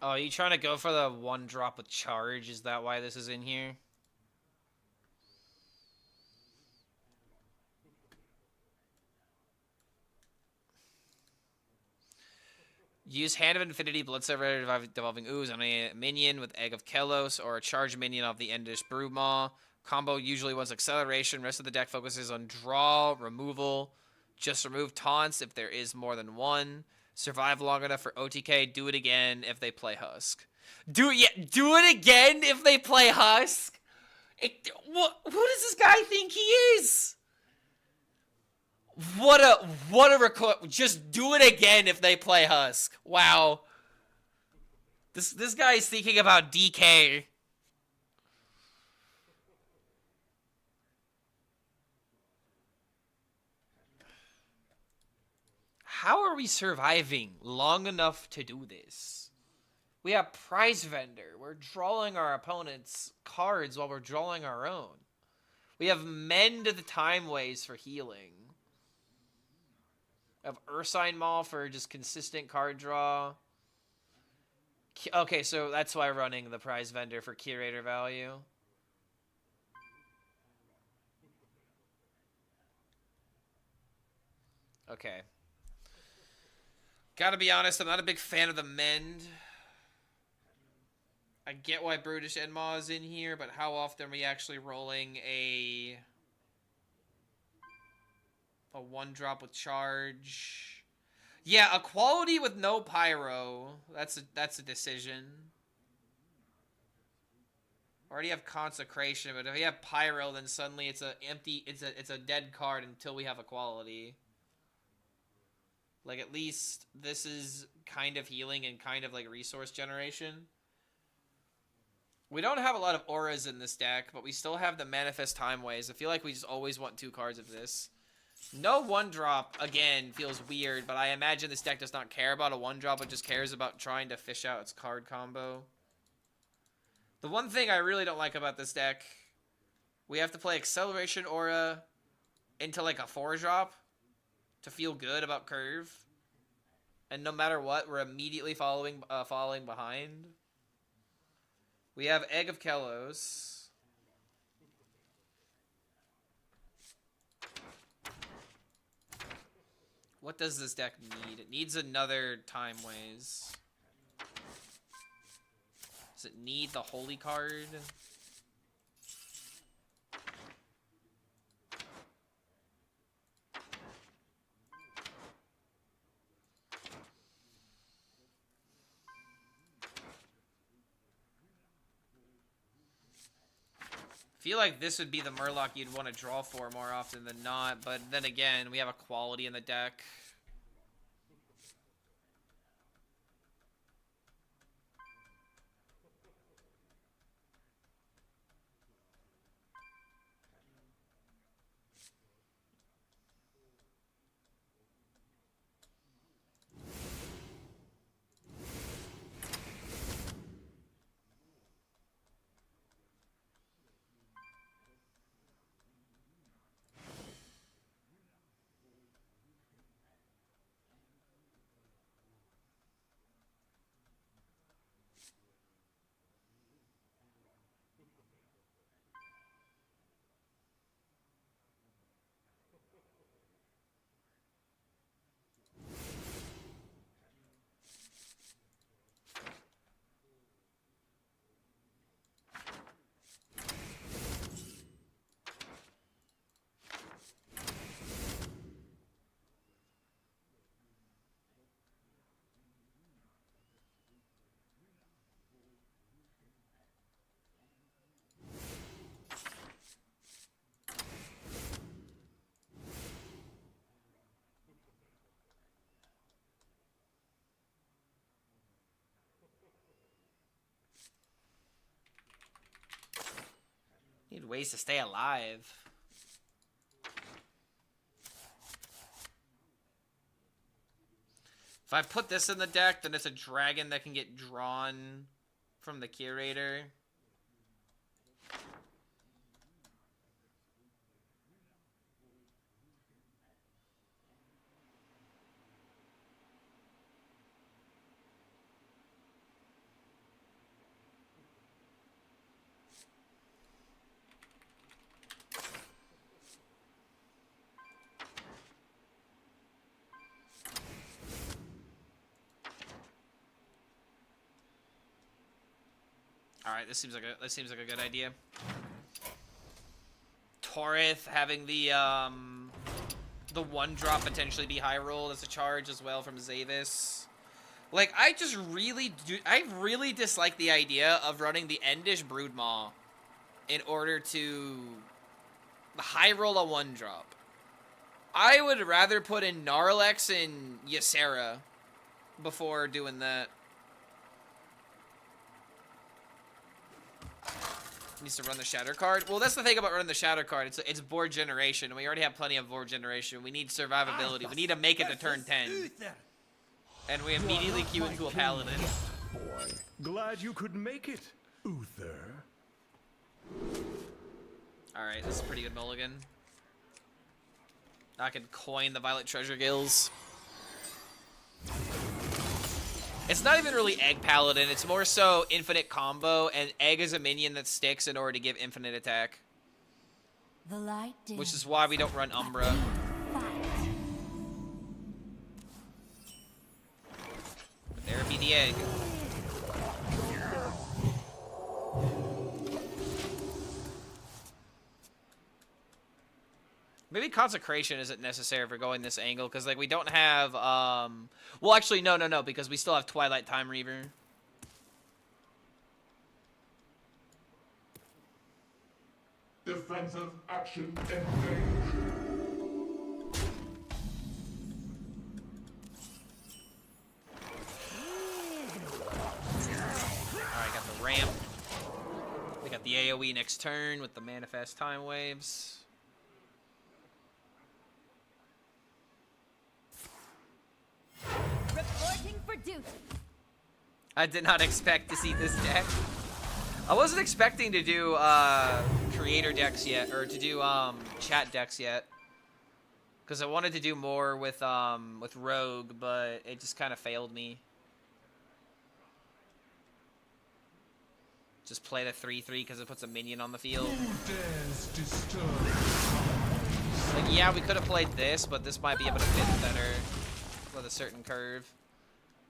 Oh, are you trying to go for the 1-drop with charge? Is that why this is in here? Use Hand of Infinity, Bloodsever, Devolving Ooze on a minion with Egg of Kelos, or a charge minion off the Endish Broodmaw. Combo usually wants acceleration. Rest of the deck focuses on draw, removal. Just remove taunts if there is more than one. Survive long enough for OTK. Do it again if they play Husk. Do it again if they play Husk? Who does this guy think he is? What a record. Just do it again if they play Husk. Wow. This guy is thinking about DK. How are we surviving long enough to do this? We have Prize Vendor. We're drawing our opponent's cards while we're drawing our own. We have Mend the Time Ways for healing. We have Ursine Maw for just consistent card draw. Okay, so that's why running the Prize Vendor for curator value. Okay. Gotta be honest, I'm not a big fan of the Mend. I get why Brutish Enmaw is in here, but how often are we actually rolling a 1-drop with charge? Yeah, a quality with no pyro. That's a decision. Already have Consecration, but if we have Pyro, then suddenly it's a empty, it's a dead card until we have Equality. Like, at least this is kind of healing and kind of like resource generation. We don't have a lot of auras in this deck, but we still have the Manifest Time Ways. I feel like we just always want 2 cards of this. No 1-drop, again, feels weird, but I imagine this deck does not care about a 1-drop. It just cares about trying to fish out its card combo. The one thing I really don't like about this deck, we have to play Acceleration Aura into like a 4-drop to feel good about curve. And no matter what, we're immediately falling behind. We have Egg of Kellos. What does this deck need? It needs another Time Ways. Does it need the Holy card? I feel like this would be the Murloc you'd want to draw for more often than not, but then again, we have Equality in the deck. Need ways to stay alive. If I put this in the deck, then it's a dragon that can get drawn from the curator. All right, this seems like a good idea. Torith having the 1-drop potentially be high rolled as a charge as well from Zavis. Like, I really dislike the idea of running the Endish Broodmaw in order to high roll a 1-drop. I would rather put in Gnarlex and Ysera before doing that. Needs to run the Shatter card. Well, that's the thing about running the Shatter card. It's board generation, and we already have plenty of board generation. We need survivability. We need to make it to turn 10. And we immediately queue into a Paladin. Boy, glad you could make it, Uther. Alright, this is a pretty good mulligan. I can coin the Violet Treasure Gills. It's not even really Egg Paladin, it's more so infinite combo, and Egg is a minion that sticks in order to give infinite attack. The light Which is why we don't run Umbra. But there be the Egg. Maybe Consecration isn't necessary for going this angle, because, like, we don't have, well, actually, no, because we still have Twilight Time Reaver. Defensive action engaged. Alright, got the ramp. We got the AoE next turn with the manifest time waves. Reporting for duty. I did not expect to see this deck. I wasn't expecting to do creator decks yet, or to do chat decks yet, because I wanted to do more with Rogue, but it just kind of failed me. Just play the 3/3 because it puts a minion on the field. Who dares disturb? Like, yeah, we could have played this, but this might be able to fit better with a certain curve.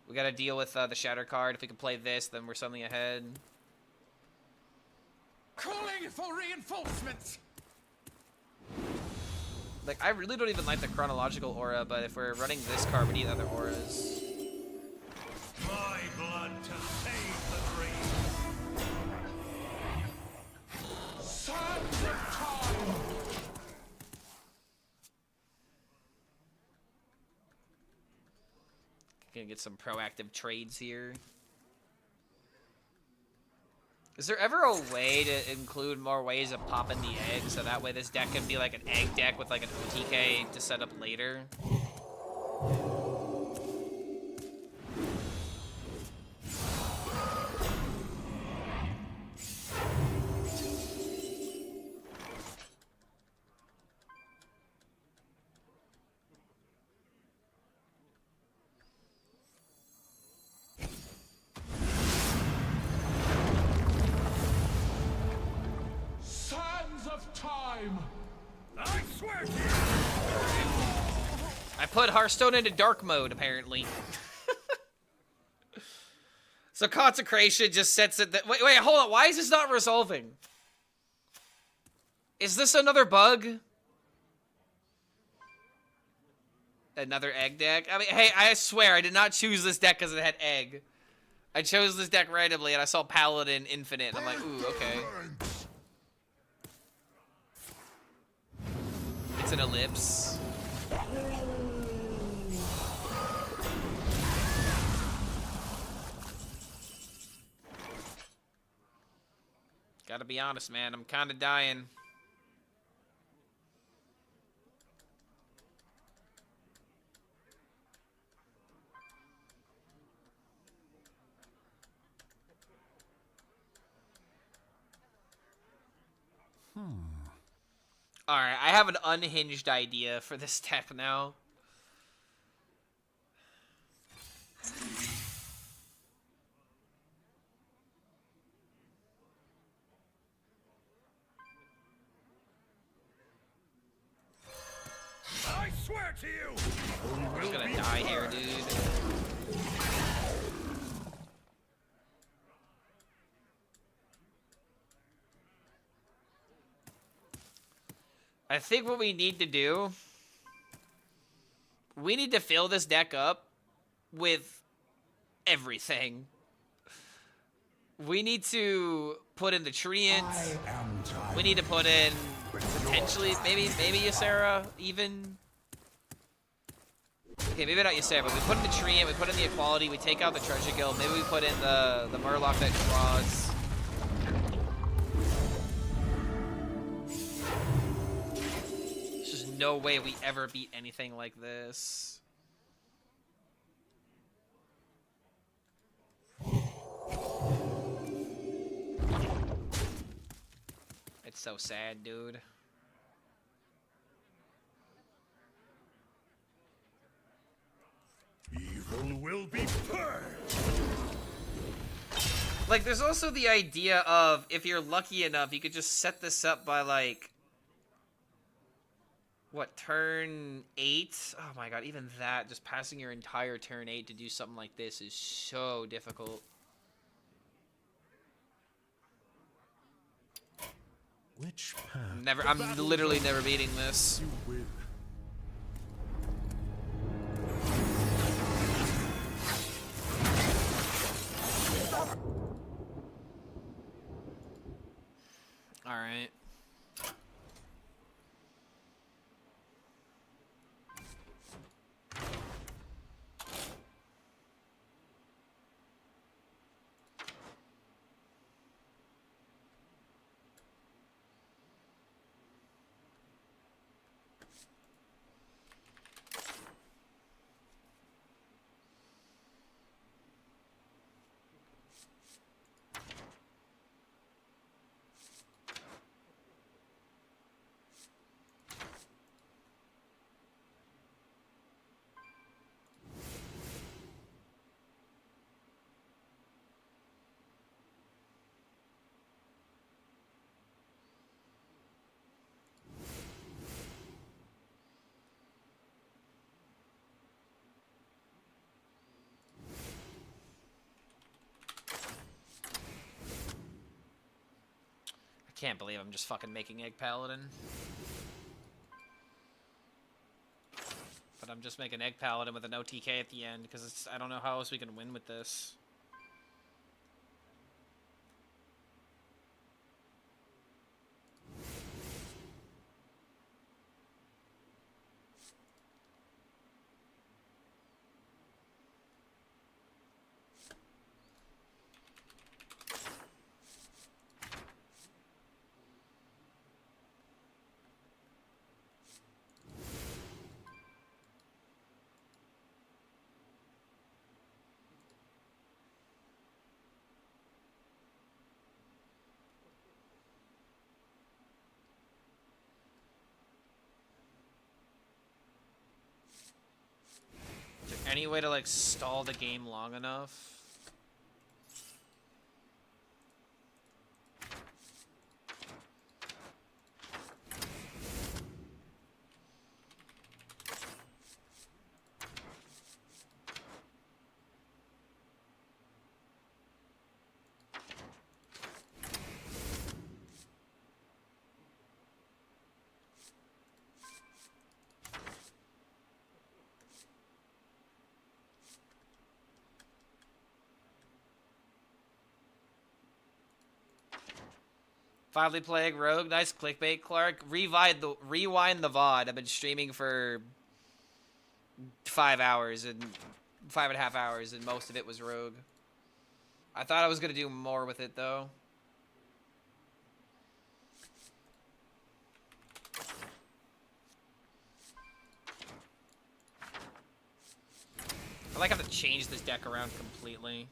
We got to deal with the Shatter card. If we can play this, then we're suddenly ahead. Calling for reinforcements. Like, I really don't even like the chronological aura, but if we're running this card, we need other auras. My blood to save the dream. Sands of time. Gonna get some proactive trades here. Is there ever a way to include more ways of popping the egg, so that way this deck can be like an egg deck with like an OTK to set up later? Sands of time. I swear to you. I put Hearthstone into dark mode, apparently. So Consecration just sets it that- wait, hold on. Why is this not resolving? Is this another bug? Another egg deck? I mean, hey, I swear, I did not choose this deck because it had egg. I chose this deck randomly, and I saw Paladin Infinite, and I'm like, ooh, okay. It's an ellipse. Gotta be honest, man. I'm kind of dying. Alright, I have an unhinged idea for this deck now. I swear to you. I'm just gonna die here, dude. I think what we need to do, we need to fill this deck up with everything. We need to put in the Treants. We need to put in potentially, maybe Ysera even. Okay, maybe not Ysera, but we put in the Treant, we put in the Equality, we take out the Treasure Guild, maybe we put in the Murloc that draws. There's just no way we ever beat anything like this. It's so sad, dude. Evil will be purged. Like, there's also the idea of, if you're lucky enough, you could just set this up by, like, what, turn 8? Oh my god, even that, just passing your entire turn 8 to do something like this is so difficult. Which path? Never, I'm literally never beating this. You win. Alright. Can't believe I'm just fucking making Egg Paladin. But I'm just making Egg Paladin with an OTK at the end, because I don't know how else we can win with this. Any way to, like, stall the game long enough? Finally playing Rogue. Nice clickbait, Clark. Rewind the VOD. I've been streaming for 5 hours and 5.5 hours, and most of it was Rogue. I thought I was gonna do more with it though. I like how to change this deck around completely.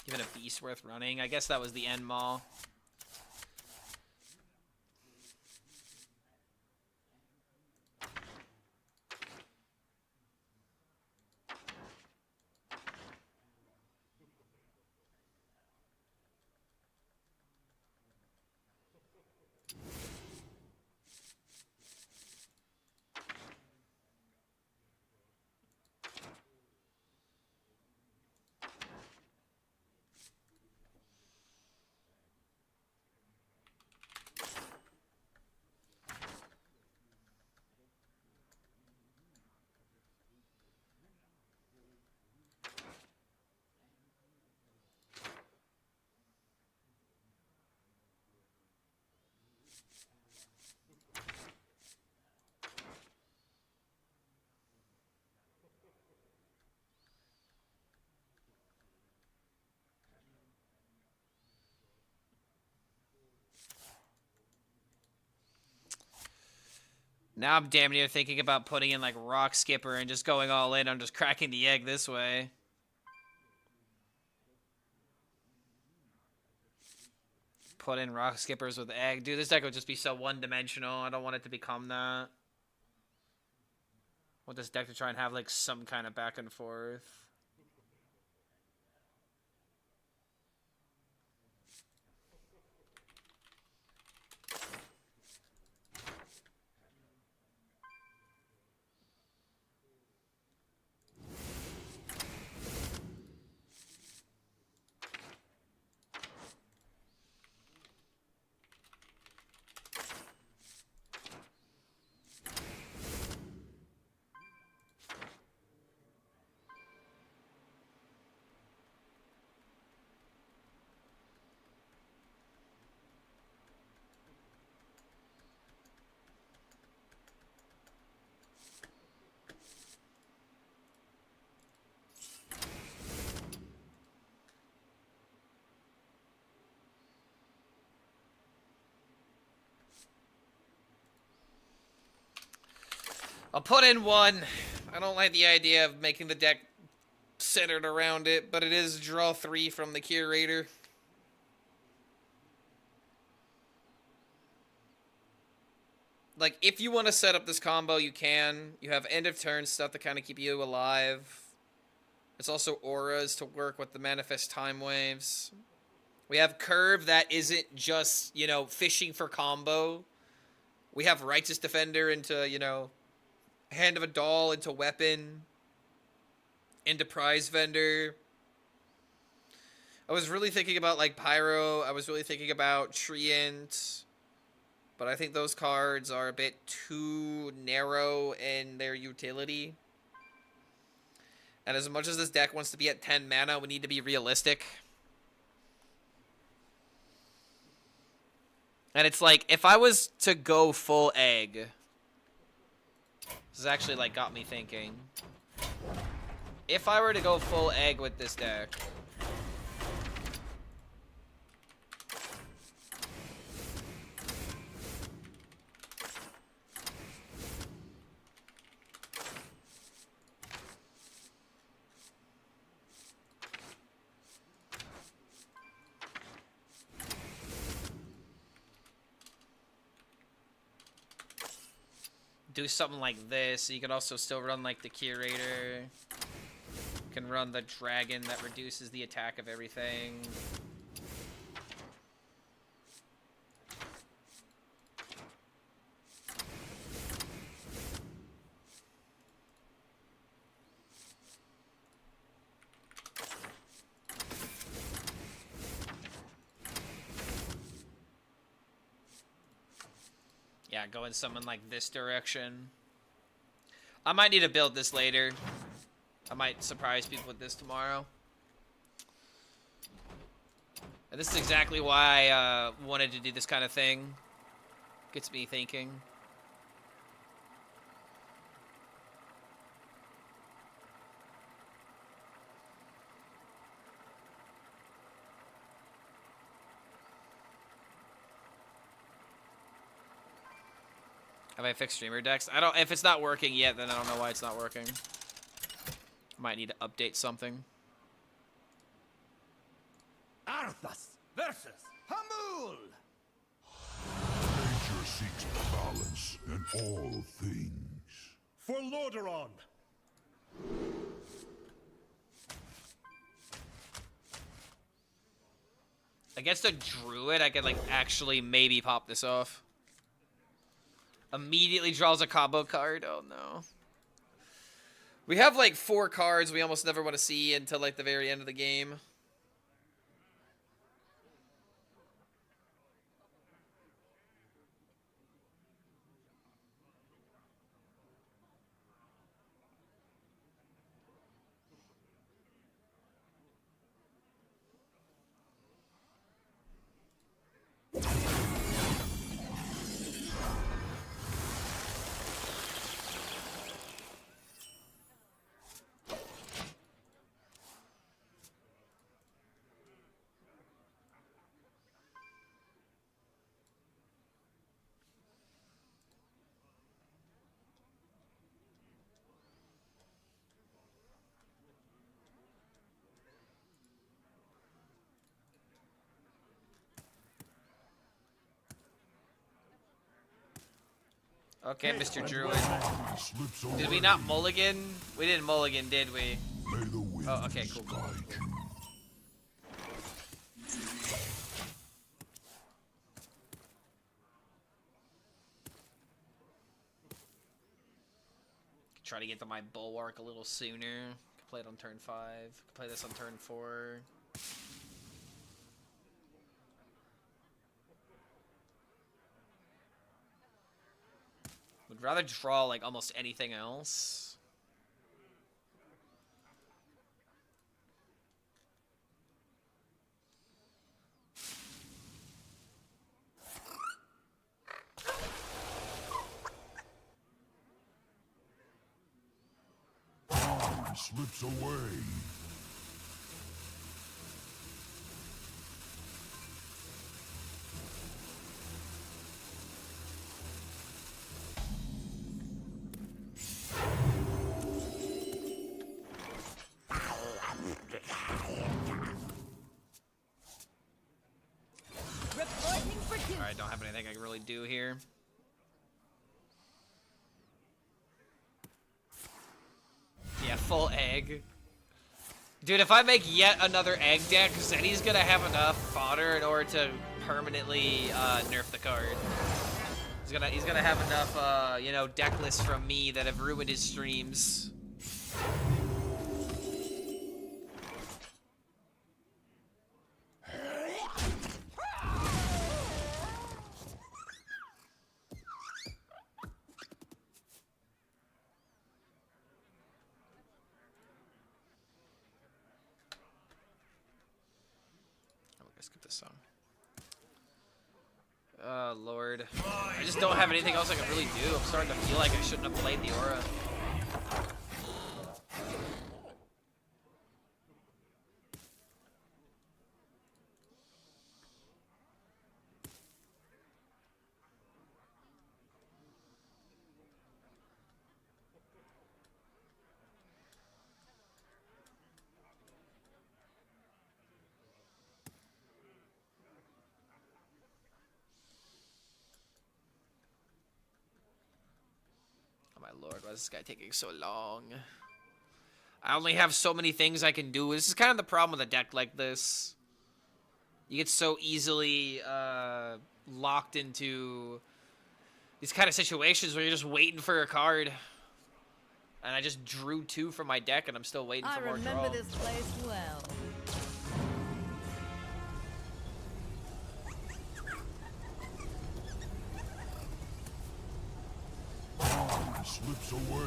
Give it a beast worth running. I guess that was the end mall. Now I'm damn near thinking about putting in like Rock Skipper and just going all in. I'm just cracking the egg this way. Put in Rock Skippers with egg. Dude, this deck would just be so one-dimensional. I don't want it to become that. I want this deck to try and have like some kind of back and forth. I'll put in one. I don't like the idea of making the deck centered around it, but it is draw 3 from the curator. Like, if you want to set up this combo, you can. You have end of turn stuff to kind of keep you alive. It's also auras to work with the manifest time waves. We have curve that isn't just, you know, fishing for combo. We have righteous defender into, you know, hand of a doll into weapon, into prize vendor. I was really thinking about like pyro. I was really thinking about treant. But I think those cards are a bit too narrow in their utility. And as much as this deck wants to be at 10 mana, we need to be realistic. And it's like, if I was to go full egg... This has actually, like, got me thinking. If I were to go full egg with this deck... do something like this. You can also still run like the Curator. You can run the Dragon that reduces the attack of everything. Yeah, go in something like this direction. I might need to build this later. I might surprise people with this tomorrow. And this is exactly why I wanted to do this kind of thing. Gets me thinking. Have I fixed streamer decks? I don't. If it's not working yet, then I don't know why it's not working. Might need to update something. Arthas versus Hamul! Nature seeks balance in all things. For Lordaeron! Against a druid, I could like actually maybe pop this off. Immediately draws a combo card. Oh no. We have like 4 cards we almost never want to see until like the very end of the game. Okay, Mr. Druid. Did we not mulligan? We didn't mulligan, did we? Oh, okay, cool. Try to get to my bulwark a little sooner. Could play it on turn 5. Could play this on turn 4. Would rather draw like almost anything else. Time slips away. Alright, don't have anything I can really do here. Yeah, full egg. Dude, if I make yet another egg deck, then he's gonna have enough fodder in order to permanently nerf the card. He's gonna have enough, you know, deck lists from me that have ruined his streams. Skip this song. Oh, Lord. I just don't have anything else I can really do. I'm starting to feel like I shouldn't have played the aura. Lord, why is this guy taking so long? I only have so many things I can do. This is kind of the problem with a deck like this. You get so easily locked into these kind of situations where you're just waiting for a card. And I just drew 2 from my deck and I'm still waiting for more draw. I remember this place well. Slips away.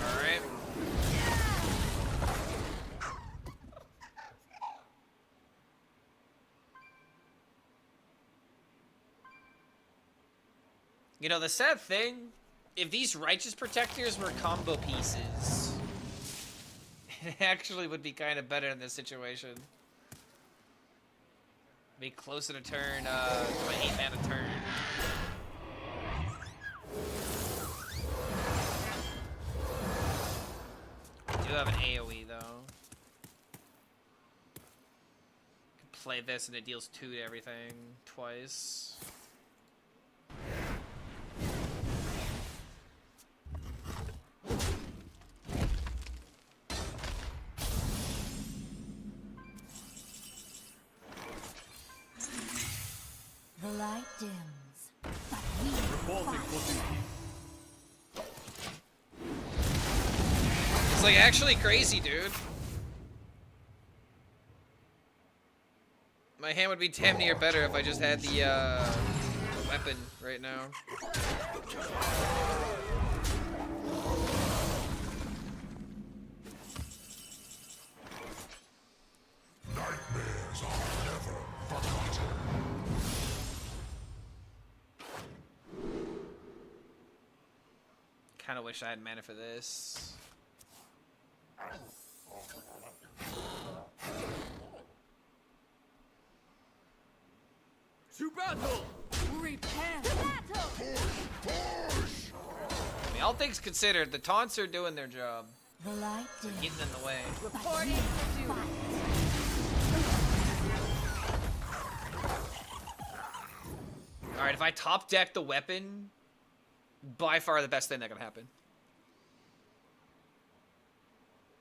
Alright. You know, the sad thing, if these Righteous Protectors were combo pieces, it actually would be kind of better in this situation. Be closer to turn, my 8-mana turn. I do have an AoE, though. Can play this and it deals 2 to everything twice. The light dims, but we fight. It's like actually crazy, dude. My hand would be damn near better if I just had the weapon right now. Nightmares are never forgotten. Kind of wish I had mana for this. To battle! Repent. I mean, all things considered, the taunts are doing their job. The light They're dims, getting in the way. Reporting for duty. Alright, if I top deck the weapon, by far the best thing that can happen.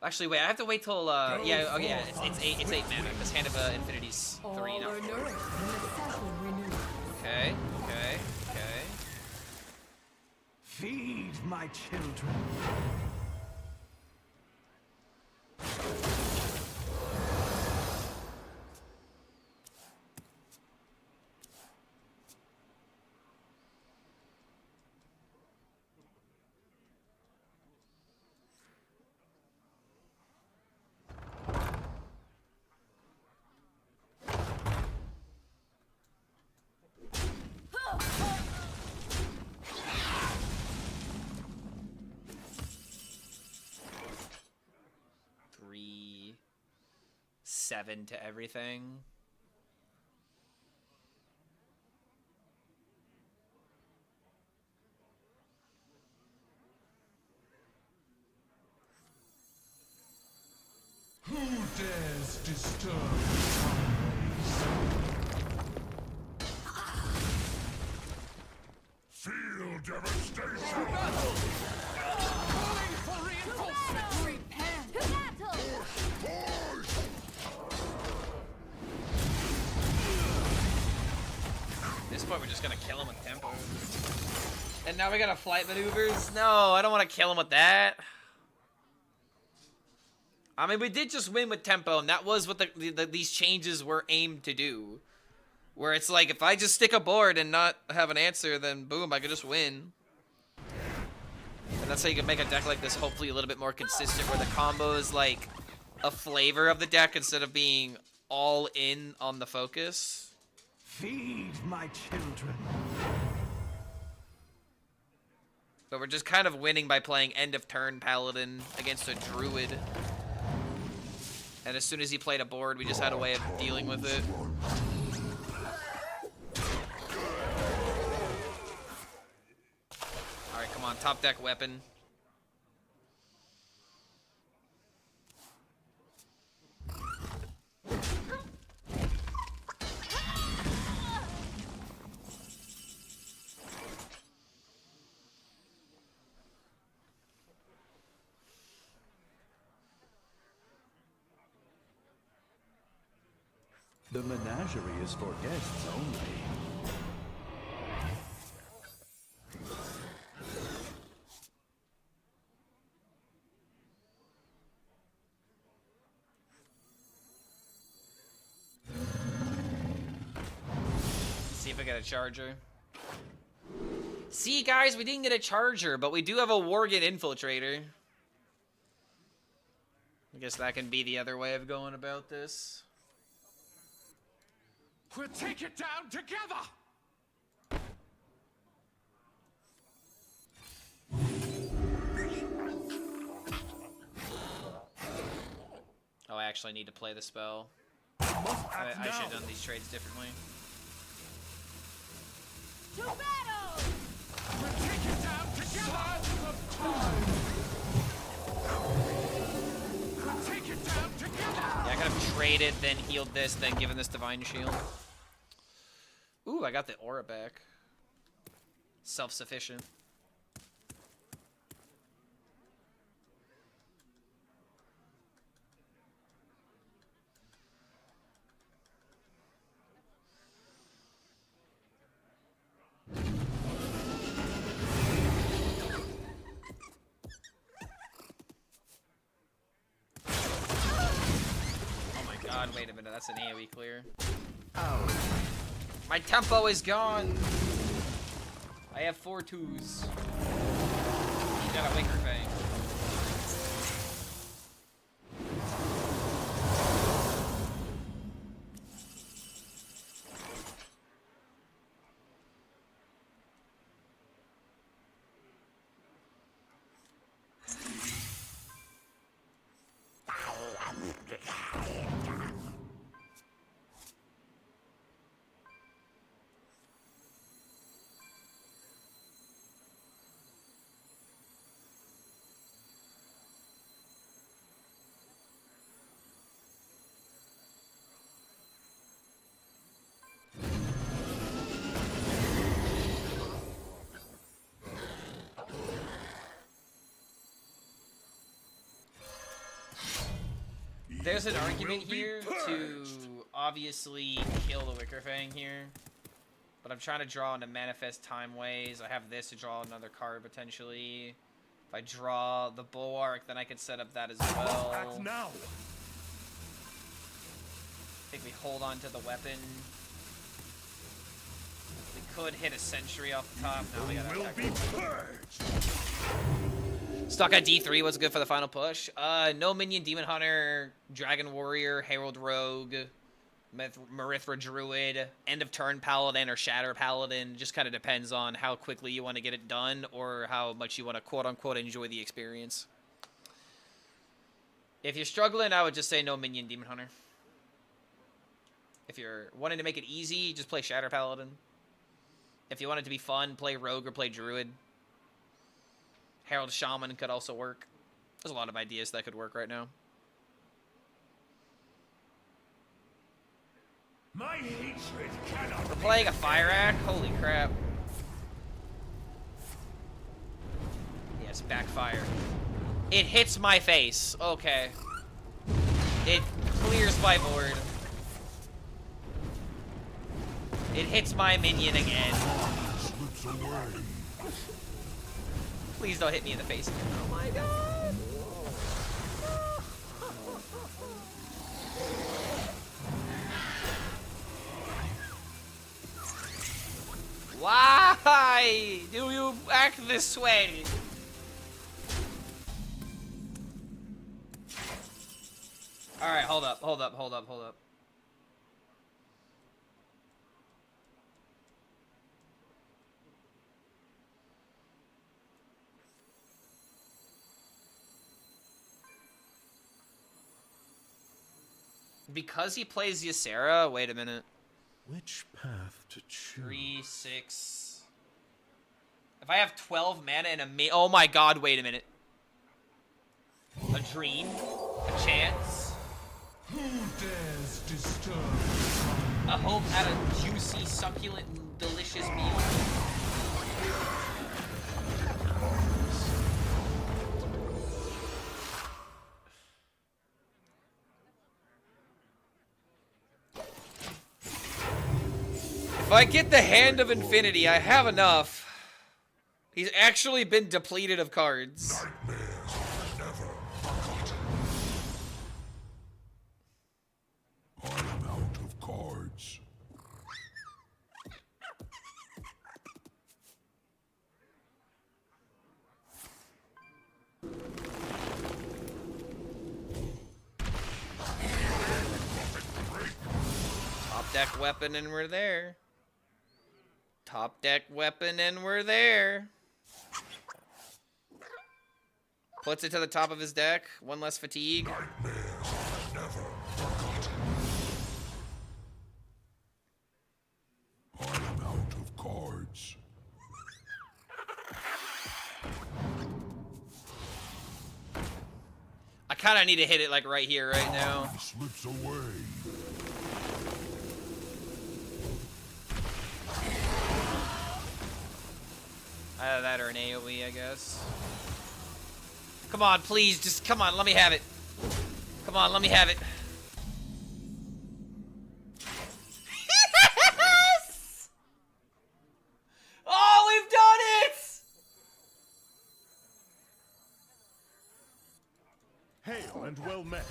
Actually, wait, I have to wait till, yeah, oh yeah, it's 8 mana, because Hand of Infinity's 3 All now. are nourished when the cycle renews. Okay, okay, okay. Feed my children. Three, 7 to everything. disturb Feel devastation! Calling for reinforcements! Prepare to battle! At this point, we're just gonna kill him with tempo. And now we got flight maneuvers? No, I don't want to kill him with that. I mean, we did just win with tempo, and that was what these changes were aimed to do. Where it's like, if I just stick a board and not have an answer, then boom, I could just win. And that's how you can make a deck like this hopefully a little bit more consistent, where the combo is like a flavor of the deck instead of being all in on the focus. Feed my children. But we're just kind of winning by playing end of turn Paladin against a Druid. And as soon as he played a board, we just had a way of dealing with it. Alright, come on, top deck weapon. The menagerie is for guests only. See if I get a charger. See, guys, we didn't get a charger, but we do have a Worgen Infiltrator. I guess that can be the other way of going about this. We'll take it down together! Oh, I actually need to play the spell. I should have done these trades differently. To battle! We'll take it down together! We'll take it down together! Yeah, I could have traded, then healed this, then given this Divine Shield. Ooh, I got the aura back. Self-sufficient. God, wait a minute, that's an AoE clear. Oh. My tempo is gone! I have 4 twos. You got a Wicker Fang. There's an argument here to obviously kill the Wicker Fang here. But I'm trying to draw into Manifest Time Ways. I have this to draw another card potentially. If I draw the Bulwark, then I could set up that as well. Act now. I think we hold on to the weapon. We could hit a Sentry off the top. Now we gotta Will attack. be purged. Stuck at D3, what's good for the final push? No Minion, Demon Hunter, Dragon Warrior, Herald Rogue, Marithra Druid, End of Turn Paladin, or Shatter Paladin. Just kind of depends on how quickly you want to get it done or how much you want to quote-unquote enjoy the experience. If you're struggling, I would just say no Minion, Demon Hunter. If you're wanting to make it easy, just play Shatter Paladin. If you want it to be fun, play Rogue or play Druid. Herald Shaman could also work. There's a lot of ideas that could work right now. My hatred cannot We're playing a fire act? Holy crap. Yes, backfire. It hits my face. Okay. It clears my board. It hits my minion again. slips away. Please don't hit me in the face again. Oh my god. Why do you act this way? Alright, hold up. Because he plays Ysera? Wait a minute. Which path to choose? 3, 6. If I have 12 mana and a oh my god, wait a minute. A dream? A chance? Who dares disturb? A hope at a juicy, succulent, and delicious meal. If I get the Hand of Infinity, I have enough. He's actually been depleted of cards. Nightmares never forgotten. I'm out of cards. Top deck weapon and we're there. Top deck weapon and we're there. Puts it to the top of his deck. One less fatigue. Nightmares never forgotten. I'm out of cards. I kind of need to hit it like right here, right now. Slips away. Either that or an AoE, I guess. Come on, please, just come on, let me have it. Come on, let me have it. Yes! Oh, we've done it! Hail and well met.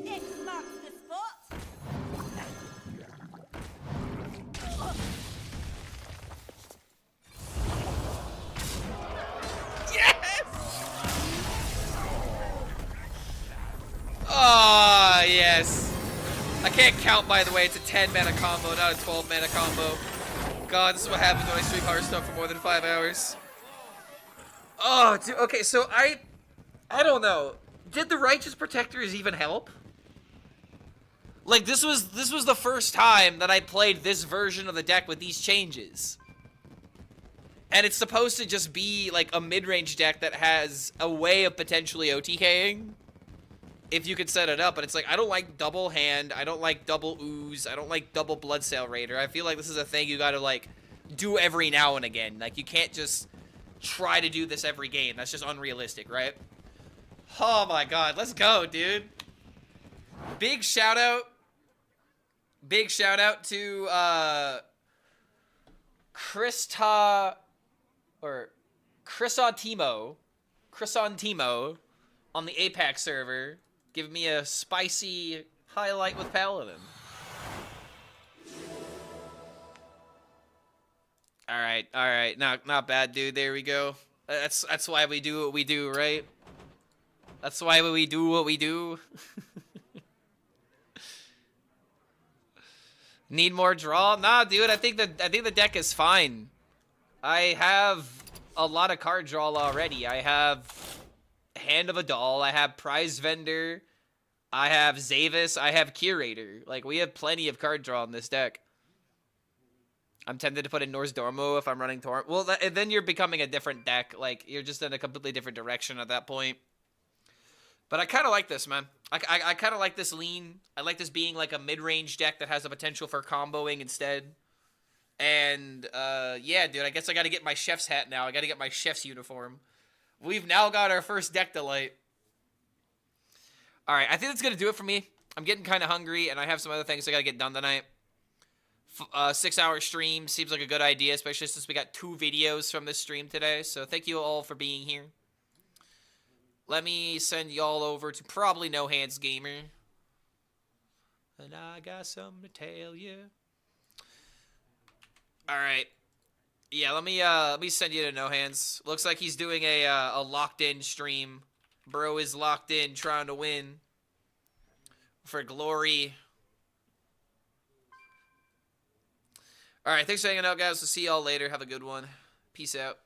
X marks the spot. Yes! Oh, yes. I can't count, by the way. It's a 10 mana combo, not a 12 mana combo. God, this is what happens when I stream Hearthstone for more than 5 hours. Oh, dude. Okay, so I don't know. Did the Righteous Protectors even help? Like, this was the first time that I played this version of the deck with these changes. And it's supposed to just be, like, a mid-range deck that has a way of potentially OTKing. If you could set it up. But it's like, I don't like double hand. I don't like double ooze. I don't like double Bloodsail Raider. I feel like this is a thing you gotta, like, do every now and again. Like, you can't just try to do this every game. That's just unrealistic, right? Oh my god. Let's go, dude. Big shout out. Big shout out to, Chrysantimo on the Apex server. Give me a spicy highlight with Paladin. Alright. Not bad, dude. There we go. That's why we do what we do, right? That's why we do what we do. Need more draw? Nah, dude. I think the deck is fine. I have a lot of card draw already. I have Hand of a Doll. I have Prize Vendor. I have Zavis. I have Curator. Like, we have plenty of card draw in this deck. I'm tempted to put in Norse Dormo if I'm running Torrent. Well, then you're becoming a different deck. Like, you're just in a completely different direction at that point. But I kind of like this, man. I kind of like this lean. I like this being like a mid-range deck that has the potential for comboing instead. And, yeah, dude, I guess I got to get my chef's hat now. I got to get my chef's uniform. We've now got our first deck delight. All right, I think that's going to do it for me. I'm getting kind of hungry, and I have some other things I got to get done tonight. 6-hour stream seems like a good idea, especially since we got 2 videos from this stream today. So thank you all for being here. Let me send y'all over to probably No Hands Gamer. And I got something to tell you. All right. Yeah, let me send you to No Hands. Looks like he's doing a locked-in stream. Bro is locked in, trying to win for glory. All right, thanks for hanging out, guys. We'll see y'all later. Have a good one. Peace out.